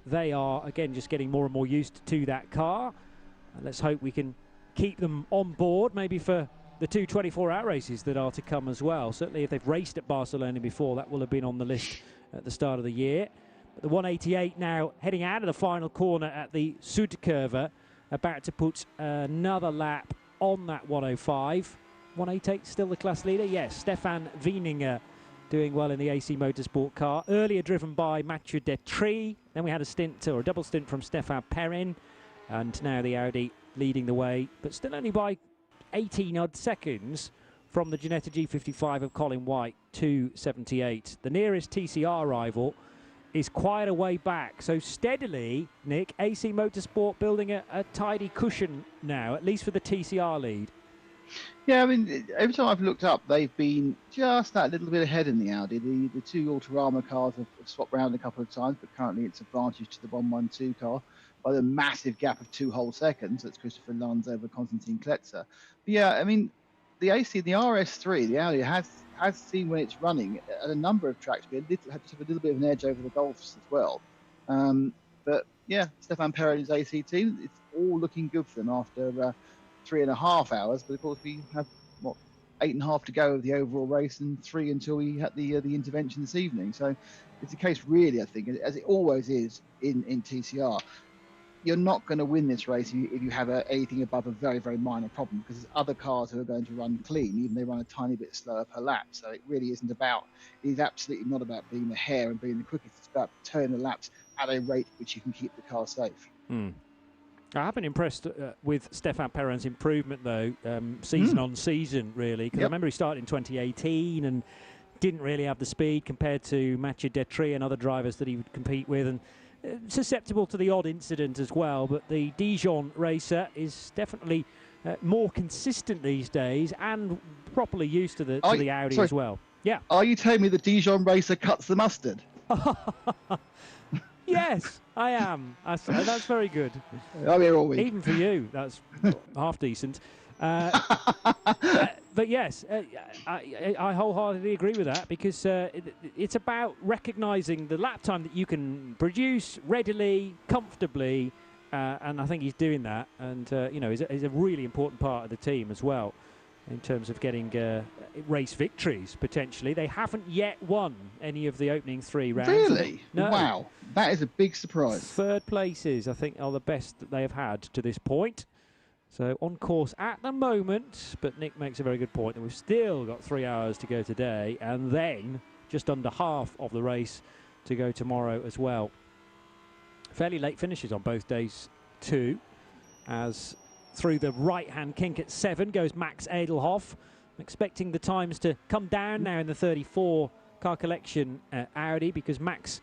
they are again just getting more and more used to that car. And let's hope we can keep them on board, maybe for the 2 24-hour races that are to come as well. Certainly if they've raced at Barcelona before, that will have been on the list at the start of the year. But the 188 now heading out of the final corner at the Südkurve, about to put another lap on that 105. 188 still the class leader? Yes, Stefan Wieninger doing well in the AC Motorsport car. Earlier driven by Mathieu Detry. Then we had a stint, or a double stint from Stefan Perrin. And now the Audi leading the way, but still only by 18-odd seconds from the Ginetta G55 of Colin White, 278. The nearest TCR rival is quite a way back. So steadily, Nick, AC Motorsport building a tidy cushion now, at least for the TCR lead. Yeah, I mean, every time I've looked up, they've been just that little bit ahead in the Audi. The 2 Autorama cars have swapped around a couple of times, but currently it's advantage to the 112 car by the massive gap of 2 whole seconds. That's Christopher Lunds over Konstantin Kletzer. But yeah, I mean, the RS3, the Audi has seen when it's running at a number of tracks, had just have a little bit of an edge over the Golfs as well. But yeah, Stefan Perrin's AC team, it's all looking good for them after 3.5 hours. But of course, we have 8.5 to go of the overall race and 3 until we had the intervention this evening. So it's a case, really, I think, as it always is in TCR. You're not going to win this race if you have anything above a very, very minor problem, because there's other cars who are going to run clean, even if they run a tiny bit slower per lap. So it really isn't about, it is absolutely not about being the hare and being the quickest. It's about turning the laps at a rate which you can keep the car safe. I have been impressed with Stefan Perrin's improvement, though, season on season, really, because I remember he started in 2018 and didn't really have the speed compared to Mathieu Detry and other drivers that he would compete with, and susceptible to the odd incident as well. But the Dijon racer is definitely more consistent these days and properly used to the Audi as well. Yeah. Are you telling me the Dijon racer cuts the mustard? Yes, I am. That's very good. I'm here all week. Even for you, that's half decent. But yes, I wholeheartedly agree with that, because it's about recognising the lap time that you can produce readily, comfortably, and I think he's doing that. And he's a really important part of the team as well, in terms of getting race victories, potentially. They haven't yet won any of the opening 3 rounds. Really? No. Wow. That is a big surprise. 3rd places, I think, are the best that they have had to this point. So on course at the moment, but Nick makes a very good point, and we've still got 3 hours to go today, and then just under half of the race to go tomorrow as well. Fairly late finishes on both days too, as through the right-hand kink at 7 goes Max Edelhoff. I'm expecting the times to come down now in the 34 car collection Audi, because Max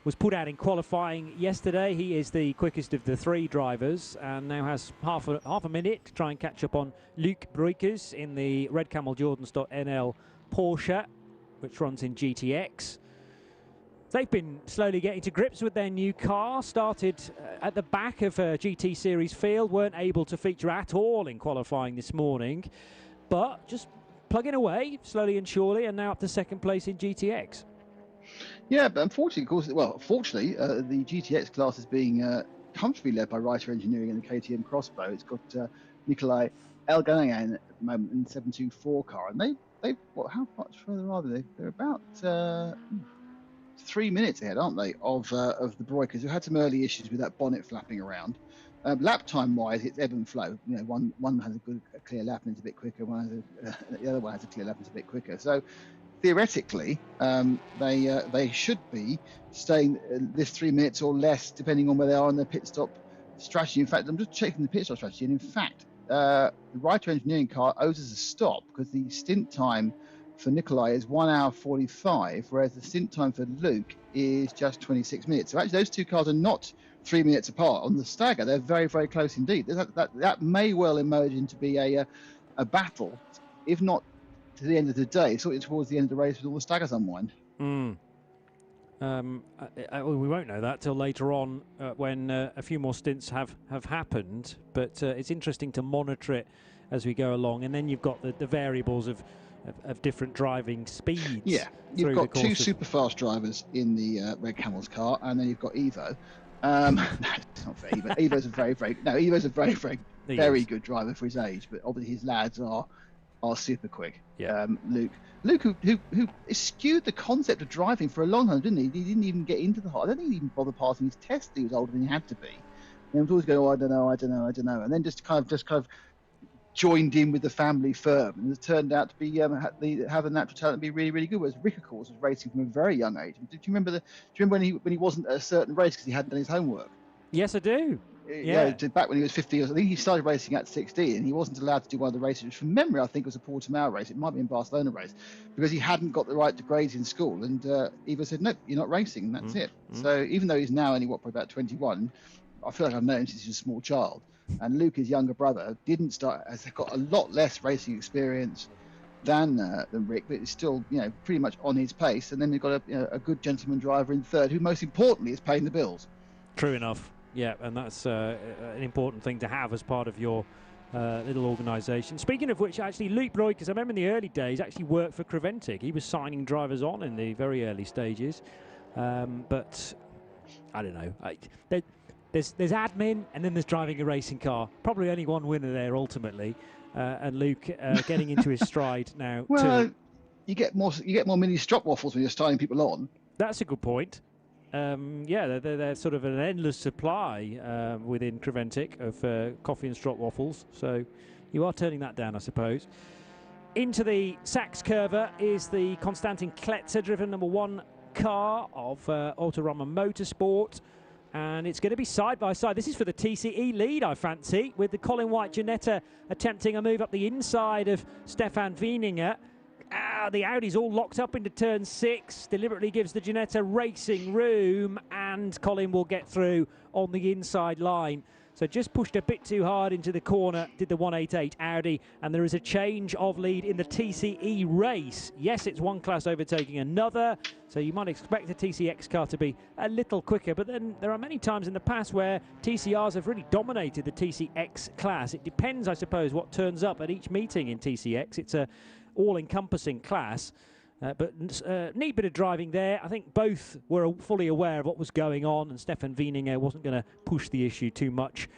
was put out in qualifying yesterday. He is the quickest of the 3 drivers and now has half a minute to try and catch up on Luc Breukers in the Red Camel Jordans.nl Porsche, which runs in GTX. They've been slowly getting to grips with their new car. Started at the back of GT Series field, weren't able to feature at all in qualifying this morning, but just plugging away slowly and surely, and now up to 2nd place in GTX. Yeah, but unfortunately, of course, fortunately, the GTX class is being comfortably led by Reiter Engineering and the KTM Crossbow. It's got Nikolai Elganayan at the moment in the 724 car, and they've how much further are they? They're about 3 minutes ahead, aren't they, of the Broikers, who had some early issues with that bonnet flapping around. Lap time wise, it's ebb and flow. You know, one has a clear lap and it's a bit quicker. The other one has a clear lap and it's a bit quicker. So theoretically, they should be staying this 3 minutes or less, depending on where they are on their pit stop strategy. In fact, I'm just checking the pit stop strategy, and in fact, the Ryder engineering car owes us a stop because the stint time for Nikolai is 1 hour 45, whereas the stint time for Luke is just 26 minutes. So actually, those two cars are not 3 minutes apart on the stagger. They're very, very close indeed. That may well emerge into be a battle, if not to the end of the day, sort of towards the end of the race with all the staggers unwind. We won't know that till later on when a few more stints have happened, but it's interesting to monitor it as we go along. And then you've got the variables of different driving speeds. Yeah, you've got two super fast drivers in the Red Camels car, and then you've got Evo. No, it's not for Evo. Evo's a very good driver for his age, but obviously his lads are super quick. Yeah. Luke, who eschewed the concept of driving for a long time, didn't he? He didn't even get into the hard. I don't think he even bothered passing his test. He was older than he had to be. And he was always going, oh, I don't know, and then just kind of joined in with the family firm, and it turned out to be have the natural talent to be really, really good. Whereas Rick, of course, was racing from a very young age. Do you remember when he wasn't at a certain race because he hadn't done his homework? Yes, I do. Yeah, back when he was 50 years, I think he started racing at 16, and he wasn't allowed to do one of the races, which from memory I think was a Portimao race. It might be in Barcelona race, because he hadn't got the right grades in school. And Eva said, "No, you're not racing," and that's it. So even though he's now only probably about 21, I feel like I've known him since he was a small child. And Luke, his younger brother, has got a lot less racing experience than Rick, but is still pretty much on his pace. And then we've got a good gentleman driver in third, who most importantly is paying the bills. True enough. Yeah, and that's an important thing to have as part of your little organisation. Speaking of which, actually, Luke Broikers, I remember in the early days, actually worked for Creventic. He was signing drivers on in the very early stages. But I don't know. There's admin, and then there's driving a racing car. Probably only one winner there ultimately. And Luke getting into his stride now. Well, you get more mini strop waffles when you're starting people on. That's a good point. Yeah, they're sort of an endless supply within Creventic of coffee and strop waffles. So you are turning that down, I suppose. Into the Sachs Curva is the Konstantin Kletzer driven number 1 car of Autorama Motorsport. And it's going to be side by side. This is for the TCE lead, I fancy, with the Colin White Ginetta attempting a move up the inside of Stefan Wieninger. The Audi's all locked up into turn 6, deliberately gives the Ginetta racing room, and Colin will get through on the inside line. So just pushed a bit too hard into the corner, did the 188 Audi, and there is a change of lead in the TCE race. Yes, it's one class overtaking another, so you might expect the TCX car to be a little quicker, but then there are many times in the past where TCRs have really dominated the TCX class. It depends, I suppose, what turns up at each meeting in TCX. It's a all-encompassing class, but neat bit of driving there. I think both were fully aware of what was going on, and Stefan Wieninger wasn't going to push the issue too much.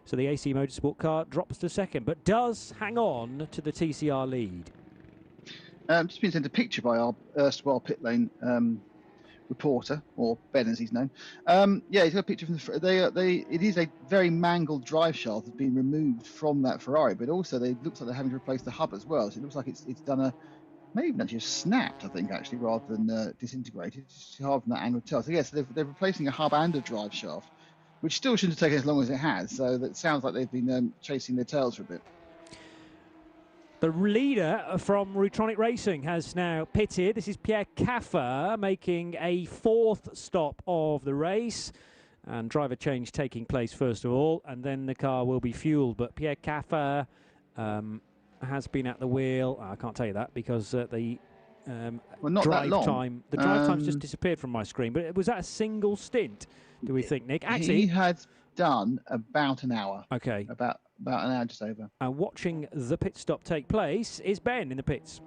So the AC Motorsport car drops to second, but does hang on to the TCR lead. Just been sent a picture by our erstwhile pit lane reporter, or Ben as he's known. Yeah, he's got a picture from the. It is a very mangled drive shaft that's been removed from that Ferrari, but also it looks like they're having to replace the hub as well. So it looks like it's done maybe even actually snapped, I think, actually, rather than disintegrated. It's hard from that angle to tell. So yes, they're replacing a hub and a drive shaft, which still shouldn't have taken as long as it has. So that sounds like they've been chasing their tails for a bit. The leader from Rutronic Racing has now pitted. This is Pierre Caffer making a 4th stop of the race. And driver change taking place first of all, and then the car will be fueled. But Pierre Caffer has been at the wheel. I can't tell you that because the drive time, time's just disappeared from my screen. But was that a single stint, do we think, Nick? Actually, he had done about an hour. Okay. About an hour just over. And watching the pit stop take place is Ben in the pits.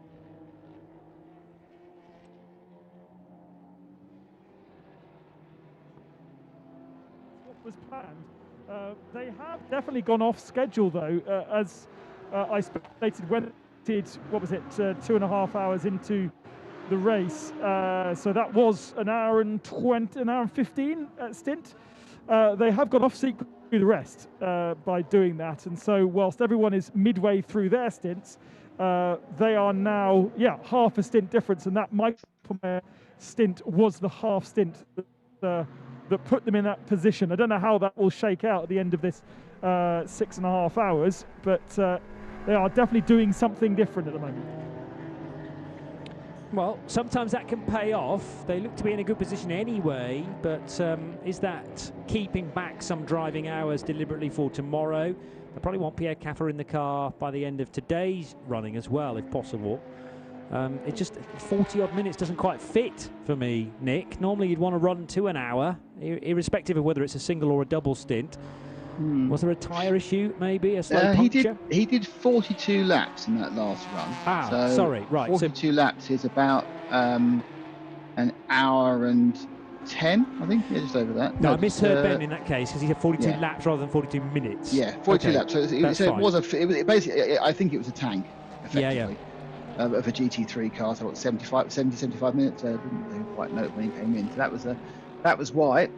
What was planned? They have definitely gone off schedule, though, as I speculated when it did, 2.5 hours into the race. So that was an hour and 15 stint. They have got off sequence through the rest by doing that, and so whilst everyone is midway through their stints, they are now half a stint difference, and that Michael stint was the half stint that put them in that position. I don't know how that will shake out at the end of this 6.5 hours, but they are definitely doing something different at the moment. Well, sometimes that can pay off. They look to be in a good position anyway, but is that keeping back some driving hours deliberately for tomorrow? They probably want Pierre Caffer in the car by the end of today's running as well, if possible. It just 40-odd minutes doesn't quite fit for me, Nick. Normally you'd want to run to an hour, irrespective of whether it's a single or a double stint. Was there a tyre issue, maybe, a slow puncture? He did 42 laps in that last run. So sorry, right. 42 laps is about an hour and 10, I think, just over that. No, I misheard Ben in that case, because he said 42 laps rather than 42 minutes. Yeah, 42 laps. So it was basically, I think it was a tank, effectively. Of a GT3 car, so what, 70-75 minutes. I didn't quite know when he came in. So that was why.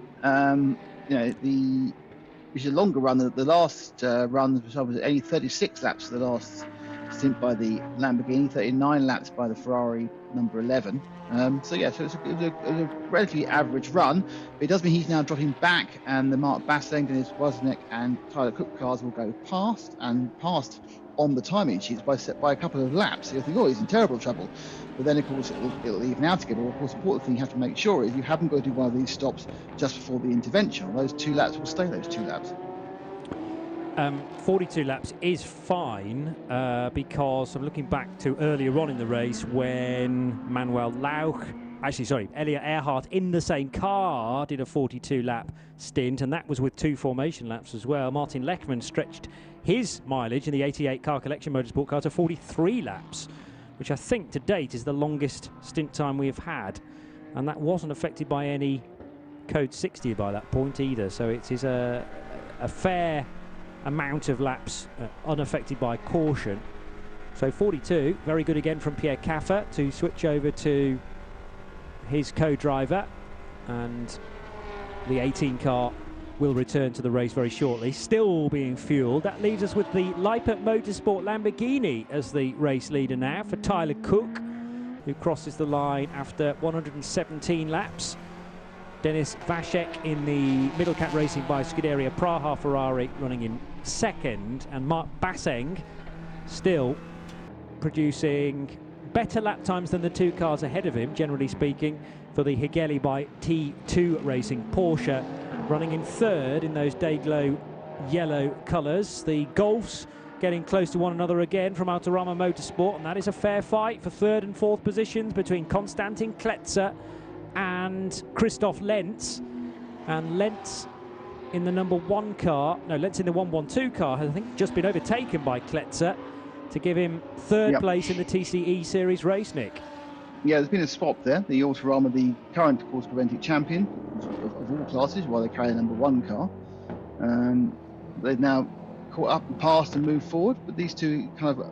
Which is a longer run. The last run was only 36 laps for the last stint by the Lamborghini, 39 laps by the Ferrari number 11. So it was a relatively average run, but it does mean he's now dropping back, and the Mark Basseng, Dennis Wozniak and Tyler Cook cars will go past on the timing sheets by a couple of laps. So you think, he's in terrible trouble. But then, of course, it'll even out again. But of course, the important thing you have to make sure is you haven't got to do one of these stops just before the intervention. Those 2 laps will stay those 2 laps. 42 laps is fine because I'm looking back to earlier on in the race when Elliot Earhart in the same car did a 42-lap stint, and that was with 2 formation laps as well. Martin Lechman stretched his mileage in the 88 Car Collection Motorsport car to 43 laps, which I think to date is the longest stint time we have had, and that wasn't affected by any code 60 by that point either. So it is a fair amount of laps unaffected by caution. So 42, very good again from Pierre Caffer to switch over to his co-driver, and the 18 car will return to the race very shortly, still being fueled. That leaves us with the Lippert Motorsport Lamborghini as the race leader now for Tyler Cook, who crosses the line after 117 laps. Denis Vashek in the Middle Cap Racing by Scuderia Praha Ferrari running in second, and Mark Basseng still producing better lap times than the 2 cars ahead of him, generally speaking, for the Higeli by T2 Racing Porsche, running in third in those Dayglow yellow colours. The Golfs getting close to one another again from Autorama Motorsport, and that is a fair fight for 3rd and 4th positions between Konstantin Kletzer and Christoph Lentz. And Lentz in the number 1 car, Lentz in the 112 car has, I think, just been overtaken by Kletzer to give him 3rd place in the TCE Series race, Nick. Yeah, there's been a swap there. The Autorama, the current course Cavendic champion of all classes, while they carry the number 1 car. They've now caught up and passed and moved forward, but these two kind of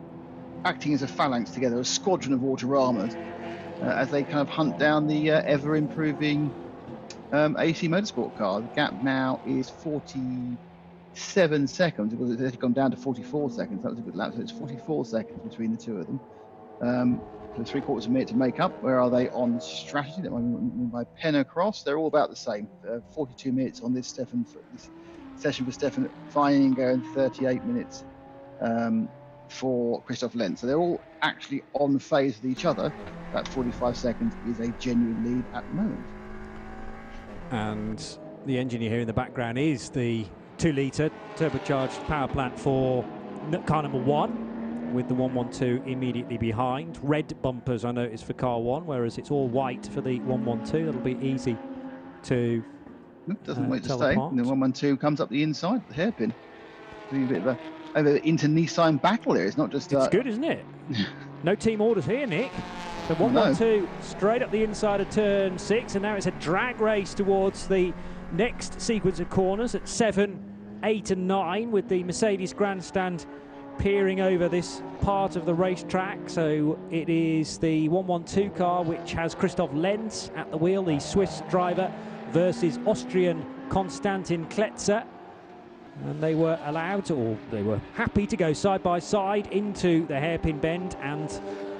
acting as a phalanx together, a squadron of Autoramas, as they kind of hunt down the ever-improving AC Motorsport car. The gap now is 47 seconds. It was actually gone down to 44 seconds. That was a good lap. So it's 44 seconds between the two of them. For 3/4 of a minute to make up. Where are they on strategy? That might be by pen across. They're all about the same. 42 minutes on this session for Stefan Feininger, and 38 minutes for Christoph Lentz. So they're all actually on phase with each other. That 45 seconds is a genuine lead at the moment. And the engine you hear in the background is the 2-litre turbocharged power plant for car number 1, with the 112 immediately behind. Red bumpers, I noticed, for car 1, whereas it's all white for the 112. That'll be easy to doesn't wait to tell stay. apart. And the 112 comes up the inside, the hairpin. Doing a bit of an inter-Nissan battle here. It's not just... It's good, isn't it? No team orders here, Nick. The 112 straight up the inside of turn 6, and now it's a drag race towards the next sequence of corners at 7, 8 and 9, with the Mercedes Grandstand peering over this part of the racetrack. So it is the 112 car, which has Christoph Lenz at the wheel, the Swiss driver, versus Austrian Konstantin Kletzer. And they were allowed, or they were happy to go side by side into the hairpin bend, and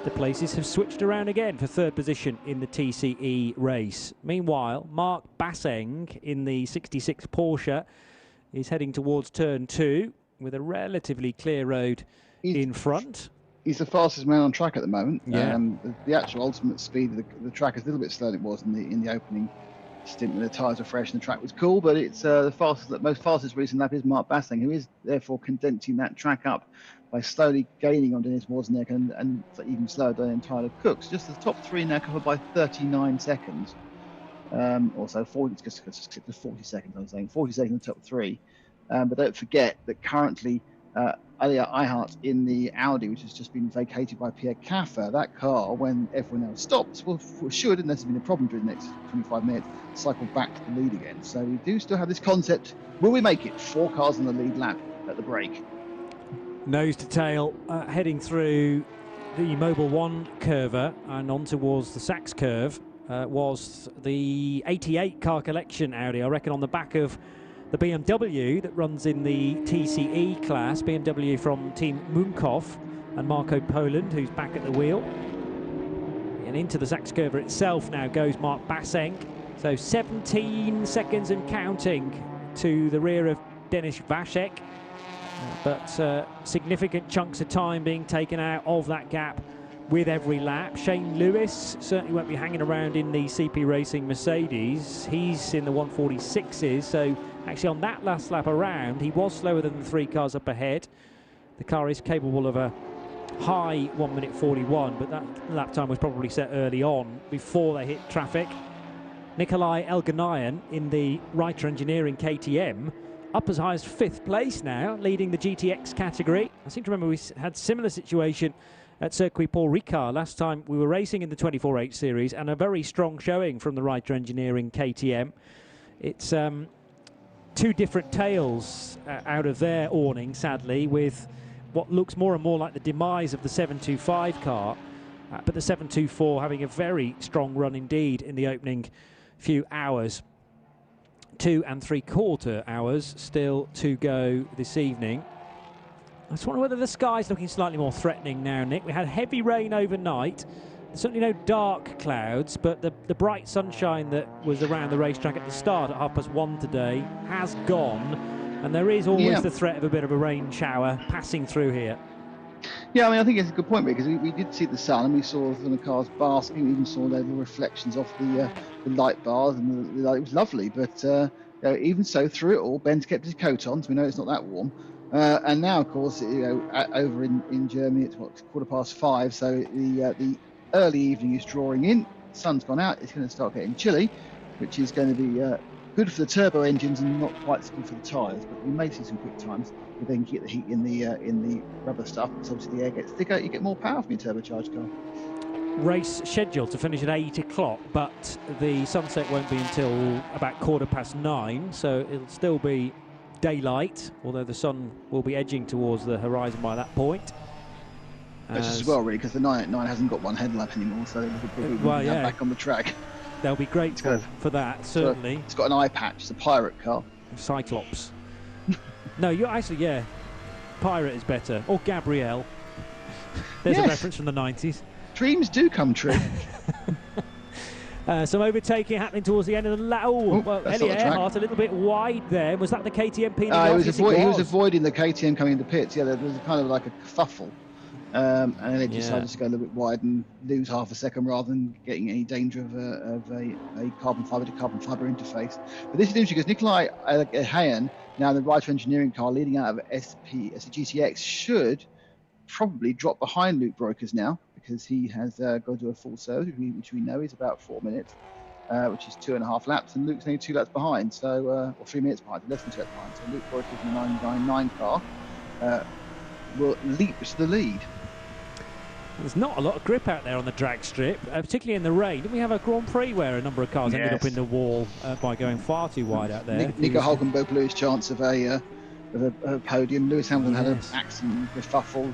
the places have switched around again for third position in the TCE race. Meanwhile, Mark Basseng in the 66 Porsche is heading towards turn 2 with a relatively clear road in front. He's the fastest man on track at the moment. Yeah. The actual ultimate speed of the track is a little bit slower than it was in the opening stint when the tyres were fresh and the track was cool, but it's the most fastest recent lap is Mark Basseng, who is therefore condensing that track up by slowly gaining on Dennis Wozniak and even slower than Tyler Cooks. Just the top 3 now covered by 39 seconds. Also 40, just 40 seconds, I'm saying 40 seconds in the top 3. But don't forget that currently Elia Eihart in the Audi, which has just been vacated by Pierre Caffer, that car, when everyone else stops, should, unless there's been a problem during the next 25 minutes, cycle back to the lead again. So we do still have this concept. Will we make it 4 cars on the lead lap at the break? Nose to tail, heading through the Mobil 1 curver and on towards the Sachs curve was the 88 car collection Audi, I reckon, on the back of the BMW that runs in the TCE class, BMW from Team Munkhoff, and Marco Poland, who's back at the wheel. And into the Sachs curve itself now goes Mark Basseng. So 17 seconds and counting to the rear of Denis Vacek. But significant chunks of time being taken out of that gap with every lap. Shane Lewis certainly won't be hanging around in the CP Racing Mercedes. He's in the 146s, so actually on that last lap around, he was slower than the 3 cars up ahead. The car is capable of a high 1 minute 41, but that lap time was probably set early on before they hit traffic. Nikolai Elganayan in the Reiter Engineering KTM, up as high as 5th place now, leading the GTX category. I seem to remember we had similar situation at Circuit Paul Ricard last time we were racing in the 24H series, and a very strong showing from the Reiter Engineering KTM. It's 2 different tales out of their awning, sadly, with what looks more and more like the demise of the 725 car, but the 724 having a very strong run indeed in the opening few hours. 2 3/4 hours still to go this evening. I just wonder whether the sky's looking slightly more threatening now, Nick. We had heavy rain overnight. There's certainly no dark clouds, but the bright sunshine that was around the racetrack at the start at 1:30 today has gone, and there is always the threat of a bit of a rain shower passing through here. Yeah, I mean, I think it's a good point, because we did see the sun, and we saw the cars basking. We even saw the reflections off the light bars, and it was lovely. But even so, through it all, Ben's kept his coat on, so we know it's not that warm. And now, of course, over in Germany, it's 5:15, so the early evening is drawing in. The sun's gone out. It's going to start getting chilly, which is going to be good for the turbo engines and not quite so good for the tyres. But we may see some quick times if they can get the heat in the rubber stuff. Because obviously the air gets thicker, you get more power from your turbocharged car. Race scheduled to finish at 8 o'clock, but the sunset won't be until about 9:15, so it'll still be daylight, although the sun will be edging towards the horizon by that point. As well, really, because the 989 hasn't got one headlamp anymore, so it'll be back on the track. They'll be grateful for that, certainly. So it's got an eye patch. It's a pirate car. Cyclops. No, you're actually, Pirate is better. Or Gabrielle. There's a reference from the 90s. Dreams do come true. Some overtaking happening towards the end of the lap. Elliot Earhart a little bit wide there. Was that the KTM peeling off? He was avoiding the KTM coming into pits. Yeah, there was kind of like a kerfuffle. And then it decided to go a little bit wide and lose half a second rather than getting any danger of a carbon fibre to carbon fibre interface. But this is interesting because Nikolai Hayan, now the Reiter Engineering car leading out of GTX, should probably drop behind Luke Brokers now, because he has got to do a full service, which we know is about 4 minutes, which is 2.5 laps, and Luke's only 2 laps behind, or 3 minutes behind, less than 2 laps behind. So Luke Brokers in the 999 car will leap to the lead. There's not a lot of grip out there on the drag strip, particularly in the rain. Didn't we have a Grand Prix where a number of cars ended up in the wall by going far too wide out there? Nico Hulkenberg blew his chance of a a podium. Lewis Hamilton had an accident, kerfuffle.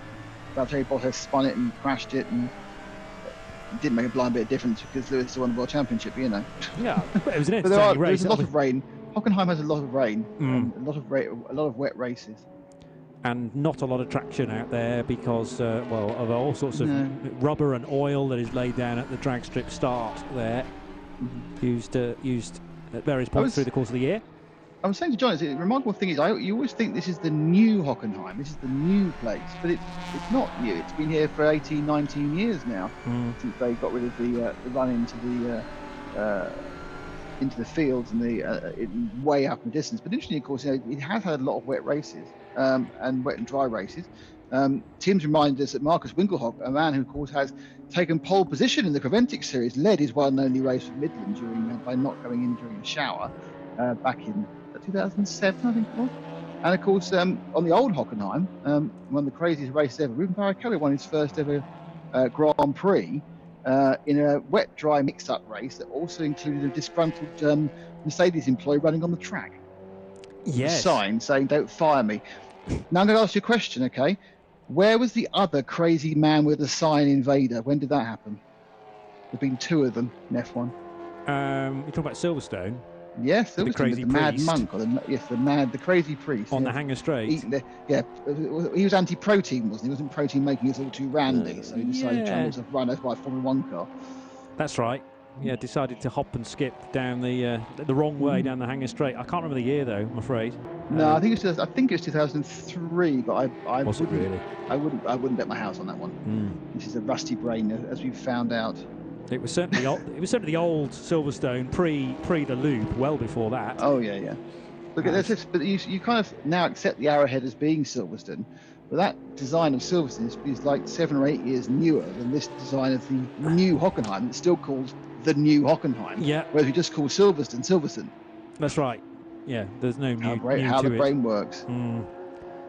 Valtteri Bottas spun it and crashed it, and it didn't make a blind bit of difference because Lewis won the World Championship, you know. Yeah, it was an But entertaining race. there's a lot of rain. Hockenheim has a lot of rain, a lot of wet races. And not a lot of traction out there because, well, of all sorts of rubber and oil that is laid down at the drag strip start there, used at various points through the course of the year. I was saying to John, the remarkable thing is, you always think this is the new Hockenheim, this is the new place, but it's not new. It's been here for 18, 19 years now since they got rid of the run into the fields and way up in the distance. But interestingly, of course, it has had a lot of wet races and wet and dry races. Tim's reminded us that Marcus Winkelhock, a man who, of course, has taken pole position in the Creventic Series, led his one and only race for Midland by not going in during the shower back in 2007, I think it was. And of course, on the old Hockenheim, one of the craziest races ever, Ruben Barrichello won his first ever Grand Prix in a wet-dry mix-up race that also included a disgruntled Mercedes employee running on the track. Yes. A sign saying, "Don't fire me." Now I'm going to ask you a question, okay? Where was the other crazy man with a sign invader? When did that happen? There've been two of them in F1. You're talking about Silverstone? Yes, the crazy mad priest. monk, or the crazy priest on the Hanger Straight. He was anti-protein, wasn't he? He wasn't protein making us all too randy, so he decided to try and run as by a Formula 1 car. That's right. Yeah, decided to hop and skip down the wrong way down the Hanger Straight. I can't remember the year though, I'm afraid. No, I think it was 2003, but I was it really? I wouldn't bet my house on that one. This is a rusty brain, as we've found out. It was certainly the old Silverstone pre the loop, well before that. Oh yeah. Look at this, but you kind of now accept the Arrowhead as being Silverstone, but that design of Silverstone is like 7 or 8 years newer than this design of the new Hockenheim. It's still called the new Hockenheim. Yeah. Whereas we just call Silverstone. That's right. Yeah, there's no new. How the brain works.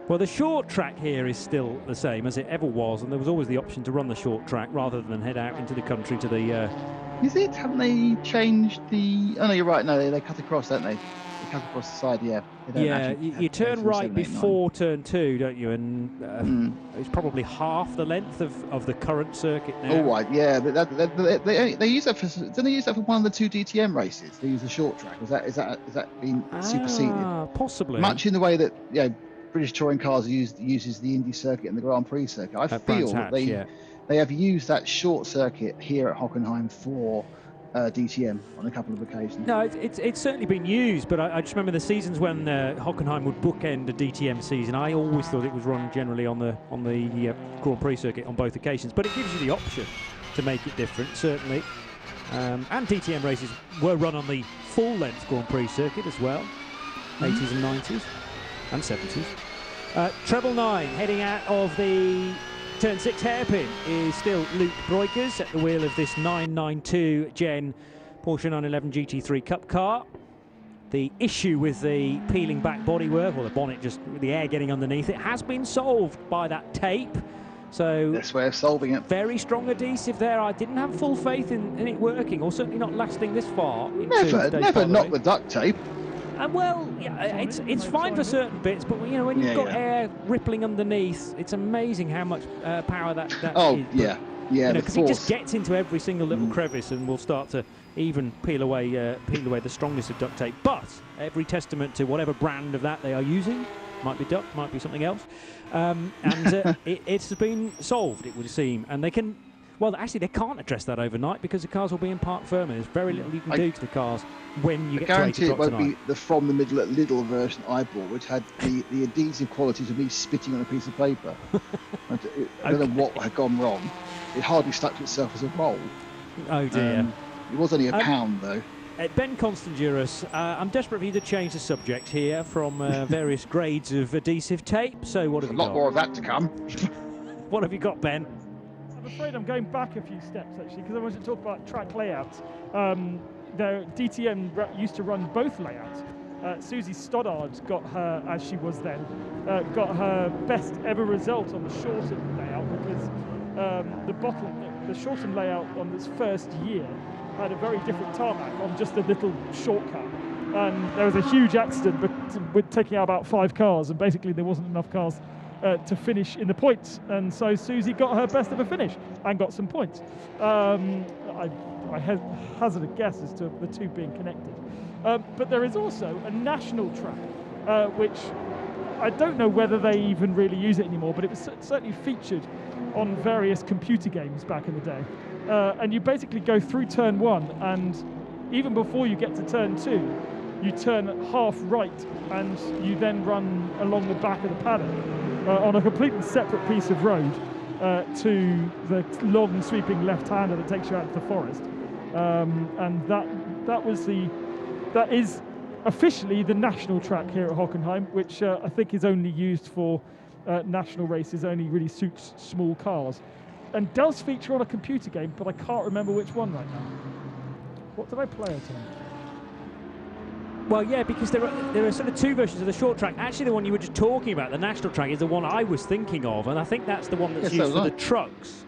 Well, the short track here is still the same as it ever was, and there was always the option to run the short track rather than head out into the country to the... Is it? Haven't they changed the... Oh, no, you're right. No, they cut across, don't they? They cut across the side, yeah. Yeah, you turn right before turn 2, don't you? And it's probably half the length of the current circuit now. Oh, right, yeah. But they use that for... Didn't they use that for one of the 2 DTM races? They use the short track. Is that been superseded? Possibly. Much in the way that, British touring cars uses the Indy circuit and the Grand Prix circuit. I feel that they have used that short circuit here at Hockenheim for DTM on a couple of occasions. No, it's certainly been used, but I just remember the seasons when Hockenheim would bookend a DTM season. I always thought it was run generally on the Grand Prix circuit on both occasions, but it gives you the option to make it different, certainly. And DTM races were run on the full-length Grand Prix circuit as well, 80s and 90s. And 70s. Treble 9 heading out of the turn 6 hairpin is still Luke Breukers at the wheel of this 992 Gen Porsche 911 GT3 Cup car. The issue with the peeling back bodywork, or the bonnet, just the air getting underneath it, has been solved by that tape. So that's way of solving it. Very strong adhesive there. I didn't have full faith in it working, or certainly not lasting this far. Never not the duct tape. Well, yeah, it's fine for certain bits, but when you've got air rippling underneath, it's amazing how much power that is. Because it just gets into every single little crevice and will start to even peel away the strongest of duct tape. But every testament to whatever brand of that they are using, might be duct, might be something else, and it's been solved, it would seem, and they can. Well, actually, they can't address that overnight because the cars will be in park firmly. There's very little you can do to the cars when you get to 8 o'clock tonight. I guarantee it won't be the from the middle at Lidl version I bought, which had the adhesive qualities of me spitting on a piece of paper. I don't know what had gone wrong. It hardly stuck to itself as a roll. Oh dear. It was only a pound though. Ben Constanduros, I'm desperate for you to change the subject here from various grades of adhesive tape. So what have you got? A lot more of that to come. What have you got, Ben? I'm afraid I'm going back a few steps actually, because I wanted to talk about track layout. The DTM used to run both layouts. Susie Stoddard got her, as she was then, got her best ever result on the shortened layout, because the shortened layout on this first year had a very different tarmac on just a little shortcut. and there was a huge accident with taking out about 5 cars, and basically there wasn't enough cars to finish in the points, and so Susie got her best ever finish and got some points. I hazard a guess as to the two being connected. But there is also a national track, which I don't know whether they even really use it anymore, but it was certainly featured on various computer games back in the day. And you basically go through turn 1, and even before you get to turn 2, you turn half right, and you then run along the back of the paddock on a completely separate piece of road to the long sweeping left-hander that takes you out to the forest. And that is officially the national track here at Hockenheim, which I think is only used for national races, only really suits small cars, and does feature on a computer game, but I can't remember which one right now. What did I play it on? Well, yeah, because there are sort of two versions of the short track. Actually, the one you were just talking about, the national track, is the one I was thinking of, and I think that's the one that's used for the trucks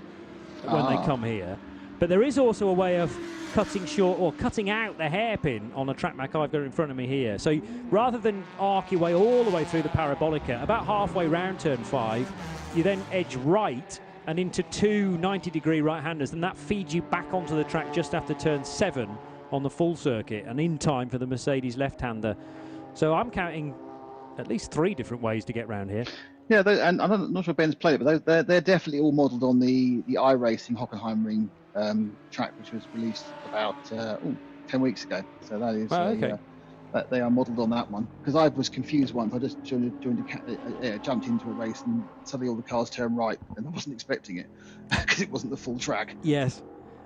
when they come here. But there is also a way of cutting short or cutting out the hairpin on a track map I've got in front of me here. So rather than arc your way all the way through the parabolica, about halfway round turn 5, you then edge right and into 2 90-degree right-handers, and that feeds you back onto the track just after turn 7 on the full circuit, and in time for the Mercedes left-hander. So I'm counting at least 3 different ways to get round here. Yeah, and I'm not sure Ben's played it, but they're definitely all modelled on the iRacing Hockenheimring track, which was released about 10 weeks ago. So that is that they are modelled on that one. Because I was confused once. I just jumped into a race, and suddenly all the cars turned right, and I wasn't expecting it because it wasn't the full track. Yes.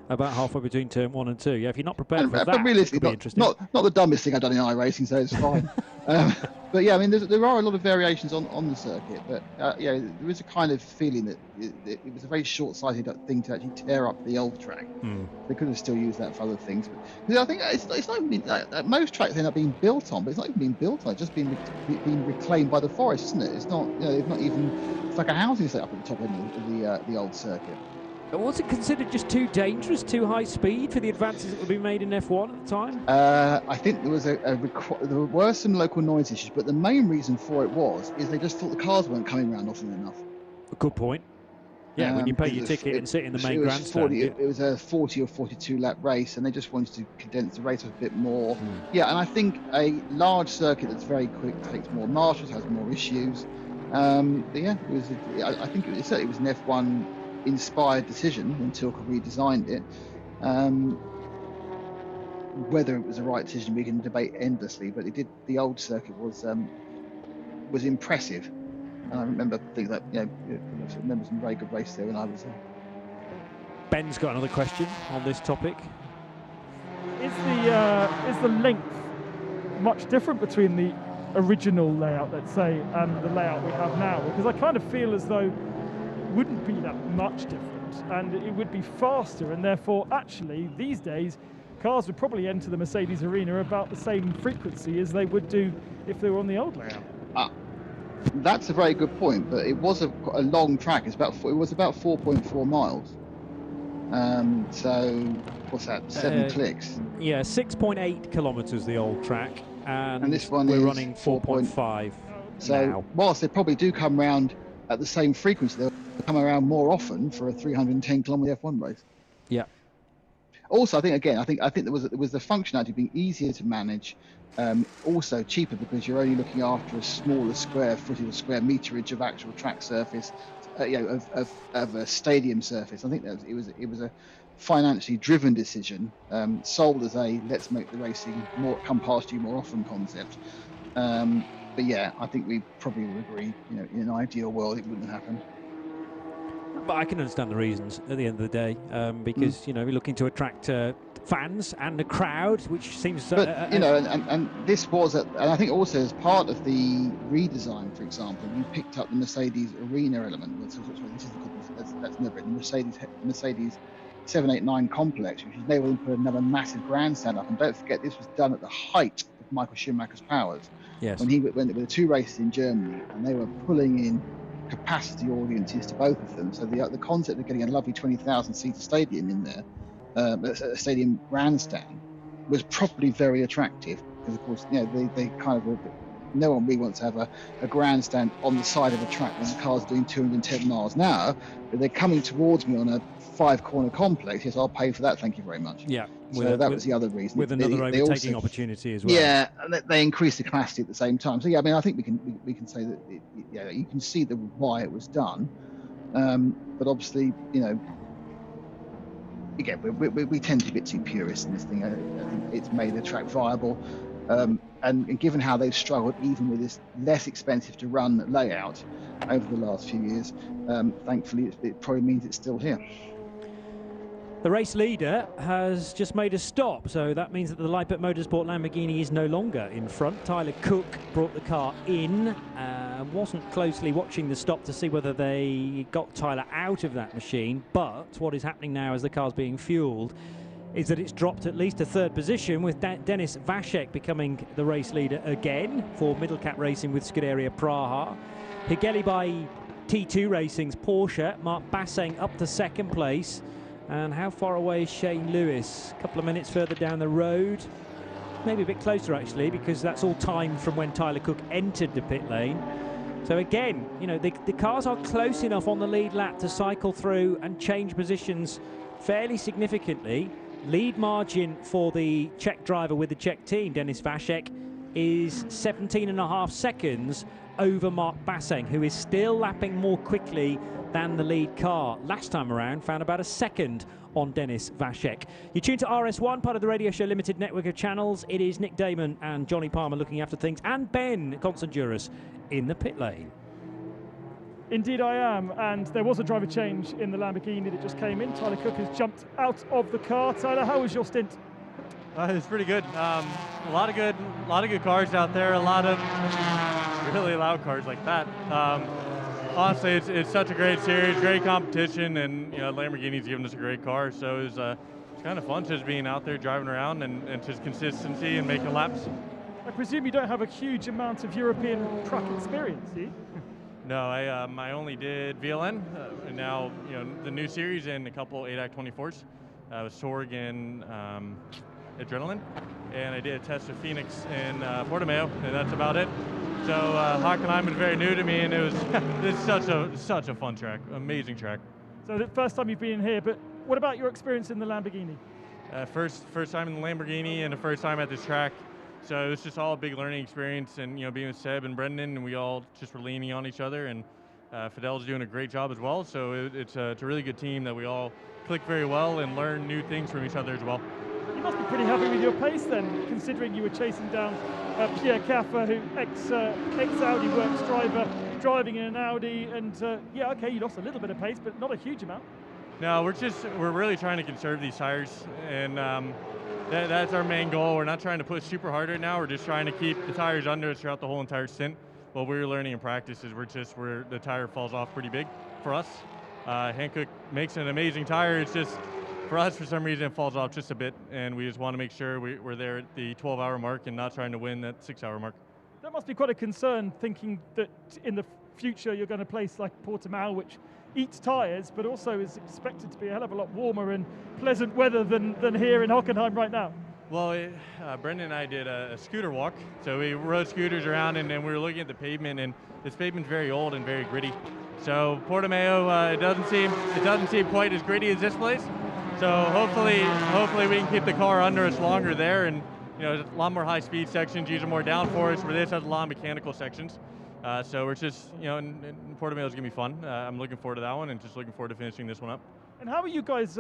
About halfway between turn 1 and 2. Yeah, if you're not prepared for that, but realistically, it could be interesting. Not the dumbest thing I've done in iRacing, so it's fine. But yeah, I mean, there are a lot of variations on the circuit, but yeah, there is a kind of feeling that it was a very short-sighted thing to actually tear up the old track. They could have still used that for other things. But I think it's not even most tracks end up being built on, but it's not even being built on. It's just being reclaimed by the forest, isn't it? It's not, it's not even. It's like a housing set up at the top end of the old circuit. Was it considered just too dangerous, too high speed for the advances that were being made in F1 at the time? I think there was there were some local noise issues, but the main reason for it is they just thought the cars weren't coming around often enough. A good point. Yeah, when you pay your ticket and sit in the main grandstand. It was a 40 or 42 lap race, and they just wanted to condense the race a bit more. Yeah, and I think a large circuit that's very quick takes more marshals, has more issues. But yeah, I think it certainly was an F1 inspired decision when Tilke redesigned it. Whether it was the right decision, we can debate endlessly, but the old circuit was impressive. And I remember things like, I remember some very good races there when I was there. Ben's got another question on this topic. Is the length much different between the original layout, let's say, and the layout we have now? Because I kind of feel as though wouldn't be that much different, and it would be faster, and therefore actually these days cars would probably enter the Mercedes arena about the same frequency as they would do if they were on the old layout. That's a very good point, but it was a long track. It was about 4.4 miles. So what's that? 7 clicks. Yeah, 6.8 kilometres the old track, and this one we're is running 4.5. So now. Whilst they probably do come round at the same frequency, they'll come around more often for a 310 kilometre F1 race. Yeah. Also, I think there was the functionality being easier to manage, also cheaper because you're only looking after a smaller square footage or square meterage of actual track surface, of a stadium surface. I think it was a financially driven decision, sold as a let's make the racing come past you more often concept. But yeah, I think we probably would agree. In an ideal world, it wouldn't happen. But I can understand the reasons at the end of the day, because we're looking to attract fans and the crowd, which seems. But and this was, and I think also as part of the redesign, for example, you picked up the Mercedes arena element. That's never the Mercedes 789 complex, which enabled them to put another massive grandstand up. And don't forget, this was done at the height of Michael Schumacher's powers. Yes. When there were 2 races in Germany, and they were pulling in capacity audiences to both of them. So the concept of getting a lovely 20,000 seater stadium in there, a stadium grandstand, was probably very attractive. because of course, you know, they kind of no one really wants to have a grandstand on the side of a track when the car's doing 210 miles an hour, but they're coming towards me on a 5-corner complex. Yes, I'll pay for that. Thank you very much. Yeah. So that was the other reason. With another overtaking opportunity as well. Yeah, and they increased the capacity at the same time. So yeah, I mean, I think we can say that yeah, you can see why it was done, but obviously, you know, again, we tend to be a bit too purist in this thing. I think it's made the track viable, and given how they've struggled, even with this less expensive to run layout over the last few years, thankfully it probably means it's still here. The race leader has just made a stop, so that means that the Leipert Motorsport Lamborghini is no longer in front. Tyler Cook brought the car in, wasn't closely watching the stop to see whether they got Tyler out of that machine, but what is happening now as the car's being fueled is that it's dropped at least to third position, with Denis Vashek becoming the race leader again for Middle Cap Racing with Scuderia Praha. Higeli by T2 Racing's Porsche, Mark Basseng up to second place. And how far away is Shane Lewis? A couple of minutes further down the road. Maybe a bit closer, actually, because that's all timed from when Tyler Cook entered the pit lane. So again, you know, the cars are close enough on the lead lap to cycle through and change positions fairly significantly. Lead margin for the Czech driver with the Czech team, Denis Vashek, is 17.5 seconds over Mark Basseng, who is still lapping more quickly than the lead car. Last time around, found about a second on Denis Vashek. You tune to RS1, part of the Radio Show Limited network of channels. It is Nick Damon and Johnny Palmer looking after things, and Ben Constanduras in the pit lane. Indeed I am, and there was a driver change in the Lamborghini that just came in. Tyler Cook has jumped out of the car. Tyler, how was your stint? It was pretty good. A lot of good cars out there. A lot of really loud cars like that. Honestly, it's such a great series, great competition, and you know Lamborghini's given us a great car. So it's kind of fun just being out there driving around and just consistency and making laps. I presume you don't have a huge amount of European truck experience, do you? No, I only did VLN, and now you know the new series and a couple ADAC 24s. With Sorg and Adrenaline, and I did a test with Phoenix in Portimao, and that's about it. So Hockenheim is very new to me, and it's such a fun track, amazing track. So the first time you've been here, but what about your experience in the Lamborghini? First time in the Lamborghini and the first time at this track. So it was just all a big learning experience, and you know being with Seb and Brendan, and we all just were leaning on each other, and Fidel's doing a great job as well. So it's a really good team that we all click very well and learn new things from each other as well. You must be pretty happy with your pace then, considering you were chasing down Pierre Caffer, who ex-Audi Works driver, driving in an Audi, and yeah, okay, you lost a little bit of pace, but not a huge amount. No, we're really trying to conserve these tires, and that's our main goal. We're not trying to push super hard right now. We're just trying to keep the tires under us throughout the whole entire stint. What we're learning in practice is where the tire falls off pretty big for us. Hankook makes an amazing tire. It's just for us, for some reason, it falls off just a bit, and we just want to make sure we're there at the 12-hour mark and not trying to win that 6-hour mark. That must be quite a concern, thinking that in the future you're going to place like Portimao, which eats tyres, but also is expected to be a hell of a lot warmer and pleasant weather than here in Hockenheim right now. Well, Brendan and I did a scooter walk, so we rode scooters around, and we were looking at the pavement, and this pavement's very old and very gritty. So Portimao, it doesn't seem quite as gritty as this place. So hopefully we can keep the car under us longer there, and you know, a lot more high-speed sections, using more downforce. Where this has a lot of mechanical sections. So we're just, you know, and Portimao is gonna be fun. I'm looking forward to that one, and just looking forward to finishing this one up. And how are you guys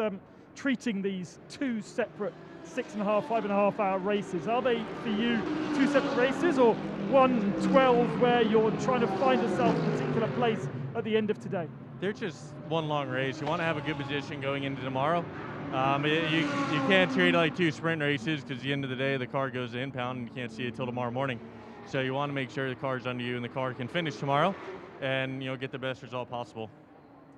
treating these two separate 6.5, 5.5 hour races? Are they for you two separate races, or 1:12 where you're trying to find yourself in a particular place at the end of today? They're just one long race. You want to have a good position going into tomorrow. You can't treat it like two sprint races, because at the end of the day the car goes to impound and you can't see it till tomorrow morning. So you want to make sure the car's under you and the car can finish tomorrow, and you know, get the best result possible.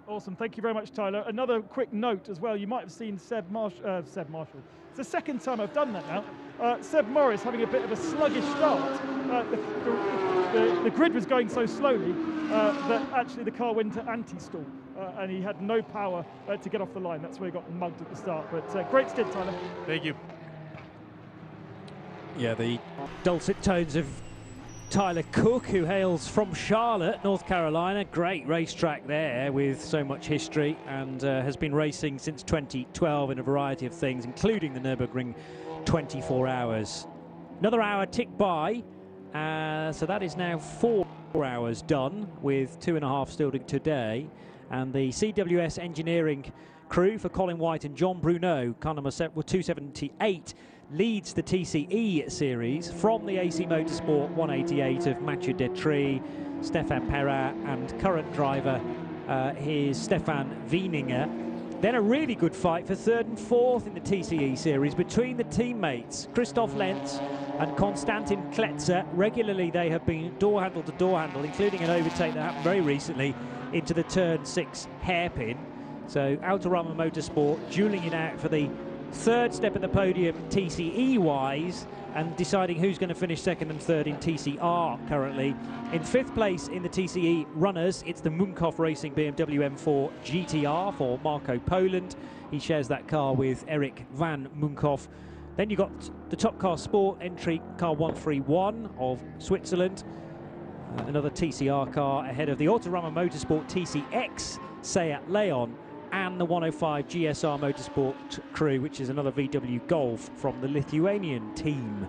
Awesome, thank you very much, Tyler. Another quick note as well, you might have seen Seb Marshall. It's the second time I've done that now. Seb Morris having a bit of a sluggish start. The grid was going so slowly that actually the car went into anti-stall, and he had no power to get off the line. That's where he got mugged at the start, but great stint, Tyler. Thank you. Yeah, the dulcet tones of Tyler Cook, who hails from Charlotte, North Carolina. Great racetrack there with so much history, and has been racing since 2012 in a variety of things, including the Nürburgring 24 hours. Another hour ticked by, so that is now 4 hours done, with 2.5 still today. And the CWS engineering crew for Colin White and John Bruneau, car number 278, leads the TCE series from the AC Motorsport 188 of Mathieu Detry, Stefan Perrat, and current driver is Stefan Wieninger. Then a really good fight for 3rd and 4th in the TCE series between the teammates Christoph Lenz and Konstantin Kletzer. Regularly they have been door handle to door handle, including an overtake that happened very recently into the turn 6 hairpin. So Autorama Motorsport dueling it out for the 3rd step at the podium TCE-wise, and deciding who's going to finish 2nd and 3rd in TCR currently. In 5th place in the TCE runners, it's the Munkoff Racing BMW M4 GTR for Marco Poland. He shares that car with Eric van Munkoff. Then you've got the Top Car Sport entry car 131 of Switzerland. Another TCR car ahead of the Autorama Motorsport TCX Seat Leon, and the 105 GSR Motorsport crew, which is another VW Golf from the Lithuanian team.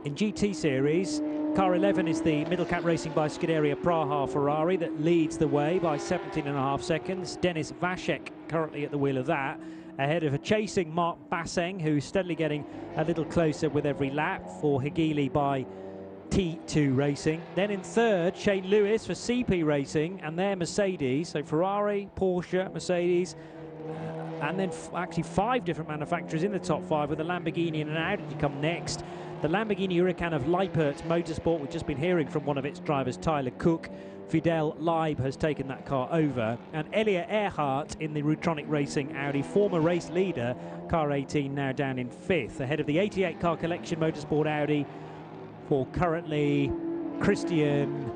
In GT Series, car 11 is the Middle Cap Racing by Scuderia Praha Ferrari that leads the way by 17.5 seconds. Denis Vashek currently at the wheel of that, ahead of a chasing Mark Basseng, who's steadily getting a little closer with every lap for Higili by T2 Racing. Then in 3rd, Shane Lewis for CP Racing and their Mercedes. So Ferrari, Porsche, Mercedes, and then actually 5 different manufacturers in the top 5, with a Lamborghini and an Audi to come next. The Lamborghini Huracan of Leipert Motorsport, we've just been hearing from one of its drivers, Tyler Cook. Fidel Leib has taken that car over, and Elia Earhart in the Rutronic Racing Audi, former race leader, car 18, now down in 5th, ahead of the 88 car collection Motorsport Audi for currently Christian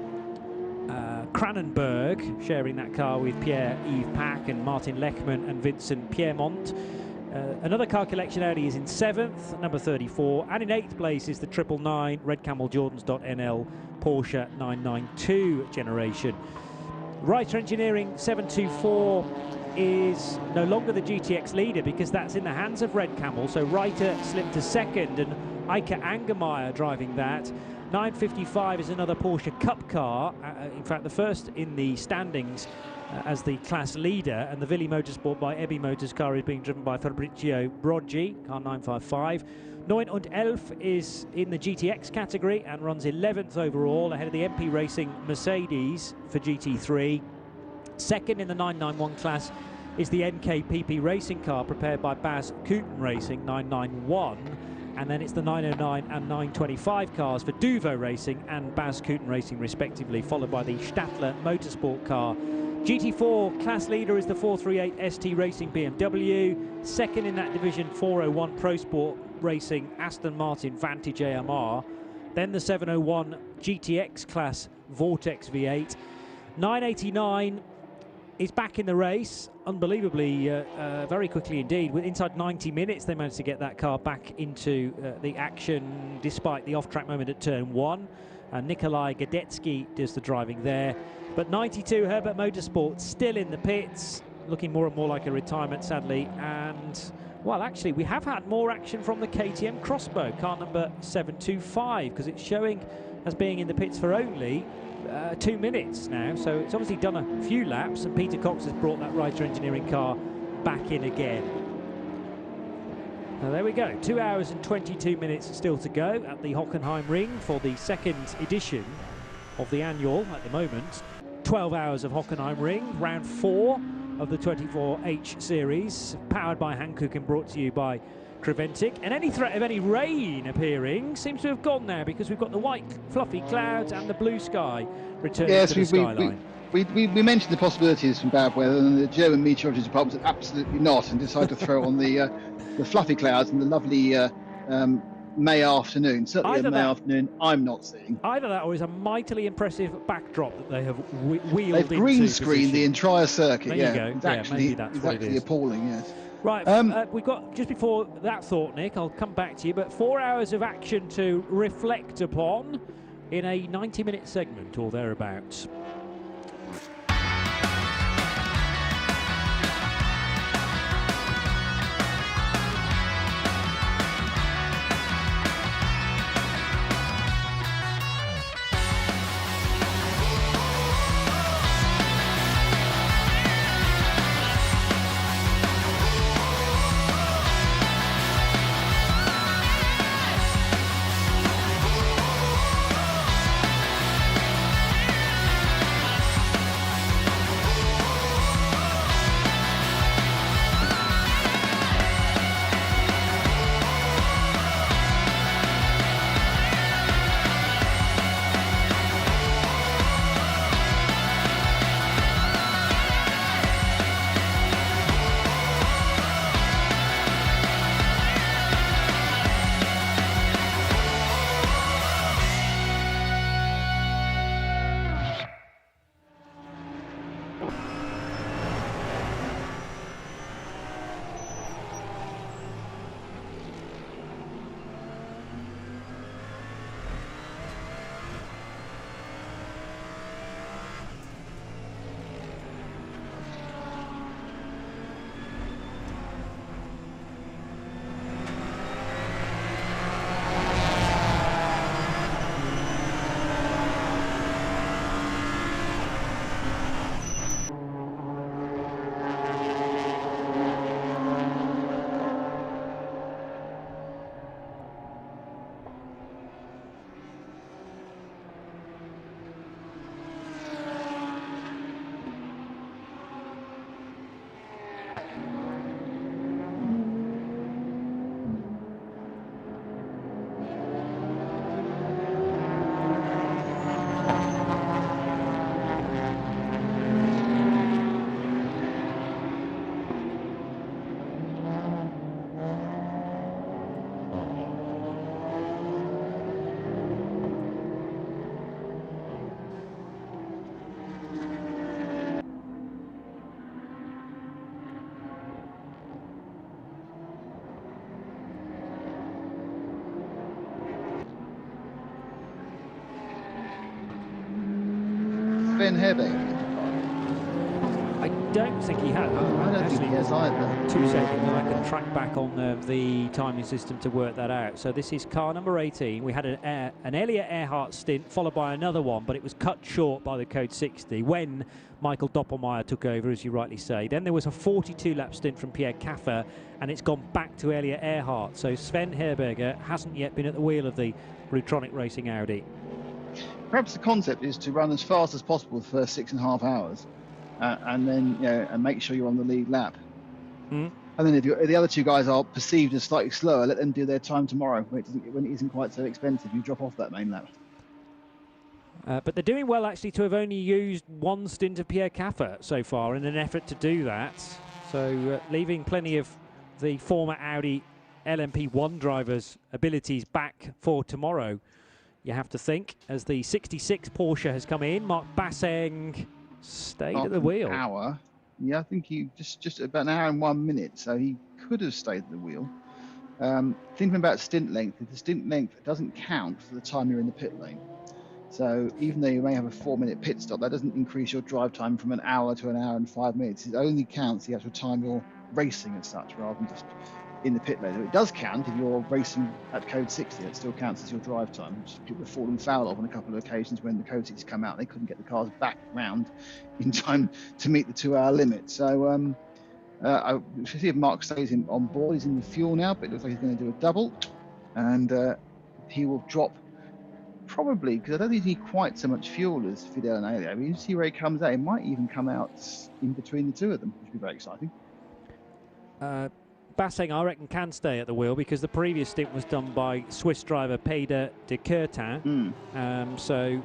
Kranenberg, sharing that car with Pierre-Yves Pack and Martin Lechman and Vincent Piermont. Another car collection Audi is in 7th, number 34, and in 8th place is the 999 Red Camel Jordans.NL Porsche 992 generation. Reiter Engineering 724 is no longer the GTX leader because that's in the hands of Red Camel, so Reiter slipped to 2nd and Eike Angermeyer driving that. 955 is another Porsche Cup car, in fact the first in the standings as the class leader, and the Willi Motorsport by Ebby Motors car is being driven by Fabrizio Broggi, car 955. 9 und 11 is in the GTX category and runs 11th overall, ahead of the MP Racing Mercedes for GT3. 2nd in the 991 class is the NKPP Racing car prepared by Baz Kooten Racing 991, and then it's the 909 and 925 cars for Duvo Racing and Baz Kooten Racing respectively, followed by the Stadler Motorsport car. GT4 class leader is the 438 ST Racing BMW. 2nd in that division, 401 Pro Sport Racing Aston Martin Vantage AMR. Then the 701 GTX class Vortex V8. 989 is back in the race, unbelievably, very quickly indeed. Inside 90 minutes, they managed to get that car back into the action, despite the off-track moment at turn 1. Nikolai Gadetsky does the driving there. But 92, Herbert Motorsport still in the pits, looking more and more like a retirement, sadly. And, well, actually, we have had more action from the KTM Crossbow, car number 725, because it's showing as being in the pits for only 2 minutes now, so it's obviously done a few laps, and Peter Cox has brought that Reiter Engineering car back in again. Now there we go, 2 hours and 22 minutes still to go at the Hockenheimring for the 2nd edition of the annual at the moment. 12 hours of Hockenheimring, round 4 of the 24H series, powered by Hankook and brought to you by Creventic. And any threat of any rain appearing seems to have gone now, because we've got the white fluffy clouds and the blue sky returning to the skyline. We mentioned the possibilities from bad weather, and the German meteorology department said absolutely not, and decided to throw on the fluffy clouds and the lovely May afternoon. Certainly a May afternoon I'm not seeing. Either that, or is a mightily impressive backdrop that they have wheeled into. They've green screened the entire circuit. There yeah, you go. It's actually, maybe that's it's what actually it is. appalling. Yes. Right, we've got, just before that thought, Nick, I'll come back to you, but 4 hours of action to reflect upon in a 90-minute segment or thereabouts. Sven Herbeck. I don't think he has. I don't think he has either. 2 seconds, and I can track back on the timing system to work that out. So this is car number 18. We had an Elliot Earhart stint followed by another one, but it was cut short by the code 60 when Michael Doppelmayr took over, as you rightly say. Then there was a 42-lap stint from Pierre Caffer, and it's gone back to Elliot Earhart. So Sven Herberger hasn't yet been at the wheel of the Rutronic Racing Audi. Perhaps the concept is to run as fast as possible the first 6.5 hours, and then and make sure you're on the lead lap. Mm. And then if the other two guys are perceived as slightly slower, let them do their time tomorrow when it isn't quite so expensive. You drop off that main lap. But they're doing well, actually, to have only used one stint of Pierre Caffer so far in an effort to do that. So leaving plenty of the former Audi LMP1 drivers' abilities back for tomorrow, you have to think, as the 66 Porsche has come in. Mark Basseng stayed at the wheel. An hour. Yeah, I think he just about an hour and 1 minute, so he could have stayed at the wheel. Thinking about stint length, if the stint length doesn't count for the time you're in the pit lane. So even though you may have a 4-minute pit stop, that doesn't increase your drive time from an hour to an hour and 5 minutes. It only counts the actual time you're racing as such, rather than just in the pit lane. It does count if you're racing at code 60. It still counts as your drive time, which people have fallen foul of on a couple of occasions when the code 60 come out. They couldn't get the cars back round in time to meet the 2-hour limit. So I should see if Mark stays on board. He's in the fuel now, but it looks like he's going to do a double, and he will drop probably, because I don't think he needs quite so much fuel as Fidel and Elio. I mean, you see where he comes out. He might even come out in between the two of them, which would be very exciting. Basseng, I reckon, can stay at the wheel because the previous stint was done by Swiss driver Peder de Courtin. So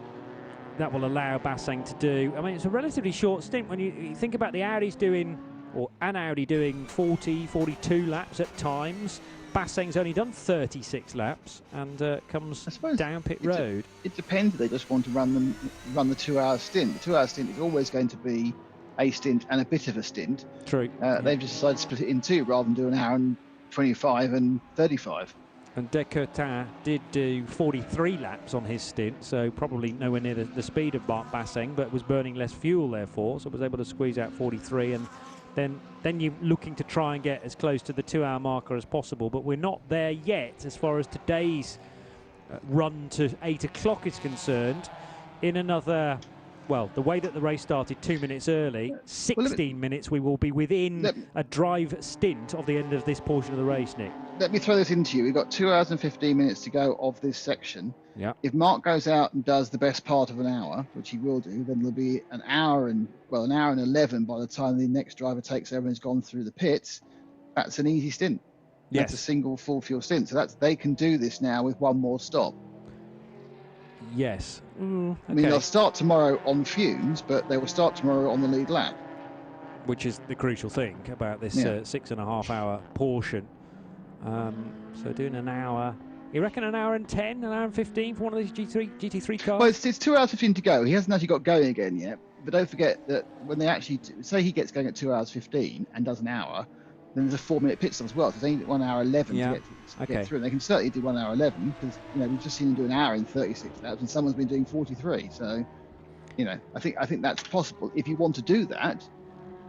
that will allow Basseng to do, I mean, it's a relatively short stint when you think about the Audis doing, or an Audi doing 40, 42 laps at times. Basseng's only done 36 laps and comes down pit road. It depends if they just want to run the 2-hour stint. The 2-hour stint is always going to be a stint and a bit of a stint. True. They've just decided to split it in two rather than do an hour and 25 and 35. And Decourtin did do 43 laps on his stint, so probably nowhere near the speed of Mark Basseng, but was burning less fuel therefore, so was able to squeeze out 43. And then you're looking to try and get as close to the 2-hour marker as possible, but we're not there yet as far as today's run to 8 o'clock is concerned. In another, well, the way that the race started 2 minutes early, 16 minutes we will be within a drive stint of the end of this portion of the race, Nick. Let me throw this into you. We've got 2 hours and 15 minutes to go of this section. Yeah. If Mark goes out and does the best part of an hour, which he will do, then there'll be an hour and 11 by the time the next driver takes over and has gone through the pits. That's an easy stint. Yes. That's a single full fuel stint. So they can do this now with one more stop. Yes. I mean, they'll start tomorrow on fumes, but they will start tomorrow on the lead lap. Which is the crucial thing about this 6.5 hour portion. So doing an hour, you reckon an hour and 10, an hour and 15 for one of these GT3 cars? Well, it's 2 hours 15 to go. He hasn't actually got going again yet. But don't forget that when they actually say he gets going at 2 hours 15 and does an hour, then there's a 4-minute pit stop as well. So there's only 1 hour 11 to get through. And they can certainly do 1 hour 11 because we've just seen him do an hour in 36 laps, and someone's been doing 43. So I think that's possible if you want to do that.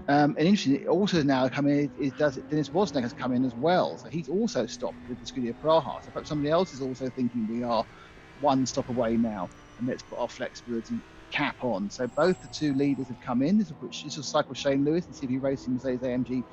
And interesting, also now coming is Dennis Wozniak has come in as well. So he's also stopped with the Scuderia Praha. So perhaps somebody else is also thinking we are one stop away now, and let's put our flexibility cap on. So both the two leaders have come in. This will cycle Shane Lewis and see if he races Mercedes AMG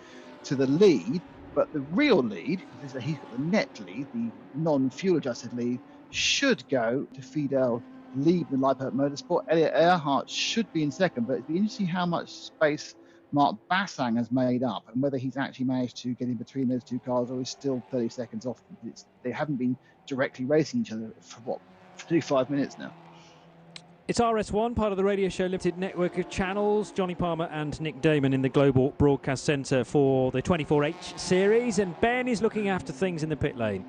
to the lead. But the real lead, is that he's got the net lead, the non-fuel adjusted lead, should go to Fidel Liebman Liebherr Motorsport. Elliot Earhart should be in second, but it'd be interesting how much space Mark Bassang has made up and whether he's actually managed to get in between those two cars or is still 30 seconds off. They haven't been directly racing each other for 35 minutes now. It's RS1, part of the Radio Show Limited network of channels. Johnny Palmer and Nick Damon in the Global Broadcast Centre for the 24H series, and Ben is looking after things in the pit lane.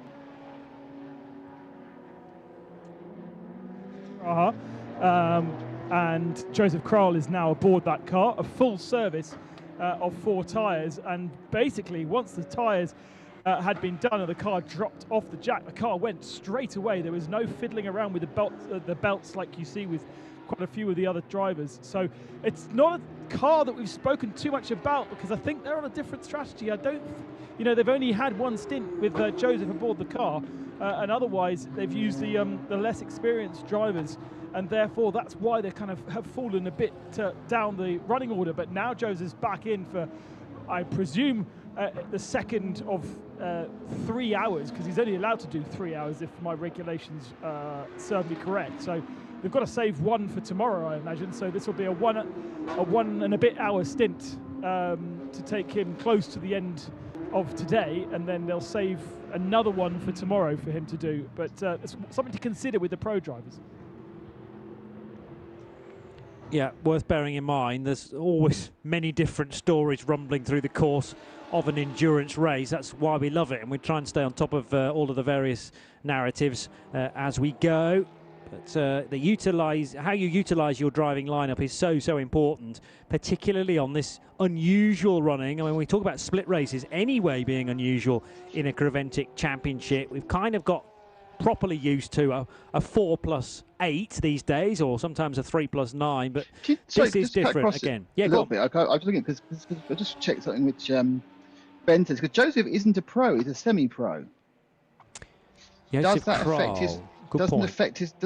And Joseph Kroll is now aboard that car, a full service of 4 tyres. And basically, once the tyres had been done and the car dropped off the jack, the car went straight away. There was no fiddling around with the belts like you see with quite a few of the other drivers. So it's not a car that we've spoken too much about because I think they're on a different strategy. They've only had one stint with Joseph aboard the car, and otherwise they've used the less experienced drivers. And therefore, that's why they kind of have fallen a bit down the running order. But now Joseph's back in for, I presume, the second of 3 hours, because he's only allowed to do 3 hours if my regulations serve me correct. So they've got to save 1 for tomorrow, I imagine. So this will be a one and a bit hour stint to take him close to the end of today, and then they'll save another 1 for tomorrow for him to do. But it's something to consider with the pro drivers. Yeah, worth bearing in mind, there's always many different stories rumbling through the course of an endurance race. That's why we love it, and we try and stay on top of all of the various narratives as we go. But how you utilise your driving lineup is so important, particularly on this unusual running. I mean, we talk about split races anyway being unusual in a Creventic championship. We've kind of got properly used to a 4+8 these days, or sometimes a 3+9, but this is different again. Yeah, a little bit. I was looking because I just checked something which Ben says, because Joseph isn't a pro; he's a semi-pro. Does that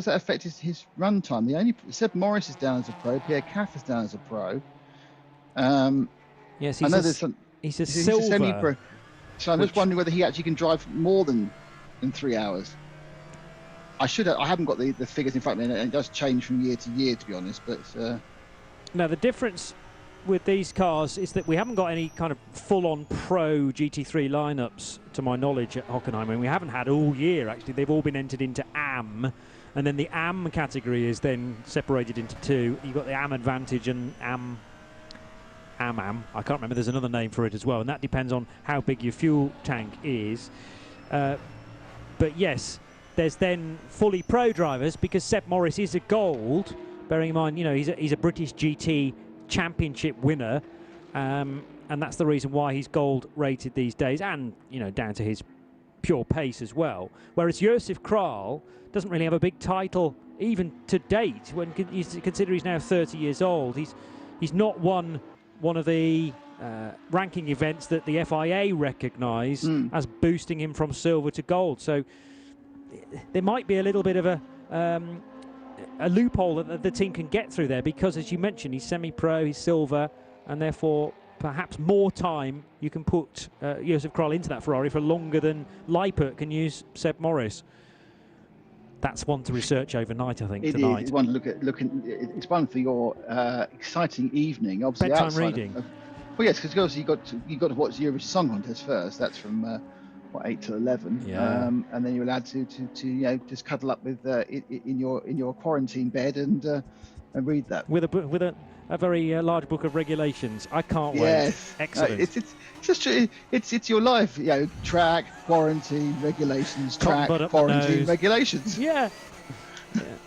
affect his run time? Seb Morris is down as a pro. Pierre Caff is down as a pro. Yes, he's a silver. Semi-pro. So I'm just wondering whether he actually can drive more than 3 hours. I haven't got the figures in front of me, and it does change from year to year, to be honest. But now the difference with these cars is that we haven't got any kind of full-on pro GT3 lineups, to my knowledge, at Hockenheim. And we haven't had all year, actually. They've all been entered into AM, and then the AM category is then separated into 2. You've got the AM Advantage and AM. I can't remember. There's another name for it as well, and that depends on how big your fuel tank is. But yes, there's then fully pro drivers, because Seb Morris is a gold. Bearing in mind, he's a British GT championship winner, and that's the reason why he's gold rated these days, and down to his pure pace as well. Whereas Josef Kral doesn't really have a big title even to date. When you consider he's now 30 years old, he's not won one of the ranking events that the FIA recognise as boosting him from silver to gold. So there might be a little bit of a loophole that the team can get through there, because, as you mentioned, he's semi-pro, he's silver, and therefore perhaps more time you can put Josef Kral into that Ferrari for longer than Leipert can use Seb Morris. That's one to research overnight, I think, tonight. It's one to look at. It's one for your exciting evening. Obviously, bedtime reading. Well, yes, because obviously you got to watch the Eurovision Song Contest first. That's from 8 to 11, and then you're allowed to just cuddle up with in your quarantine bed and read that with a very large book of regulations. I can't wait. Excellent. It's just it's your life. Track, quarantine, regulations. Track, quarantine, regulations. Yeah.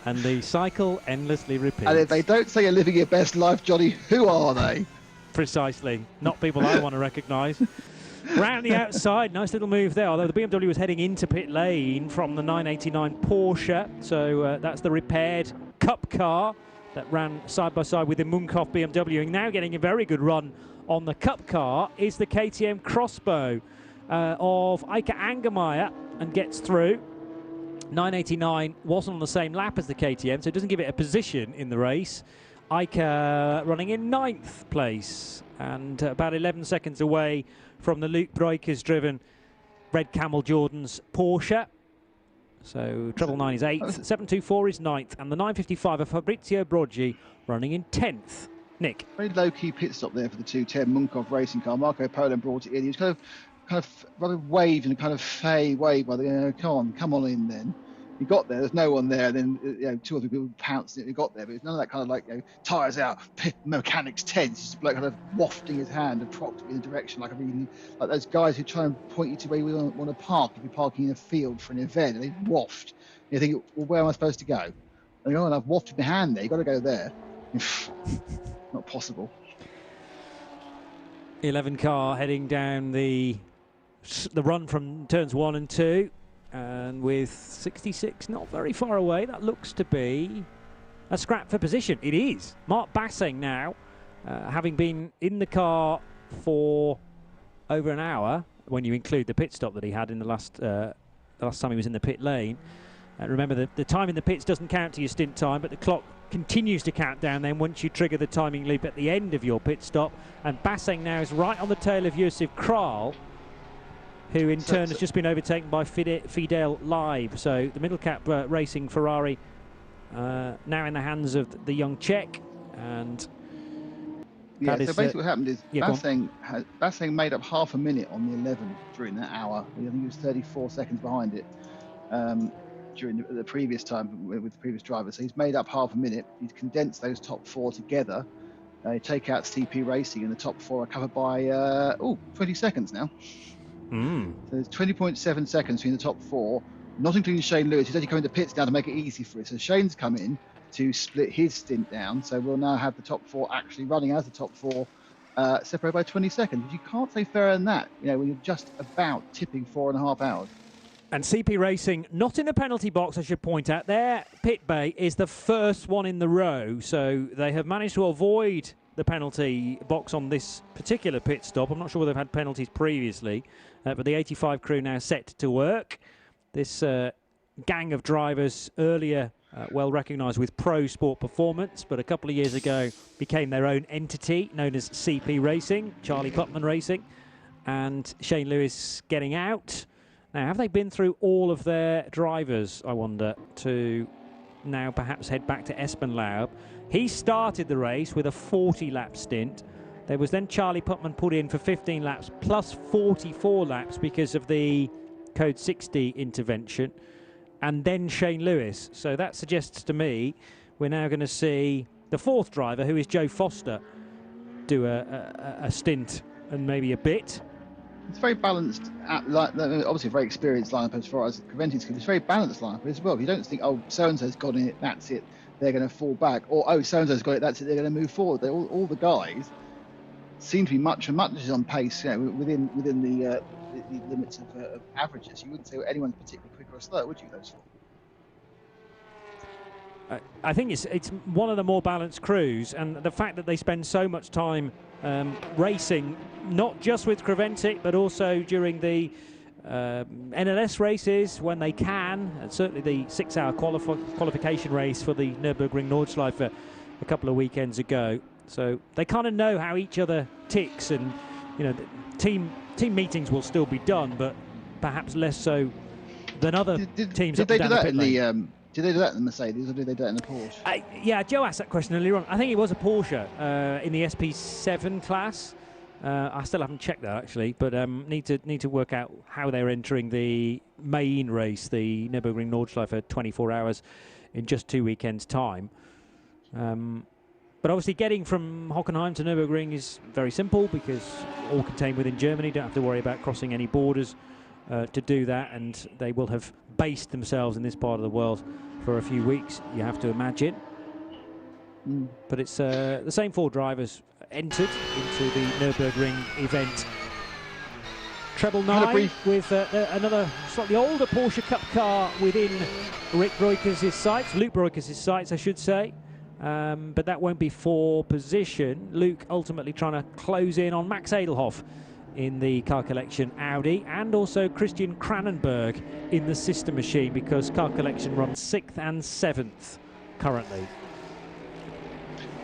And the cycle endlessly repeats. And if they don't say you're living your best life, Johnny, who are they? Precisely. Not people I want to recognise. Round the outside, nice little move there, although the BMW was heading into pit lane from the 989 Porsche, so that's the repaired Cup car that ran side by side with the Munkoff BMW, and now getting a very good run on the Cup car is the KTM Crossbow of Eike Angermeier, and gets through. 989 wasn't on the same lap as the KTM, so it doesn't give it a position in the race. Eike running in 9th place, and about 11 seconds away from the Luke Breukers driven Red Camel Jordan's Porsche. So Treble 9 is 8th, 724 is 9th, and the 955 of Fabrizio Broggi running in 10th. Nick. Very low-key pit stop there for the 210 Munkoff racing car. Marco Polo brought it in. He was kind of rather waved and kind of waved by the come on in then. He got there, there's no one there, then 2 or 3 people pounced it, he got there, but it's none of that kind of tyres out, mechanics tense, just like kind of wafting his hand and propped in a direction like those guys who try and point you to where you want to park if you're parking in a field for an event, and they waft. You think, well, where am I supposed to go? And I've wafted my hand there, you've got to go there. Not possible. 11 car heading down the run from turns 1 and 2. And with 66 not very far away, that looks to be a scrap for position. It is. Mark Basseng now, having been in the car for over an hour, when you include the pit stop that he had in the last time he was in the pit lane. Remember, the time in the pits doesn't count to your stint time, but the clock continues to count down then once you trigger the timing loop at the end of your pit stop. And Basseng now is right on the tail of Josef Kral, who in turn has just been overtaken by Fidel Live. So the middle cap racing Ferrari now in the hands of the young Czech. And so basically what happened is Basseng made up half a minute on the 11 during that hour. I think he was 34 seconds behind it during the previous time with the previous driver. So he's made up half a minute. He's condensed those top 4 together. Take out CP Racing, and the top 4 are covered by 20 seconds now. So there's 20.7 seconds between the top 4, not including Shane Lewis, who's actually coming to pits now to make it easy for it. So Shane's come in to split his stint down. So we'll now have the top 4 actually running as the top 4, separated by 20 seconds. You can't say fairer than that, when you're just about tipping 4.5 hours. And CP Racing, not in the penalty box, I should point out. Their pit bay is the first one in the row. So they have managed to avoid the penalty box on this particular pit stop. I'm not sure whether they've had penalties previously, but the 85 crew now set to work. This gang of drivers, earlier well recognised with Pro Sport Performance, but a couple of years ago became their own entity known as CP Racing, Charlie Putman Racing, and Shane Lewis getting out. Now, have they been through all of their drivers, I wonder, to now perhaps head back to Espenlaub? He started the race with a 40-lap stint. There was then Charlie Putman put in for 15 laps plus 44 laps because of the Code 60 intervention, and then Shane Lewis. So that suggests to me we're now going to see the 4th driver, who is Joe Foster, do a stint and maybe a bit. It's very balanced, obviously a very experienced lineup as far as Crevente's concerned. It's a very balanced lineup as well. You don't think, so-and-so's got in it, that's it. they're going to fall back, or oh, so-and-so's got it, that's it, they're going to move forward. All the guys seem to be much on pace, within the limits of averages. You wouldn't say anyone's particularly quick or slow, would you, those four? I think it's one of the more balanced crews, and the fact that they spend so much time racing, not just with Creventic, but also during the NLS races when they can, and certainly the 6-hour qualification race for the Nürburgring Nordschleife a couple of weekends ago. So they kind of know how each other ticks, and the team meetings will still be done, but perhaps less so than other teams. Did they do that in the? Did they do that in the Mercedes, or did they do that in the Porsche? Yeah, Joe asked that question earlier on. I think it was a Porsche in the SP7 class. I still haven't checked that actually, but need to work out how they're entering the main race, the Nürburgring Nordschleife, 24 hours in just 2 weekends' time. But obviously, getting from Hockenheim to Nürburgring is very simple because all contained within Germany. Don't have to worry about crossing any borders to do that, and they will have based themselves in this part of the world for a few weeks, you have to imagine. But it's the same 4 drivers entered into the Nürburgring event. Treble 9 with another slightly older Porsche Cup car within Rick Breukers' sights, Luke Breukers' sights, I should say. But that won't be for position. Luke ultimately trying to close in on Max Edelhoff in the car collection Audi, and also Christian Kranenberg in the sister machine, because car collection runs 6th and 7th currently.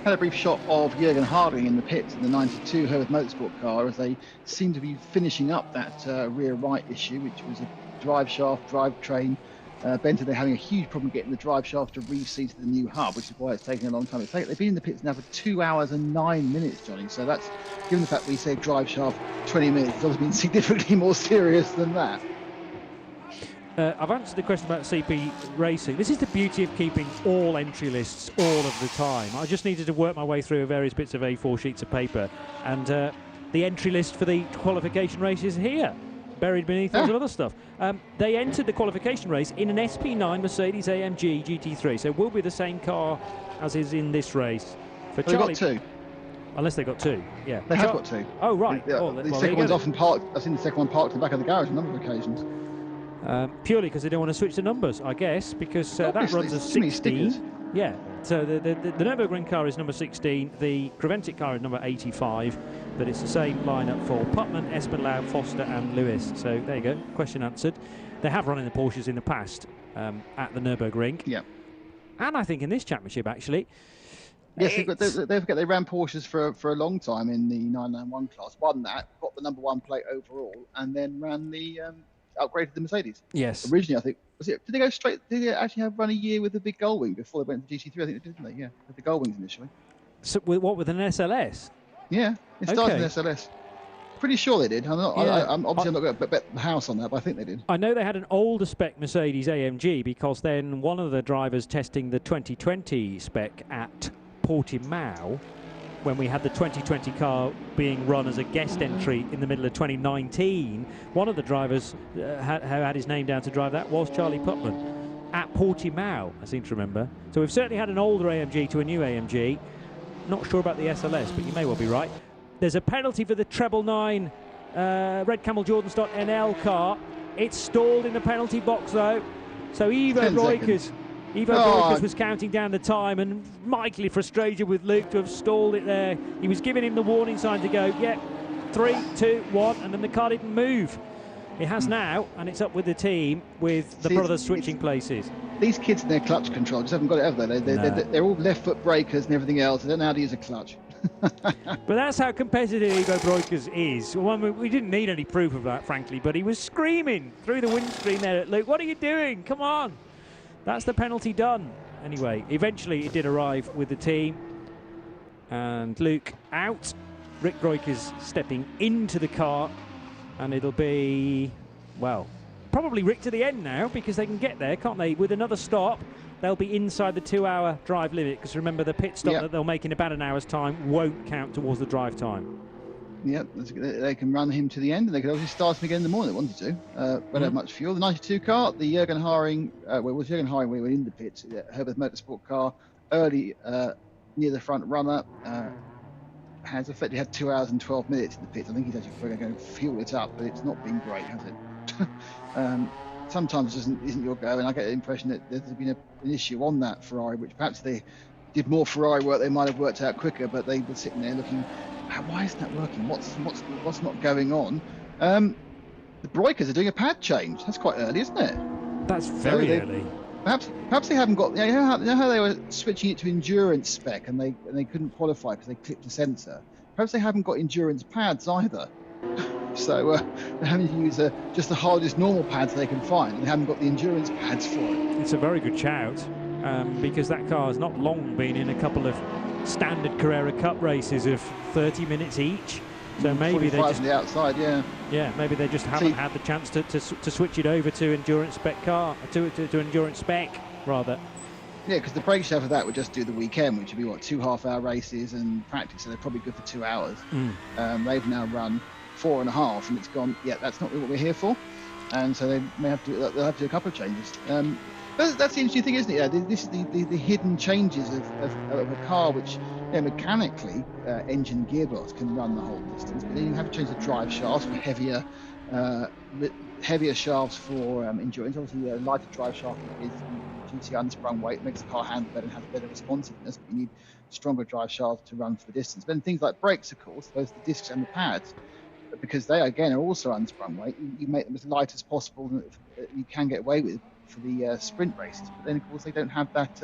Had a brief shot of Jürgen Harding in the pits in the 92 Herbert Motorsport car as they seem to be finishing up that rear right issue, which was a drive shaft, drivetrain bent. They're having a huge problem getting the drive shaft to reseat the new hub, which is why it's taking a long time. They've been in the pits now for 2 hours and 9 minutes, Johnny. So that's, given the fact we say drive shaft 20 minutes, it's obviously been significantly more serious than that. I've answered the question about CP Racing. This is the beauty of keeping all entry lists all of the time. I just needed to work my way through various bits of A4 sheets of paper, and the entry list for the qualification race is here, buried beneath lots of other stuff. They entered the qualification race in an SP9 Mercedes AMG GT3, so it will be the same car as is in this race. For Charlie, they've got 2. Unless they've got 2, yeah. They have got 2. Oh, right. The second one's often parked. I've seen the second one parked in the back of the garage on a number of occasions. Purely because they don't want to switch the numbers, I guess, because that runs as 16. Yeah, so the Nürburgring car is number 16, the Creventic car is number 85, but it's the same lineup for Putman, Espenlaub, Foster and Lewis. So there you go, question answered. They have run in the Porsches in the past at the Nürburgring. Yeah. And I think in this championship, actually. Yes, they ran Porsches for a long time in the 991 class, won that, got the number 1 plate overall, and then ran the upgraded the Mercedes. Yes. Originally, I think, did they go straight? Did they actually run a year with the big Gullwing before they went to GT3? I think they did, didn't they? Yeah, with the Gullwings initially. So with an SLS? Yeah, it started with an SLS. Pretty sure they did. I'm obviously not going to bet the house on that, but I think they did. I know they had an older spec Mercedes AMG, because then one of the drivers testing the 2020 spec at Portimao, when we had the 2020 car being run as a guest entry in the middle of 2019, one of the drivers who had his name down to drive that was Charlie Putman at Portimao, I seem to remember. So we've certainly had an older AMG to a new AMG. Not sure about the SLS, but you may well be right. There's a penalty for the treble 9 Red Camel Jordan Stott NL car. It's stalled in the penalty box though. So Ivo Breukers was counting down the time, and mightily frustrated with Luke to have stalled it there. He was giving him the warning sign to go, 3, 2, 1, and then the car didn't move. It has now, and it's up with the team with the brothers switching places. These kids in their clutch control just haven't got it, have they? They're all left foot breakers and everything else. They don't know how to use a clutch. But that's how competitive Ivo Breukers is. Well, we didn't need any proof of that, frankly, but he was screaming through the windscreen there at Luke, what are you doing? Come on. That's the penalty done. Anyway, eventually it did arrive with the team. And Luke out. Rick Breukers stepping into the car. And it'll be, well, probably Rick to the end now, because they can get there, can't they? With another stop, they'll be inside the 2-hour drive limit, because remember, the pit stop that they'll make in about an hour's time won't count towards the drive time. Yep, they can run him to the end, and they could obviously start him again in the morning if they wanted to. Won't have much fuel. The 92 car, the Jürgen Haring, we were in the pits, Herbert Motorsport car, early near the front runner. Has effectively had 2 hours and 12 minutes in the pits. I think he's actually probably going to fuel it up, but it's not been great, has it? Sometimes it isn't your go, and I get the impression that there's been an issue on that Ferrari, which perhaps they did more Ferrari work, they might have worked out quicker, but they were sitting there looking, why isn't that working? What's not going on? The Breukers are doing a pad change. That's quite early, isn't it? That's very early. Perhaps they haven't got. You know how they were switching it to endurance spec and they couldn't qualify because they clipped a sensor. Perhaps they haven't got endurance pads either. So they're having to use just the hardest normal pads they can find, and they haven't got the endurance pads for it. It's a very good shout, because that car has not long been in a couple of standard Carrera Cup races of 30 minutes each. So maybe they just the outside, yeah, maybe they just haven't had the chance to switch it over to endurance spec car, to endurance spec rather. Yeah, because the brake show for that would just do the weekend, which would be what, 2 half-hour races and practice, so they're probably good for 2 hours. They've now run 4.5, and it's gone. Yeah, that's not what we're here for, and so they may have to. They'll have to do a couple of changes. That's the interesting thing, isn't it? Yeah, this is the hidden changes of a car which, mechanically, engine and gearbox can run the whole distance, but then you have to change the drive shafts for heavier shafts for endurance. Obviously, a lighter drive shaft is GT unsprung weight, makes the car handle better and has better responsiveness, but you need stronger drive shafts to run for the distance. But then things like brakes, of course, both the discs and the pads, because they again are also unsprung weight, you make them as light as possible that you can get away with for the sprint races. But then, of course, they don't have that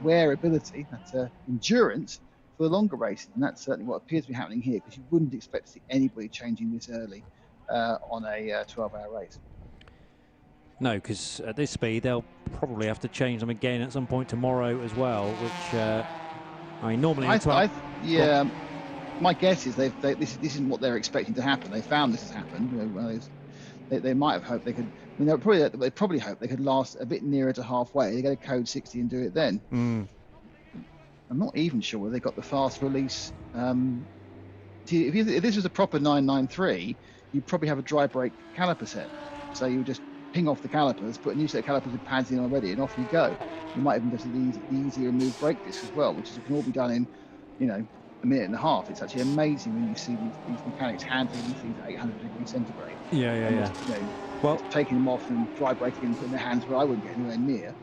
wearability, that endurance for the longer races, and that's certainly what appears to be happening here, because you wouldn't expect to see anybody changing this early on a 12-hour race. No, because at this speed they'll probably have to change them again at some point tomorrow as well, which I mean normally. My guess is this isn't what they're expecting to happen. They found this has happened. They might have hoped they could. I mean, they probably hoped they could last a bit nearer to halfway. They get a code 60 and do it then. I'm not even sure whether they got the fast release. If this was a proper 993, you'd probably have a dry brake caliper set. So you would just ping off the calipers, put a new set of calipers with pads in already, and off you go. You might even just the easy remove brake disc as well, which can all be done in, a minute and a half. It's actually amazing when you see these mechanics handling these things at 800 degrees centigrade. Yeah. Well, taking them off and dry braking and putting their hands where I wouldn't get anywhere near.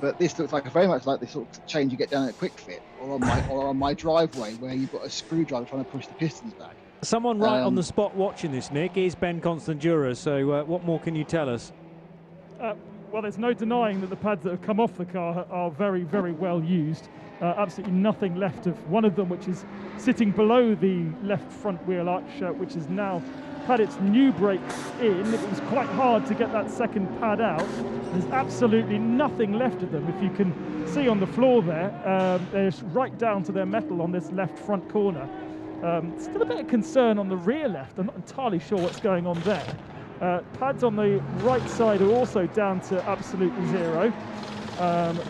But this looks very much like the sort of change you get down at Quick Fit or on my driveway, where you've got a screwdriver trying to push the pistons back. Someone right on the spot watching this, Nick, is Ben Constantura. So what more can you tell us? Well, there's no denying that the pads that have come off the car are very, very well used. Absolutely nothing left of one of them, which is sitting below the left front wheel arch, which has now had its new brakes in. It was quite hard to get that second pad out. There's absolutely nothing left of them. If you can see on the floor there, they're right down to their metal on this left front corner. Still a bit of concern on the rear left. I'm not entirely sure what's going on there. Pads on the right side are also down to absolutely zero.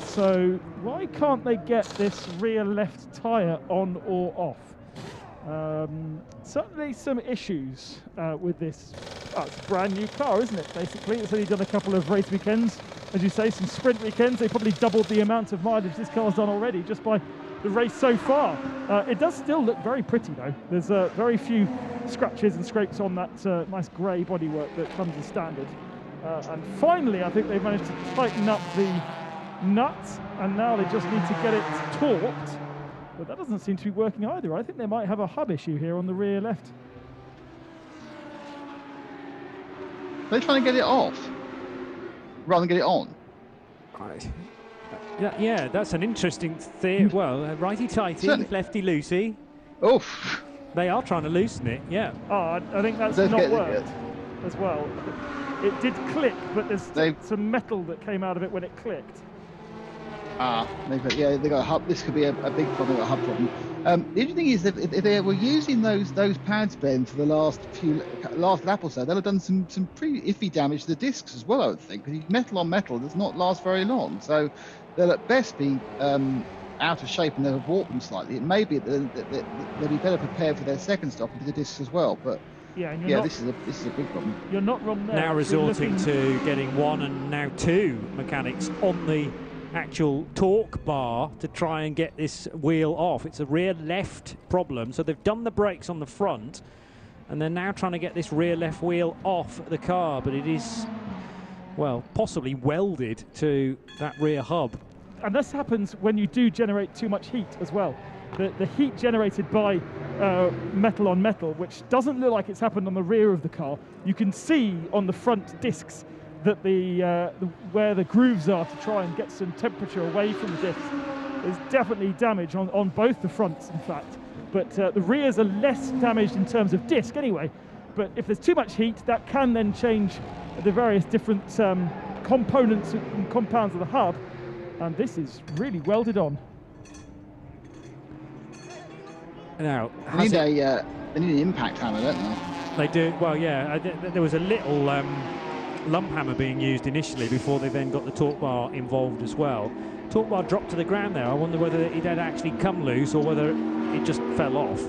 So why can't they get this rear left tyre on or off? Certainly some issues with this. It's a brand new car, isn't it, basically? It's only done a couple of race weekends. As you say, some sprint weekends. They probably doubled the amount of mileage this car's done already just by the race so far. It does still look very pretty, though. There's very few scratches and scrapes on that nice grey bodywork that comes as standard. And finally, I think they've managed to tighten up the nuts, and now they just need to get it torqued. But that doesn't seem to be working either. I think they might have a hub issue here on the rear left. They're trying to get it off rather than get it on. Yeah, that's an interesting theory. Well, righty-tighty, lefty-loosey. Oof. They are trying to loosen it, yeah. I think that's not worked as well. It did click, but there's some metal that came out of it when it clicked. They got a hub. This could be a big problem, a hub problem. The interesting thing is that if they were using those pads, Ben, for the last lap or so, they'll have done some pretty iffy damage to the discs as well, I would think, because metal on metal does not last very long. So they'll at best be out of shape and they'll have warped them slightly. It may be that they'll be better prepared for their second stop into the discs as well, but. This is a big problem. You're not wrong there. Now resorting to getting one and now two mechanics on the actual torque bar to try and get this wheel off. It's a rear left problem, so they've done the brakes on the front and they're now trying to get this rear left wheel off the car, but it is, well, possibly welded to that rear hub. And this happens when you do generate too much heat as well. The heat generated by metal on metal, which doesn't look like it's happened on the rear of the car. You can see on the front discs that where the grooves are to try and get some temperature away from the discs. There's definitely damage on both the fronts, in fact. But the rears are less damaged in terms of disc anyway. But if there's too much heat, that can then change the various different components and compounds of the hub. And this is really welded on. Now, they need an impact hammer, don't they? They do. Well, yeah. There was a little lump hammer being used initially before they then got the torque bar involved as well. Torque bar dropped to the ground there. I wonder whether it had actually come loose or whether it just fell off.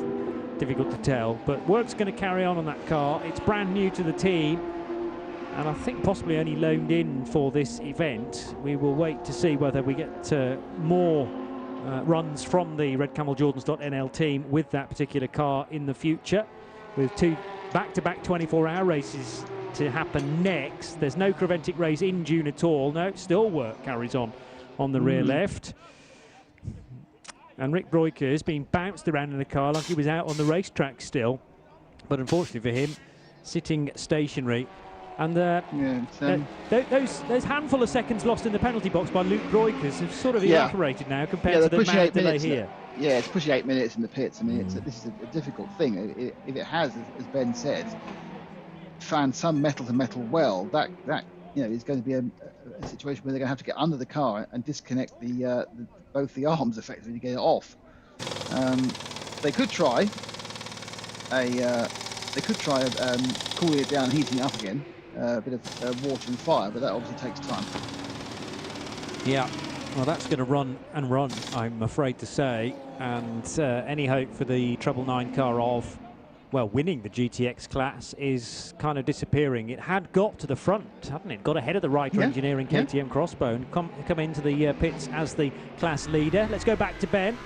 Difficult to tell. But work's going to carry on that car. It's brand new to the team, and I think possibly only loaned in for this event. We will wait to see whether we get more runs from the redcameljordans.nl team with that particular car in the future, with 2 back-to-back 24-hour races to happen next. There's no Creventic race in June at all. No, still work carries on the rear left. And Rick Broiker's been bounced around in the car like he was out on the racetrack still, but unfortunately for him, sitting stationary. And those handful of seconds lost in the penalty box by Luke Broikers have sort of evaporated now compared to the amount of delay here. Yeah, it's pushing 8 minutes in the pits. I mean, this is a difficult thing. If it has, as Ben said, found some metal-to-metal weld, that is going to be a situation where they're going to have to get under the car and disconnect both the arms effectively to get it off. They could try cooling it down and heating it up again. A bit of water and fire, but that obviously takes time. Yeah, well, that's going to run and run, I'm afraid to say, and any hope for the Treble 9 car of, well, winning the GTX class is kind of disappearing. It had got to the front, hadn't it? Got ahead of the Writer Engineering KTM Crossbow and come into the pits as the class leader. Let's go back to Ben.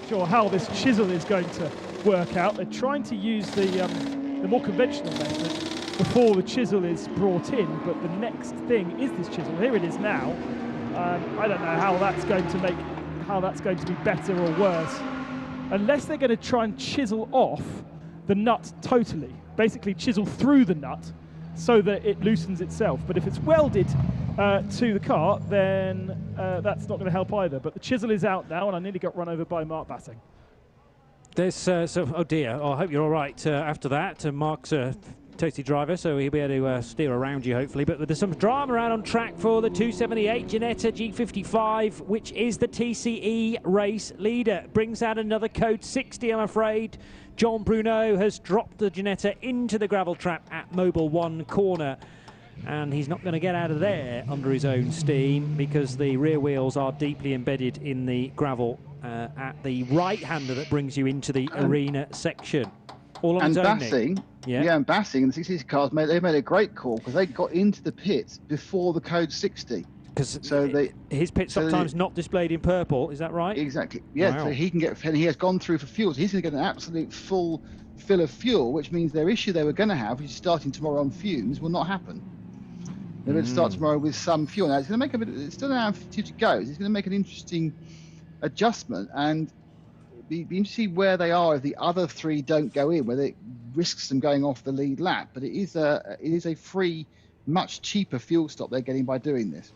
Sure how this chisel is going to work out. They're trying to use the more conventional method before the chisel is brought in, but the next thing is this chisel. Here it is now. I don't know how that's going to be better or worse, unless they're going to try and chisel off the nut totally, basically chisel through the nut so that it loosens itself. But if it's welded to the car, then that's not going to help either. But the chisel is out now, and I nearly got run over by Mark Batting. There's oh dear. Oh, I hope you're all right after that. Mark's a toasty driver, so he'll be able to steer around you hopefully. But there's some drama out on track for the 278 Ginetta G55, which is the TCE race leader. Brings out another code 60, I'm afraid. John Bruno has dropped the Ginetta into the gravel trap at Mobile 1 corner, and he's not going to get out of there under his own steam because the rear wheels are deeply embedded in the gravel at the right-hander that brings you into the arena section. All on its own, Bassing, and Bassing and the 66 cars made a great call because they got into the pits before the code 60. Because his pit stop time's not displayed in purple, is that right? Exactly. Yeah, wow. So he can get, and he has gone through for fuel. So he's going to get an absolute full fill of fuel, which means their issue they were going to have, which is starting tomorrow on fumes, will not happen. They're going to start tomorrow with some fuel. Now it's going to make it's still an hour and 52 to go. So it's going to make an interesting adjustment, and be interesting to see where they are if the other three don't go in, whether it risks them going off the lead lap. But it is a free, much cheaper fuel stop they're getting by doing this.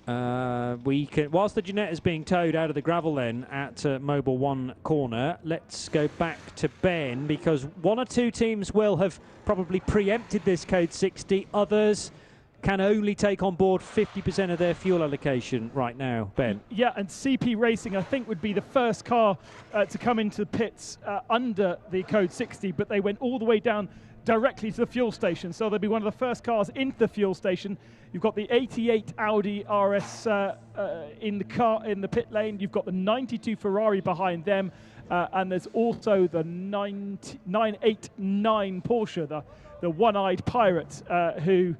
Whilst the Ginetta is being towed out of the gravel then at Mobile 1 corner, let's go back to Ben, because one or two teams will have probably preempted this code 60. Others can only take on board 50% of their fuel allocation right now, Ben. Yeah, and CP Racing, I think, would be the first car to come into the pits under the code 60, but they went all the way down directly to the fuel station, so they'll be one of the first cars into the fuel station. You've got the 88 Audi RS in the pit lane. You've got the 92 Ferrari behind them, and there's also the 989 Porsche, the one-eyed pirate, who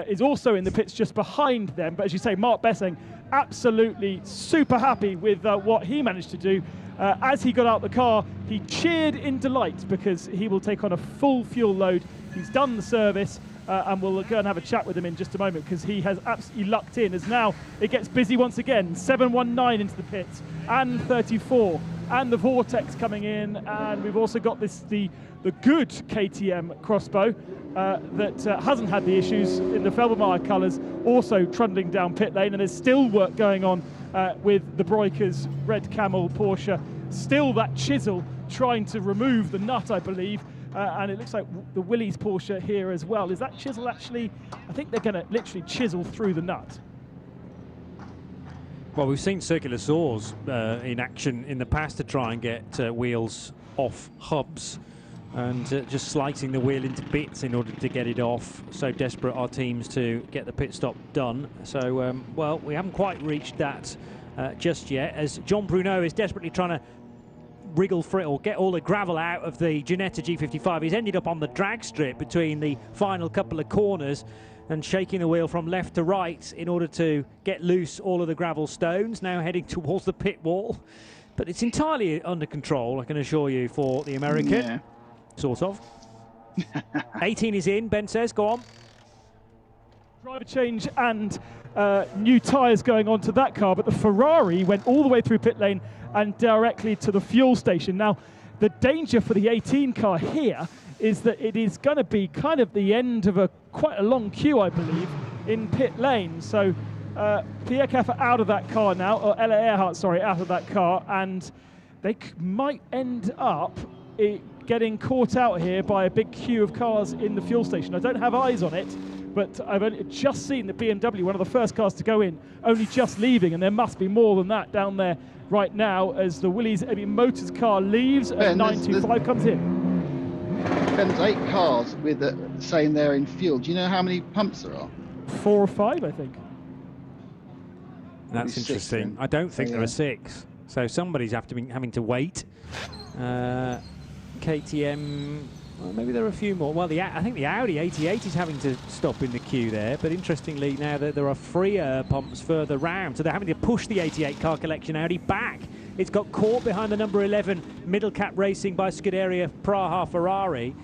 is also in the pits just behind them. But as you say, Mark Bessing absolutely super happy with what he managed to do. As he got out the car, he cheered in delight because he will take on a full fuel load. He's done the service, and we'll go and have a chat with him in just a moment because he has absolutely lucked in. As now it gets busy once again. 719 into the pits, and 34, and the Vortex coming in, and we've also got the good KTM crossbow that hasn't had the issues in the Felbermeyer colours, also trundling down pit lane, and there's still work going on with the Breukers Red Camel Porsche. Still that chisel trying to remove the nut, I believe, and it looks like the Willys Porsche here as well. Is that chisel actually, I think they're going to literally chisel through the nut. Well, we've seen circular saws in action in the past to try and get wheels off hubs, and just slicing the wheel into bits in order to get it off. So desperate are teams to get the pit stop done. So, well, we haven't quite reached that just yet, as John Bruno is desperately trying to wriggle for it or get all the gravel out of the Ginetta G55. He's ended up on the drag strip between the final couple of corners and shaking the wheel from left to right in order to get loose all of the gravel stones, now heading towards the pit wall. But it's entirely under control, I can assure you, for the American. Yeah. Sort of. 18 is in, Ben says, go on. Driver change and new tyres going onto that car, but the Ferrari went all the way through pit lane and directly to the fuel station. Now, the danger for the 18 car here is that it is going to be kind of the end of quite a long queue, I believe, in pit lane. So Pierre Keffer out of that car now, or Ella Earhart, sorry, out of that car, and they might end up getting caught out here by a big queue of cars in the fuel station. I don't have eyes on it, but I've only just seen the BMW, one of the first cars to go in, only just leaving, and there must be more than that down there right now as the Willys Heavy Motors car leaves and 925 comes in. There's 8 cars with saying they're in fuel. Do you know how many pumps there are? 4 or 5, I think. That's interesting. I don't think there are 6. So somebody's having to wait. KTM, well, maybe there are a few more. Well, I think the Audi 88 is having to stop in the queue there. But interestingly, now that there are freer pumps further round, so they're having to push the 88 car collection Audi back. It's got caught behind the number 11 Middle Cap Racing by Scuderia Praha Ferrari.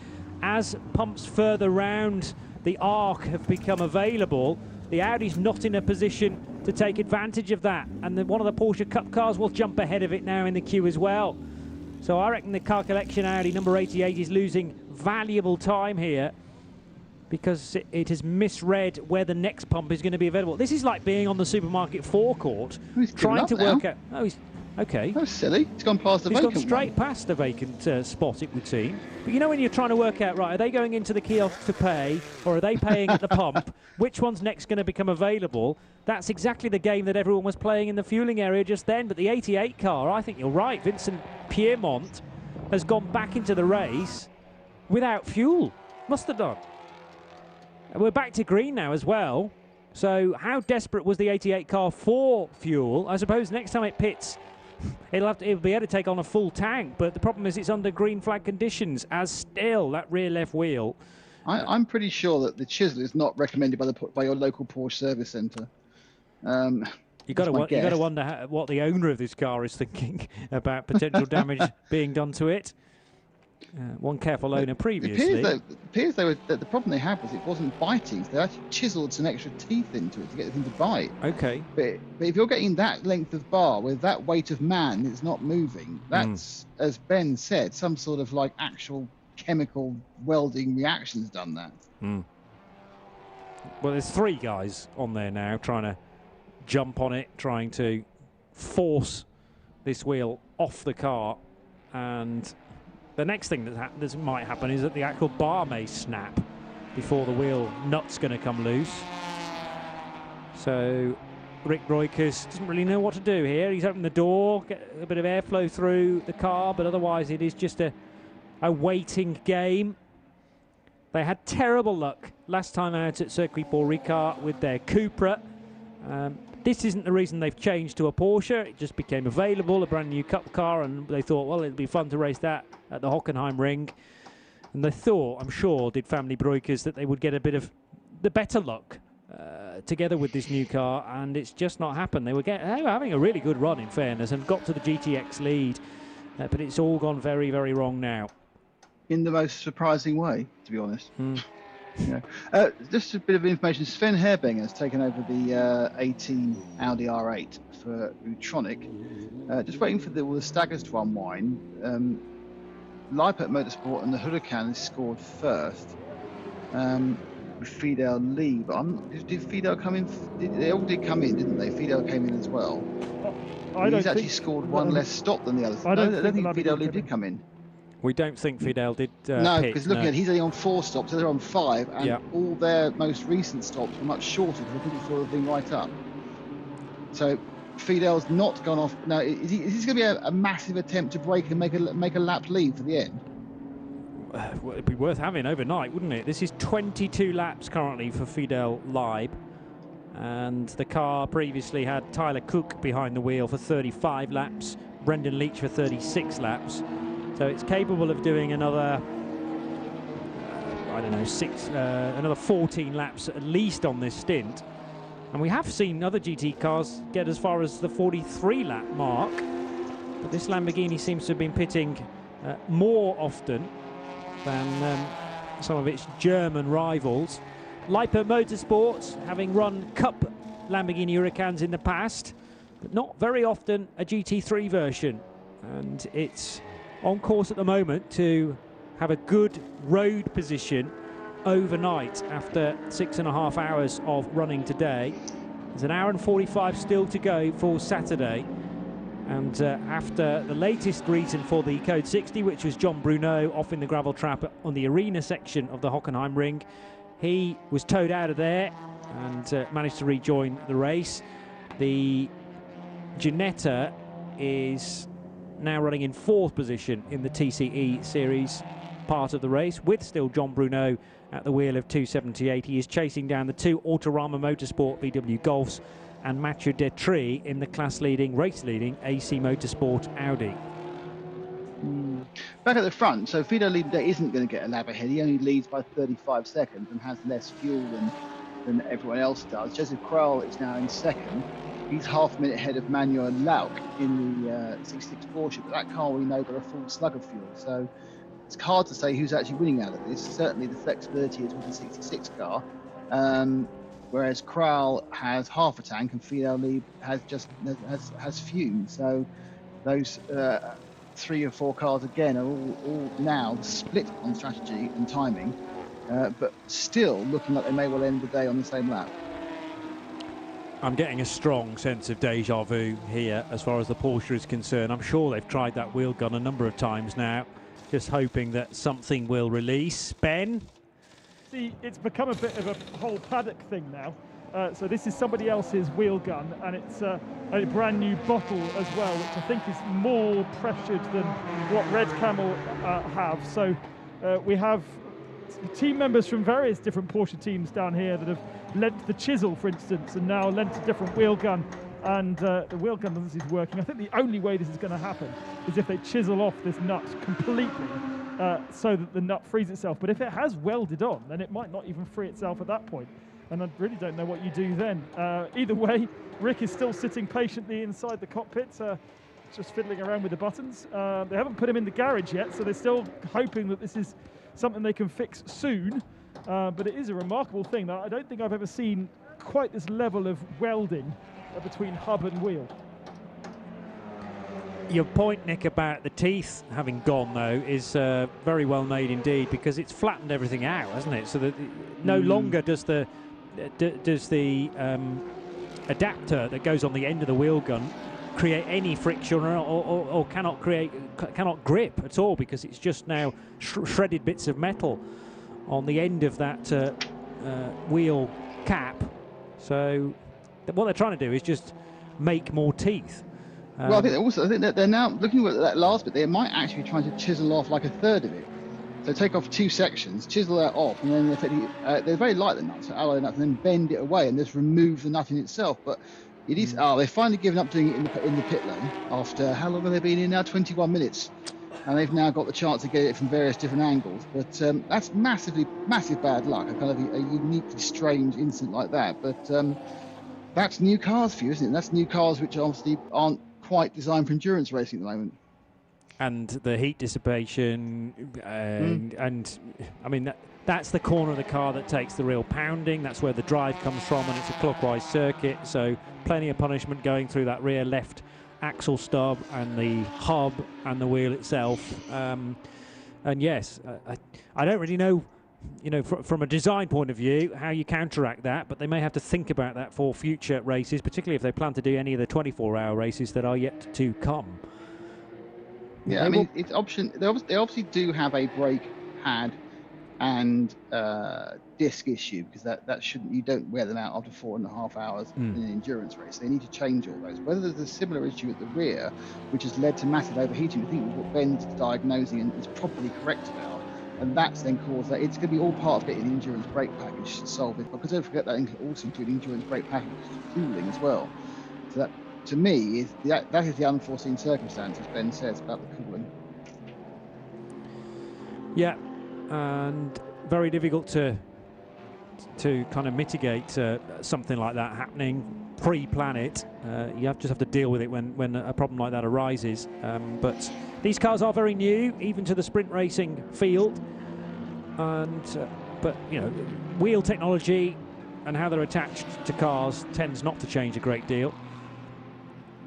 As pumps further round the arc have become available, the Audi's not in a position to take advantage of that. And one of the Porsche Cup cars will jump ahead of it now in the queue as well. So I reckon the car collection Audi number 88 is losing valuable time here because it has misread where the next pump is going to be available. This is like being on the supermarket forecourt, trying to work out. Oh, he's okay. That was silly. It's gone past the vacant. He's gone straight past the vacant spot, it would seem. But you know when you're trying to work out, right, are they going into the kiosk to pay or are they paying at the pump? Which one's next going to become available? That's exactly the game that everyone was playing in the fueling area just then. But the 88 car, I think you're right, Vincent Piermont has gone back into the race without fuel. Must have done. We're back to green now as well. So how desperate was the 88 car for fuel? I suppose next time it pits, it'll be able to take on a full tank, but the problem is it's under green flag conditions, as still that rear left wheel. I'm pretty sure that the chisel is not recommended by your local Porsche service centre. You've got to wonder what the owner of this car is thinking about potential damage being done to it. One careful owner previously. It appears that the problem they had was it wasn't biting. So they actually chiseled some extra teeth into it to get the thing to bite. Okay. But if you're getting that length of bar with that weight of man, it's not moving. That's, as Ben said, some sort of like actual chemical welding reaction's done that. Well, there's 3 guys on there now trying to jump on it, trying to force this wheel off the car, and the next thing that might happen is that the actual bar may snap before the wheel nut's going to come loose. So Rick Breukers doesn't really know what to do here. He's opened the door, get a bit of airflow through the car, but otherwise it is just a waiting game. They had terrible luck last time out at Circuit Paul Ricard with their Cupra. This isn't the reason they've changed to a Porsche. It just became available, a brand new Cup car, and they thought, well, it'd be fun to race that at the Hockenheimring. And they thought, I'm sure, did family Breukers, that they would get a bit of the better luck together with this new car, and it's just not happened. They were having a really good run, in fairness, and got to the GTX lead, but it's all gone very, very wrong now. In the most surprising way, to be honest. Yeah. Just a bit of information. Sven Herbenger has taken over the 18 Audi R8 for Utronic. Just waiting for all the staggers to unwind. Leipert Motorsport and the Huracan has scored first. With Fidel Lee, but did Fidel come in? They all did come in, didn't they? Fidel came in as well. He's actually scored one less stop than the others. I don't think Fidel Lee did come in. We don't think Fidel did. No, because looking at it, he's only on 4 stops, they're on 5, and all their most recent stops were much shorter because they couldn't fill the thing right up. So Fidel's not gone off. No, is this going to be a massive attempt to break and make a lap lead for the end? Well, it'd be worth having overnight, wouldn't it? This is 22 laps currently for Fidel Leib, and the car previously had Tyler Cook behind the wheel for 35 laps, Brendan Leach for 36 laps. So it's capable of doing another, I don't know, another 14 laps at least on this stint. And we have seen other GT cars get as far as the 43 lap mark, but this Lamborghini seems to have been pitting more often than some of its German rivals. Leipert Motorsport, having run Cup Lamborghini Huracans in the past, but not very often a GT3 version. And it's on course at the moment to have a good road position overnight after 6.5 hours of running today. There's an hour and 45 still to go for Saturday. And after the latest reason for the Code 60, which was John Bruneau off in the gravel trap on the arena section of the Hockenheimring, he was towed out of there and managed to rejoin the race. The Ginetta is now running in 4th position in the TCE series part of the race, with still John Bruneau at the wheel of 278. He is chasing down the 2 Autorama Motorsport VW Golfs and Mathieu Detry in the class-leading, race-leading AC Motorsport Audi. Back at the front, so Fidel Lee isn't going to get a lap ahead. He only leads by 35 seconds and has less fuel than everyone else does. Joseph Kroll is now in 2nd. He's half a minute ahead of Manuel Lauk in the 66 Porsche, but that car we know got a full slug of fuel. So it's hard to say who's actually winning out of this. Certainly the flexibility is with the 66 car. Whereas Kral has half a tank and Fidel Lee has fumes. So those 3 or 4 cars again are all now split on strategy and timing, but still looking like they may well end the day on the same lap. I'm getting a strong sense of deja vu here as far as the Porsche is concerned. I'm sure they've tried that wheel gun a number of times now, just hoping that something will release. Ben? See, it's become a bit of a whole paddock thing now. So this is somebody else's wheel gun, and it's a brand new bottle as well, which I think is more pressured than what Red Camel have. So we have team members from various different Porsche teams down here that have lent the chisel, for instance, and now lent a different wheel gun. And the wheel gun doesn't seem to be working. I think the only way this is going to happen is if they chisel off this nut completely so that the nut frees itself. But if it has welded on, then it might not even free itself at that point. And I really don't know what you do then. Either way, Rick is still sitting patiently inside the cockpit, just fiddling around with the buttons. They haven't put him in the garage yet, so they're still hoping that this is something they can fix soon. But it is a remarkable thing that I don't think I've ever seen quite this level of welding between hub and wheel. Your point, Nick, about the teeth having gone, though, is very well made indeed, because it's flattened everything out, hasn't it? So that no longer does the adapter that goes on the end of the wheel gun create any friction or cannot grip at all, because it's just now shredded bits of metal on the end of that wheel cap. So what they're trying to do is just make more teeth. Well, I think that they're now looking at that last bit. They might actually be trying to chisel off like a third of it. So take off 2 sections, chisel that off, and then they're very light, the nuts, so alloy nuts, and then bend it away and just remove the nut in itself. But It is. Oh, they've finally given up doing it in the pit lane after how long have they been in now? 21 minutes, and they've now got the chance to get it from various different angles. But that's massive bad luck. A kind of a uniquely strange incident like that. But that's new cars for you, isn't it? That's new cars which obviously aren't quite designed for endurance racing at the moment. And the heat dissipation, and I mean that's the corner of the car that takes the real pounding. That's where the drive comes from, and it's a clockwise circuit, so plenty of punishment going through that rear left axle stub and the hub and the wheel itself. And yes, I don't really know, from a design point of view, how you counteract that, but they may have to think about that for future races, particularly if they plan to do any of the 24-hour races that are yet to come. Yeah, I mean, it's option. They obviously do have a brake pad and disc issue, because that shouldn't. You don't wear them out after 4.5 hours in an endurance race. They need to change all those. Whether there's a similar issue at the rear, which has led to massive overheating, I think what Ben's diagnosing and is probably correct about, and that's then caused that. It's going to be all part of it in the endurance brake package to solve it. Because don't forget that also including endurance brake package fueling as well. So that, to me, that is the unforeseen circumstance, as Ben says, about the cooling. Yeah, and very difficult to kind of mitigate something like that happening pre-plan it. You just have to deal with it when a problem like that arises. But these cars are very new, even to the sprint racing field. And but wheel technology and how they're attached to cars tends not to change a great deal.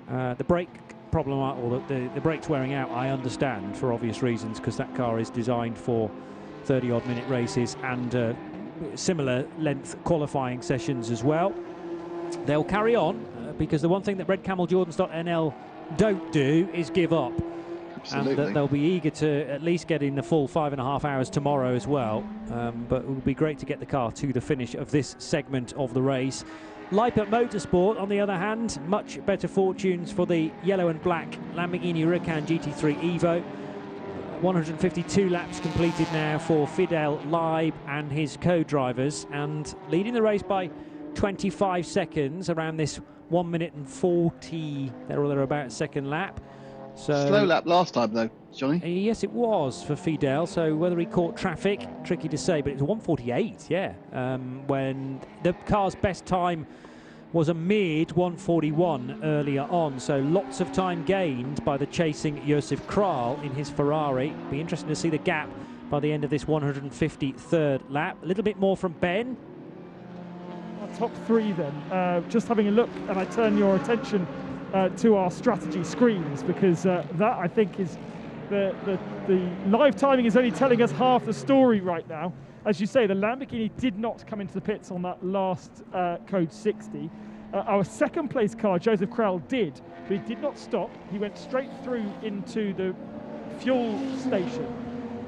The brake problem, or the brakes wearing out, I understand for obvious reasons, because that car is designed for 30-odd minute races and similar length qualifying sessions as well. They'll carry on because the one thing that redcameljordans.nl don't do is give up. Absolutely. And they'll be eager to at least get in the full 5.5 hours tomorrow as well. But it would be great to get the car to the finish of this segment of the race. Lippert Motorsport, on the other hand, much better fortunes for the yellow and black Lamborghini Huracan GT3 Evo. 152 laps completed now for Fidel Leib and his co-drivers, and leading the race by 25 seconds around this 1 minute and 40 there or thereabouts second lap. So slow lap last time though, Johnny. Yes, it was for Fidel. So whether he caught traffic, tricky to say, but it was 1:48. Yeah, when the car's best time was a mid 1:41 earlier on. So lots of time gained by the chasing Josef Kral in his Ferrari. Be interesting to see the gap by the end of this 153rd lap. A little bit more from Ben. Our top three then. Just having a look, and I turn your attention to our strategy screens, because that, I think, is the live timing is only telling us half the story right now. As you say, the Lamborghini did not come into the pits on that last code 60. Our second place car, Josef Kral, did, but he did not stop. He went straight through into the fuel station.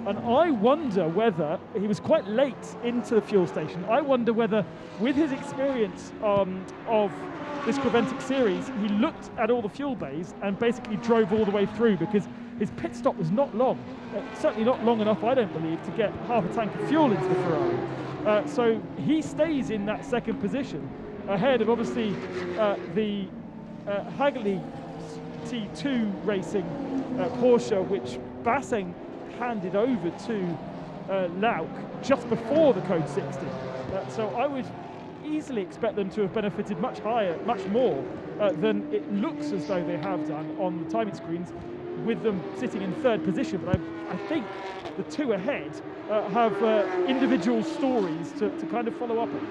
And I wonder whether, he was quite late into the fuel station, I wonder whether, with his experience of this Creventic series, he looked at all the fuel bays and basically drove all the way through, because his pit stop was not long. Certainly not long enough, I don't believe, to get half a tank of fuel into the Ferrari. So he stays in that second position, ahead of obviously the Hagerly T2 Racing Porsche, which Basseng handed over to Lauk just before the code 60. So I would easily expect them to have benefited much more than it looks as though they have done on the timing screens, with them sitting in third position. But I think the two ahead have individual stories to kind of follow up on.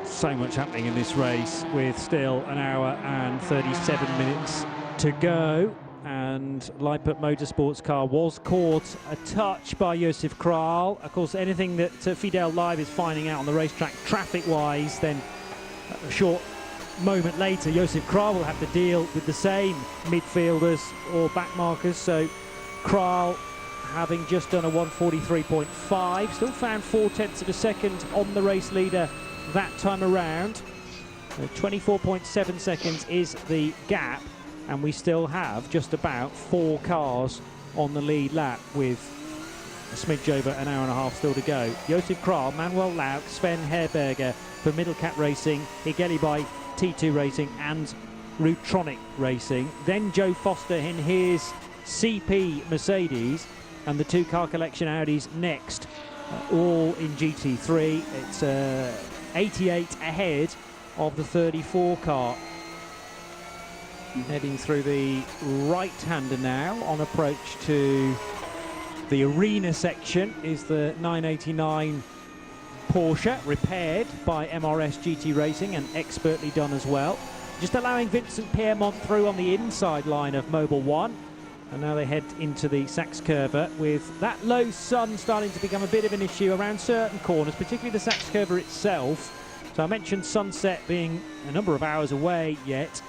So much happening in this race, with still 1 hour and 37 minutes to go. And Lippert Motorsport's car was caught a touch by Josef Kral. Of course, anything that Fidel Leib is finding out on the racetrack traffic-wise, then a short moment later, Josef Kral will have to deal with the same midfielders or backmarkers. So Kral, having just done a 1:43.5, still found 0.4 of a second on the race leader that time around. 24.7 seconds is the gap, and we still have just about 4 cars on the lead lap, with a smidge over an hour and a half still to go. Josef Kral, Manuel Lauk, Sven Herberger for Middlecat Racing, Higeli by T2 Racing and Rutronic Racing. Then Joe Foster in his CP Mercedes, and the 2 car collection Audis next, all in GT3. It's 88 ahead of the 34 car. Heading through the right-hander now on approach to the arena section is the 989 Porsche, repaired by MRS GT Racing and expertly done as well. Just allowing Vincent Piermont through on the inside line of Mobile 1. And now they head into the Sachs Curva with that low sun starting to become a bit of an issue around certain corners, particularly the Sachs Curva itself. So I mentioned sunset being a number of hours away yet.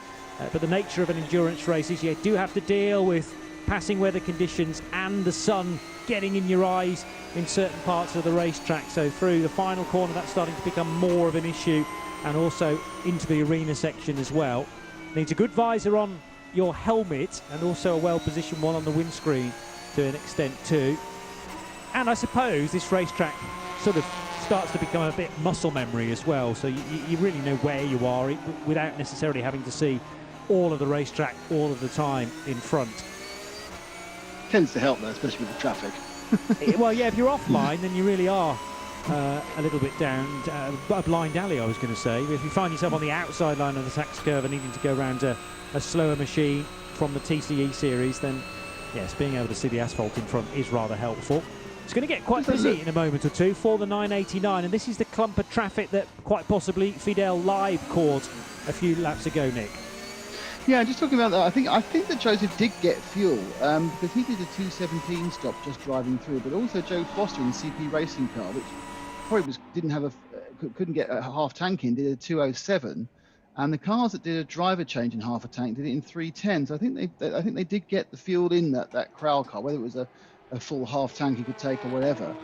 But the nature of an endurance race is you do have to deal with passing weather conditions and the sun getting in your eyes in certain parts of the racetrack. So through the final corner, that's starting to become more of an issue, and also into the arena section as well. Needs a good visor on your helmet and also a well-positioned one on the windscreen to an extent too. And I suppose this racetrack sort of starts to become a bit muscle memory as well. So you really know where you are without necessarily having to see all of the racetrack all of the time in front. Tends to help though, especially with the traffic. Well, yeah, if you're offline, then you really are a little bit down a blind alley, I was going to say. If you find yourself on the outside line of the Sachs Curve and needing to go around a slower machine from the TCE series, then yes, being able to see the asphalt in front is rather helpful. It's going to get quite busy in a moment or two for the 989, and this is the clump of traffic that quite possibly Fidel Live caught a few laps ago, Nick. Yeah, just talking about that, I think that Joseph did get fuel because he did a 217 stop just driving through, but also Joe Foster in the CP racing car, which probably couldn't get a half tank in, did a 207, and the cars that did a driver change in half a tank did it in 310. So I think they did get the fuel in that Crowell car, whether it was a full half tank he could take or whatever.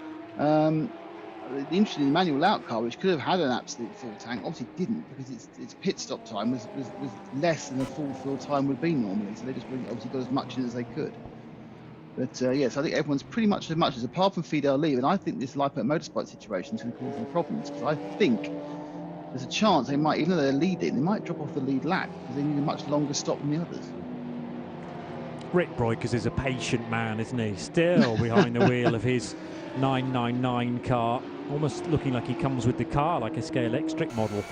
Interestingly, the Manuel Lauk car, which could have had an absolute full tank, obviously didn't, because its pit stop time was less than a full time would be normally. So they just obviously got as much in as they could. But yes, I think everyone's pretty much as much as, apart from Fidel Live, and I think this Lipert Motorsport situation is going to cause them problems, because I think there's a chance they might, even though they're leading, they might drop off the lead lap because they need a much longer stop than the others. Rick Broikers is a patient man, isn't he? Still behind the wheel of his 999 car, almost looking like he comes with the car, like a Scale Electric model.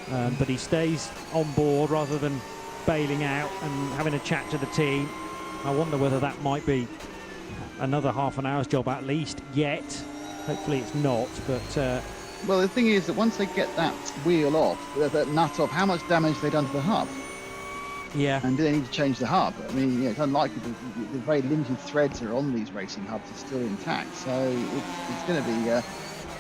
But he stays on board rather than bailing out and having a chat to the team. I wonder whether that might be another half an hour's job at least yet. Hopefully it's not, but... Well, the thing is that once they get that wheel off, that nut off, how much damage have they done to the hub? Yeah. And do they need to change the hub? I mean, it's unlikely the very limited threads that are on these racing hubs are still intact. So it's going to be...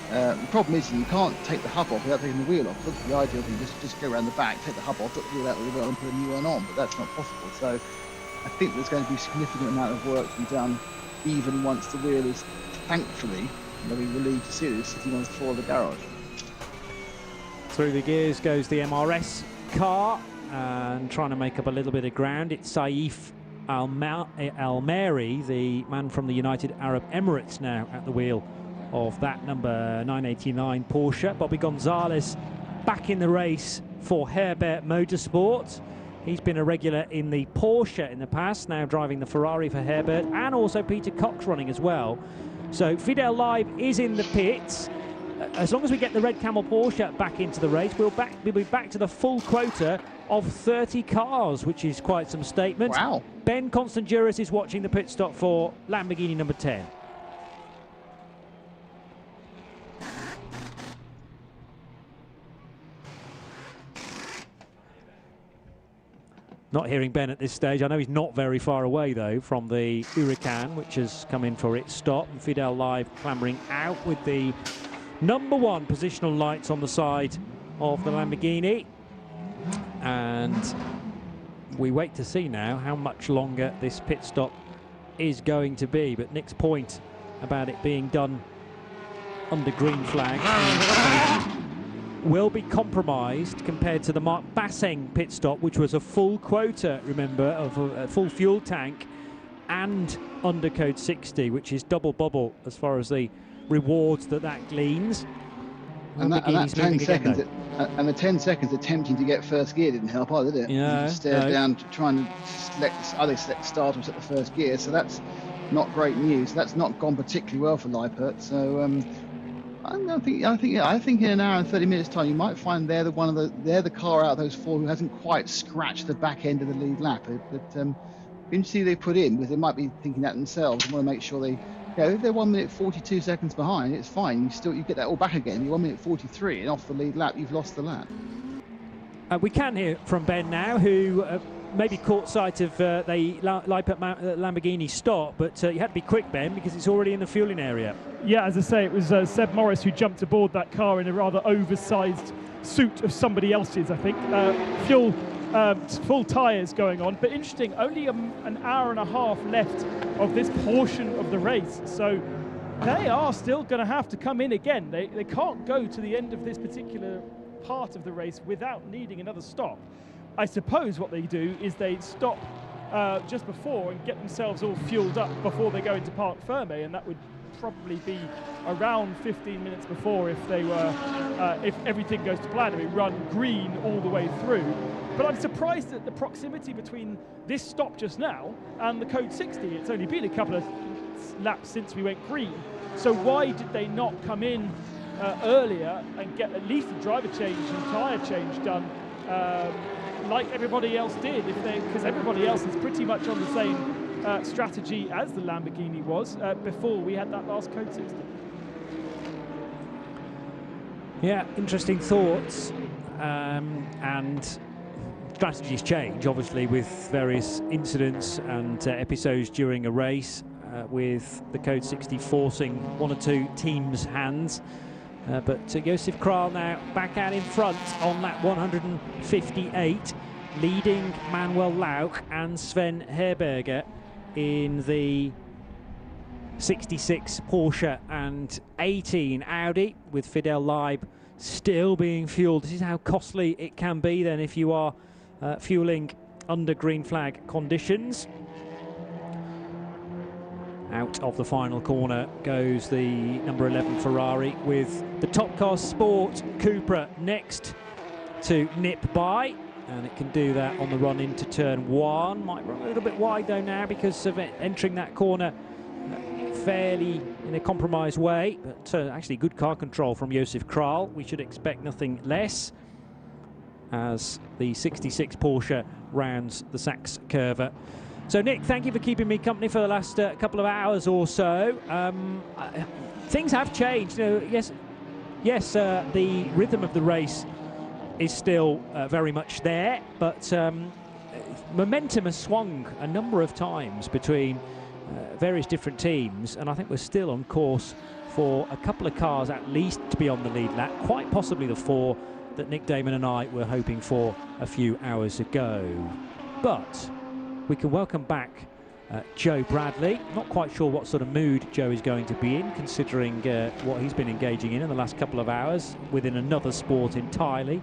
the problem is you can't take the hub off without taking the wheel off. Look, the ideal thing is just go around the back, take the hub off, put the wheel out of the wheel and put a new one on, but that's not possible. So I think there's going to be a significant amount of work to be done even once the wheel is, thankfully, they'll be relieved to see this sitting on the floor of the garage. Through the gears goes the MRS car, and trying to make up a little bit of ground. It's Saif Al-Meri, the man from the United Arab Emirates, now at the wheel of that number 989 Porsche. Bobby Gonzalez back in the race for Herbert Motorsport. He's been a regular in the Porsche in the past, now driving the Ferrari for Herbert, and also Peter Cox running as well. So Fidel Live is in the pits. As long as we get the Red Camel Porsche back into the race, we'll be back to the full quota of 30 cars, which is quite some statement. Wow. Ben Constanduris is watching the pit stop for Lamborghini number 10. Not hearing Ben at this stage. I know he's not very far away, though, from the Huracan, which has come in for its stop. And Fidel Live clambering out with the number 1 positional lights on the side of the Lamborghini. And we wait to see now how much longer this pit stop is going to be. But Nick's point about it being done under green flag will be compromised compared to the Mark Basseng pit stop, which was a full quota, remember, of a full fuel tank and under code 60, which is double bubble as far as the rewards that gleans. And that 10 seconds, again, and the 10 seconds attempting to get first gear didn't help either, did it? Yeah, you just stared down to trying to select start or set the first gear, so that's not great news. That's not gone particularly well for Leipert. So I think in an hour and 30 minutes time, you might find they're the car out of those four who hasn't quite scratched the back end of the lead lap. But you see they put in, because they might be thinking that themselves and want to make sure they. If they're 1 minute 42 seconds behind, it's fine. You get that all back again. You're 1 minute 43 and off the lead lap, you've lost the lap. We can hear from Ben now, who maybe caught sight of the Leipert Lamborghini stop, but you had to be quick, Ben, because it's already in the fueling area. Yeah, as I say, it was Seb Morris who jumped aboard that car in a rather oversized suit of somebody else's, I think. Full tyres going on, but interesting, only an hour and a half left of this portion of the race, so they are still going to have to come in again. They can't go to the end of this particular part of the race without needing another stop. I suppose what they do is they stop just before and get themselves all fueled up before they go into Parc Fermé, and that would probably be around 15 minutes before if they were if everything goes to plan and we run green all the way through. But I'm surprised at the proximity between this stop just now and the code 60. It's only been a couple of laps since we went green, so why did they not come in earlier and get at least a driver change and tyre change done like everybody else did, because everybody else is pretty much on the same strategy as the Lamborghini was before we had that last code 60. Yeah, interesting thoughts, and strategies change obviously with various incidents and episodes during a race, with the code 60 forcing one or two teams' hands. But Josef Kral now back out in front on lap 158, leading Manuel Lauch and Sven Herberger in the 66 Porsche and 18 Audi, with Fidel Leib still being fueled. This is how costly it can be then if you are fueling under green flag conditions. Out of the final corner goes the number 11 Ferrari, with the Top Car Sport Cupra next to nip by, and it can do that on the run into turn one. Might run a little bit wide though now because of it entering that corner fairly in a compromised way, but actually good car control from Josef Kral. We should expect nothing less as the 66 Porsche rounds the Sachs Curve. So Nick, thank you for keeping me company for the last couple of hours or so. Things have changed. Yes, the rhythm of the race is still very much there, but momentum has swung a number of times between various different teams, and I think we're still on course for a couple of cars at least to be on the lead lap, quite possibly the four that Nick Damon and I were hoping for a few hours ago. But we can welcome back Joe Bradley. Not quite sure what sort of mood Joe is going to be in, considering what he's been engaging in the last couple of hours within another sport entirely.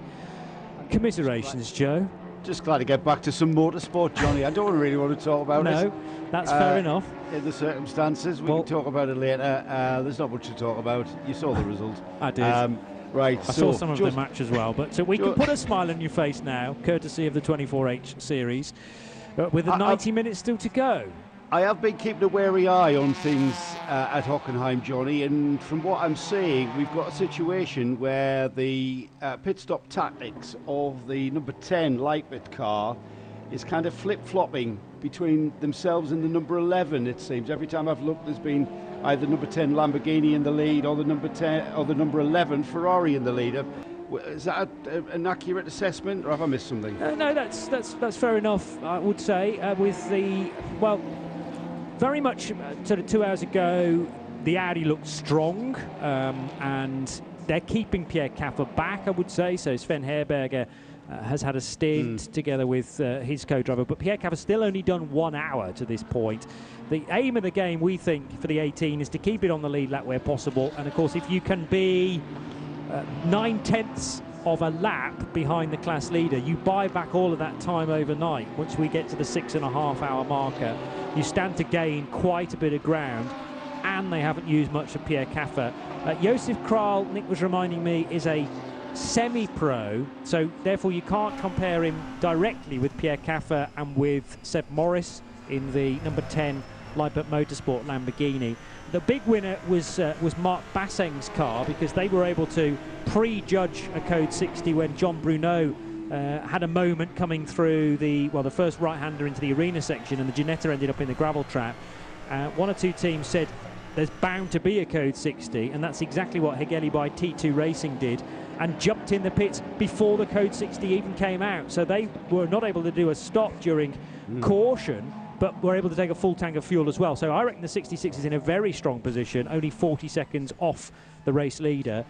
Commiserations, Joe. Just glad to get back to some motorsport, Johnny. I don't really want to talk about it. No, that's fair enough. In the circumstances, we can talk about it later. There's not much to talk about. You saw the result. I did. Right. I saw some of the match as well, but so we can put a smile on your face now, courtesy of the 24H series, with the 90 minutes still to go. I have been keeping a wary eye on things at Hockenheim, Johnny, and from what I'm seeing, we've got a situation where the pit stop tactics of the number 10 Leipert car is kind of flip-flopping between themselves and the number 11, it seems. Every time I've looked, there's been either number 10 Lamborghini in the lead or the number 10 or the number 11 Ferrari in the lead. Is that an accurate assessment, or have I missed something? No, that's fair enough, I would say. With the, well, very much sort of 2 hours ago, the Audi looked strong, and they're keeping Pierre Caffer back, I would say. So Sven Herberger has had a stint together with his co-driver, but Pierre Caffer's still only done 1 hour to this point. The aim of the game, we think, for the 18 is to keep it on the lead lap where possible, and of course if you can be 9/10 of a lap behind the class leader. You buy back all of that time overnight. Once we get to the 6.5 hour marker, you stand to gain quite a bit of ground, and they haven't used much of Pierre Caffer. Josef Kral, Nick was reminding me, is a semi-pro, so therefore you can't compare him directly with Pierre Caffer and with Seb Morris in the number 10 Lippert Motorsport Lamborghini. The big winner was Marc Basseng's car, because they were able to prejudge a Code 60 when John Bruneau had a moment coming through the first right-hander into the arena section, and the Ginetta ended up in the gravel trap. One or two teams said there's bound to be a Code 60, and that's exactly what Hegeli by T2 Racing did, and jumped in the pits before the Code 60 even came out. So they were not able to do a stop during caution, but were able to take a full tank of fuel as well. So I reckon the 66 is in a very strong position, only 40 seconds off the race leader.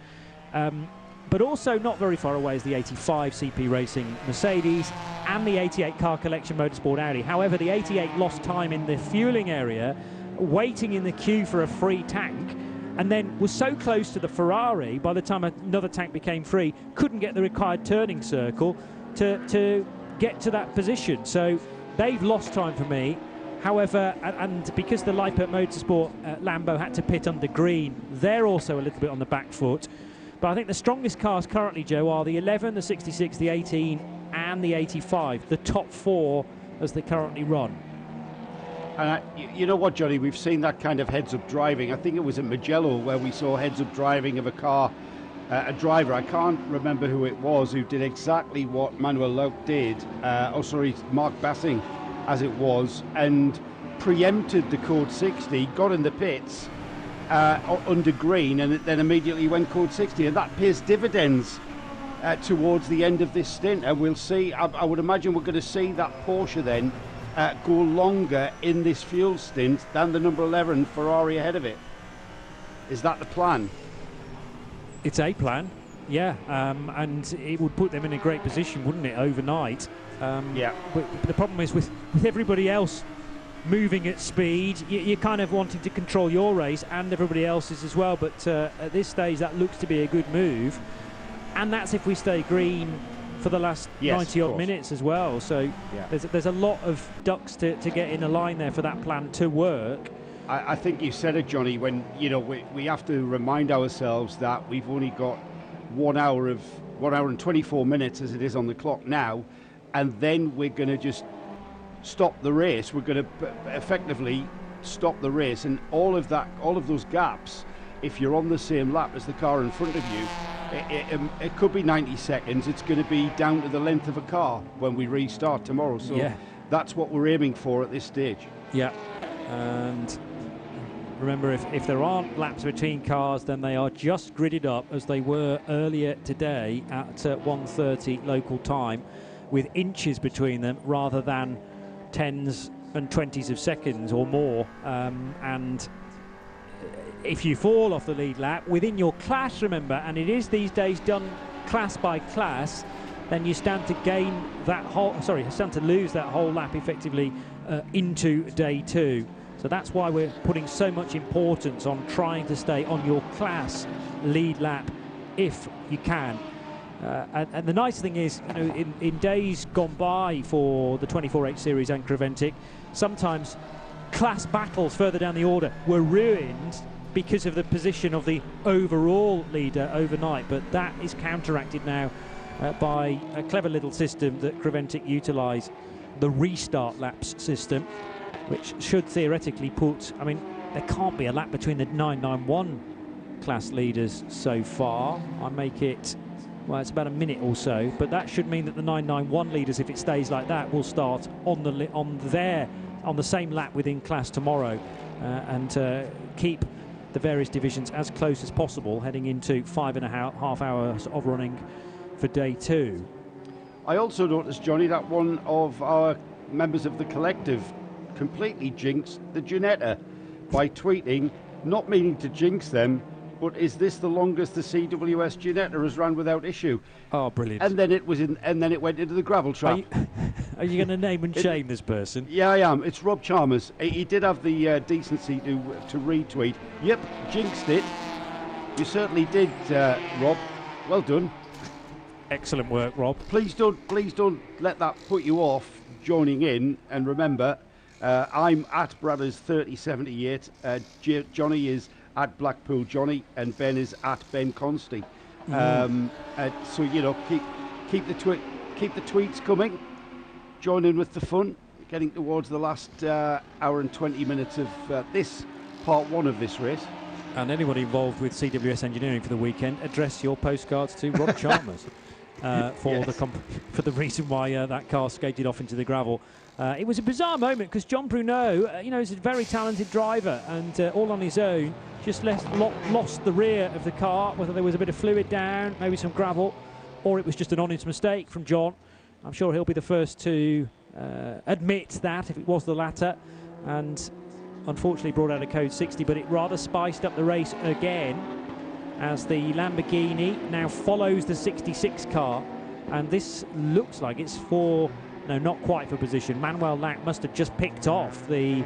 But also not very far away is the 85 CP Racing Mercedes and the 88 Car Collection Motorsport Audi. However, the 88 lost time in the fueling area, waiting in the queue for a free tank, and then was so close to the Ferrari by the time another tank became free, couldn't get the required turning circle to get to that position. So they've lost time for me. However, and because the Lippert Motorsport Lambo had to pit under green, they're also a little bit on the back foot. But I think the strongest cars currently, Joe, are the 11, the 66, the 18 and the 85, the top four as they currently run. And you know what, Johnny, we've seen that kind of heads-up driving. I think it was at Mugello where we saw heads-up driving of a car, a driver, I can't remember who it was, who did exactly what Manuel Lauk did, Marc Basseng as it was, and preempted the Code 60, got in the pits under green, and then immediately went Code 60, and that pays dividends towards the end of this stint. And we'll see, I would imagine we're going to see that Porsche then go longer in this fuel stint than the number 11 Ferrari ahead of it. Is that the plan? It's a plan, yeah, and it would put them in a great position, wouldn't it, overnight? Yeah. But the problem is with everybody else moving at speed, you're kind of wanting to control your race and everybody else's as well. But at this stage, that looks to be a good move, and that's if we stay green for the last 90 odd minutes as well. So there's a lot of ducks to get in a line there for that plan to work. I think you said it, Johnny, when we have to remind ourselves that we've only got 1 hour and 24 minutes as it is on the clock now, and then we're going to just stop the race. We're going to effectively stop the race, and all of those gaps, if you're on the same lap as the car in front of you, it could be 90 seconds. It's going to be down to the length of a car when we restart tomorrow. So that's what we're aiming for at this stage. Yeah, and remember, if there aren't laps between cars, then they are just gridded up as they were earlier today at 1:30 local time, with inches between them rather than tens and 20s of seconds or more. And if you fall off the lead lap within your class, remember, and it is these days done class by class, then you stand to lose that whole lap effectively into day two. So that's why we're putting so much importance on trying to stay on your class lead lap if you can. And the nice thing is, in days gone by for the 24H Series and Creventic, sometimes class battles further down the order were ruined because of the position of the overall leader overnight. But that is counteracted now by a clever little system that Creventic utilise, the restart laps system, which should theoretically put, there can't be a lap between the 991 class leaders so far. I make it, well, it's about a minute or so, but that should mean that the 991 leaders, if it stays like that, will start on the same lap within class tomorrow, and keep the various divisions as close as possible heading into 5.5 hours of running for day two. I also noticed, Johnny, that one of our members of the collective completely jinxed the Ginetta by tweeting, not meaning to jinx them, but is this the longest the CWS Ginetta has run without issue? Oh, brilliant! And then it went into the gravel trap. Are you going to name and shame this person? Yeah, I am. It's Rob Chalmers. He did have the decency to retweet. Yep, jinxed it. You certainly did, Rob. Well done. Excellent work, Rob. Please don't let that put you off joining in. And remember, I'm at Brothers 3078. Johnny is at Blackpool Johnny, and Ben is at Ben Consty. So you know, keep the tweets coming. Join in with the fun. Getting towards the last hour and 20 minutes of this part one of this race. And anyone involved with CWS Engineering for the weekend, address your postcards to Rob Chalmers for the reason why that car skated off into the gravel. It was a bizarre moment because John Bruneau, you know, is a very talented driver, and all on his own, just lost the rear of the car, whether there was a bit of fluid down, maybe some gravel, or it was just an honest mistake from John. I'm sure he'll be the first to admit that if it was the latter, and unfortunately brought out a code 60, but it rather spiced up the race again as the Lamborghini now follows the 66 car, and this looks like it's for, no, not quite for position. Manuel Lack must have just picked off the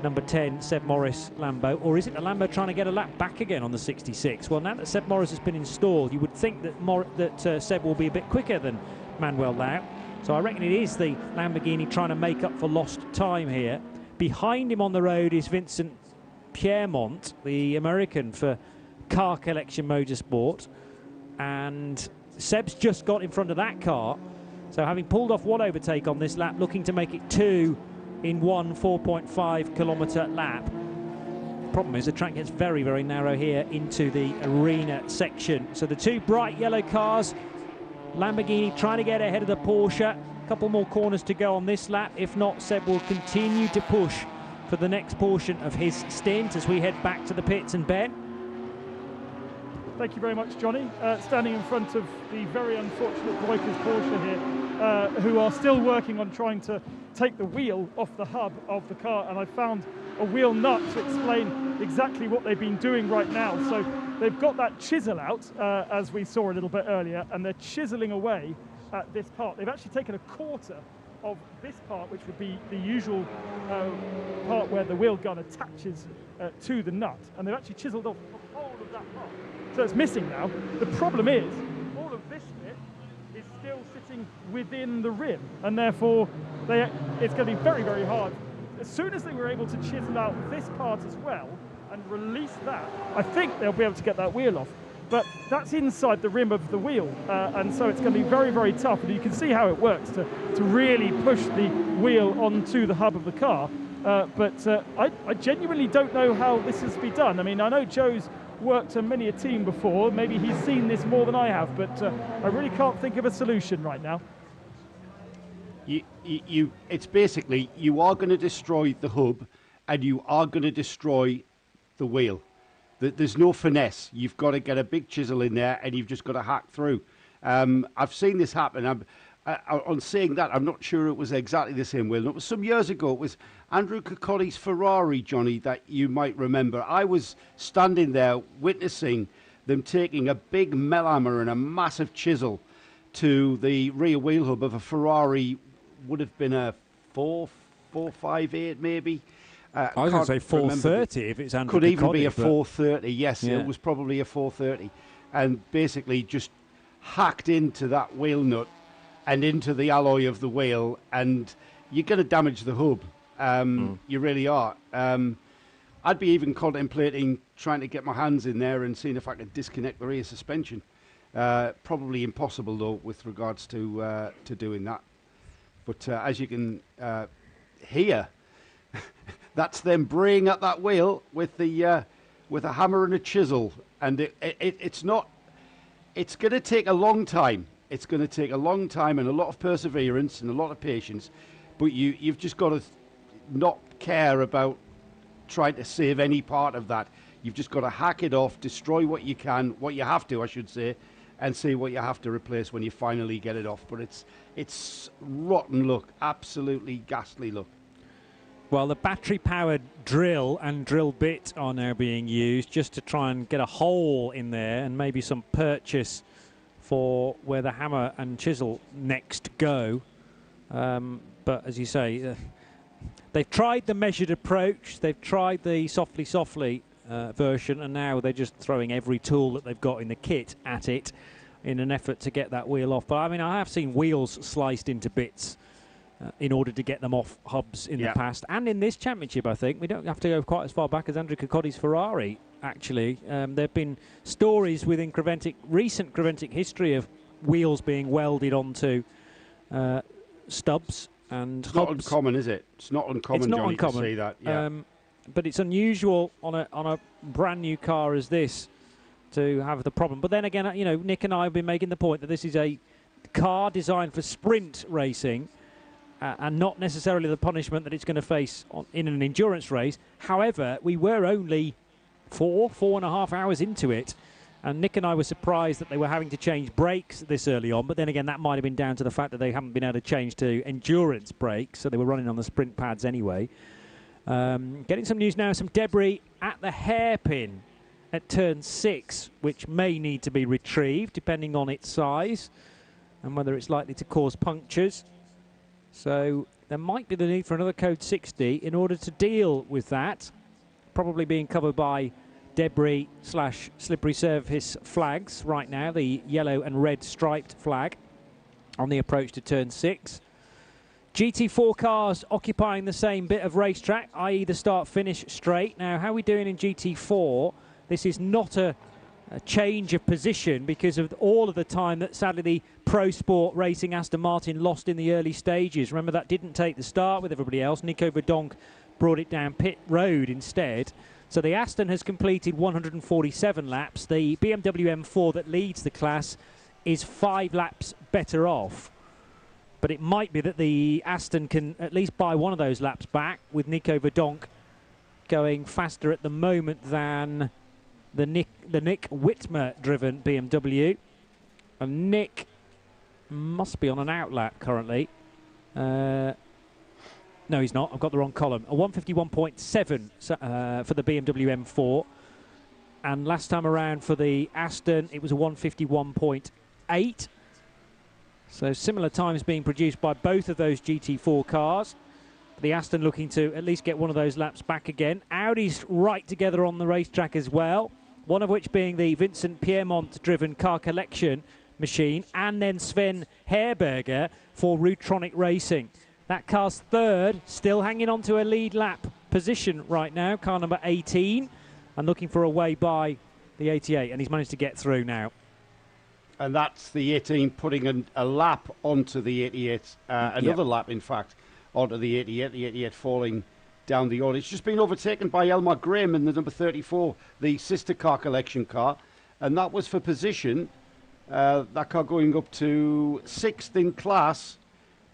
number 10 Seb Morris Lambo, or is it the Lambo trying to get a lap back again on the 66? Well, now that Seb Morris has been installed, you would think that Seb will be a bit quicker than Manuel Lack. So I reckon it is the Lamborghini trying to make up for lost time here. Behind him on the road is Vincent Piermont, the American for Car Collection Motorsport. And Seb's just got in front of that car. So having pulled off one overtake on this lap, looking to make it two in one 4.5 kilometre lap. Problem is the track gets very, very narrow here into the arena section. So the two bright yellow cars, Lamborghini trying to get ahead of the Porsche. A couple more corners to go on this lap. If not, Seb will continue to push for the next portion of his stint as we head back to the pits. And Ben? Thank you very much, Johnny. Standing in front of the very unfortunate Breukers Porsche here, who are still working on trying to take the wheel off the hub of the car, and I found a wheel nut to explain exactly what they've been doing right now. So they've got that chisel out, as we saw a little bit earlier, and they're chiseling away at this part. They've actually taken a quarter of this part, which would be the usual part where the wheel gun attaches to the nut, and they've actually chiseled off the whole of that part. So it's missing now. The problem is, all of this bit is still sitting within the rim, and therefore it's going to be very, very hard. As soon as they were able to chisel out this part as well and release that, I think they'll be able to get that wheel off. But that's inside the rim of the wheel, and so it's going to be very, very tough. And you can see how it works to really push the wheel onto the hub of the car. But I genuinely don't know how this has been done. I mean, I know Joe's worked on many a team before. Maybe he's seen this more than I have, but I really can't think of a solution right now. It's basically, you are going to destroy the hub and you are going to destroy the wheel. There's no finesse. You've got to get a big chisel in there and you've just got to hack through. I've seen this happen. On saying that, I'm not sure it was exactly the same wheel. It was some years ago. It was Andrew Coccoli's Ferrari, Johnny, that you might remember. I was standing there witnessing them taking a big Melhammer and a massive chisel to the rear wheel hub of a Ferrari. Would have been a 458 maybe. I was going to say 430 if it's Andrew Could even Coccoli, be a 430, yes. Yeah. It was probably a 430. And basically just hacked into that wheel nut and into the alloy of the wheel, and you're going to damage the hub. You really are. I'd be even contemplating trying to get my hands in there and seeing if I could disconnect the rear suspension. Probably impossible, though, with regards to doing that. But as you can hear, that's them braying at that wheel with a hammer and a chisel. And it's not. It's going to take a long time. It's going to take a long time and a lot of perseverance and a lot of patience. But you've just got to not care about trying to save any part of that. You've just got to hack it off, destroy what you can, what you have to, I should say, and see what you have to replace when you finally get it off. But it's rotten luck, absolutely ghastly luck. Well, the battery-powered drill and drill bit are now being used just to try and get a hole in there and maybe some purchase for where the hammer and chisel next go. But as you say, they've tried the measured approach, they've tried the softly version, and now they're just throwing every tool that they've got in the kit at it. in an effort to get that wheel off. But I mean, I have seen wheels sliced into bits in order to get them off hubs in the past. And in this championship, I think, we don't have to go quite as far back as Andrew Cocotti's Ferrari, actually. There have been stories within recent Creventic history of wheels being welded onto stubs and It's not uncommon, is it? It's not uncommon, Johnny, to see that. Yeah. But it's unusual on a brand new car as this to have the problem. But then again, you know, Nick and I have been making the point that this is a car designed for sprint racing and not necessarily the punishment that it's going to face in an endurance race. However, we were only 4.5 hours into it, and Nick and I were surprised that they were having to change brakes this early on. But then again, that might have been down to the fact that they haven't been able to change to endurance brakes, so they were running on the sprint pads anyway. Getting some news now, some debris at the hairpin at turn 6, which may need to be retrieved depending on its size and whether it's likely to cause punctures. So there might be the need for another code 60 in order to deal with that, probably being covered by debris / slippery surface flags right now, the yellow and red striped flag on the approach to turn 6. GT4 cars occupying the same bit of racetrack, i.e. the start-finish straight. Now, how are we doing in GT4? This is not a change of position because of all of the time that, sadly, the Pro Sport Racing Aston Martin lost in the early stages. Remember, that didn't take the start with everybody else. Nico Verdonk brought it down pit road instead. So the Aston has completed 147 laps. The BMW M4 that leads the class is 5 laps better off. But it might be that the Aston can at least buy one of those laps back, with Nico Verdonk going faster at the moment than the Nick Whitmer-driven BMW. And Nick must be on an outlap currently. No, he's not. I've got the wrong column. A 151.7 for the BMW M4. And last time around for the Aston, it was a 151.8. So similar times being produced by both of those GT4 cars. The Aston looking to at least get one of those laps back again. Audi's right together on the racetrack as well, one of which being the Vincent Piermont-driven car collection machine, and then Sven Herberger for Rutronic Racing. That car's third, still hanging on to a lead lap position right now, car number 18, and looking for a way by the 88, and he's managed to get through now. And that's the 18 putting a lap onto the 88, another lap, in fact, onto the 88. The 88 falling down the order. It's just been overtaken by Elmar Grimm in the number 34, the sister car collection car. And that was for position. That car going up to 6th in class.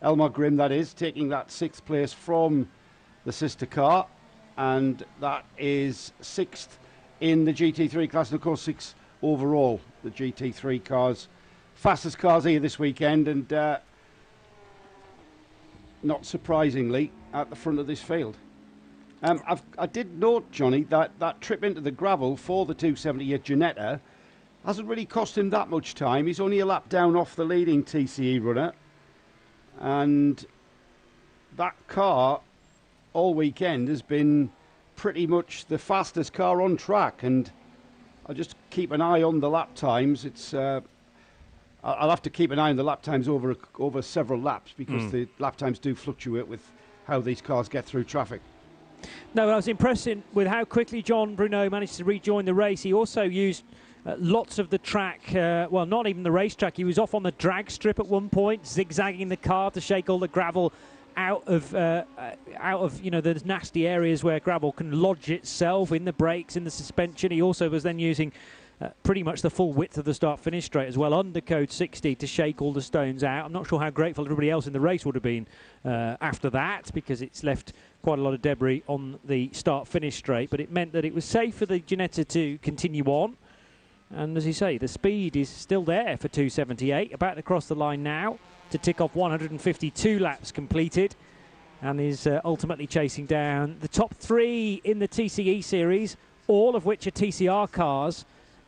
Elmar Grimm, that is, taking that 6th place from the sister car. And that is 6th in the GT3 class, and of course 6th overall. The GT3 cars, fastest cars here this weekend, and not surprisingly at the front of this field. I did note, Johnny, that trip into the gravel for the 278 Ginetta hasn't really cost him that much time. He's only a lap down off the leading TCE runner, and that car all weekend has been pretty much the fastest car on track. And I'll just keep an eye on the lap times. It's I'll have to keep an eye on the lap times over several laps, because the lap times do fluctuate with how these cars get through traffic. No, I was impressed with how quickly John Bruno managed to rejoin the race. He also used lots of the track, well, not even the racetrack. He was off on the drag strip at one point, zigzagging the car to shake all the gravel out of those nasty areas where gravel can lodge itself in the brakes, in the suspension. He also was then using pretty much the full width of the start-finish straight as well, under code 60, to shake all the stones out. I'm not sure how grateful everybody else in the race would have been after that, because it's left quite a lot of debris on the start-finish straight, but it meant that it was safe for the Ginetta to continue on. And as you say, the speed is still there for 278, about to cross the line now to tick off 152 laps completed, and is ultimately chasing down the top 3 in the TCE series, all of which are TCR cars,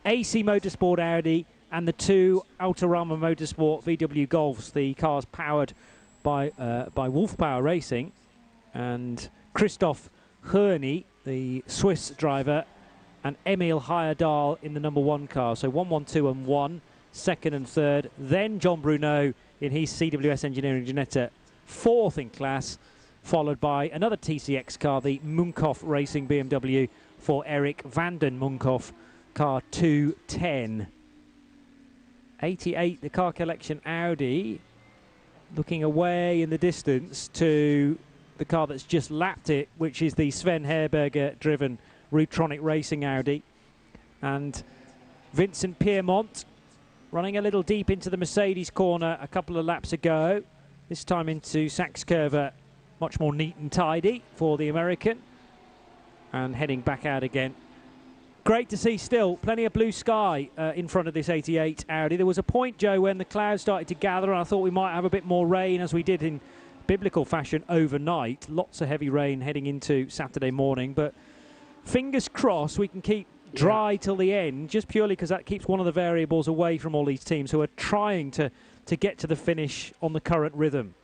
AC Motorsport Audi and the 2 Autorama Motorsport VW Golfs, the cars powered by Wolf Power Racing, and Christoph Hörny, the Swiss driver, and Emil Heyerdahl in the number 1 car. So 1, 1, 2 and 1. second and third. Then John Bruneau in his CWS Engineering Ginetta, fourth in class, followed by another TCX car, the Munkhoff Racing BMW for Eric Vanden Munkhoff, car 210. 88, the car collection Audi, looking away in the distance to the car that's just lapped it, which is the Sven Herberger driven Rutronic Racing Audi. And Vincent Piermont running a little deep into the Mercedes corner a couple of laps ago. This time into Saxe-Curver, much more neat and tidy for the American. And heading back out again. Great to see still, plenty of blue sky in front of this 88 Audi. There was a point, Joe, when the clouds started to gather, and I thought we might have a bit more rain, as we did in biblical fashion overnight. Lots of heavy rain heading into Saturday morning, but fingers crossed we can keep dry till the end, just purely because that keeps one of the variables away from all these teams who are trying to get to the finish on the current rhythm.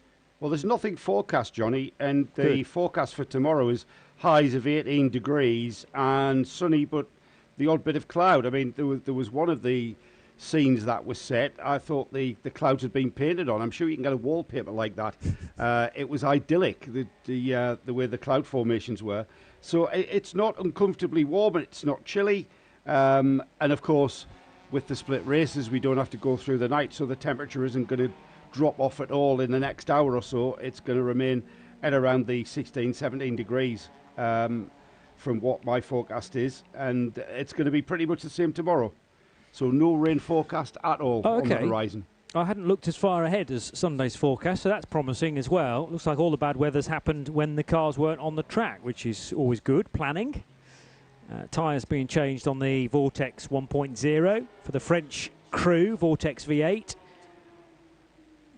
Well, there's nothing forecast, Johnny, and the forecast for tomorrow is highs of 18 degrees and sunny, but the odd bit of cloud. I mean, there was one of the scenes that was set. I thought the clouds had been painted on. I'm sure you can get a wallpaper like that. It was idyllic, the way the cloud formations were. So it's not uncomfortably warm, and it's not chilly. And of course, with the split races, we don't have to go through the night, so the temperature isn't going to drop off at all in the next hour or so. It's going to remain at around the 16, 17 degrees. From what my forecast is, and it's going to be pretty much the same tomorrow. So no rain forecast at all on the horizon. I hadn't looked as far ahead as Sunday's forecast, so that's promising as well. Looks like all the bad weather's happened when the cars weren't on the track, which is always good planning. Tyres being changed on the Vortex 1.0 for the French crew, Vortex V8.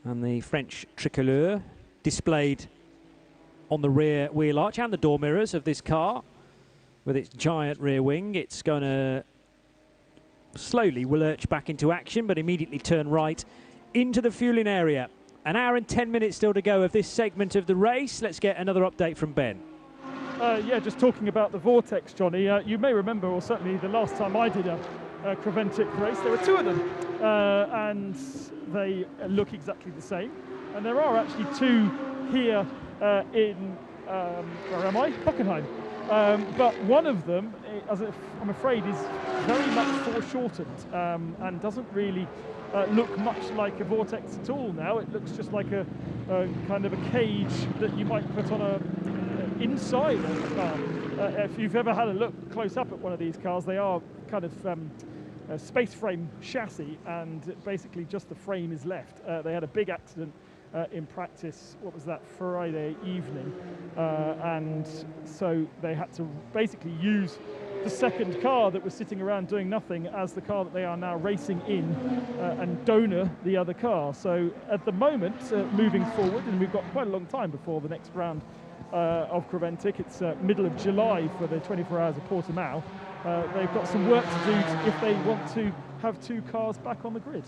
And the French tricolore displayed on the rear wheel arch and the door mirrors of this car. With its giant rear wing, it's going to slowly lurch back into action, but immediately turn right into the fueling area. An hour and 10 minutes still to go of this segment of the race. Let's get another update from Ben. Yeah, just talking about the Vortex, Johnny. You may remember, or certainly the last time I did a Creventic race, there were two of them, and they look exactly the same. And there are actually two here in, where am I? Hockenheim. But one of them, I'm afraid, is very much foreshortened and doesn't really look much like a Vortex at all now. It looks just like a kind of a cage that you might put on a inside of a car. If you've ever had a look close up at one of these cars, they are kind of a space frame chassis, and basically just the frame is left. They had a big accident in practice, what was that, Friday evening, and so they had to basically use the second car that was sitting around doing nothing as the car that they are now racing in, and donor the other car. So at the moment, moving forward, and we've got quite a long time before the next round of Creventic, it's middle of July for the 24 hours of Portimao. They've got some work to do if they want to have two cars back on the grid.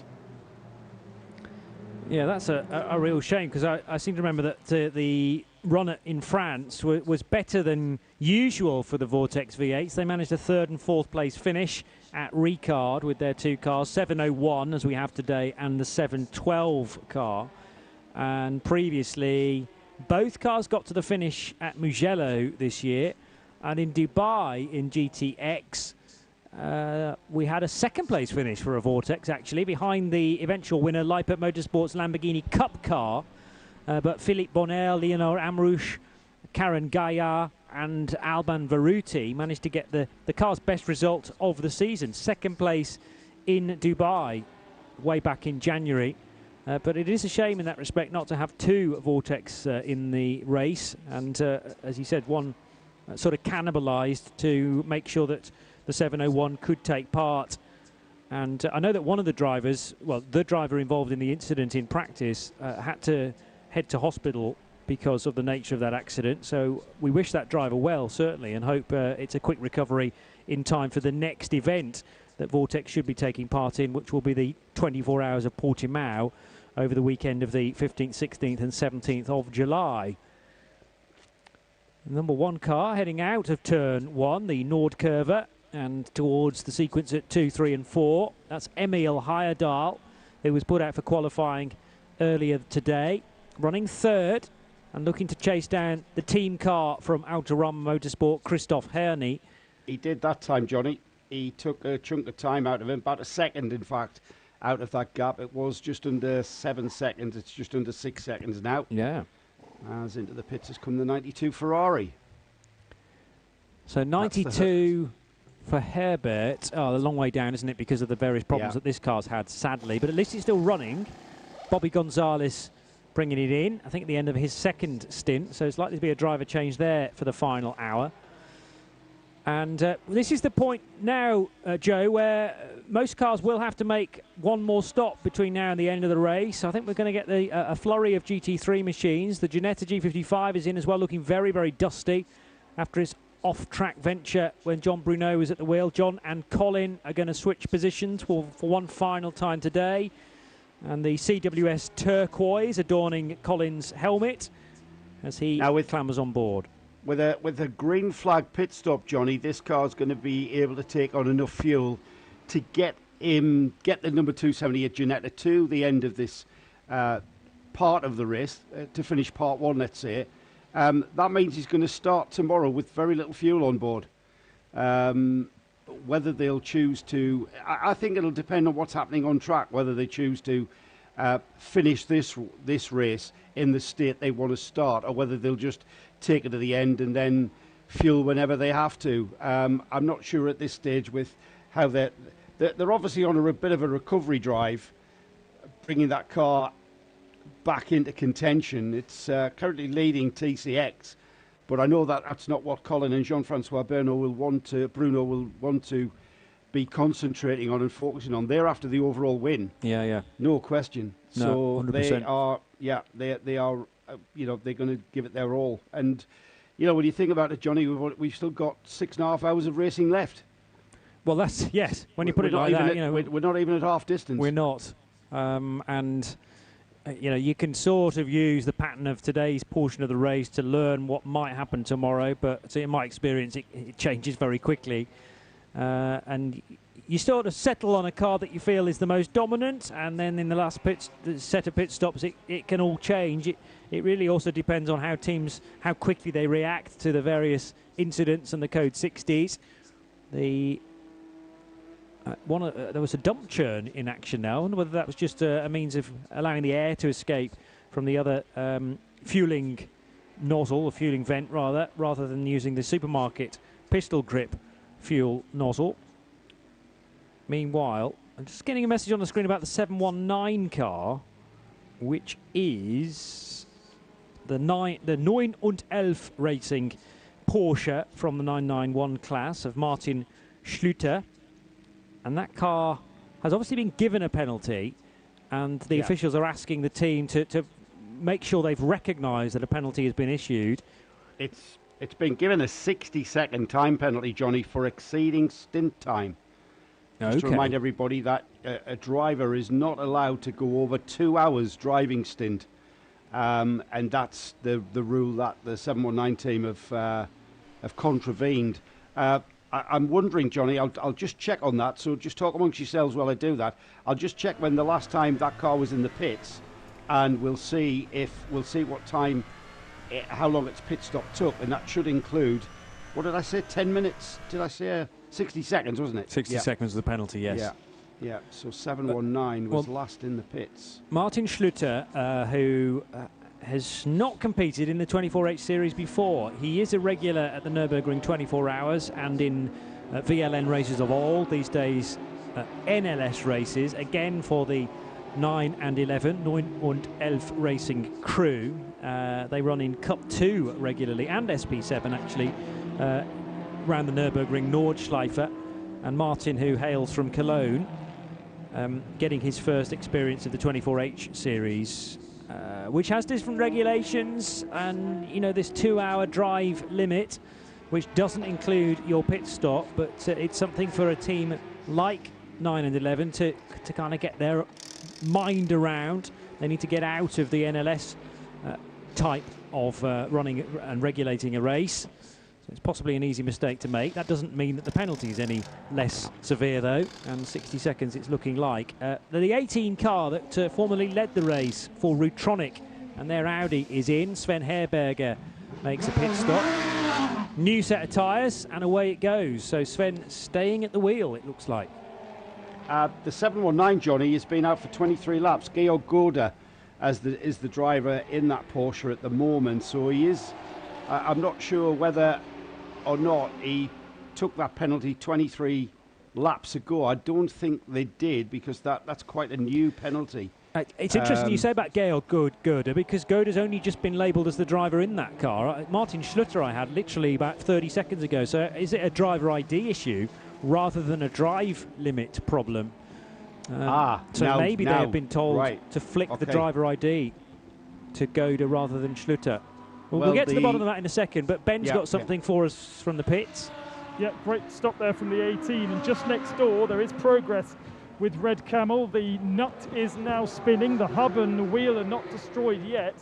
Yeah, that's a real shame, because I seem to remember that the run in France was better than usual for the Vortex V8s. They managed a third and fourth place finish at Ricard with their two cars, 701 as we have today and the 712 car. And previously, both cars got to the finish at Mugello this year, and in Dubai in GTX, we had a second place finish for a Vortex, actually, behind the eventual winner, Leipert Motorsports Lamborghini Cup car. But Philippe Bonner, Leonor Amrouche, Karen Gaillard and Alban Veruti managed to get the car's best result of the season. Second place in Dubai way back in January. But it is a shame in that respect not to have two Vortex in the race. And as you said, one sort of cannibalised to make sure that the 701 could take part. And I know that one of the drivers, well, the driver involved in the incident in practice, had to head to hospital because of the nature of that accident. So we wish that driver well, certainly, and hope it's a quick recovery in time for the next event that Vortex should be taking part in, which will be the 24 hours of Portimao over the weekend of the 15th, 16th and 17th of July. Number one car heading out of turn one, the Nordkurve, and towards the sequence at 2, 3 and 4. That's Emil Heyerdahl, who was put out for qualifying earlier today, running third and looking to chase down the team car from Autorama Motorsport, Christoph Herney. He did that time, Johnny. He took a chunk of time out of him, about a second, in fact, out of that gap. It was just under 7 seconds. It's just under 6 seconds now. Yeah. As into the pits has come the 92 Ferrari. So 92 for Herbert. Oh, a long way down, isn't it, because of the various problems that this car's had, sadly. But at least it's still running. Bobby Gonzalez bringing it in, I think at the end of his second stint. So it's likely to be a driver change there for the final hour. And this is the point now, Joe, where most cars will have to make one more stop between now and the end of the race. I think we're going to get a flurry of GT3 machines. The Ginetta G55 is in as well, looking very, very dusty after his off-track venture when John Bruneau was at the wheel. John and Colin are going to switch positions for one final time today. And the CWS turquoise adorning Colin's helmet as he clambers on board. With a green flag pit stop, Johnny, this car's going to be able to take on enough fuel to get the number 278 Ginetta to the end of this part of the race, to finish part one, let's say. That means he's going to start tomorrow with very little fuel on board. Whether they'll choose to, I think it'll depend on what's happening on track, whether they choose to finish this race in the state they want to start, or whether they'll just take it to the end and then fuel whenever they have to. I'm not sure at this stage with how they're obviously on a bit of a recovery drive, bringing that car back into contention. It's currently leading TCX, but I know that that's not what Colin and Jean-Francois Bruno will want to be concentrating on and focusing on. They're after the overall win. Yeah. No question. No, so 100%. they are, they're going to give it their all. And, when you think about it, Johnny, we've still got 6.5 hours of racing left. Well, that's, yes, when you put it like that, we're not even at half distance. We're not. You can sort of use the pattern of today's portion of the race to learn what might happen tomorrow, but in my experience, it changes very quickly. And you sort of settle on a car that you feel is the most dominant, and then in the last set of pit stops, it can all change. It really also depends on how quickly they react to the various incidents and the code 60s. There was a dump churn in action now. I wonder whether that was just a means of allowing the air to escape from the other fueling nozzle, or fueling vent rather than using the supermarket pistol grip fuel nozzle. Meanwhile, I'm just getting a message on the screen about the 719 car, which is the 9 und 11 Racing Porsche from the 991 class of Martin Schlüter. And that car has obviously been given a penalty, and the officials are asking the team to make sure they've recognised that a penalty has been issued. It's been given a 60-second time penalty, Johnny, for exceeding stint time. Just to remind everybody that a driver is not allowed to go over 2 hours driving stint, and that's the rule that the 719 team have contravened. I'm wondering, Johnny, I'll just check on that, so just talk amongst yourselves while I do that. I'll just check when the last time that car was in the pits, and we'll see what time, how long its pit stop took, and that should include, what did I say, 10 minutes? Did I say 60 seconds, wasn't it? 60 seconds was the penalty, yes. Yeah, so 719 was last in the pits. Martin Schlüter, who has not competed in the 24H series before. He is a regular at the Nürburgring 24 hours and in VLN races of all, these days NLS races, again for the 9 and 11, 9 und 11 Racing crew. They run in Cup 2 regularly, and SP7 actually, around the Nürburgring Nordschleife. And Martin, who hails from Cologne, getting his first experience of the 24H series, which has different regulations, and this 2-hour drive limit, which doesn't include your pit stop, but it's something for a team like 9 and 11 to kind of get their mind around. They need to get out of the NLS type of running and regulating a race. It's possibly an easy mistake to make. That doesn't mean that the penalty is any less severe, though, and 60 seconds it's looking like. The 18 car that formerly led the race for Rutronic, and their Audi is in. Sven Herberger makes a pit stop. New set of tyres, and away it goes. So Sven staying at the wheel, it looks like. The 719, Johnny, has been out for 23 laps. Georg Goda is the driver in that Porsche at the moment, so he is... I'm not sure whether or not he took that penalty 23 laps ago. I don't think they did, because that's quite a new penalty. It's interesting you say about Georg Goda, because Goda's only just been labelled as the driver in that car. Martin Schlutter I had literally about 30 seconds ago. So is it a driver ID issue rather than a drive limit problem? So maybe they have been told to flick the driver ID to Goda rather than Schlutter. We'll get to the bottom of that in a second, but Ben's got something for us from the pits. Yeah, great stop there from the 18, and just next door there is progress with Red Camel. The nut is now spinning, the hub and the wheel are not destroyed yet.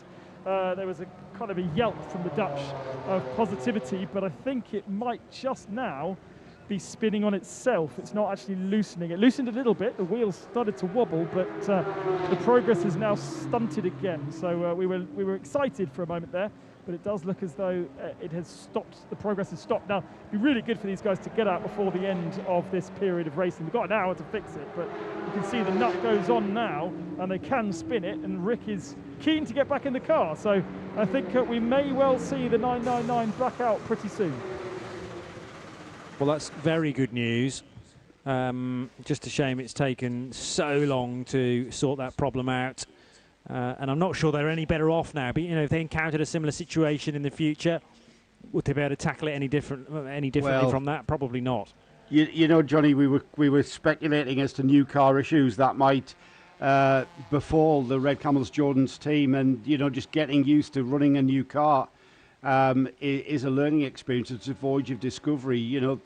There was a kind of a yelp from the Dutch of positivity, but I think it might just now be spinning on itself. It's not actually loosening. It loosened a little bit, the wheels started to wobble, but the progress is now stunted again. So we were excited for a moment there, but it does look as though it has stopped, the progress has stopped. Now, it'd be really good for these guys to get out before the end of this period of racing. They've got an hour to fix it, but you can see the nut goes on now, and they can spin it, and Rick is keen to get back in the car. So I think we may well see the 999 back out pretty soon. Well, that's very good news. Just a shame it's taken so long to sort that problem out. And I'm not sure they're any better off now. But, you know, if they encountered a similar situation in the future, would they be able to tackle it any differently from that? Probably not. You know, Johnny, we were speculating as to new car issues that might befall the Red Camels Jordan's team, and you know, just getting used to running a new car is a learning experience. It's a voyage of discovery. You know,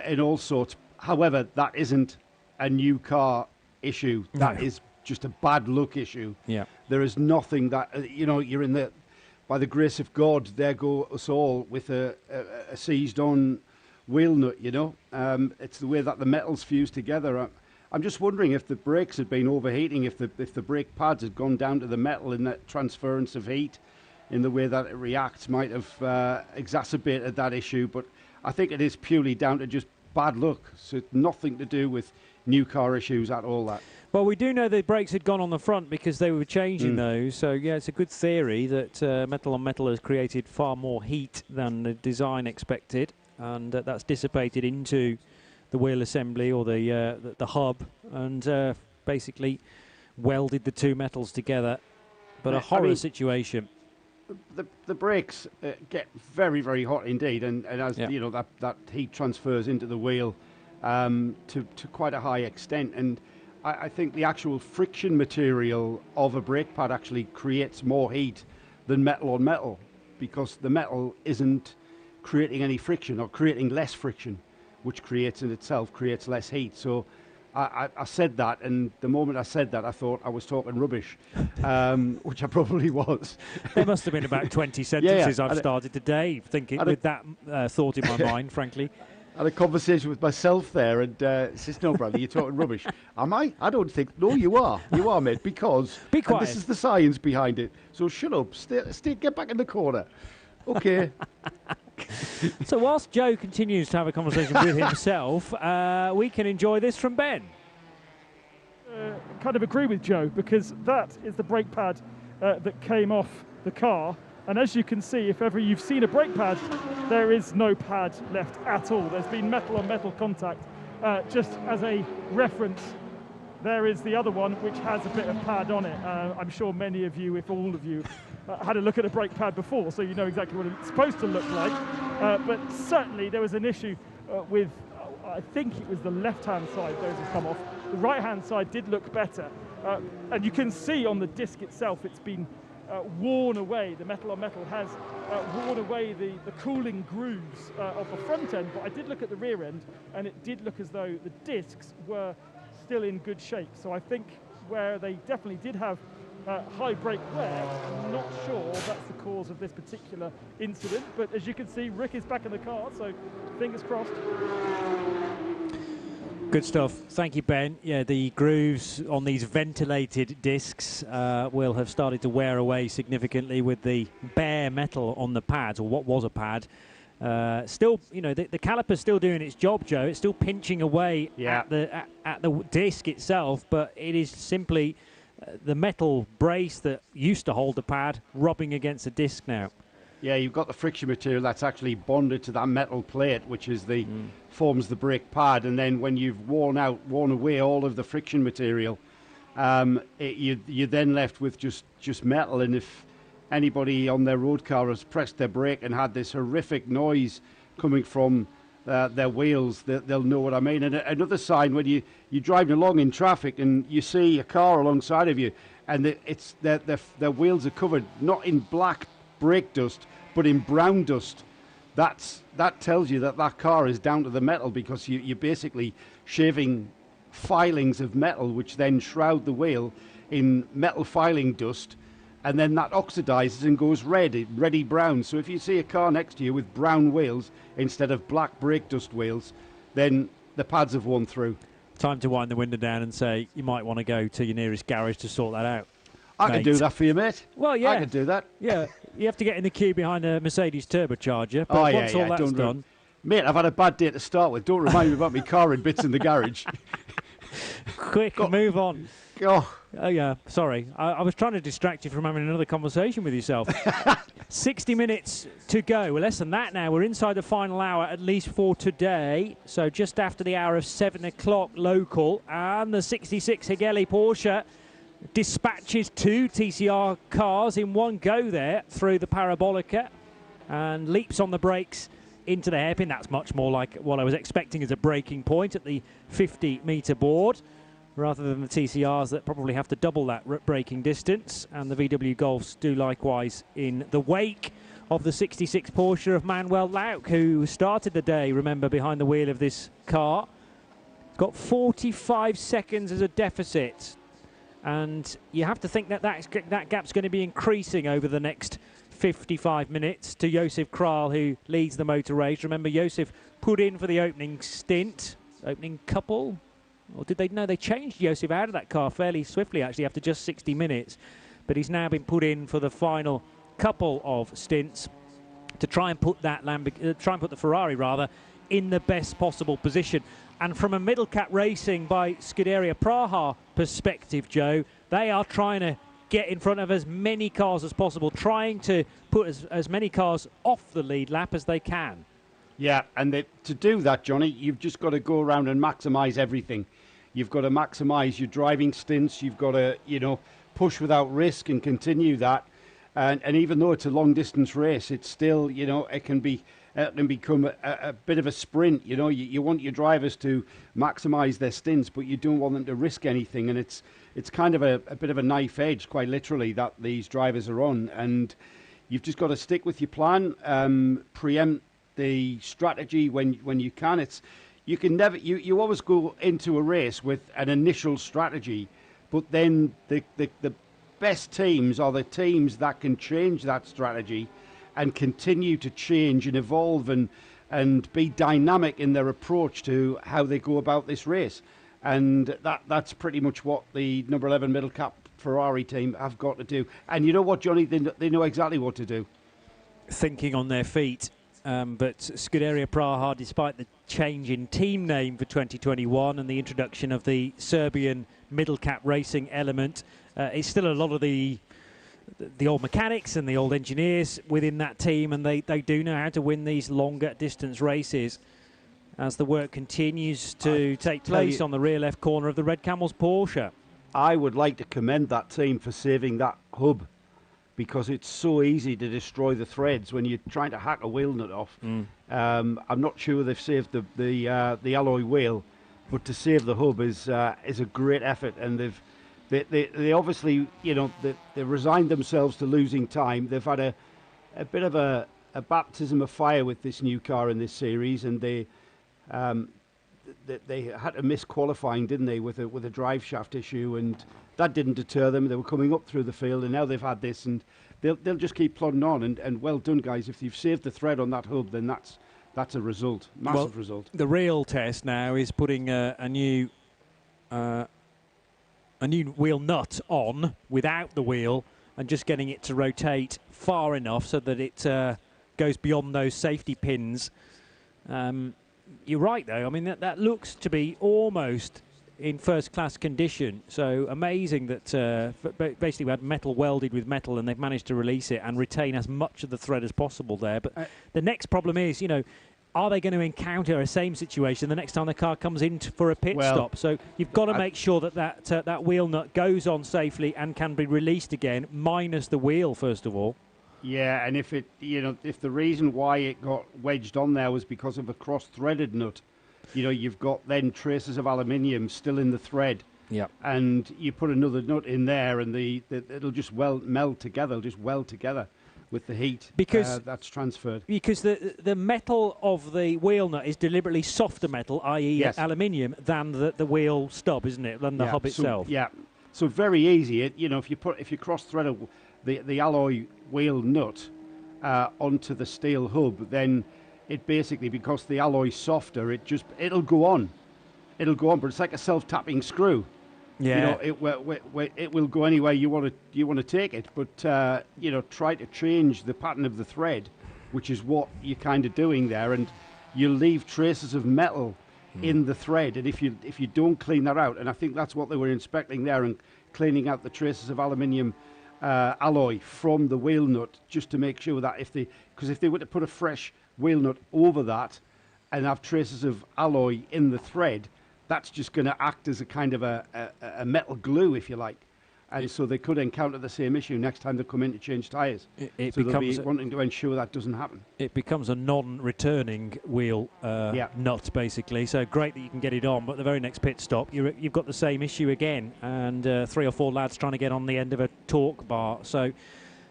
in all sorts. However, that isn't a new car issue. That is just a bad luck issue. Yeah. There is nothing that, you know, you're in the, by the grace of God, there go us all with a seized on wheel nut, you know. It's the way that the metals fuse together. I'm just wondering if the brakes had been overheating, if the brake pads had gone down to the metal, and that transference of heat in the way that it reacts might have exacerbated that issue. But I think it is purely down to just bad luck. So it's nothing to do with new car issues at all. That. Well, we do know the brakes had gone on the front because they were changing those. So, yeah, it's a good theory that metal on metal has created far more heat than the design expected, and that's dissipated into the wheel assembly or the hub, and basically welded the two metals together. But a horror situation. The brakes get very, very hot indeed, and as you know, that heat transfers into the wheel to quite a high extent. And I think the actual friction material of a brake pad actually creates more heat than metal on metal, because the metal isn't creating any friction, or creating less friction, which creates in itself creates less heat. So I said that, and the moment I said that, I thought I was talking rubbish, which I probably was. There must have been about 20 sentences I've started today thinking with that thought in my mind, frankly. I had a conversation with myself there, and says, "No, brother, you're talking rubbish." Am I? I don't think. No, you are. You are, mate. Because be quiet. This is the science behind it. So shut up. Stay. Get back in the corner. Okay. So whilst Joe continues to have a conversation with himself, we can enjoy this from Ben. Kind of agree with Joe, because that is the brake pad that came off the car. And as you can see, if ever you've seen a brake pad, there is no pad left at all. There's been metal on metal contact. Just as a reference, there is the other one which has a bit of pad on it. I'm sure many of you, if all of you, had a look at a brake pad before, so you know exactly what it's supposed to look like. But certainly there was an issue with, I think it was the left-hand side, those have come off. The right-hand side did look better. And you can see on the disc itself, it's been worn away. The metal on metal has worn away the cooling grooves of the front end. But I did look at the rear end, and it did look as though the discs were still in good shape. So I think where they definitely did have high brake wear. I'm not sure that's the cause of this particular incident, but as you can see, Rick is back in the car, so fingers crossed. Good stuff. Thank you, Ben. Yeah, the grooves on these ventilated discs will have started to wear away significantly with the bare metal on the pads, or what was a pad. Still, you know, the caliper's still doing its job, Joe. It's still pinching away at the disc itself, but it is simply the metal brace that used to hold the pad rubbing against the disc now. Yeah, you've got the friction material that's actually bonded to that metal plate, which is the forms the brake pad, and then when you've worn away all of the friction material, you're then left with just metal. And if anybody on their road car has pressed their brake and had this horrific noise coming from their wheels, they'll know what I mean. And another sign, when you're driving along in traffic and you see a car alongside of you, and their wheels are covered not in black brake dust but in brown dust, that tells you that car is down to the metal, because you're basically shaving filings of metal which then shroud the wheel in metal filing dust, and then that oxidizes and goes reddy brown. So if you see a car next to you with brown wheels instead of black brake dust wheels, then the pads have worn through. Time to wind the window down and say you might want to go to your nearest garage to sort that out. I can do that for you, mate. Well, yeah. I can do that. Yeah, you have to get in the queue behind a Mercedes turbocharger, but once all that's done... Mate, I've had a bad day to start with. Don't remind me about my car in bits in the garage. Quick, move on. Oh, yeah, sorry. I was trying to distract you from having another conversation with yourself. 60 minutes to go. We're less than that now. We're inside the final hour, at least for today. So just after the hour of 7 o'clock local. And the 66 Higeli Porsche dispatches 2 TCR cars in one go there through the Parabolica and leaps on the brakes into the hairpin. That's much more like what I was expecting as a braking point at the 50-metre board, rather than the TCRs that probably have to double that braking distance. And the VW Golfs do likewise in the wake of the 66 Porsche of Manuel Lauk, who started the day, remember, behind the wheel of this car. Got 45 seconds as a deficit. And you have to think that gap's going to be increasing over the next 55 minutes to Josef Kral, who leads the motor race. Remember, Josef put in for the opening stint, opening couple. Or did they? No, they changed Josef out of that car fairly swiftly, actually, after just 60 minutes. But he's now been put in for the final couple of stints to try and put that the Ferrari rather in the best possible position. And from a middle cap racing by Scuderia Praha perspective, Joe, they are trying to get in front of as many cars as possible, trying to put as many cars off the lead lap as they can. Yeah, and to do that, Johnny, you've just got to go around and maximise everything. You've got to maximise your driving stints. You've got to, push without risk and continue that. And even though it's a long-distance race, it's still, it can become a bit of a sprint. You want your drivers to maximise their stints, but you don't want them to risk anything. And it's kind of a bit of a knife edge, quite literally, that these drivers are on. And you've just got to stick with your plan, preempt the strategy when you can. You can never. You always go into a race with an initial strategy, but then the best teams are the teams that can change that strategy and continue to change and evolve and be dynamic in their approach to how they go about this race. And that's pretty much what the number 11 middle cap Ferrari team have got to do. And you know what, Johnny? They know exactly what to do. Thinking on their feet. But Scuderia Praha, despite the change in team name for 2021 and the introduction of the Serbian middle cap racing element, it's still a lot of the old mechanics and the old engineers within that team, and they do know how to win these longer distance races as the work continues to take place on the rear left corner of the Red Camels Porsche. I would like to commend that team for saving that hub, because it's so easy to destroy the threads when you're trying to hack a wheel nut off. I'm not sure they've saved the alloy wheel, but to save the hub is a great effort, and they obviously, they resigned themselves to losing time. They've had a bit of a baptism of fire with this new car in this series, and they had to miss qualifying, didn't they, with a drive shaft issue, and that didn't deter them. They were coming up through the field, and now they've had this, and they'll just keep plodding on. And well done, guys. If you've saved the thread on that hub, then that's a result, massive result. The real test now is putting a new wheel nut on without the wheel and just getting it to rotate far enough so that it goes beyond those safety pins. You're right, though. I mean, that looks to be almost in first-class condition. So amazing that basically we had metal welded with metal, and they've managed to release it and retain as much of the thread as possible there. But the next problem is, are they going to encounter a same situation the next time the car comes in for a pit stop? So you've got to make sure that wheel nut goes on safely and can be released again, minus the wheel, first of all. Yeah, and if if the reason why it got wedged on there was because of a cross-threaded nut, you've got then traces of aluminium still in the thread. Yeah. And you put another nut in there, and it'll just meld together. It'll just weld together with the heat because that's transferred. Because the metal of the wheel nut is deliberately softer metal, i.e. aluminium, than the wheel stub, isn't it? Than the hub itself. Yeah. So very easy. If you cross-thread the alloy wheel nut onto the steel hub, then it basically, because the alloy's softer, it'll go on. It'll go on, but it's like a self-tapping screw. Yeah. It will go anywhere you want to take it, but try to change the pattern of the thread, which is what you're kind of doing there, and you'll leave traces of metal in the thread, and if you don't clean that out, and I think that's what they were inspecting there, and cleaning out the traces of aluminium alloy from the wheel nut, just to make sure that if they were to put a fresh wheel nut over that and have traces of alloy in the thread, that's just going to act as a kind of a metal glue, if you like. And so they could encounter the same issue next time they come in to change tyres. So they'll be wanting to ensure that doesn't happen. It becomes a non-returning wheel nut, basically. So great that you can get it on, but the very next pit stop, you've got the same issue again, and 3 or 4 lads trying to get on the end of a torque bar. So,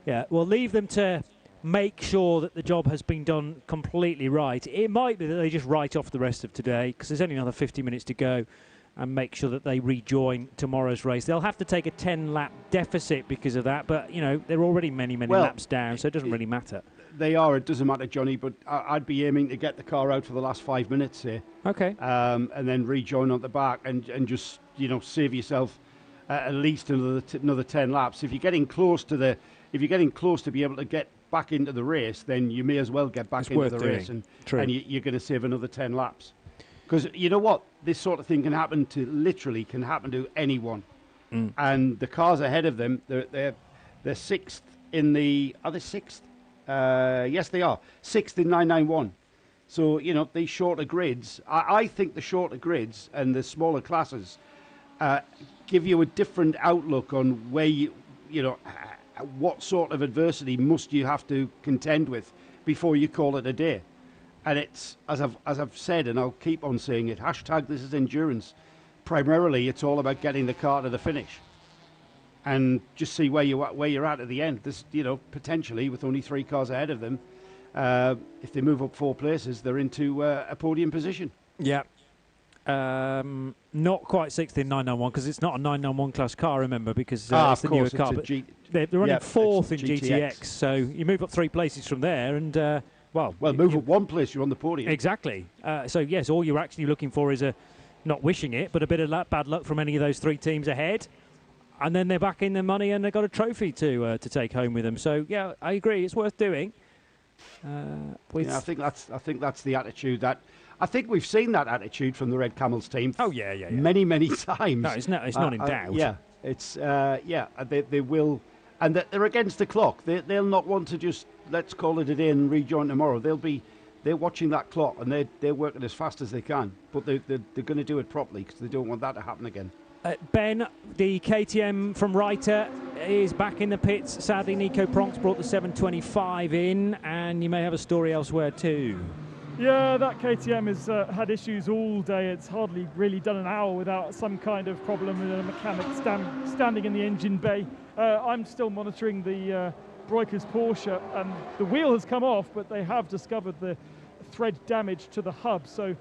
yeah, we'll leave them to make sure that the job has been done completely right. It might be that they just write off the rest of today, because there's only another 50 minutes to go, and make sure that they rejoin tomorrow's race. They'll have to take a 10-lap deficit because of that, but, they're already many laps down, so it doesn't really matter. They are. It doesn't matter, Johnny, but I'd be aiming to get the car out for the last 5 minutes here. Okay. And then rejoin on the back and just, save yourself at least another 10 laps. If you're getting close to be able to get back into the race, then you may as well get back into the race, and you're going to save another 10 laps. Because you know what? This sort of thing can happen to anyone. And the cars ahead of them, they're sixth in the... Are they sixth? Yes, they are. Sixth in 991. So, these shorter grids, I think the shorter grids and the smaller classes give you a different outlook on where what sort of adversity must you have to contend with before you call it a day. And it's, as I've said, and I'll keep on saying it, #this is endurance. Primarily, it's all about getting the car to the finish. And just see where you're at the end. This, potentially, with only 3 cars ahead of them, if they move up 4 places, they're into a podium position. Yeah. Not quite 6th in 991, because it's not a 991 class car, remember, because it's the newer car. But they're running 4th in GTX, so you move up 3 places from there, and... Well, move up 1 place, you're on the podium. Exactly. So, yes, all you're actually looking for is not wishing it, but a bit of bad luck from any of those 3 teams ahead. And then they're back in their money and they've got a trophy to take home with them. So, yeah, I agree. It's worth doing. I think that's the attitude that... I think we've seen that attitude from the Red Camels team. Oh, yeah. Many, many times. No, it's not in doubt. Yeah, it's... they will... And they're against the clock. They'll not want to just, let's call it a day and rejoin tomorrow. They're watching that clock, and they're working as fast as they can. But they're going to do it properly, because they don't want that to happen again. Ben, the KTM from Reiter is back in the pits. Sadly, Nico Pronks brought the 725 in, and you may have a story elsewhere too. Yeah, that KTM has had issues all day. It's hardly really done an hour without some kind of problem with a mechanic standing in the engine bay. I'm still monitoring the Breukers Porsche, and the wheel has come off, but they have discovered the thread damage to the hub. So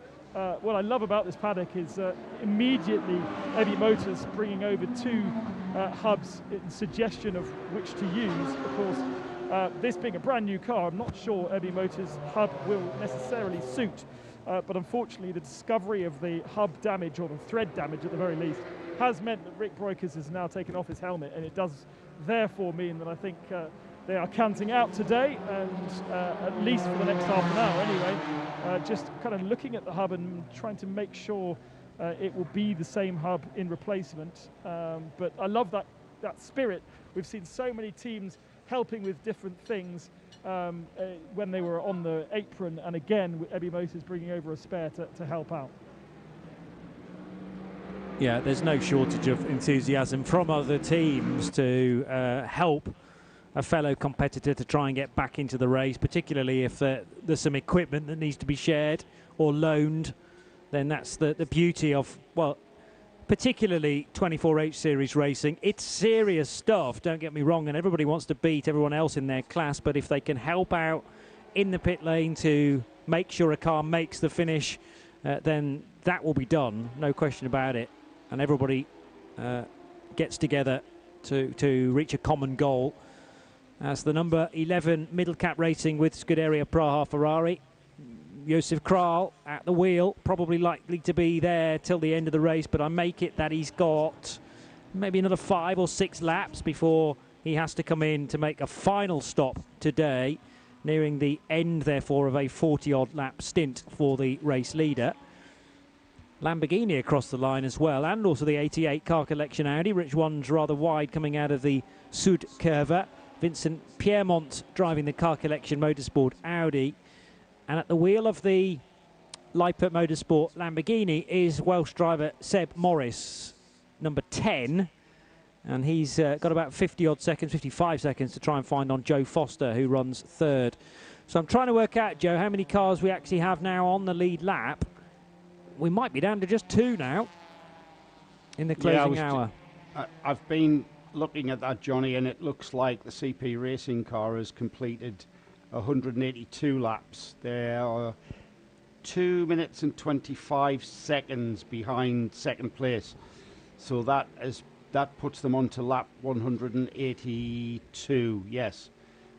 what I love about this paddock is immediately Heavy Motors bringing over 2 hubs in suggestion of which to use. Of course, this being a brand new car, I'm not sure Heavy Motors hub will necessarily suit, but unfortunately the discovery of the hub damage, or the thread damage at the very least, has meant that Rick Breukers has now taken off his helmet, and it does therefore mean that I think they are canting out today, and at least for the next half an hour anyway, just kind of looking at the hub and trying to make sure it will be the same hub in replacement. But I love that spirit. We've seen so many teams helping with different things when they were on the apron, and again with Heavy Motors bringing over a spare to help out. Yeah, there's no shortage of enthusiasm from other teams to help a fellow competitor to try and get back into the race, particularly if there's some equipment that needs to be shared or loaned. Then that's the beauty of, well, particularly 24H Series racing. It's serious stuff, don't get me wrong, and everybody wants to beat everyone else in their class, but if they can help out in the pit lane to make sure a car makes the finish, then that will be done, no question about it. And everybody gets together to reach a common goal. As the number 11 middle cap racing with Scuderia Praha Ferrari, Josef Kral at the wheel, probably likely to be there till the end of the race, but I make it that he's got maybe another 5 or 6 laps before he has to come in to make a final stop today, nearing the end, therefore, of a 40-odd lap stint for the race leader. Lamborghini across the line as well, and also the 88 car collection Audi, which one's rather wide coming out of the Sud Curva. Vincent Piermont driving the car collection Motorsport Audi. And at the wheel of the Lippert Motorsport Lamborghini is Welsh driver Seb Morris, number 10. And he's got about 50-odd seconds, 55 seconds to try and find on Joe Foster, who runs third. So I'm trying to work out, Joe, how many cars we actually have now on the lead lap. We might be down to just 2 now in the closing hour. I've been looking at that, Johnny, and it looks like the CP Racing car has completed 182 laps. They are 2 minutes and 25 seconds behind second place. So that puts them onto lap 182, yes.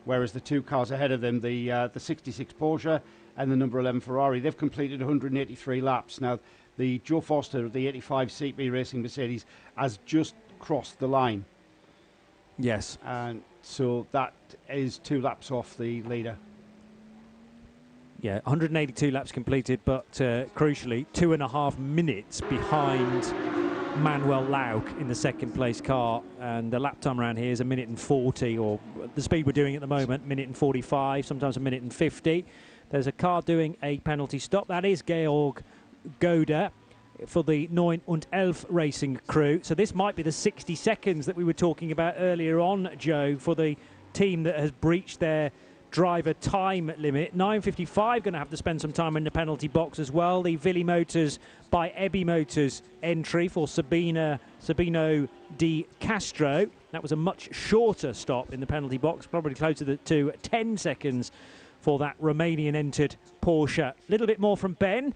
Whereas the 2 cars ahead of them, the 66 Porsche and the number 11 Ferrari, they've completed 183 laps. Now, the Joe Foster of the 85 CP Racing Mercedes has just crossed the line. Yes. And so that is 2 laps off the leader. Yeah, 182 laps completed, but crucially, 2.5 minutes behind Manuel Lauk in the second place car. And the lap time around here is 1 minute and 40, or the speed we're doing at the moment, 1 minute and 45, sometimes 1 minute and 50. There's a car doing a penalty stop. That is Georg Goda for the 9 und 11 racing crew. So this might be the 60 seconds that we were talking about earlier on, Joe, for the team that has breached their driver time limit. 9:55 going to have to spend some time in the penalty box as well. The Willy Motors by Ebby Motors entry for Sabino Di Castro. That was a much shorter stop in the penalty box, probably closer to 10 seconds for that Romanian entered Porsche. A little bit more from Ben.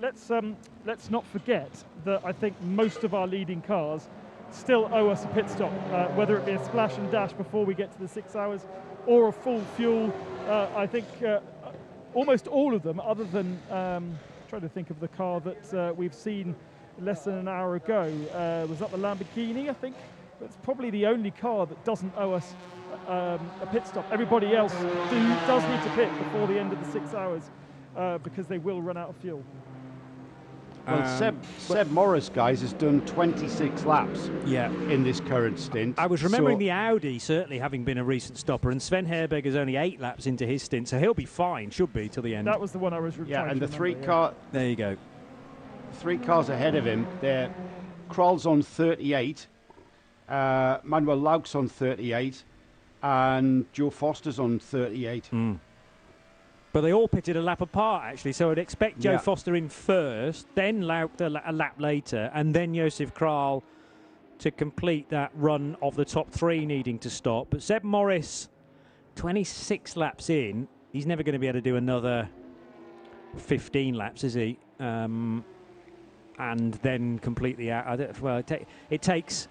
Let's not forget that I think most of our leading cars still owe us a pit stop, whether it be a splash and dash before we get to the 6 hours or a full fuel. I think almost all of them, other than trying to think of the car that we've seen less than an hour ago. Was that the Lamborghini, I think? That's probably the only car that doesn't owe us a pit stop. Everybody else does need to pit before the end of the 6 hours because they will run out of fuel. Well, Seb Morris, guys, has done 26 laps in this current stint. I was remembering the Audi certainly having been a recent stopper, and Sven Herberger's only 8 laps into his stint, so he'll be fine, should be, till the end. That was the one I was trying to remember. And the 3 car... There you go. 3 cars ahead of him, they're Kral's on 38, Manuel Lauk's on 38, and Joe Foster's on 38. But they all pitted a lap apart, actually, so I'd expect Joe Foster in first, then Lauk a lap later, and then Josef Kral to complete that run of the top 3 needing to stop. But Seb Morris, 26 laps in, he's never going to be able to do another 15 laps, is he? and then completely out. Well, it takes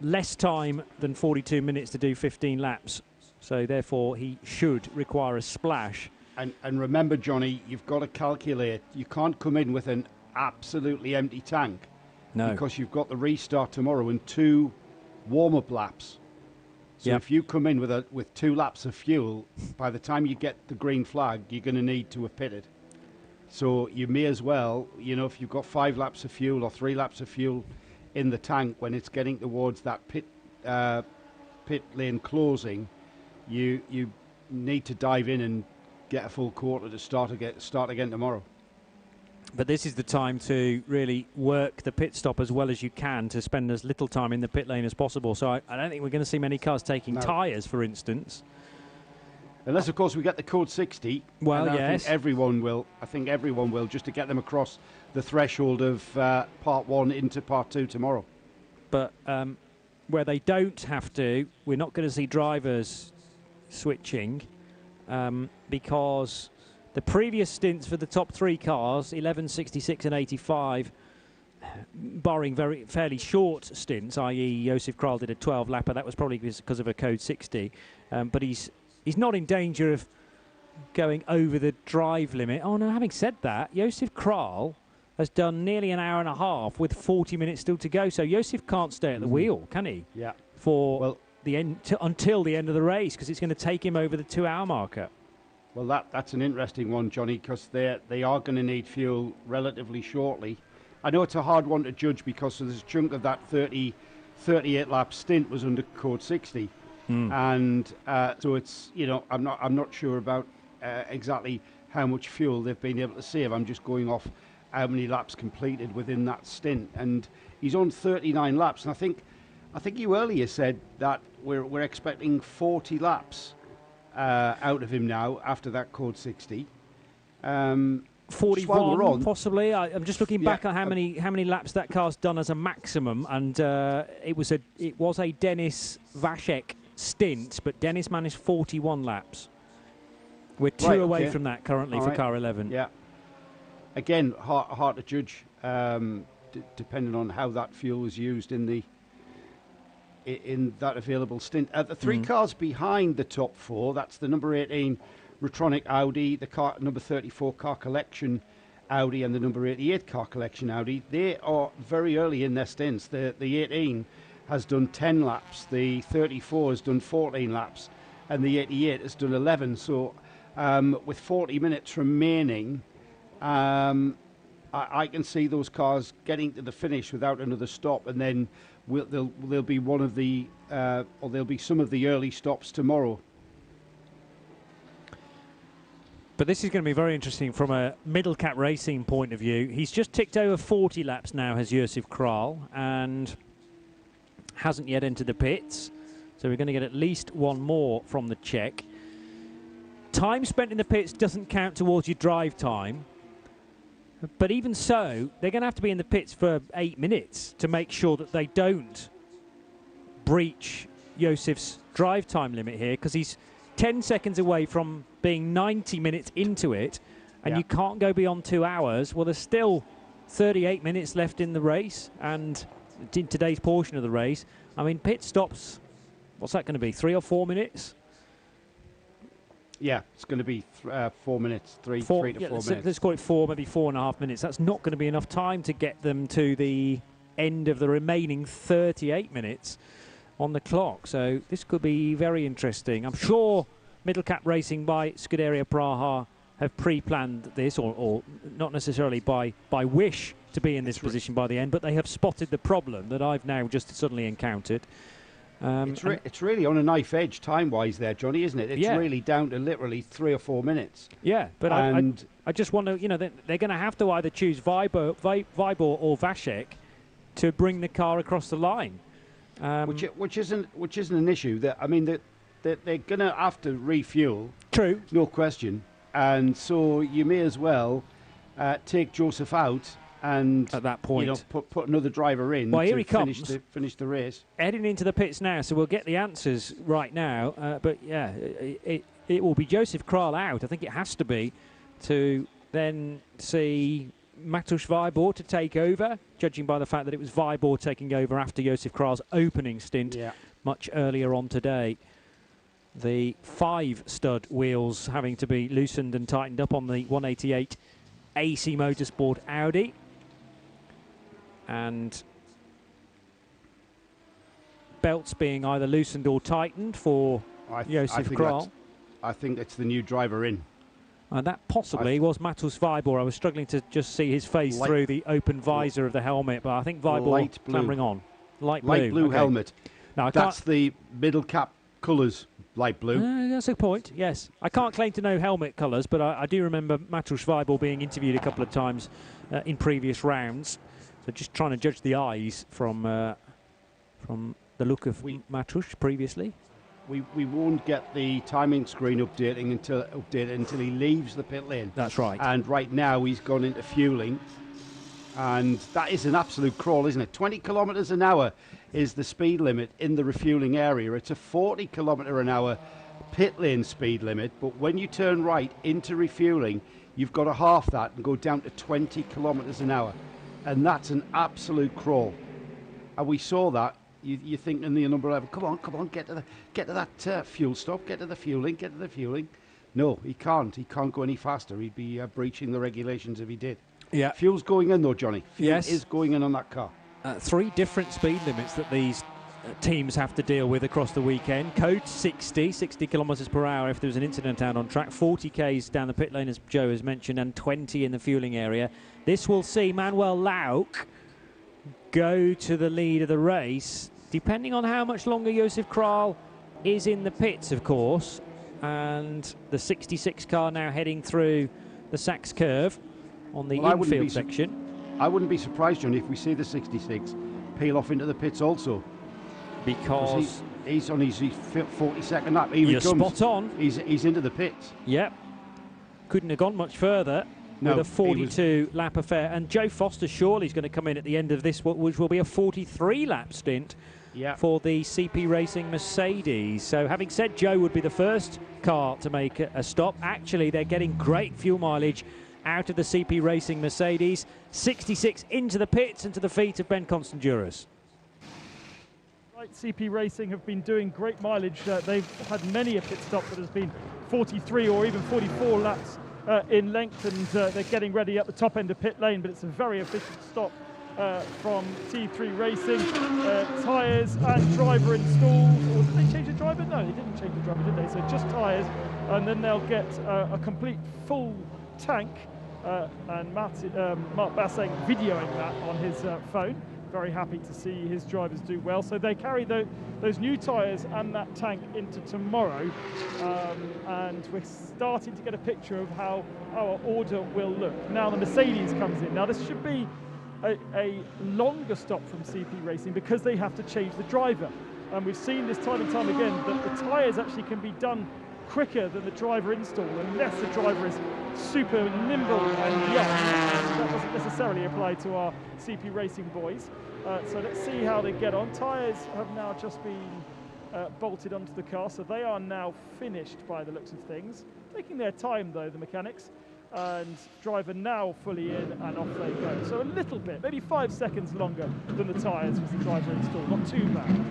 less time than 42 minutes to do 15 laps, so therefore he should require a splash. And remember, Johnny, you've got to calculate. You can't come in with an absolutely empty tank. No. Because you've got the restart tomorrow and 2 warm-up laps. So if you come in with 2 laps of fuel, by the time you get the green flag, you're going to need to have pitted. So you may as well, if you've got 5 laps of fuel or 3 laps of fuel in the tank when it's getting towards that pit lane closing, you need to dive in and get a full quarter to start again tomorrow. But this is the time to really work the pit stop as well as you can to spend as little time in the pit lane as possible. So I don't think we're going to see many cars taking tyres, for instance. Unless, of course, we get the code 60. Well, and yes. I think everyone will, just to get them across the threshold of part 1 into part 2 tomorrow. But where they don't have to, we're not going to see drivers switching because the previous stints for the top 3 cars, 11, 66 and 85, barring fairly short stints, i.e. Josef Kral did a 12-lapper. That was probably because of a code 60. But he's not in danger of going over the drive limit. Oh, no, having said that, Josef Kral has done nearly an hour and a half with 40 minutes still to go. So Josef can't stay at the wheel, can he? Yeah. For the end until the end of the race, because it's going to take him over the 2-hour marker. Well, that's an interesting one, Johnny, because they are going to need fuel relatively shortly. I know it's a hard one to judge because there's a chunk of that 38-lap stint was under code 60, and so it's I'm not sure about exactly how much fuel they've been able to save. I'm just going off how many laps completed within that stint, and he's on 39 laps, and I think you earlier said that we're expecting 40 laps. Out of him now after that code 60. 41 possibly. I'm just looking back at how many laps that car's done as a maximum, and it was a Dennis Vashek stint, but Dennis managed 41 laps. We're 2 away from that currently for car 11. Yeah. Again, hard to judge, depending on how that fuel is used in that available stint. The 3 cars behind the top 4, that's the number 18 Retronic Audi, the number 34 Car Collection Audi, and the number 88 Car Collection Audi. They are very early in their stints. The 18 has done 10 laps, the 34 has done 14 laps, and the 88 has done 11. So with 40 minutes remaining, I can see those cars getting to the finish without another stop, and then there'll be one of the or there'll be some of the early stops tomorrow. But this is going to be very interesting from a middle cap racing point of view. He's just ticked over 40 laps now, has Josef Kral, and hasn't yet entered the pits. So we're going to get at least one more from the Czech. Time spent in the pits doesn't count towards your drive time. But even so, they're going to have to be in the pits for 8 minutes to make sure that they don't breach Josef's drive time limit here, because he's 10 seconds away from being 90 minutes into it, and you can't go beyond 2 hours. Well, there's still 38 minutes left in the race, and in today's portion of the race, I mean, pit stops, what's that going to be, 3 or 4 minutes? Yeah, it's going to be 4 minutes, 3 to 4 minutes. Let's call it 4, maybe 4.5 minutes. That's not going to be enough time to get them to the end of the remaining 38 minutes on the clock. So this could be very interesting. I'm sure Middle Cap Racing by Scuderia Praha have pre-planned this, or not necessarily by wish to be in this position by the end, but they have spotted the problem that I've now just suddenly encountered. It's really on a knife edge time-wise there, Johnny, isn't it? It's really down to literally 3 or 4 minutes. Yeah, but I just want to, they're going to have to either choose Vibor or Vashek to bring the car across the line. Which isn't an issue. They're going to have to refuel. True. No question. And so you may as well take Josef out and at that point, put another driver in here he finish comes. Finish the race. Heading into the pits now, so we'll get the answers right now. But yeah, it will be Josef Kral out. I think it has to be, to then see Mateusz Vibor to take over, judging by the fact that it was Vibor taking over after Josef Kral's opening stint much earlier on today. The 5-stud wheels having to be loosened and tightened up on the 188 AC Motorsport Audi. And belts being either loosened or tightened for Josef Kral. I think it's the new driver in. And that possibly was Mateusz Vibor. I was struggling to just see his face through the open visor of the helmet, but I think Vibor clambering on. Light blue helmet. Now, that's the middle cap colours, light blue. That's a point, yes. I can't claim to know helmet colours, but I do remember Mateusz Vibor being interviewed a couple of times in previous rounds. So just trying to judge the eyes from the look of Mateusz previously. We won't get the timing screen updated until he leaves the pit lane. That's right. And right now he's gone into fueling, and that is an absolute crawl, isn't it? 20 kilometres an hour is the speed limit in the refueling area. It's a 40 kilometre an hour pit lane speed limit, but when you turn right into refueling, you've got to half that and go down to 20 kilometres an hour, and that's an absolute crawl. And we saw that. You think in the number 11, come on, get to that fuel stop, get to the fueling. No, he can't go any faster. He'd be breaching the regulations if he did. Yeah. Fuel's going in though, Johnny. Fuel Yes. is going in on that car. 3 different speed limits that these teams have to deal with across the weekend. Code 60 kilometres per hour if there was an incident out on track, 40 k's down the pit lane as Joe has mentioned, and 20 in the fueling area. This will see Manuel Lauk go to the lead of the race, depending on how much longer Josef Kral is in the pits, of course. And the 66 car now heading through the Sachs curve on the infield section. I wouldn't be surprised, Johnny, if we see the 66 peel off into the pits also. Because he's on his 42nd lap. You're spot on. He's into the pits. Yep. Couldn't have gone much further. With a 42 lap affair, and Joe Foster surely is going to come in at the end of this, which will be a 43 lap stint for the CP Racing Mercedes. So having said Joe would be the first car to make a stop, actually they're getting great fuel mileage out of the CP Racing Mercedes. 66 into the pits and to the feet of Ben Constanduras. Right, CP Racing have been doing great mileage. They've had many a pit stop that has been 43 or even 44 laps in length, and they're getting ready at the top end of pit lane, but it's a very efficient stop from T3 Racing. Tyres and driver installed. Or did they change the driver? No, they didn't change the driver, did they? So just tyres, and then they'll get a complete full tank, and Mark Basseng videoing that on his phone. Very happy to see his drivers do well. So they carry those new tyres and that tank into tomorrow, and we're starting to get a picture of how our order will look. Now the Mercedes comes in. Now this should be a longer stop from CP Racing because they have to change the driver, and we've seen this time and time again that the tyres actually can be done quicker than the driver install, unless the driver is super nimble and young. That doesn't necessarily apply to our CP Racing boys. So let's see how they get on. Tyres have now just been bolted onto the car, so they are now finished by the looks of things. Taking their time though, the mechanics, and driver now fully in and off they go. So a little bit, maybe 5 seconds longer than the tyres was the driver install, not too bad.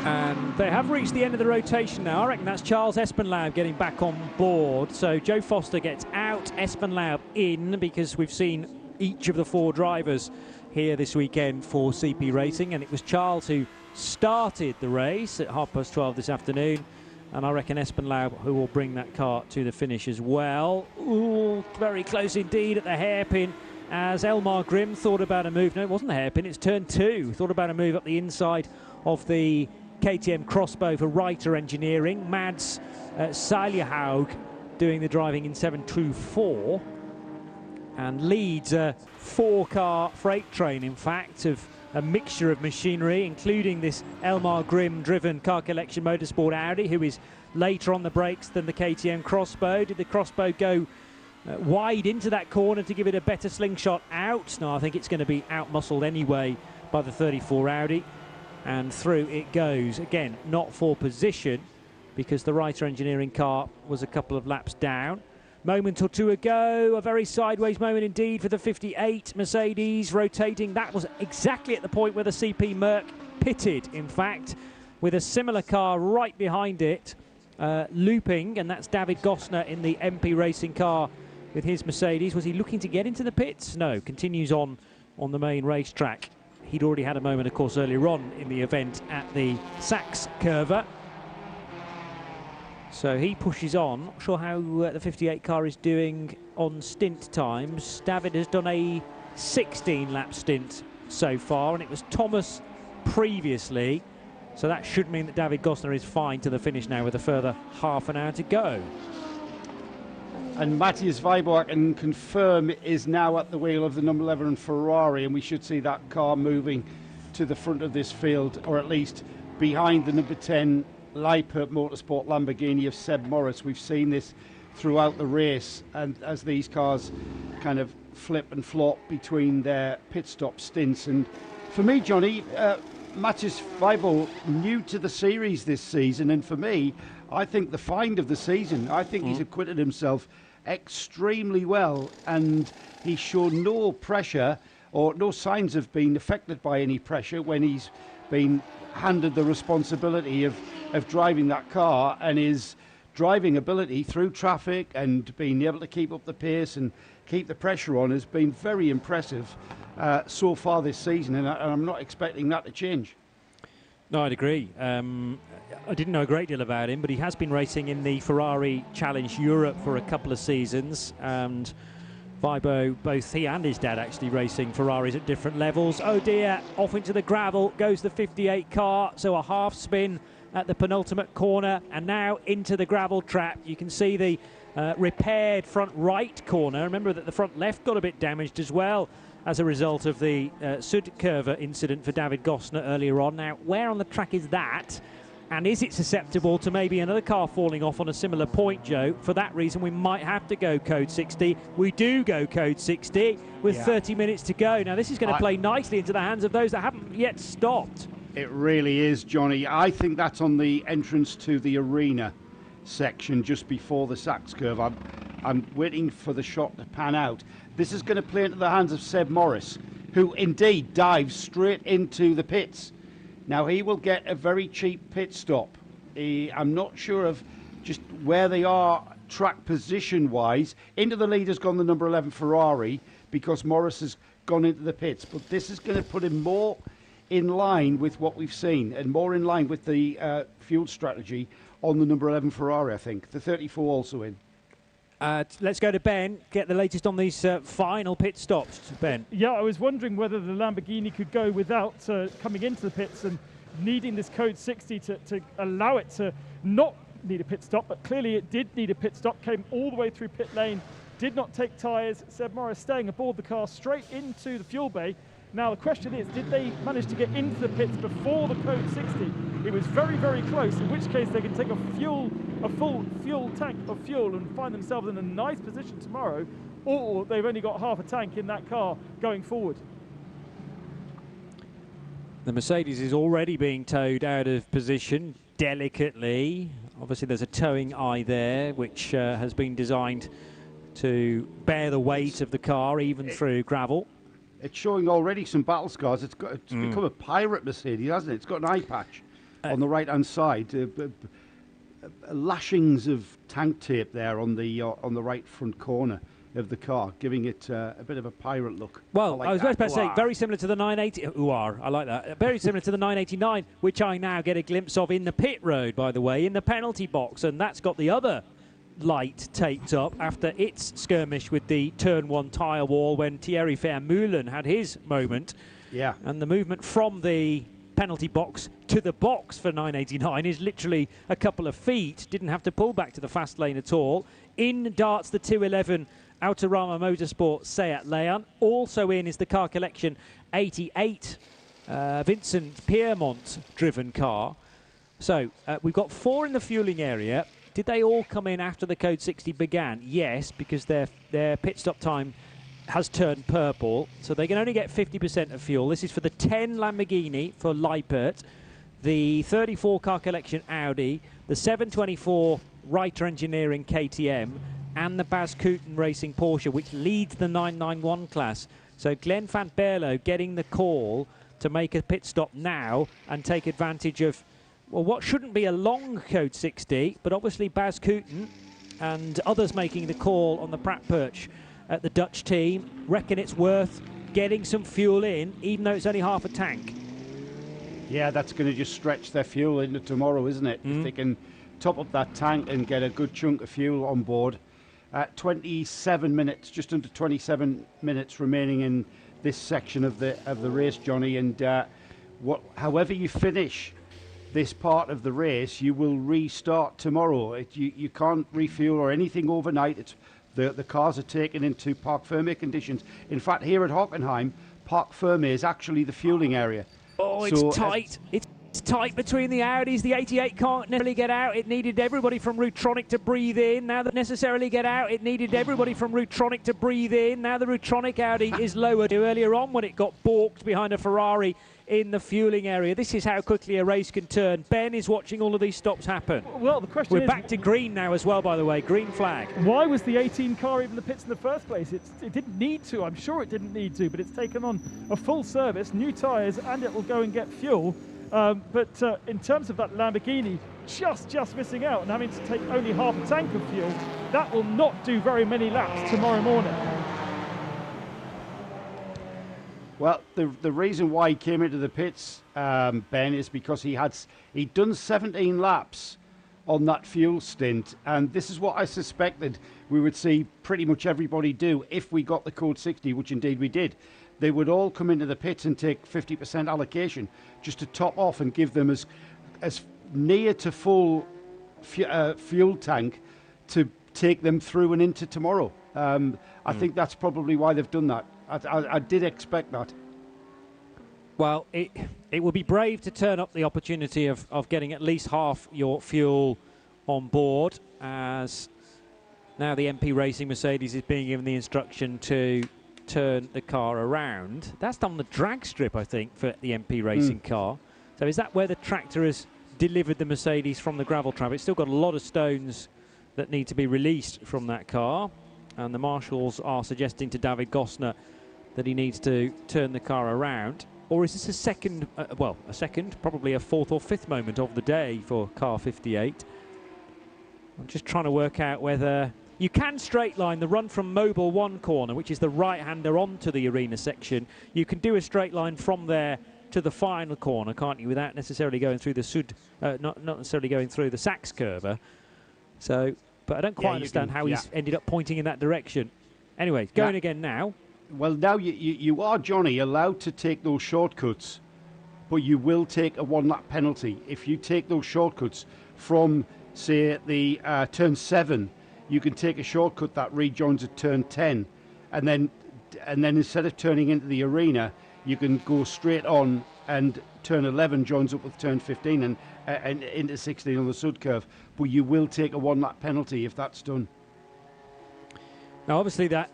And they have reached the end of the rotation now. I reckon that's Charles Espenlaub getting back on board. So Joe Foster gets out, Espenlaub in, because we've seen each of the 4 drivers here this weekend for CP Racing, and it was Charles who started the race at 12:30 this afternoon, and I reckon Espenlaub who will bring that car to the finish as well. Ooh, very close indeed at the hairpin, as Elmar Grimm thought about a move. No, it wasn't a hairpin, it's turn 2. Thought about a move up the inside of the KTM crossbow for Reiter Engineering. Mads Seiljehaug doing the driving in 724, and leads a 4-car freight train, in fact, of a mixture of machinery, including this Elmar Grimm driven Car Collection Motorsport Audi, who is later on the brakes than the KTM crossbow. Did the crossbow go wide into that corner to give it a better slingshot out? No, I think it's going to be out-muscled anyway by the 34 Audi, and through it goes. Again, not for position, because the Reiter Engineering car was a couple of laps down. Moment or two ago, a very sideways moment indeed for the 58 Mercedes rotating. That was exactly at the point where the CP Merc pitted, in fact, with a similar car right behind it, looping, and that's David Gosner in the MP Racing car with his Mercedes. Was he looking to get into the pits? No, continues on the main racetrack. He'd already had a moment, of course, earlier on in the event at the Sachs Curva. So he pushes on. Not sure how the 58 car is doing on stint times. David has done a 16-lap stint so far, and it was Thomas previously. So that should mean that David Gosner is fine to the finish now with a further half an hour to go. And Matthias Weibo, I can confirm, is now at the wheel of the number 11 Ferrari, and we should see that car moving to the front of this field, or at least behind the number 10 Leipert Motorsport Lamborghini of Seb Morris. We've seen this throughout the race, and as these cars kind of flip and flop between their pit stop stints. And for me, Johnny, Matthias Weibo, new to the series this season, and for me, I think the find of the season. I think he's acquitted himself extremely well, and he showed no pressure or no signs of being affected by any pressure when he's been handed the responsibility of driving that car, and his driving ability through traffic and being able to keep up the pace and keep the pressure on has been very impressive so far this season, and I'm not expecting that to change. No, I'd agree. I didn't know a great deal about him, but he has been racing in the Ferrari Challenge Europe for a couple of seasons, and Weibo, both he and his dad actually racing Ferraris at different levels. Oh dear, off into the gravel goes the 58 car, so a half spin at the penultimate corner, and now into the gravel trap. You can see the repaired front right corner. Remember that the front left got a bit damaged as well as a result of the Sud-Curva incident for David Gosner earlier on. Now, where on the track is that? And is it susceptible to maybe another car falling off on a similar point, Joe? For that reason, we might have to go code 60. We do go code 60 with 30 minutes to go. Now, this is going to play nicely into the hands of those that haven't yet stopped. It really is, Johnny. I think that's on the entrance to the arena section just before the Sachs curve. I'm waiting for the shot to pan out. This is going to play into the hands of Seb Morris, who indeed dives straight into the pits. Now, he will get a very cheap pit stop. I'm not sure of just where they are track position-wise. Into the lead has gone the number 11 Ferrari because Morris has gone into the pits. But this is going to put him more in line with what we've seen and more in line with the fuel strategy on the number 11 Ferrari, I think. The 34 also in. Let's go to Ben, get the latest on these final pit stops, Ben. Yeah, I was wondering whether the Lamborghini could go without coming into the pits and needing this code 60 to allow it to not need a pit stop, but clearly it did need a pit stop, came all the way through pit lane, did not take tyres. Seb Morris staying aboard the car straight into the fuel bay. Now the question is, did they manage to get into the pits before the code 60? It was very, very close, in which case they can take a full fuel tank of fuel and find themselves in a nice position tomorrow, or they've only got half a tank in that car going forward. The Mercedes is already being towed out of position delicately. Obviously there's a towing eye there, which has been designed to bear the weight of the car even through gravel. It's showing already some battle scars. It's become a pirate Mercedes, hasn't it? It's got an eye patch on the right-hand side. Lashings of tank tape there on the right front corner of the car, giving it a bit of a pirate look. Well, I was about to say, very similar to the 980. I like that. Very similar to the 989, which I now get a glimpse of in the pit road, by the way, in the penalty box, and that's got the other light taped up after its skirmish with the turn 1 tyre wall when Thierry Vermeulen had his moment. Yeah. And the movement from the penalty box to the box for 989 is literally a couple of feet. Didn't have to pull back to the fast lane at all. In darts the 211 Autorama Motorsport Seat Leon. Also in is the car collection 88 Vincent Piermont driven car. So we've got 4 in the fueling area. Did they all come in after the code 60 began? Yes, because their pit stop time has turned purple, so they can only get 50% of fuel. This is for the 10 Lamborghini for Leipert, the 34 car collection Audi, the 724 Reiter Engineering KTM, and the Bas Kooten Racing Porsche, which leads the 991 class. So Glenn van Berlo getting the call to make a pit stop now and take advantage of, well, what shouldn't be a long Code 60, but obviously Bas Kooten and others making the call on the Pratt Perch at the Dutch team reckon it's worth getting some fuel in, even though it's only half a tank. Yeah, that's going to just stretch their fuel into tomorrow, isn't it? If they can top up that tank and get a good chunk of fuel on board. 27 minutes, just under 27 minutes remaining in this section of the race, Johnny. And however you finish this part of the race, you will restart tomorrow. You can't refuel or anything overnight. It's the cars are taken into Parc Fermé conditions. In fact, here at Hockenheim, Parc Fermé is actually the fueling area. Oh, it's tight. It's tight between the Audis. The 88 can't necessarily get out. It needed everybody from Rutronic to breathe in. Now that necessarily get out, it needed everybody from Rutronic to breathe in. Now the Rutronic Audi is lowered earlier on when it got balked behind a Ferrari in the fueling area. This is how quickly a race can turn. Ben is watching all of these stops happen. Well, the question We're back to green now as well, by the way. Green flag. Why was the 18 car even in the pits in the first place? It didn't need to. I'm sure it didn't need to, but it's taken on a full service, new tyres, and it will go and get fuel. But in terms of that Lamborghini, just missing out and having to take only half a tank of fuel, that will not do very many laps tomorrow morning. Well, the reason why he came into the pits, Ben, is because he'd done 17 laps on that fuel stint, and this is what I suspected we would see pretty much everybody do if we got the Code 60, which indeed we did. They would all come into the pits and take 50% allocation just to top off and give them as near to full fuel tank to take them through and into tomorrow. I think that's probably why they've done that. I did expect that. Well, it would be brave to turn up the opportunity of getting at least half your fuel on board, as now the MP Racing Mercedes is being given the instruction to turn the car around. That's on the drag strip, I think, for the MP Racing car. So is that where the tractor has delivered the Mercedes from the gravel trap? It's still got a lot of stones that need to be released from that car, and the marshals are suggesting to David Gosner that he needs to turn the car around. Or is this a second, probably a fourth or fifth moment of the day for car 58? I'm just trying to work out whether you can straight line the run from Mobile 1 corner, which is the right-hander, onto the arena section. You can do a straight line from there to the final corner, can't you, without necessarily going through the not necessarily going through the Sachs curve. So, but I don't quite understand how he's ended up pointing in that direction. Anyway, going again now. Well, now you are, Johnny, allowed to take those shortcuts, but you will take a one-lap penalty. If you take those shortcuts from, say, the turn 7, you can take a shortcut that rejoins at turn 10, and then instead of turning into the arena, you can go straight on, and turn 11 joins up with turn 15 and into 16 on the Sud curve. But you will take a one-lap penalty if that's done. Now, obviously, that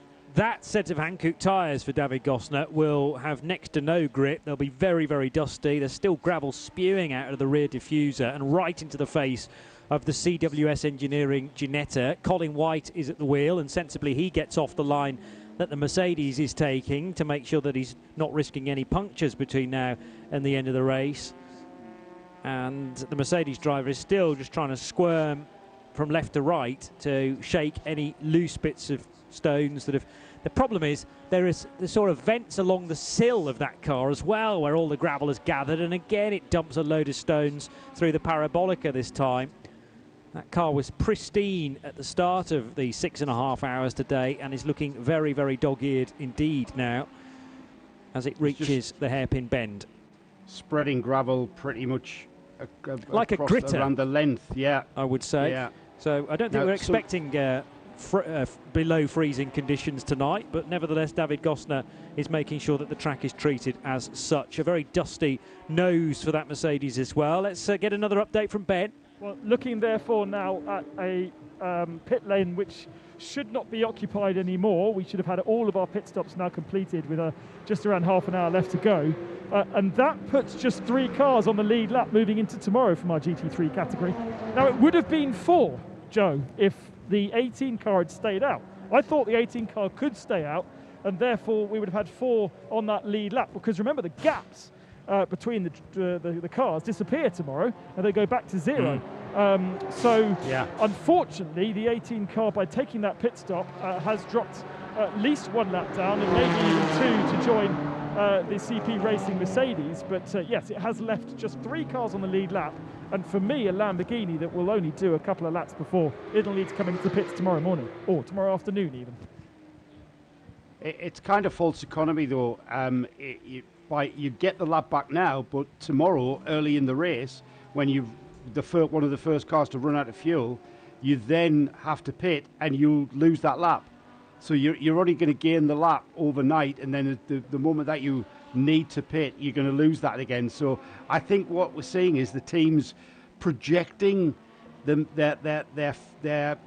set of Hankook tyres for David Gosner will have next to no grip. They'll be very, very dusty. There's still gravel spewing out of the rear diffuser and right into the face of the CWS Engineering Ginetta. Colin White is at the wheel, and sensibly he gets off the line that the Mercedes is taking to make sure that he's not risking any punctures between now and the end of the race. And the Mercedes driver is still just trying to squirm from left to right to shake any loose bits of stones that have... The problem is there is the sort of vents along the sill of that car as well, where all the gravel is gathered, and again it dumps a load of stones through the parabolica this time. That car was pristine at the start of the 6.5 hours today and is looking very, very dog-eared indeed now as it reaches the hairpin bend. Spreading gravel pretty much like a gritter around the length, I would say. Yeah. So I don't think we're expecting below freezing conditions tonight, but nevertheless David Gosner is making sure that the track is treated as such. A very dusty nose for that Mercedes as well. Let's get another update from Ben. Well, looking therefore now at a pit lane which should not be occupied anymore. We should have had all of our pit stops now completed with just around half an hour left to go. And that puts just 3 cars on the lead lap moving into tomorrow from our GT3 category. Now, it would have been 4, Joe, if the 18 car had stayed out. I thought the 18 car could stay out, and therefore we would have had 4 on that lead lap, because remember, the gaps between the cars disappear tomorrow, and they go back to 0. Unfortunately, the 18 car, by taking that pit stop, has dropped at least 1 lap down, and maybe even 2 to join the CP Racing Mercedes. But yes, it has left just 3 cars on the lead lap, and for me, a Lamborghini that will only do a couple of laps before it'll need to come into the pits tomorrow morning, or tomorrow afternoon even. It's kind of false economy, though. You get the lap back now, but tomorrow, early in the race, when one of the first cars to run out of fuel, you then have to pit and you'll lose that lap. So you're only going to gain the lap overnight, and then the moment that you need to pit, you're going to lose that again. So I think what we're seeing is the teams projecting the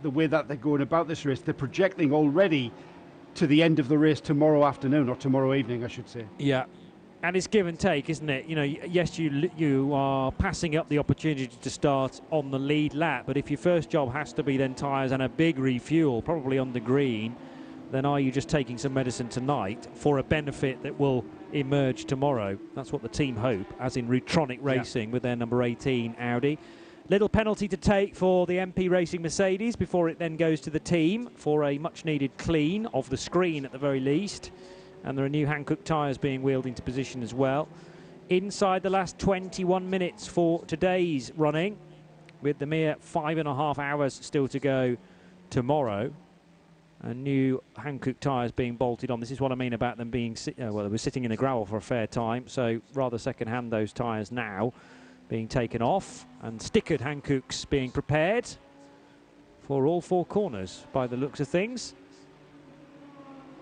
way that they're going about this race. They're projecting already to the end of the race tomorrow afternoon, or tomorrow evening, I should say. Yeah. And it's give and take, isn't it? You know, yes, you are passing up the opportunity to start on the lead lap, but if your first job has to be then tyres and a big refuel, probably on the green, then are you just taking some medicine tonight for a benefit that will emerge tomorrow? That's what the team hope, as in Rutronic Racing with their number 18 Audi. Little penalty to take for the MP Racing Mercedes before it then goes to the team for a much-needed clean of the screen at the very least. And there are new Hankook tyres being wheeled into position as well. Inside the last 21 minutes for today's running, with the mere 5.5 hours still to go tomorrow. And new Hankook tyres being bolted on. This is what I mean about them being, well, they were sitting in the gravel for a fair time, so rather second-hand those tyres now being taken off. And stickered Hankooks being prepared for all 4 corners by the looks of things.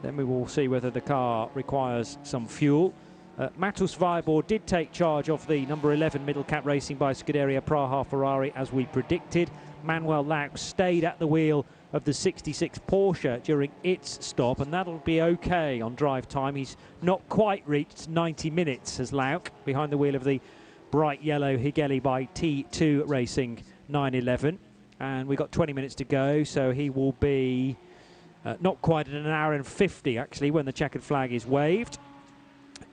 Then we will see whether the car requires some fuel. Matus Vibor did take charge of the number 11 Middle Cap Racing by Scuderia Praha Ferrari, as we predicted. Manuel Laux stayed at the wheel of the 66 Porsche during its stop, and that'll be okay on drive time. He's not quite reached 90 minutes as Lauk, behind the wheel of the bright yellow Higeli by T2 Racing 911. And we've got 20 minutes to go, so he will be not quite at 1 hour and 50 actually when the checkered flag is waved.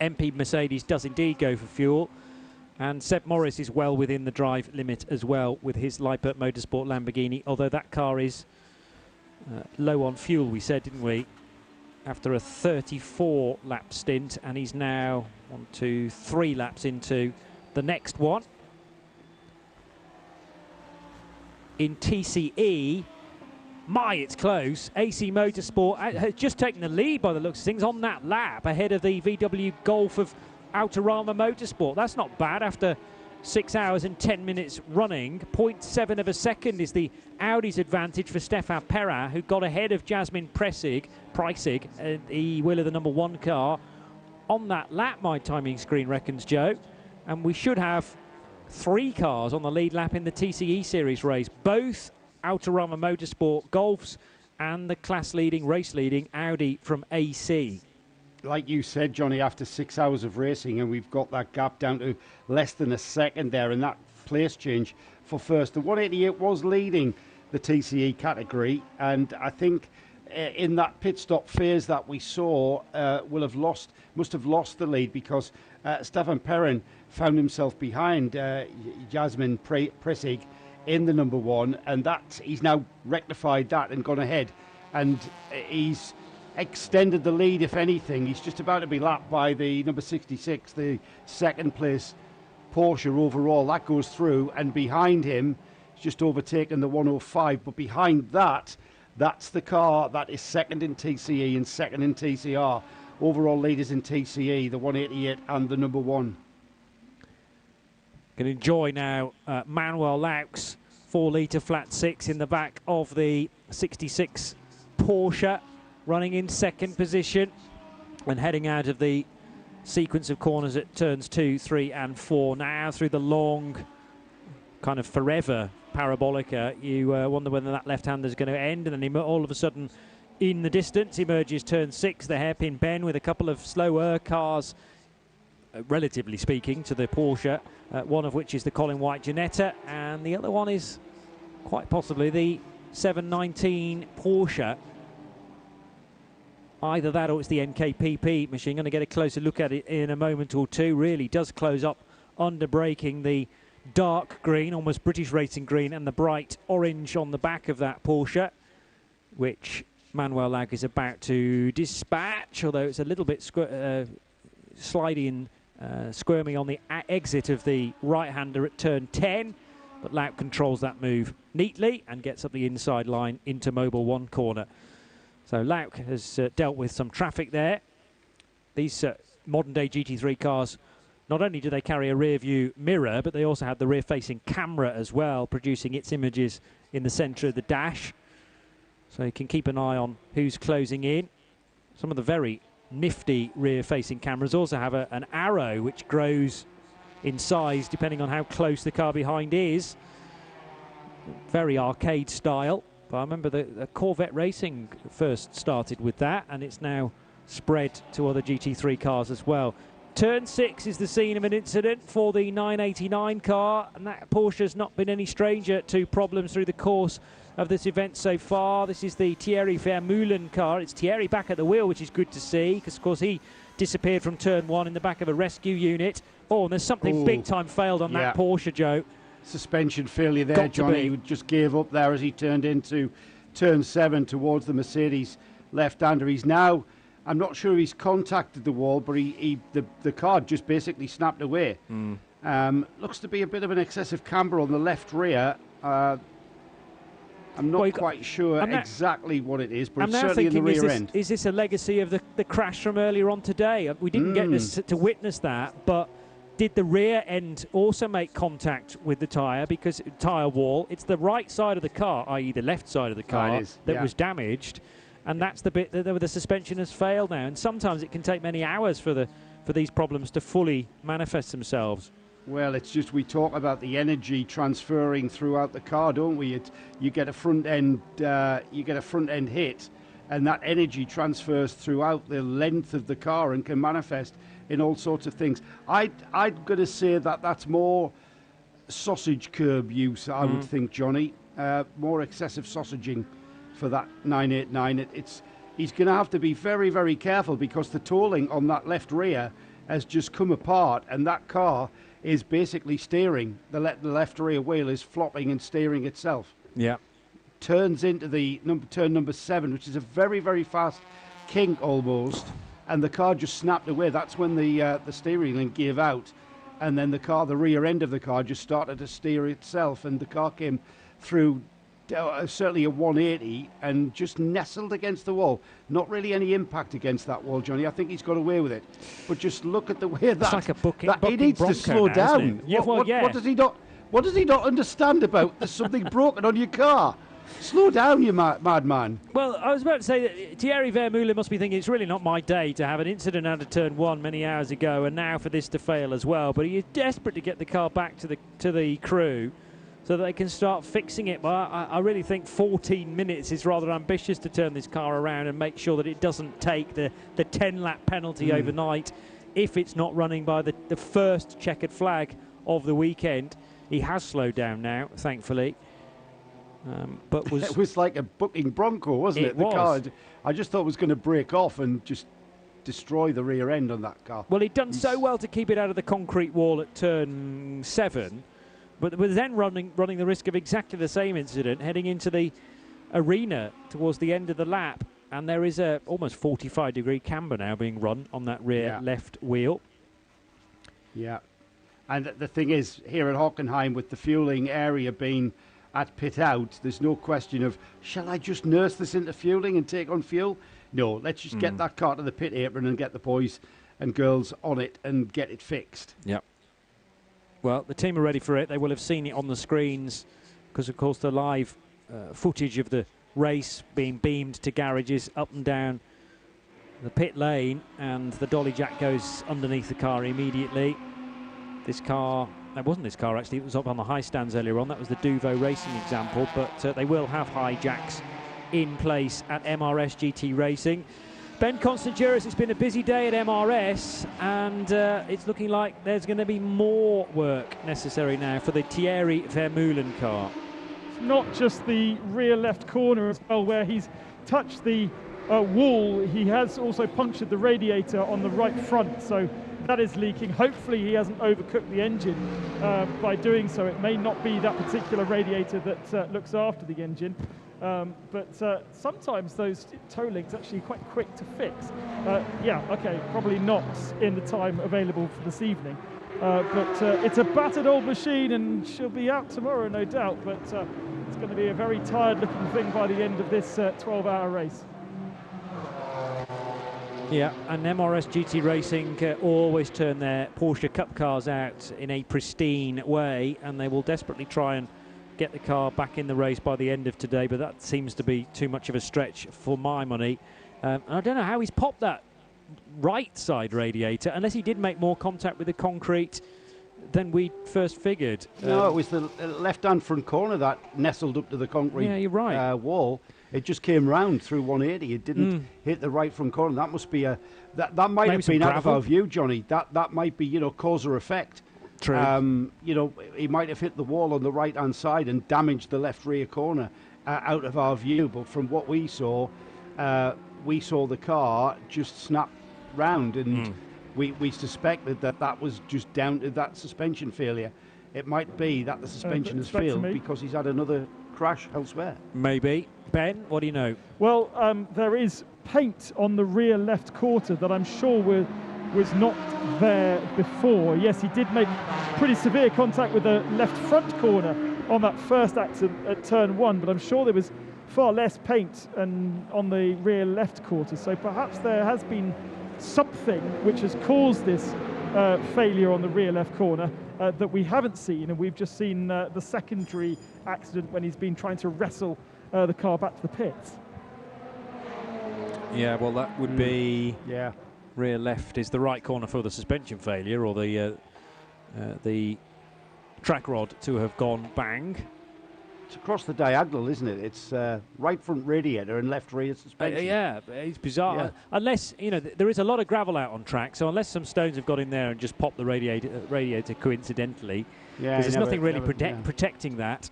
MP Mercedes does indeed go for fuel, and Seb Morris is well within the drive limit as well with his Lippert Motorsport Lamborghini, although that car is low on fuel, we said, didn't we, after a 34 lap stint, and he's now 3 laps into the next one. In TCE, it's close. AC Motorsport has just taken the lead by the looks of things on that lap, ahead of the VW Golf of Autorama Motorsport. That's not bad after 6 hours and 10 minutes running. 0.7 of a second is the Audi's advantage for Stefan Perrin, who got ahead of Jasmine Preissig, the wheel of the number 1 car, on that lap, my timing screen reckons, Joe. And we should have 3 cars on the lead lap in the TCE Series race, both Autorama Motorsport Golfs and the class-leading, race-leading Audi from AC. Like you said, Johnny, after 6 hours of racing, and we've got that gap down to less than a second there, and that place change for first. The 188 was leading the TCE category, and I think in that pit stop phase that we saw, must have lost the lead, because Stefan Perrin found himself behind Jasmine Preissig in the number 1, and that he's now rectified that and gone ahead, and he's extended the lead. If anything, he's just about to be lapped by the number 66, the second place Porsche overall. That goes through, and behind him he's just overtaken the 105, but behind that's the car that is second in TCE and second in TCR. Overall leaders in TCE, the 188 and the number 1. Can enjoy now Manuel Laux, 4-litre flat 6 in the back of the 66 Porsche, running in second position and heading out of the sequence of corners at turns 2, 3 and 4. Now through the long, kind of forever parabolica, you wonder whether that left-hander is going to end, and then all of a sudden in the distance emerges turn 6, the hairpin bend, with a couple of slower cars, relatively speaking, to the Porsche, one of which is the Colin White Ginetta, and the other one is quite possibly the 719 Porsche. Either that or it's the NKPP machine. Going to get a closer look at it in a moment or two. Really does close up under braking the dark green, almost British racing green, and the bright orange on the back of that Porsche, which Manuel Lag is about to dispatch, although it's a little bit slidey and squirmy on the exit of the right-hander at turn 10. But Lauk controls that move neatly and gets up the inside line into Mobile 1 corner. So Lauk has dealt with some traffic there. These modern-day GT3 cars, not only do they carry a rear-view mirror, but they also have the rear-facing camera as well, producing its images in the centre of the dash. So you can keep an eye on who's closing in. Some of the very nifty rear-facing cameras also have an arrow which grows in size depending on how close the car behind is. Very arcade style. But I remember the Corvette Racing first started with that, and it's now spread to other GT3 cars as well. Turn 6 is the scene of an incident for the 989 car, and that Porsche's not been any stranger to problems through the course of this event so far. This is the Thierry Vermeulen car. It's Thierry back at the wheel, which is good to see, because of course he disappeared from turn 1 in the back of a rescue unit. Oh, and there's something big time failed on that Porsche, Joe. Suspension failure there, Johnny. He just gave up there as he turned into turn 7 towards the Mercedes left-hander. He's now, I'm not sure he's contacted the wall, but the car just basically snapped away. Looks to be a bit of an excessive camber on the left rear. I'm not quite sure exactly what it is, but it's certainly in the rear end. Is this a legacy of the crash from earlier on today? We didn't get to witness that, but did the rear end also make contact with the tyre? Because tyre wall, it's the right side of the car, i.e. the left side of the car, that was damaged, and that's the bit that the suspension has failed now. And sometimes it can take many hours for these problems to fully manifest themselves. Well, it's just we talk about the energy transferring throughout the car, don't we? You get a front end hit, and that energy transfers throughout the length of the car and can manifest in all sorts of things. I'm going to say that that's more sausage curb use, I would think, Johnny. More excessive sausaging for that 989. He's going to have to be very, very careful, because the tolling on that left rear has just come apart, and that car is basically steering. The left rear wheel is flopping and steering itself. Yeah. Turns into the turn number 7, which is a very, very fast kink almost, and the car just snapped away. That's when the steering link gave out, and then the rear end of the car just started to steer itself, and the car came through certainly a 180 and just nestled against the wall. Not really any impact against that wall, Johnny. I think he's got away with it. But just look at the way that, like he needs to slow down. What does he not understand about there's something broken on your car? Slow down, you madman. Well, I was about to say that Thierry Vermeulen must be thinking it's really not my day to have an incident out of turn 1 many hours ago, and now for this to fail as well. But he is desperate to get the car back to the crew so that they can start fixing it. But I really think 14 minutes is rather ambitious to turn this car around and make sure that it doesn't take the 10-lap penalty overnight if it's not running by the first checkered flag of the weekend. He has slowed down now, thankfully. But it was like a bucking Bronco, wasn't it? The car, I just thought it was going to break off and just destroy the rear end on that car. Well, he'd done so well to keep it out of the concrete wall at turn 7, but was then running the risk of exactly the same incident heading into the arena towards the end of the lap. And there is a almost 45-degree camber now being run on that rear left wheel. Yeah. And the thing is, here at Hockenheim, with the fueling area being at pit out, there's no question of, shall I just nurse this into fueling and take on fuel? No, let's just get that car to the pit apron and get the boys and girls on it and get it fixed. Yep. Well, the team are ready for it. They will have seen it on the screens because, of course, the live footage of the race being beamed to garages up and down the pit lane, and the dolly jack goes underneath the car immediately. This car, that wasn't this car actually, it was up on the high stands earlier on. That was the Duvo Racing example, but they will have high jacks in place at MRS GT Racing. Ben Constantiouris, it's been a busy day at MRS, and it's looking like there's going to be more work necessary now for the Thierry Vermeulen car. not just the rear left corner as well, where he's touched the wall, he has also punctured the radiator on the right front, so that is leaking. Hopefully he hasn't overcooked the engine by doing so. It may not be that particular radiator that looks after the engine, but sometimes those toe links are actually quite quick to fix. Yeah, okay, probably not in the time available for this evening, but it's a battered old machine and she'll be out tomorrow, no doubt, but it's going to be a very tired looking thing by the end of this 12-hour race. Yeah, and MRS GT Racing always turn their Porsche Cup cars out in a pristine way, and they will desperately try and get the car back in the race by the end of today, but that seems to be too much of a stretch for my money. And I don't know how he's popped that right side radiator, unless he did make more contact with the concrete than we first figured. No, it was the left-hand front corner that nestled up to the concrete you're right. wall. It just came round through 180. It didn't hit the right front corner. That must be a that might Maybe have been some out of our view, Johnny. That might be, you know, cause or effect. True. You know, he might have hit the wall on the right-hand side and damaged the left rear corner out of our view. But from what we saw the car just snap round, and we suspected that was just down to that suspension failure. It might be that the suspension has failed because he's had another crash elsewhere. Maybe. Ben, what do you know? Well, there is paint on the rear left quarter that I'm sure was not there before. Yes, he did make pretty severe contact with the left front corner on that first accident at turn 1, but I'm sure there was far less paint on the rear left quarter, so perhaps there has been something which has caused this failure on the rear left corner that we haven't seen, and we've just seen the secondary accident when he's been trying to wrestle the car back to the pits. Yeah, well, that would be rear left is the right corner for the suspension failure, or the track rod to have gone bang. It's across the diagonal, isn't it? It's right front radiator and left rear suspension. Yeah, it's bizarre. Yeah. Unless, you know, there is a lot of gravel out on track, so unless some stones have got in there and just popped the radiator coincidentally, because there's nothing really protecting that.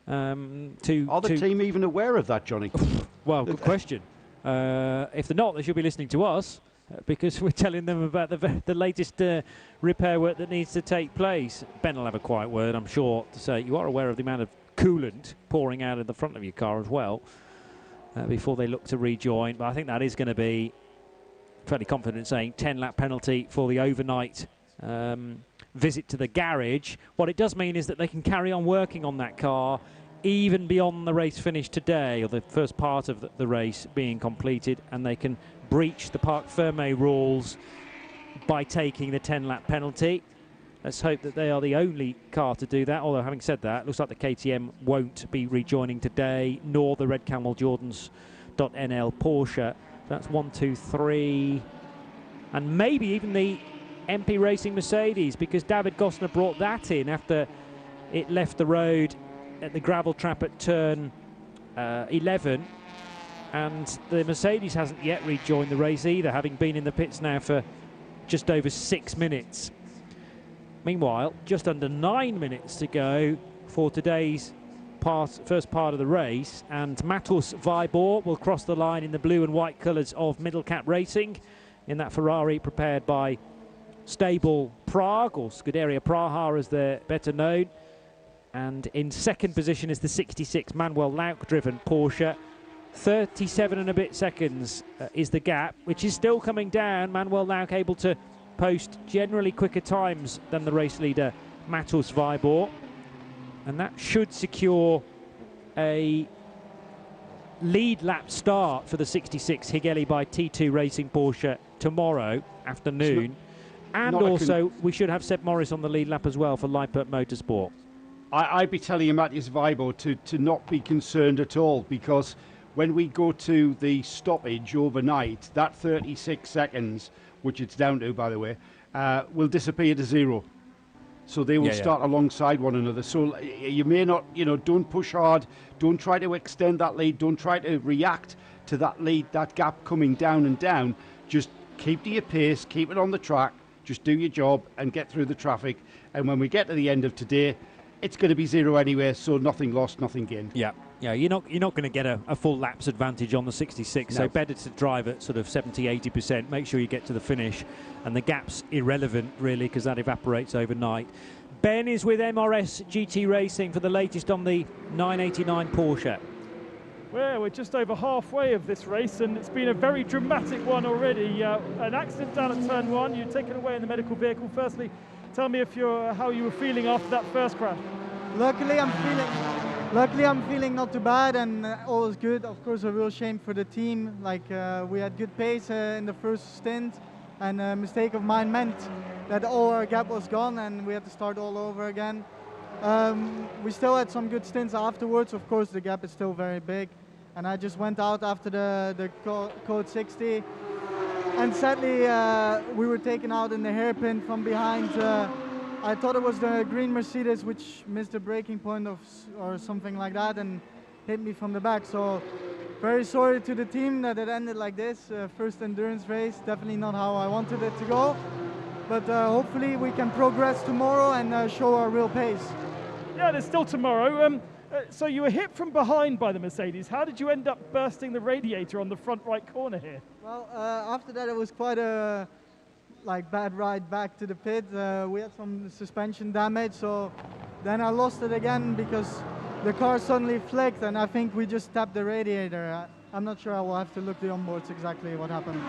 Are the team even aware of that, Johnny? Well, good question. If they're not, they should be listening to us, because we're telling them about the latest repair work that needs to take place. Ben will have a quiet word, I'm sure, to say you are aware of the amount of coolant pouring out of the front of your car as well before they look to rejoin. But I think that is going to be fairly confident in saying 10-lap penalty for the overnight visit to the garage. What it does mean is that they can carry on working on that car even beyond the race finish today, or the first part of the race being completed, and they can breach the Parc Fermé rules by taking the 10-lap penalty. Let's hope that they are the only car to do that, although having said that, it looks like the KTM won't be rejoining today, nor the Red Camel Jordans.nl Porsche. That's 1, 2, 3, and maybe even the MP Racing Mercedes, because David Gosner brought that in after it left the road at the gravel trap at turn 11, and the Mercedes hasn't yet rejoined the race either, having been in the pits now for just over 6 minutes. Meanwhile, just under 9 minutes to go for today's first part of the race, and Matus Vibor will cross the line in the blue and white colours of Middle Cap Racing in that Ferrari prepared by Stable Prague, or Scuderia Praha as they're better known. And in second position is the 66 Manuel Lauk driven Porsche. 37 and a bit seconds is the gap, which is still coming down. Manuel Lauk able to post generally quicker times than the race leader Matus Vibor, and that should secure a lead lap start for the 66 Higeli by T2 Racing Porsche tomorrow afternoon. And also we should have Seb Morris on the lead lap as well for Lippert Motorsport. I'd be telling you, Matthias Vibor, to not be concerned at all, because when we go to the stoppage overnight, that 36 seconds, which it's down to, by the way, will disappear to zero. So they will start alongside one another. So you may not, don't push hard. Don't try to extend that lead. Don't try to react to that lead, that gap coming down and down. Just keep to your pace, keep it on the track, just do your job and get through the traffic. And when we get to the end of today, it's going to be zero anyway, so nothing lost, nothing gained. Yeah, you're not going to get a full laps advantage on the 66, No. so better to drive at sort of 70-80%, make sure you get to the finish, and the gap's irrelevant really because that evaporates overnight. Ben is with MRS GT Racing for the latest on the 989 Porsche. Well, we're just over halfway of this race, and it's been a very dramatic one already. An accident down at turn 1, you're taken away in the medical vehicle. Firstly, tell me how you were feeling after that first crash. Luckily, I'm feeling not too bad, and all is good. Of course, a real shame for the team. Like we had good pace in the first stint, and a mistake of mine meant that all our gap was gone, and we had to start all over again. We still had some good stints afterwards. Of course, the gap is still very big, and I just went out after the code 60, and sadly we were taken out in the hairpin from behind. I thought it was the green Mercedes which missed the braking point or something like that and hit me from the back. So very sorry to the team that it ended like this. First endurance race, definitely not how I wanted it to go. But hopefully we can progress tomorrow and show our real pace. Yeah, there's still tomorrow. So you were hit from behind by the Mercedes. How did you end up bursting the radiator on the front right corner here? Well, after that it was quite a bad ride back to the pit. We had some suspension damage, so then I lost it again because the car suddenly flicked, and I think we just tapped the radiator. I'm not sure. I will have to look the onboards exactly what happened.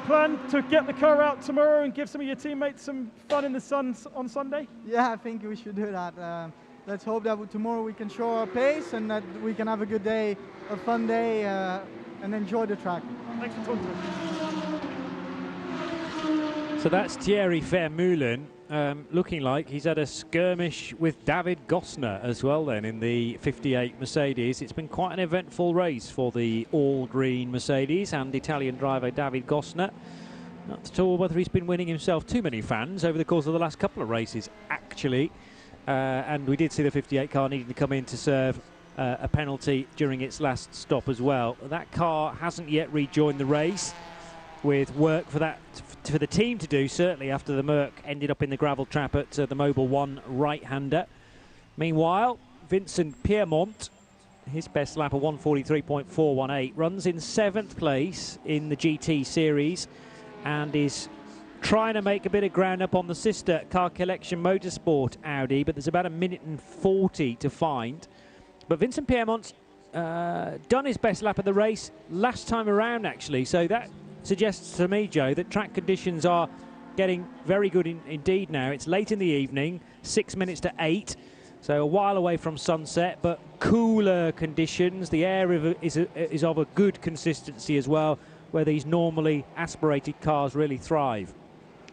Plan to get the car out tomorrow and give some of your teammates some fun in the sun on Sunday? Yeah, I think we should do that. Let's hope that tomorrow we can show our pace and that we can have a good day, a fun day, and enjoy the track. Thanks for talking to us. So that's Thierry Vermeulen, looking like he's had a skirmish with David Gosner as well then in the 58 Mercedes. It's been quite an eventful race for the all-green Mercedes and Italian driver David Gosner. Not sure whether he's been winning himself too many fans over the course of the last couple of races, actually. And we did see the 58 car needing to come in to serve a penalty during its last stop as well. That car hasn't yet rejoined the race, with work for the team to do, certainly after the Merc ended up in the gravel trap at the Mobil 1 right-hander. Meanwhile, Vincent Piermont, his best lap of 1:43.418, runs in 7th place in the GT Series and is trying to make a bit of ground up on the sister Car Collection Motorsport Audi, but there's about 1:40 to find. But Vincent Piermont's done his best lap of the race last time around, actually, so that suggests to me, Joe, that track conditions are getting very good indeed now. It's late in the evening, 6 minutes to 8, so a while away from sunset, but cooler conditions. The air is of a good consistency as well, where these normally aspirated cars really thrive.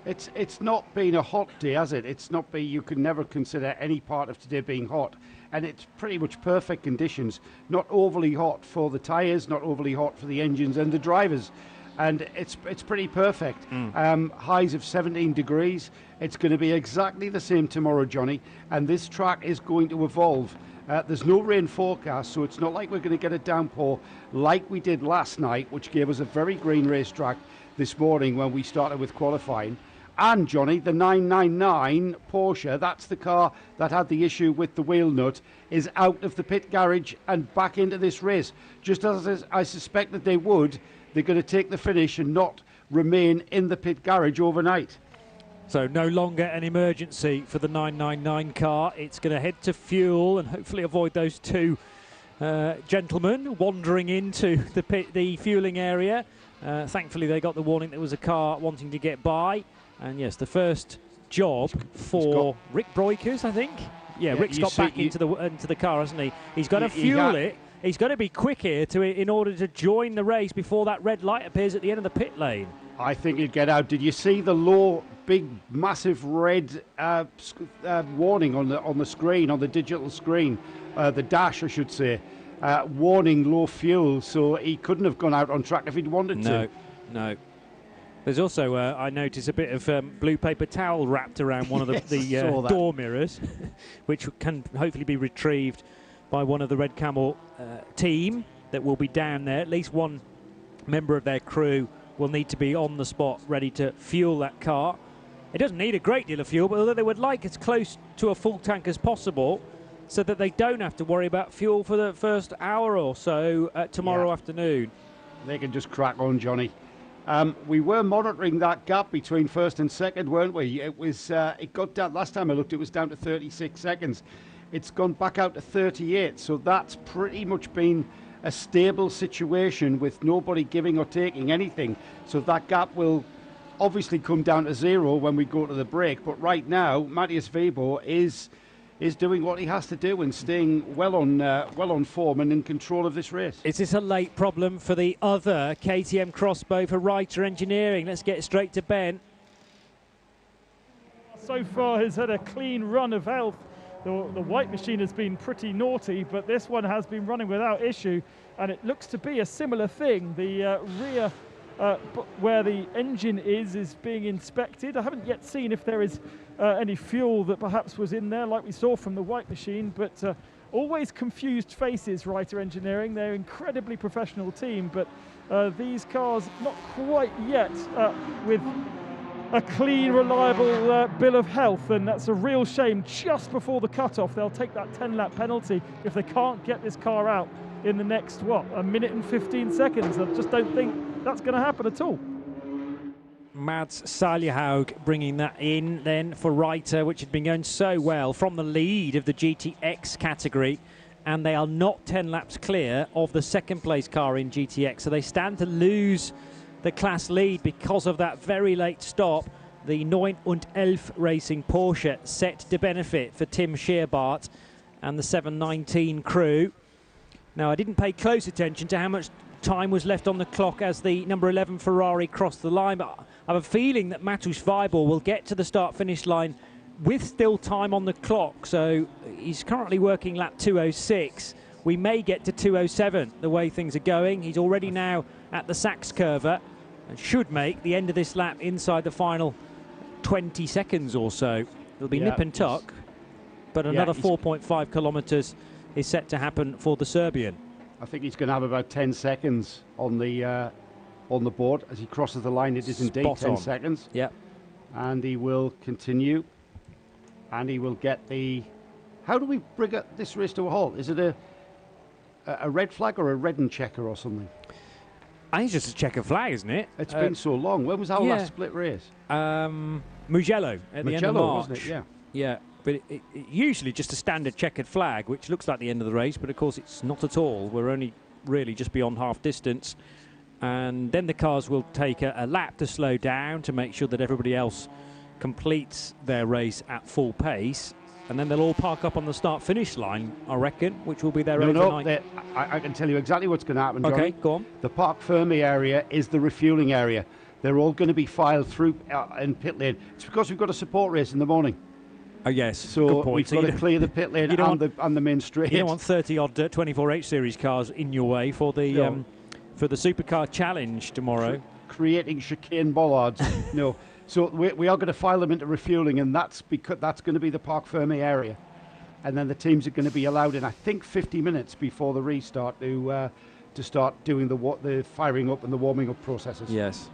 It's not been a hot day, has it? It's not been. You can never consider any part of today being hot, and it's pretty much perfect conditions. Not overly hot for the tyres, not overly hot for the engines and the drivers. And it's pretty perfect. Highs of 17 degrees. It's going to be exactly the same tomorrow, Johnny, and this track is going to evolve. There's no rain forecast, so it's not like we're going to get a downpour like we did last night, which gave us a very green racetrack this morning when we started with qualifying. And, Johnny, the 999 Porsche, that's the car that had the issue with the wheel nut, is out of the pit garage and back into this race. Just as I suspect that they would, they're going to take the finish and not remain in the pit garage overnight. So no longer an emergency for the 999 car. It's going to head to fuel and hopefully avoid those two gentlemen wandering into the fueling area. Thankfully, they got the warning there was a car wanting to get by. And yes, the first job for Rick Broikers, I think. Yeah, Rick's got back into the car, hasn't he? He's got to fuel it. He's got to be quick here in order to join the race before that red light appears at the end of the pit lane. I think he'll get out. Did you see the low, big, massive red warning on the screen, on the digital screen, the dash, I should say, warning low fuel? So he couldn't have gone out on track if he'd wanted to. No. There's also, I noticed, a bit of blue paper towel wrapped around one of the door mirrors, which can hopefully be retrieved by one of the Red Camel team that will be down there. At least one member of their crew will need to be on the spot ready to fuel that car. It doesn't need a great deal of fuel, but although they would like as close to a full tank as possible so that they don't have to worry about fuel for the first hour or so tomorrow afternoon. They can just crack on, Johnny. We were monitoring that gap between first and second, weren't we? It was it got down, last time I looked, it was down to 36 seconds. It's gone back out to 38, so that's pretty much been a stable situation with nobody giving or taking anything. So that gap will obviously come down to 0 when we go to the break. But right now, Matthias Weber is doing what he has to do and staying well on form and in control of this race. Is this a late problem for the other KTM crossbow for Reiter Engineering? Let's get straight to Ben. So far has had a clean run of health. The white machine has been pretty naughty, but this one has been running without issue, and it looks to be a similar thing. The rear where the engine is being inspected. I haven't yet seen if there is any fuel that perhaps was in there like we saw from the white machine, but always confused faces, Reiter Engineering. They're an incredibly professional team, but these cars not quite yet with a clean, reliable bill of health, and that's a real shame. Just before the cutoff, they'll take that 10-lap penalty if they can't get this car out in the next, a minute and 15 seconds. I just don't think that's going to happen at all. Mads Saljehaug bringing that in then for Reiter, which had been going so well from the lead of the GTX category, and they are not 10 laps clear of the second place car in GTX, so they stand to lose the class lead because of that very late stop. The 9 und 11 Racing Porsche set to benefit for Tim Scheerbart and the 719 crew. Now, I didn't pay close attention to how much time was left on the clock as the number 11 Ferrari crossed the line, but I have a feeling that Mateusz Weibel will get to the start-finish line with still time on the clock. So he's currently working lap 206. We may get to 207 the way things are going. He's already now at the Sachs curver and should make the end of this lap inside the final 20 seconds or so. It'll be nip and tuck, but another 4.5 kilometres is set to happen for the Serbian. I think he's going to have about 10 seconds on the board as he crosses the line. It is indeed 10 seconds. Yep. And he will continue, and he will get the... How do we bring this race to a halt? Is it a red flag or a red and checker or something? I think it's just a checker flag, isn't it? It's been so long. When was our last split race? Mugello at the end of March. Wasn't it? Yeah. Yeah, but it usually just a standard checkered flag, which looks like the end of the race, but of course it's not at all. We're only really just beyond half distance. And then the cars will take a lap to slow down to make sure that everybody else completes their race at full pace. And then they'll all park up on the start-finish line, I reckon, which will be their overnight. I can tell you exactly what's going to happen, Johnny. Okay, go on. The Parc Fermé area is the refuelling area. They're all going to be filed through in pit lane. It's because we've got a support race in the morning. Oh, yes, so good point. We've got to clear the pit lane and the main straight. You don't want 30-odd 24H Series cars in your way for the Supercar Challenge tomorrow. Creating chicane bollards. No. So we are going to file them into refueling, and that's going to be the Parc Fermé area. And then the teams are going to be allowed in, I think, 50 minutes before the restart to start doing the firing up and the warming up processes. Yes.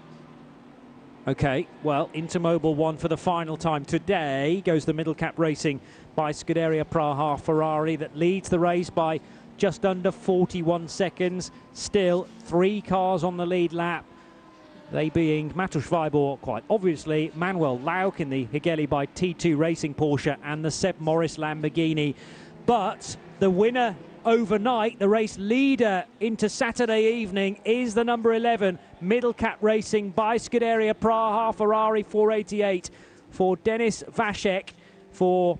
Okay, well, Intermobile 1 for the final time today goes the Middle Cap Racing by Scuderia Praha Ferrari that leads the race by just under 41 seconds. Still 3 cars on the lead lap. They being Mateusz Weibel, quite obviously, Manuel Lauck in the Higeli by T2 Racing Porsche and the Seb Morris Lamborghini. But the winner overnight, the race leader into Saturday evening, is the number 11 Middle Cap Racing by Scuderia Praha Ferrari 488 for Denis Vacek, for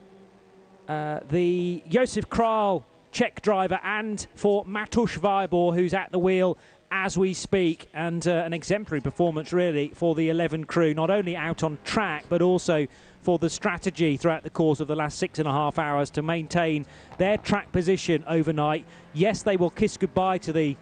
the Josef Kral Czech driver, and for Mateusz Weibel, who's at the wheel as we speak, and an exemplary performance really for the 11 crew, not only out on track but also for the strategy throughout the course of the last 6.5 hours to maintain their track position overnight. Yes, they will kiss goodbye to the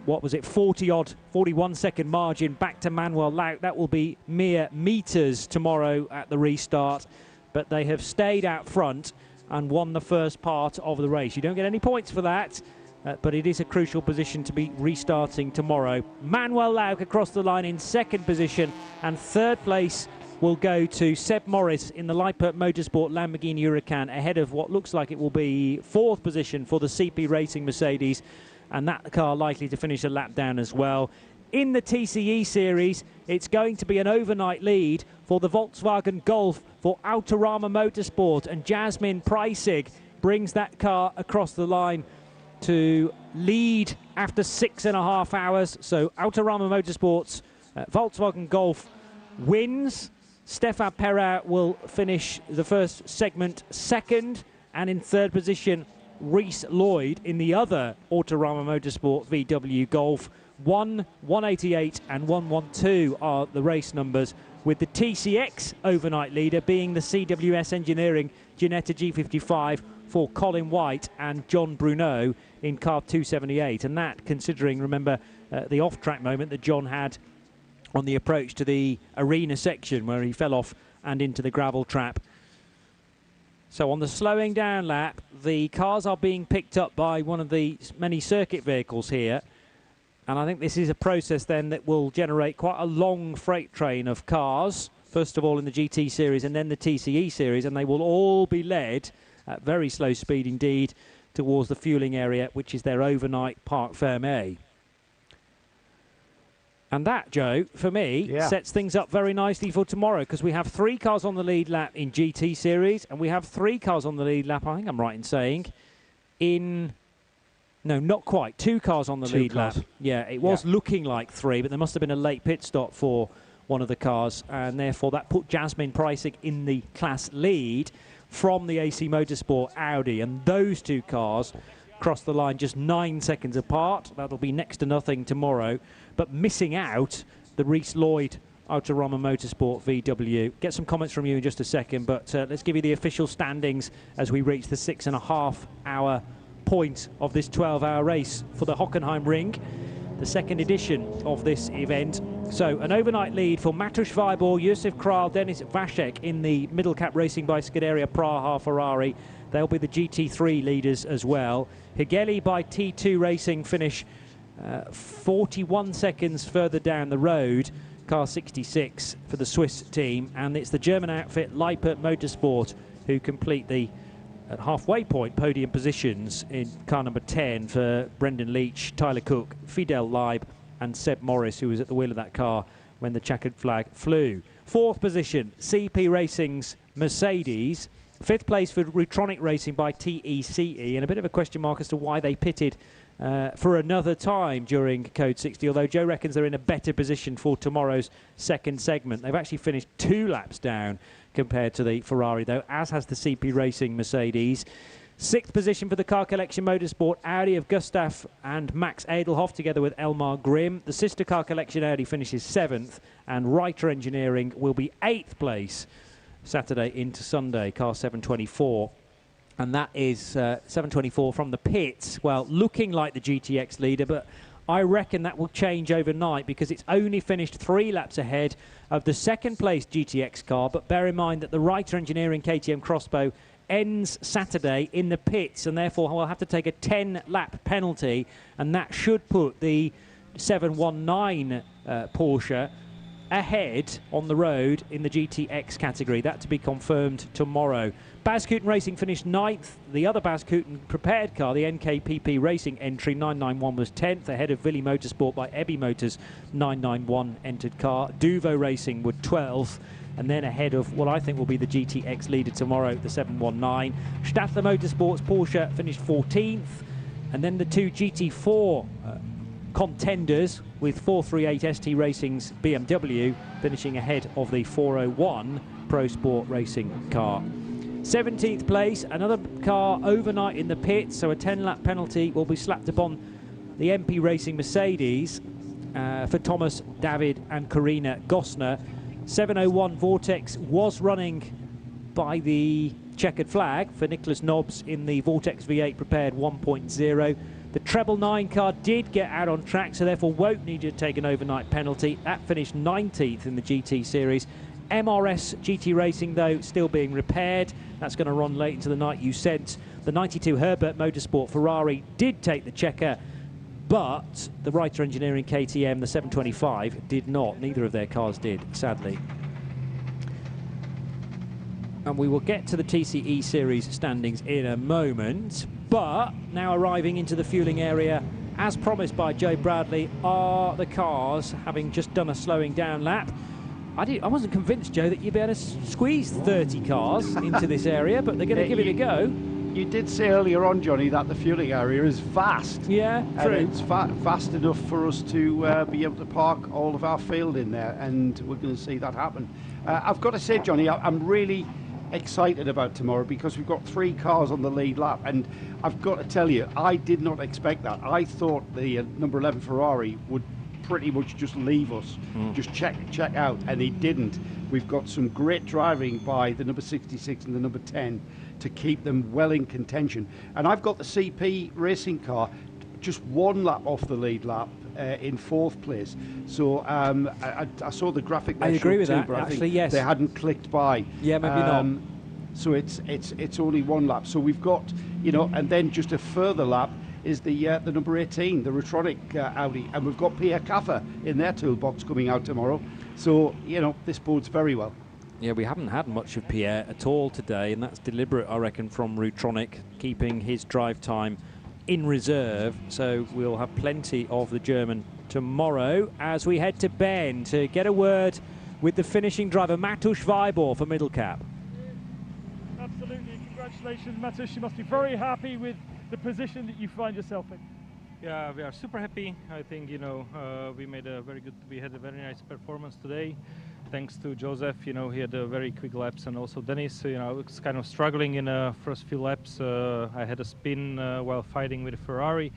41 second margin back to Manuel Lauck. That will be mere meters tomorrow at the restart, but they have stayed out front and won the first part of the race. You don't get any points for that, but it is a crucial position to be restarting tomorrow. Manuel Lauck across the line in second position, and third place will go to Seb Morris in the Lippert Motorsport Lamborghini Huracan, ahead of what looks like it will be 4th position for the CP Racing Mercedes, and that car likely to finish a lap down as well. In the TCE series, it's going to be an overnight lead for the Volkswagen Golf for Autorama Motorsport, and Jasmine Preissig brings that car across the line to lead after 6.5 hours. So Autorama Motorsports Volkswagen Golf wins. Stefan Perrin will finish the first segment second, and in third position Reese Lloyd in the other Autorama Motorsport VW Golf. 188 and 112 are the race numbers, with the TCX overnight leader being the CWS Engineering Ginetta G55 for Colin White and John Bruneau in car 278. And that, considering, remember, the off-track moment that John had on the approach to the arena section where he fell off and into the gravel trap. So on the slowing down lap, the cars are being picked up by one of the many circuit vehicles here. And I think this is a process then that will generate quite a long freight train of cars, first of all in the GT series and then the TCE series, and they will all be led at very slow speed indeed towards the fueling area, which is their overnight Parc Fermé. And that, Joe, for me, sets things up very nicely for tomorrow, because we have 3 cars on the lead lap in GT series, and we have 3 cars on the lead lap, I think I'm right in saying, in... No, not quite. 2 cars on the lead lap. Yeah, it was looking like 3, but there must have been a late pit stop for one of the cars, and therefore that put Jasmine Preissig in the class lead from the AC Motorsport Audi, and those 2 cars crossed the line just 9 seconds apart. That'll be next to nothing tomorrow, but missing out the Reese Lloyd Autorama Motorsport VW. Get some comments from you in just a second, but let's give you the official standings as we reach the 6.5 hour point of this 12-hour race for the Hockenheimring, the second edition of this event. So an overnight lead for Mateusz Weibor, Josef Kral, Denis Vashek in the middle cap racing by Scuderia Praha Ferrari. They'll be the GT3 leaders as well. Higeli by T2 Racing finish 41 seconds further down the road, car 66 for the Swiss team, and it's the German outfit Lippert Motorsport who complete the at halfway point podium positions in car number 10 for Brendan Leach, Tyler Cook, Fidel Leib and Seb Morris, who was at the wheel of that car when the checkered flag flew. 4th position, CP Racing's Mercedes. 5th place for Rutronic Racing by TECE, and a bit of a question mark as to why they pitted for another time during Code 60, although Joe reckons they're in a better position for tomorrow's second segment. They've actually finished 2 laps down compared to the Ferrari, though, as has the CP Racing Mercedes. 6th position for the Car Collection Motorsport Audi of Gustav and Max Edelhoff, together with Elmar Grimm. The sister Car Collection Audi finishes 7th, and Reiter Engineering will be 8th place Saturday into Sunday, car 724. And that is 724 from the pits. Well, looking like the GTX leader, but I reckon that will change overnight, because it's only finished 3 laps ahead of the second place GTX car. But bear in mind that the Reiter Engineering KTM Crossbow ends Saturday in the pits, and therefore will have to take a 10-lap penalty, and that should put the 719 Porsche ahead on the road in the GTX category. That to be confirmed tomorrow. Baskuten Racing finished 9th. The other Baskuten prepared car, the NKPP Racing entry 991, was 10th, ahead of Willy Motorsport by Ebby Motors 991 entered car. Duvo Racing were 12th, and then ahead of what I think will be the GTX leader tomorrow, the 719. Stadler Motorsports Porsche finished 14th, and then the 2 GT4 contenders with 438 ST Racing's BMW finishing ahead of the 401 Pro Sport Racing car. 17th place, another car overnight in the pits, so a 10-lap penalty will be slapped upon the MP Racing Mercedes for Thomas, David and Karina Gosner. 701 Vortex was running by the checkered flag for Nicholas Nobbs in the Vortex V8 prepared 1.0. The treble 9 car did get out on track, so therefore won't need to take an overnight penalty. That finished 19th in the GT series. MRS GT Racing, though, still being repaired. That's going to run late into the night, you said. The 92 Herbert Motorsport Ferrari did take the checker, but the Reiter Engineering KTM, the 725, did not. Neither of their cars did, sadly. and we will get to the TCE Series standings in a moment. But now arriving into the fueling area, as promised by Joe Bradley, are the cars having just done a slowing down lap. I wasn't convinced, Joe, that you'd be able to squeeze 30 cars into this area, but they're going to give it a go. You did say earlier on, Johnny, that the fueling area is vast. Yeah, true. And it's vast enough for us to be able to park all of our field in there, and we're going to see that happen. I've got to say, Johnny, I'm really excited about tomorrow because we've got 3 cars on the lead lap, and I've got to tell you, I did not expect that. I thought the number 11 Ferrari would pretty much just leave us, just check out, and he didn't. We've got some great driving by the number 66 and the number 10 to keep them well in contention. And I've got the CP racing car just 1 lap off the lead lap in 4th place. So I saw the graphic there. I agree with that, but actually, I think yes. they hadn't clicked by. Yeah, maybe not. So it's only 1 lap. So we've got, you know, and then just a further lap is the number 18, the Retronic Audi, and we've got Pierre Caffer in their toolbox coming out tomorrow. So, you know, this bodes very well. Yeah, we haven't had much of Pierre at all today, and that's deliberate, I reckon, from Retronic, keeping his drive time in reserve. So we'll have plenty of the German tomorrow as we head to Ben to get a word with the finishing driver, Matusz Weibor, for Middle Cap. Absolutely, congratulations, Matusz. You must be very happy with the position that you find yourself in. Yeah, we are super happy. I think, you know, we had a very nice performance today. Thanks to Joseph, you know, he had a very quick laps, and also Dennis, you know, I was kind of struggling in the first few laps. I had a spin while fighting with a Ferrari.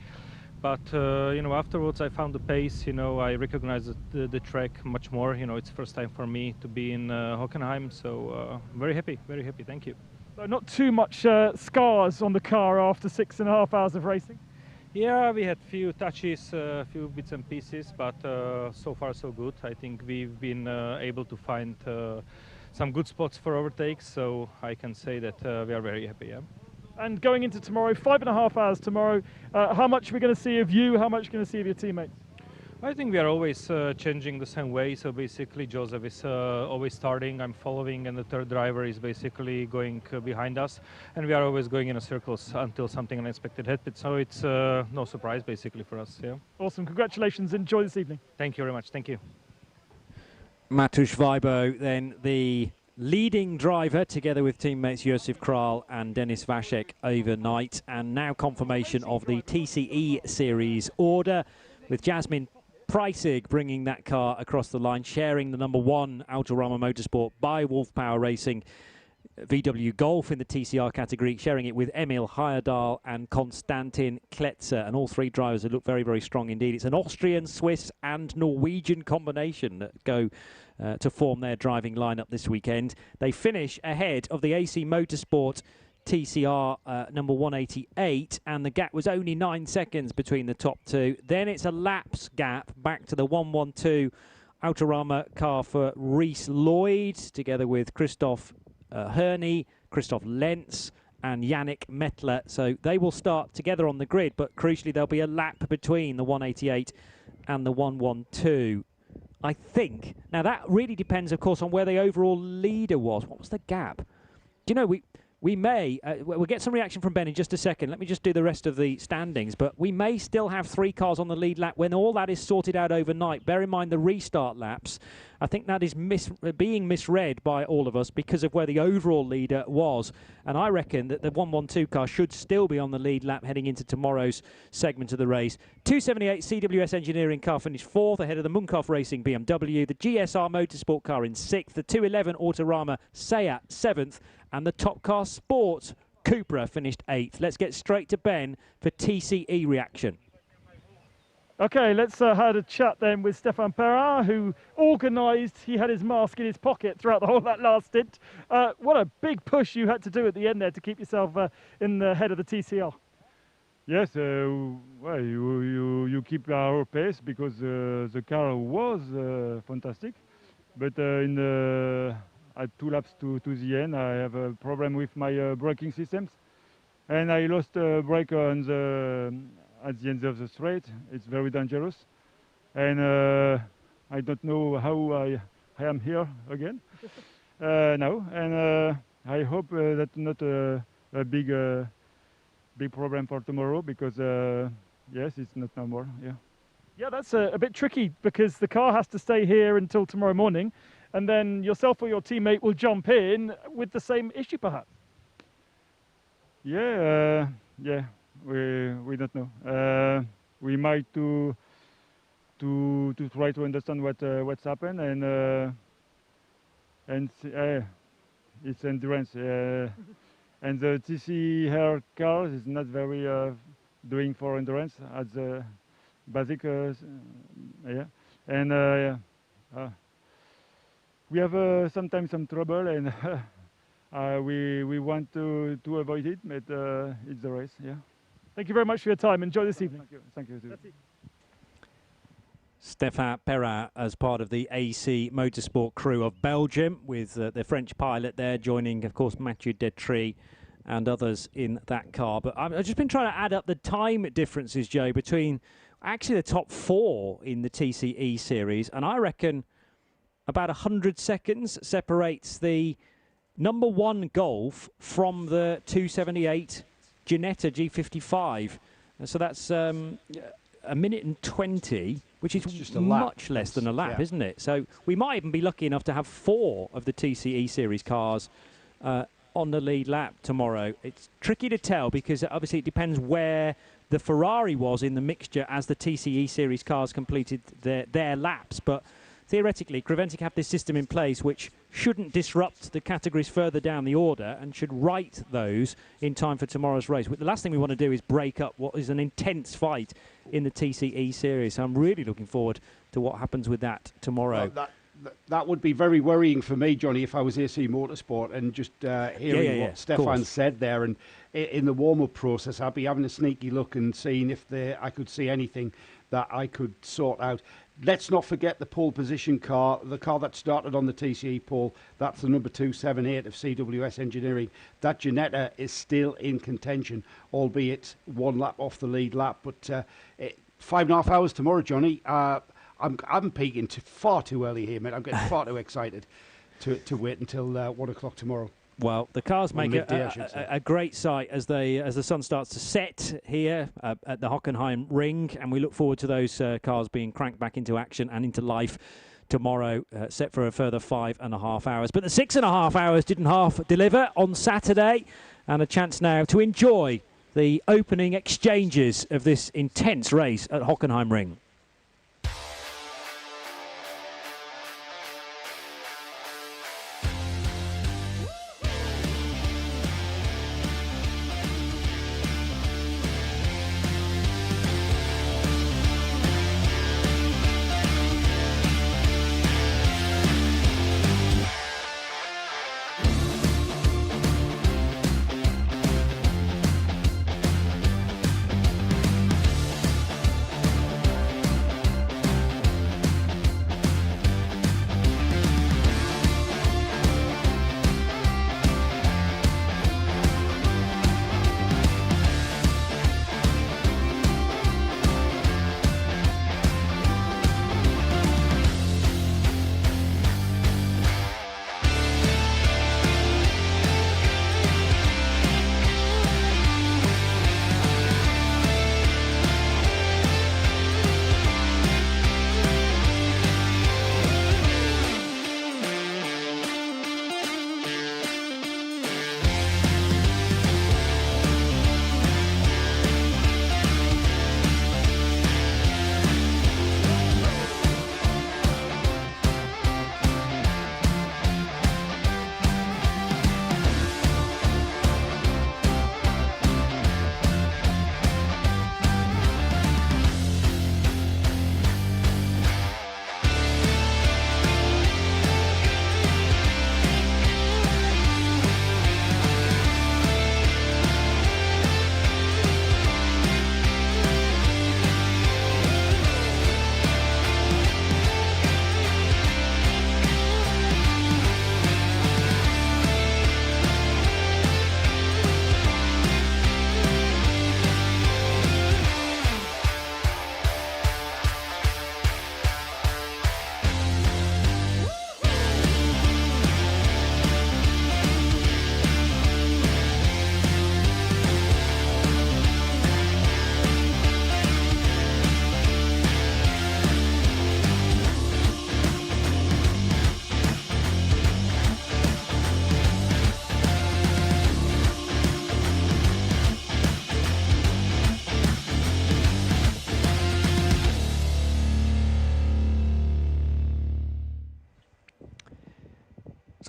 But, you know, afterwards I found the pace, you know, I recognized the track much more. You know, it's the first time for me to be in Hockenheim, so very happy, thank you. So not too much scars on the car after 6.5 hours of racing? Yeah, we had few touches, a few bits and pieces, but so far so good. I think we've been able to find some good spots for overtakes, so I can say that we are very happy. Yeah. And going into tomorrow, 5.5 hours tomorrow, how much are we going to see of you, how much are we going to see of your teammates? I think we are always changing the same way. So basically, Joseph is always starting, I'm following, and the third driver is basically going behind us. And we are always going in a circles until something unexpected happens. So it's no surprise, basically, for us. Yeah. Awesome. Congratulations. Enjoy this evening. Thank you very much. Thank you. Matusz Weibor, then the leading driver, together with teammates Josef Kral and Denis Vashek overnight. And now confirmation of the TCE Series order, with Jasmine Preissig bringing that car across the line, sharing the number 1 Autorama Motorsport by Wolf Power Racing VW Golf in the TCR category, sharing it with Emil Heyerdahl and Konstantin Kletzer, and all 3 drivers who look very, very strong indeed. It's an Austrian, Swiss and Norwegian combination that go to form their driving lineup this weekend. They finish ahead of the AC Motorsport TCR number 188, and the gap was only 9 seconds between the top 2. Then it's a laps gap back to the 112 Autorama car for Reese Lloyd, together with Christoph Herney, Christoph Lenz and Yannick Mettler. So they will start together on the grid, but crucially there'll be a lap between the 188 and the 112. I think. Now that really depends, of course, on where the overall leader was. What was the gap? Do you know, we may, we'll get some reaction from Ben in just a second. Let me just do the rest of the standings. But we may still have 3 cars on the lead lap when all that is sorted out overnight. Bear in mind the restart laps. I think that is being misread by all of us because of where the overall leader was. And I reckon that the 112 car should still be on the lead lap heading into tomorrow's segment of the race. 278 CWS Engineering car finished 4th ahead of the Munkoff Racing BMW. The GSR Motorsport car in 6th. The 211 Autorama Seat 7th. And the Top Car Sport Cupra finished 8th. Let's get straight to Ben for TCE reaction. Okay, let's have a chat then with Stéphane Perrin, who organised, he had his mask in his pocket throughout the whole of that last stint. What a big push you had to do at the end there to keep yourself in the head of the TCR. Yes, well, you keep our pace because the car was fantastic. But at 2 laps to the end, I have a problem with my braking systems. And I lost a brake on at the end of the straight. It's very dangerous. And I don't know how I am here again now. And I hope that's not a big problem for tomorrow because yes, it's not no more. Yeah. Yeah, that's a bit tricky because the car has to stay here until tomorrow morning, and then yourself or your teammate will jump in with the same issue, perhaps. Yeah, yeah. We don't know. We might to try to understand what's happened and it's endurance. And the TC car is not very doing for endurance as a basic. Yeah, and we have sometimes some trouble, and we want to avoid it, but it's the race. Yeah. Thank you very much for your time. Enjoy this evening. Thank you. Thank you. Stéphane Perrin as part of the AC Motorsport crew of Belgium, with the French pilot there joining, of course, Mathieu Detry and others in that car. But I've just been trying to add up the time differences, Joe, between actually the top 4 in the TCE series, and I reckon about 100 seconds separates the number 1 Golf from the 278 Ginetta G55. So that's a minute and 20, which is just a lap. Much less than a lap, yeah. isn't it? So we might even be lucky enough to have 4 of the TCE series cars on the lead lap tomorrow. It's tricky to tell because obviously it depends where the Ferrari was in the mixture as the TCE series cars completed their laps. But theoretically, Creventic have this system in place which shouldn't disrupt the categories further down the order and should right those in time for tomorrow's race. The last thing we want to do is break up what is an intense fight in the TCE series. So I'm really looking forward to what happens with that tomorrow. Well, that would be very worrying for me, Johnny, if I was AC Motorsport and just hearing what Stefan said there. And in the warm-up process, I'd be having a sneaky look and seeing if I could see anything that I could sort out. Let's not forget the pole position car, the car that started on the TCE pole. That's the number 278 of CWS Engineering. That Ginetta is still in contention, albeit 1 lap off the lead lap. But 5.5 hours tomorrow, Johnny. I'm peaking far too early here, mate. I'm getting far too excited to wait until 1 o'clock tomorrow. Well, the cars make a great sight as the sun starts to set here at the Hockenheimring, and we look forward to those cars being cranked back into action and into life tomorrow, set for a further 5.5 hours. But the 6.5 hours didn't half deliver on Saturday, and a chance now to enjoy the opening exchanges of this intense race at Hockenheimring.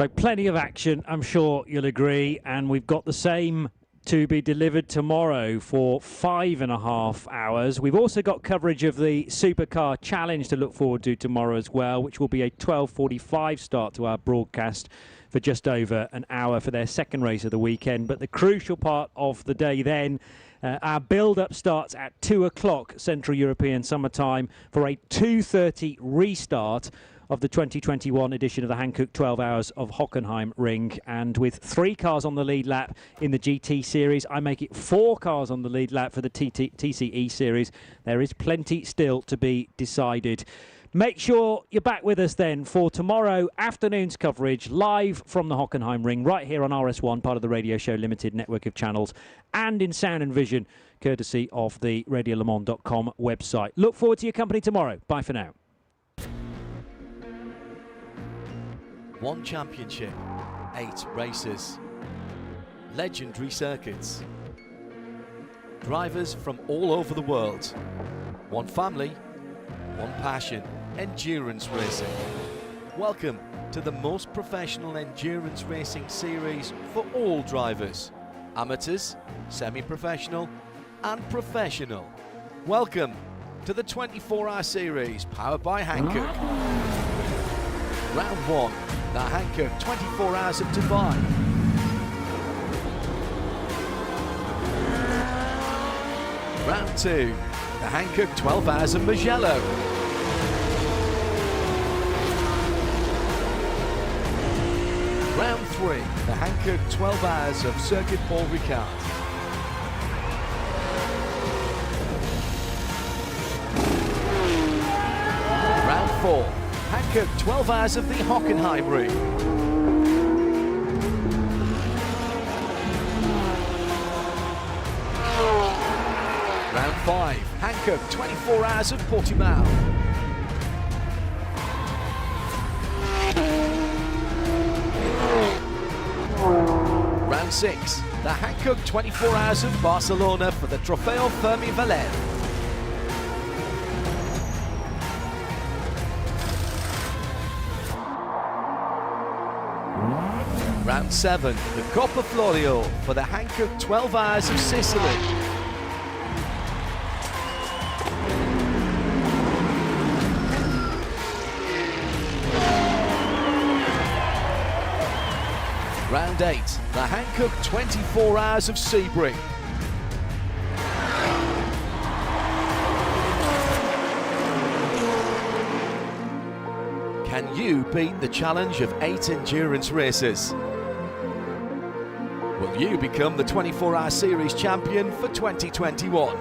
So plenty of action, I'm sure you'll agree, and we've got the same to be delivered tomorrow for 5.5 hours. We've also got coverage of the Supercar Challenge to look forward to tomorrow as well, which will be a 12:45 start to our broadcast for just over an hour for their second race of the weekend. But the crucial part of the day then, our build-up starts at 2 o'clock Central European Summertime for a 2:30 restart of the 2021 edition of the Hankook 12 Hours of Hockenheimring. And with 3 cars on the lead lap in the GT Series, I make it 4 cars on the lead lap for the TCE Series. There is plenty still to be decided. Make sure you're back with us then for tomorrow afternoon's coverage live from the Hockenheimring right here on RS1, part of the Radio Show Limited network of channels, and in sound and vision courtesy of the radiolemans.com website. Look forward to your company tomorrow. Bye for now. One championship, 8 races, legendary circuits, drivers from all over the world, one family, one passion, endurance racing. Welcome to the most professional endurance racing series for all drivers, amateurs, semi-professional and professional. Welcome to the 24-hour series powered by Hankook. Round 1, the Hankook 24 Hours of Dubai. Round 2, the Hankook 12 Hours of Mugello. Round 3, the Hankook 12 Hours of Circuit Paul Ricard. Round 4, Hankook 12 Hours of the Hockenheimring. Round 5, Hankook 24 Hours of Portimao. Round 6, the Hankook 24 Hours of Barcelona for the Trofeo Fermi Valer. Round 7, the Coppa Florio for the Hankook 12 Hours of Sicily. Round 8, the Hankook 24 Hours of Sebring. Can you beat the challenge of 8 endurance races? Will you become the 24-hour series champion for 2021?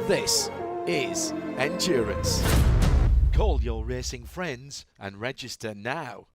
This is endurance. Call your racing friends and register now.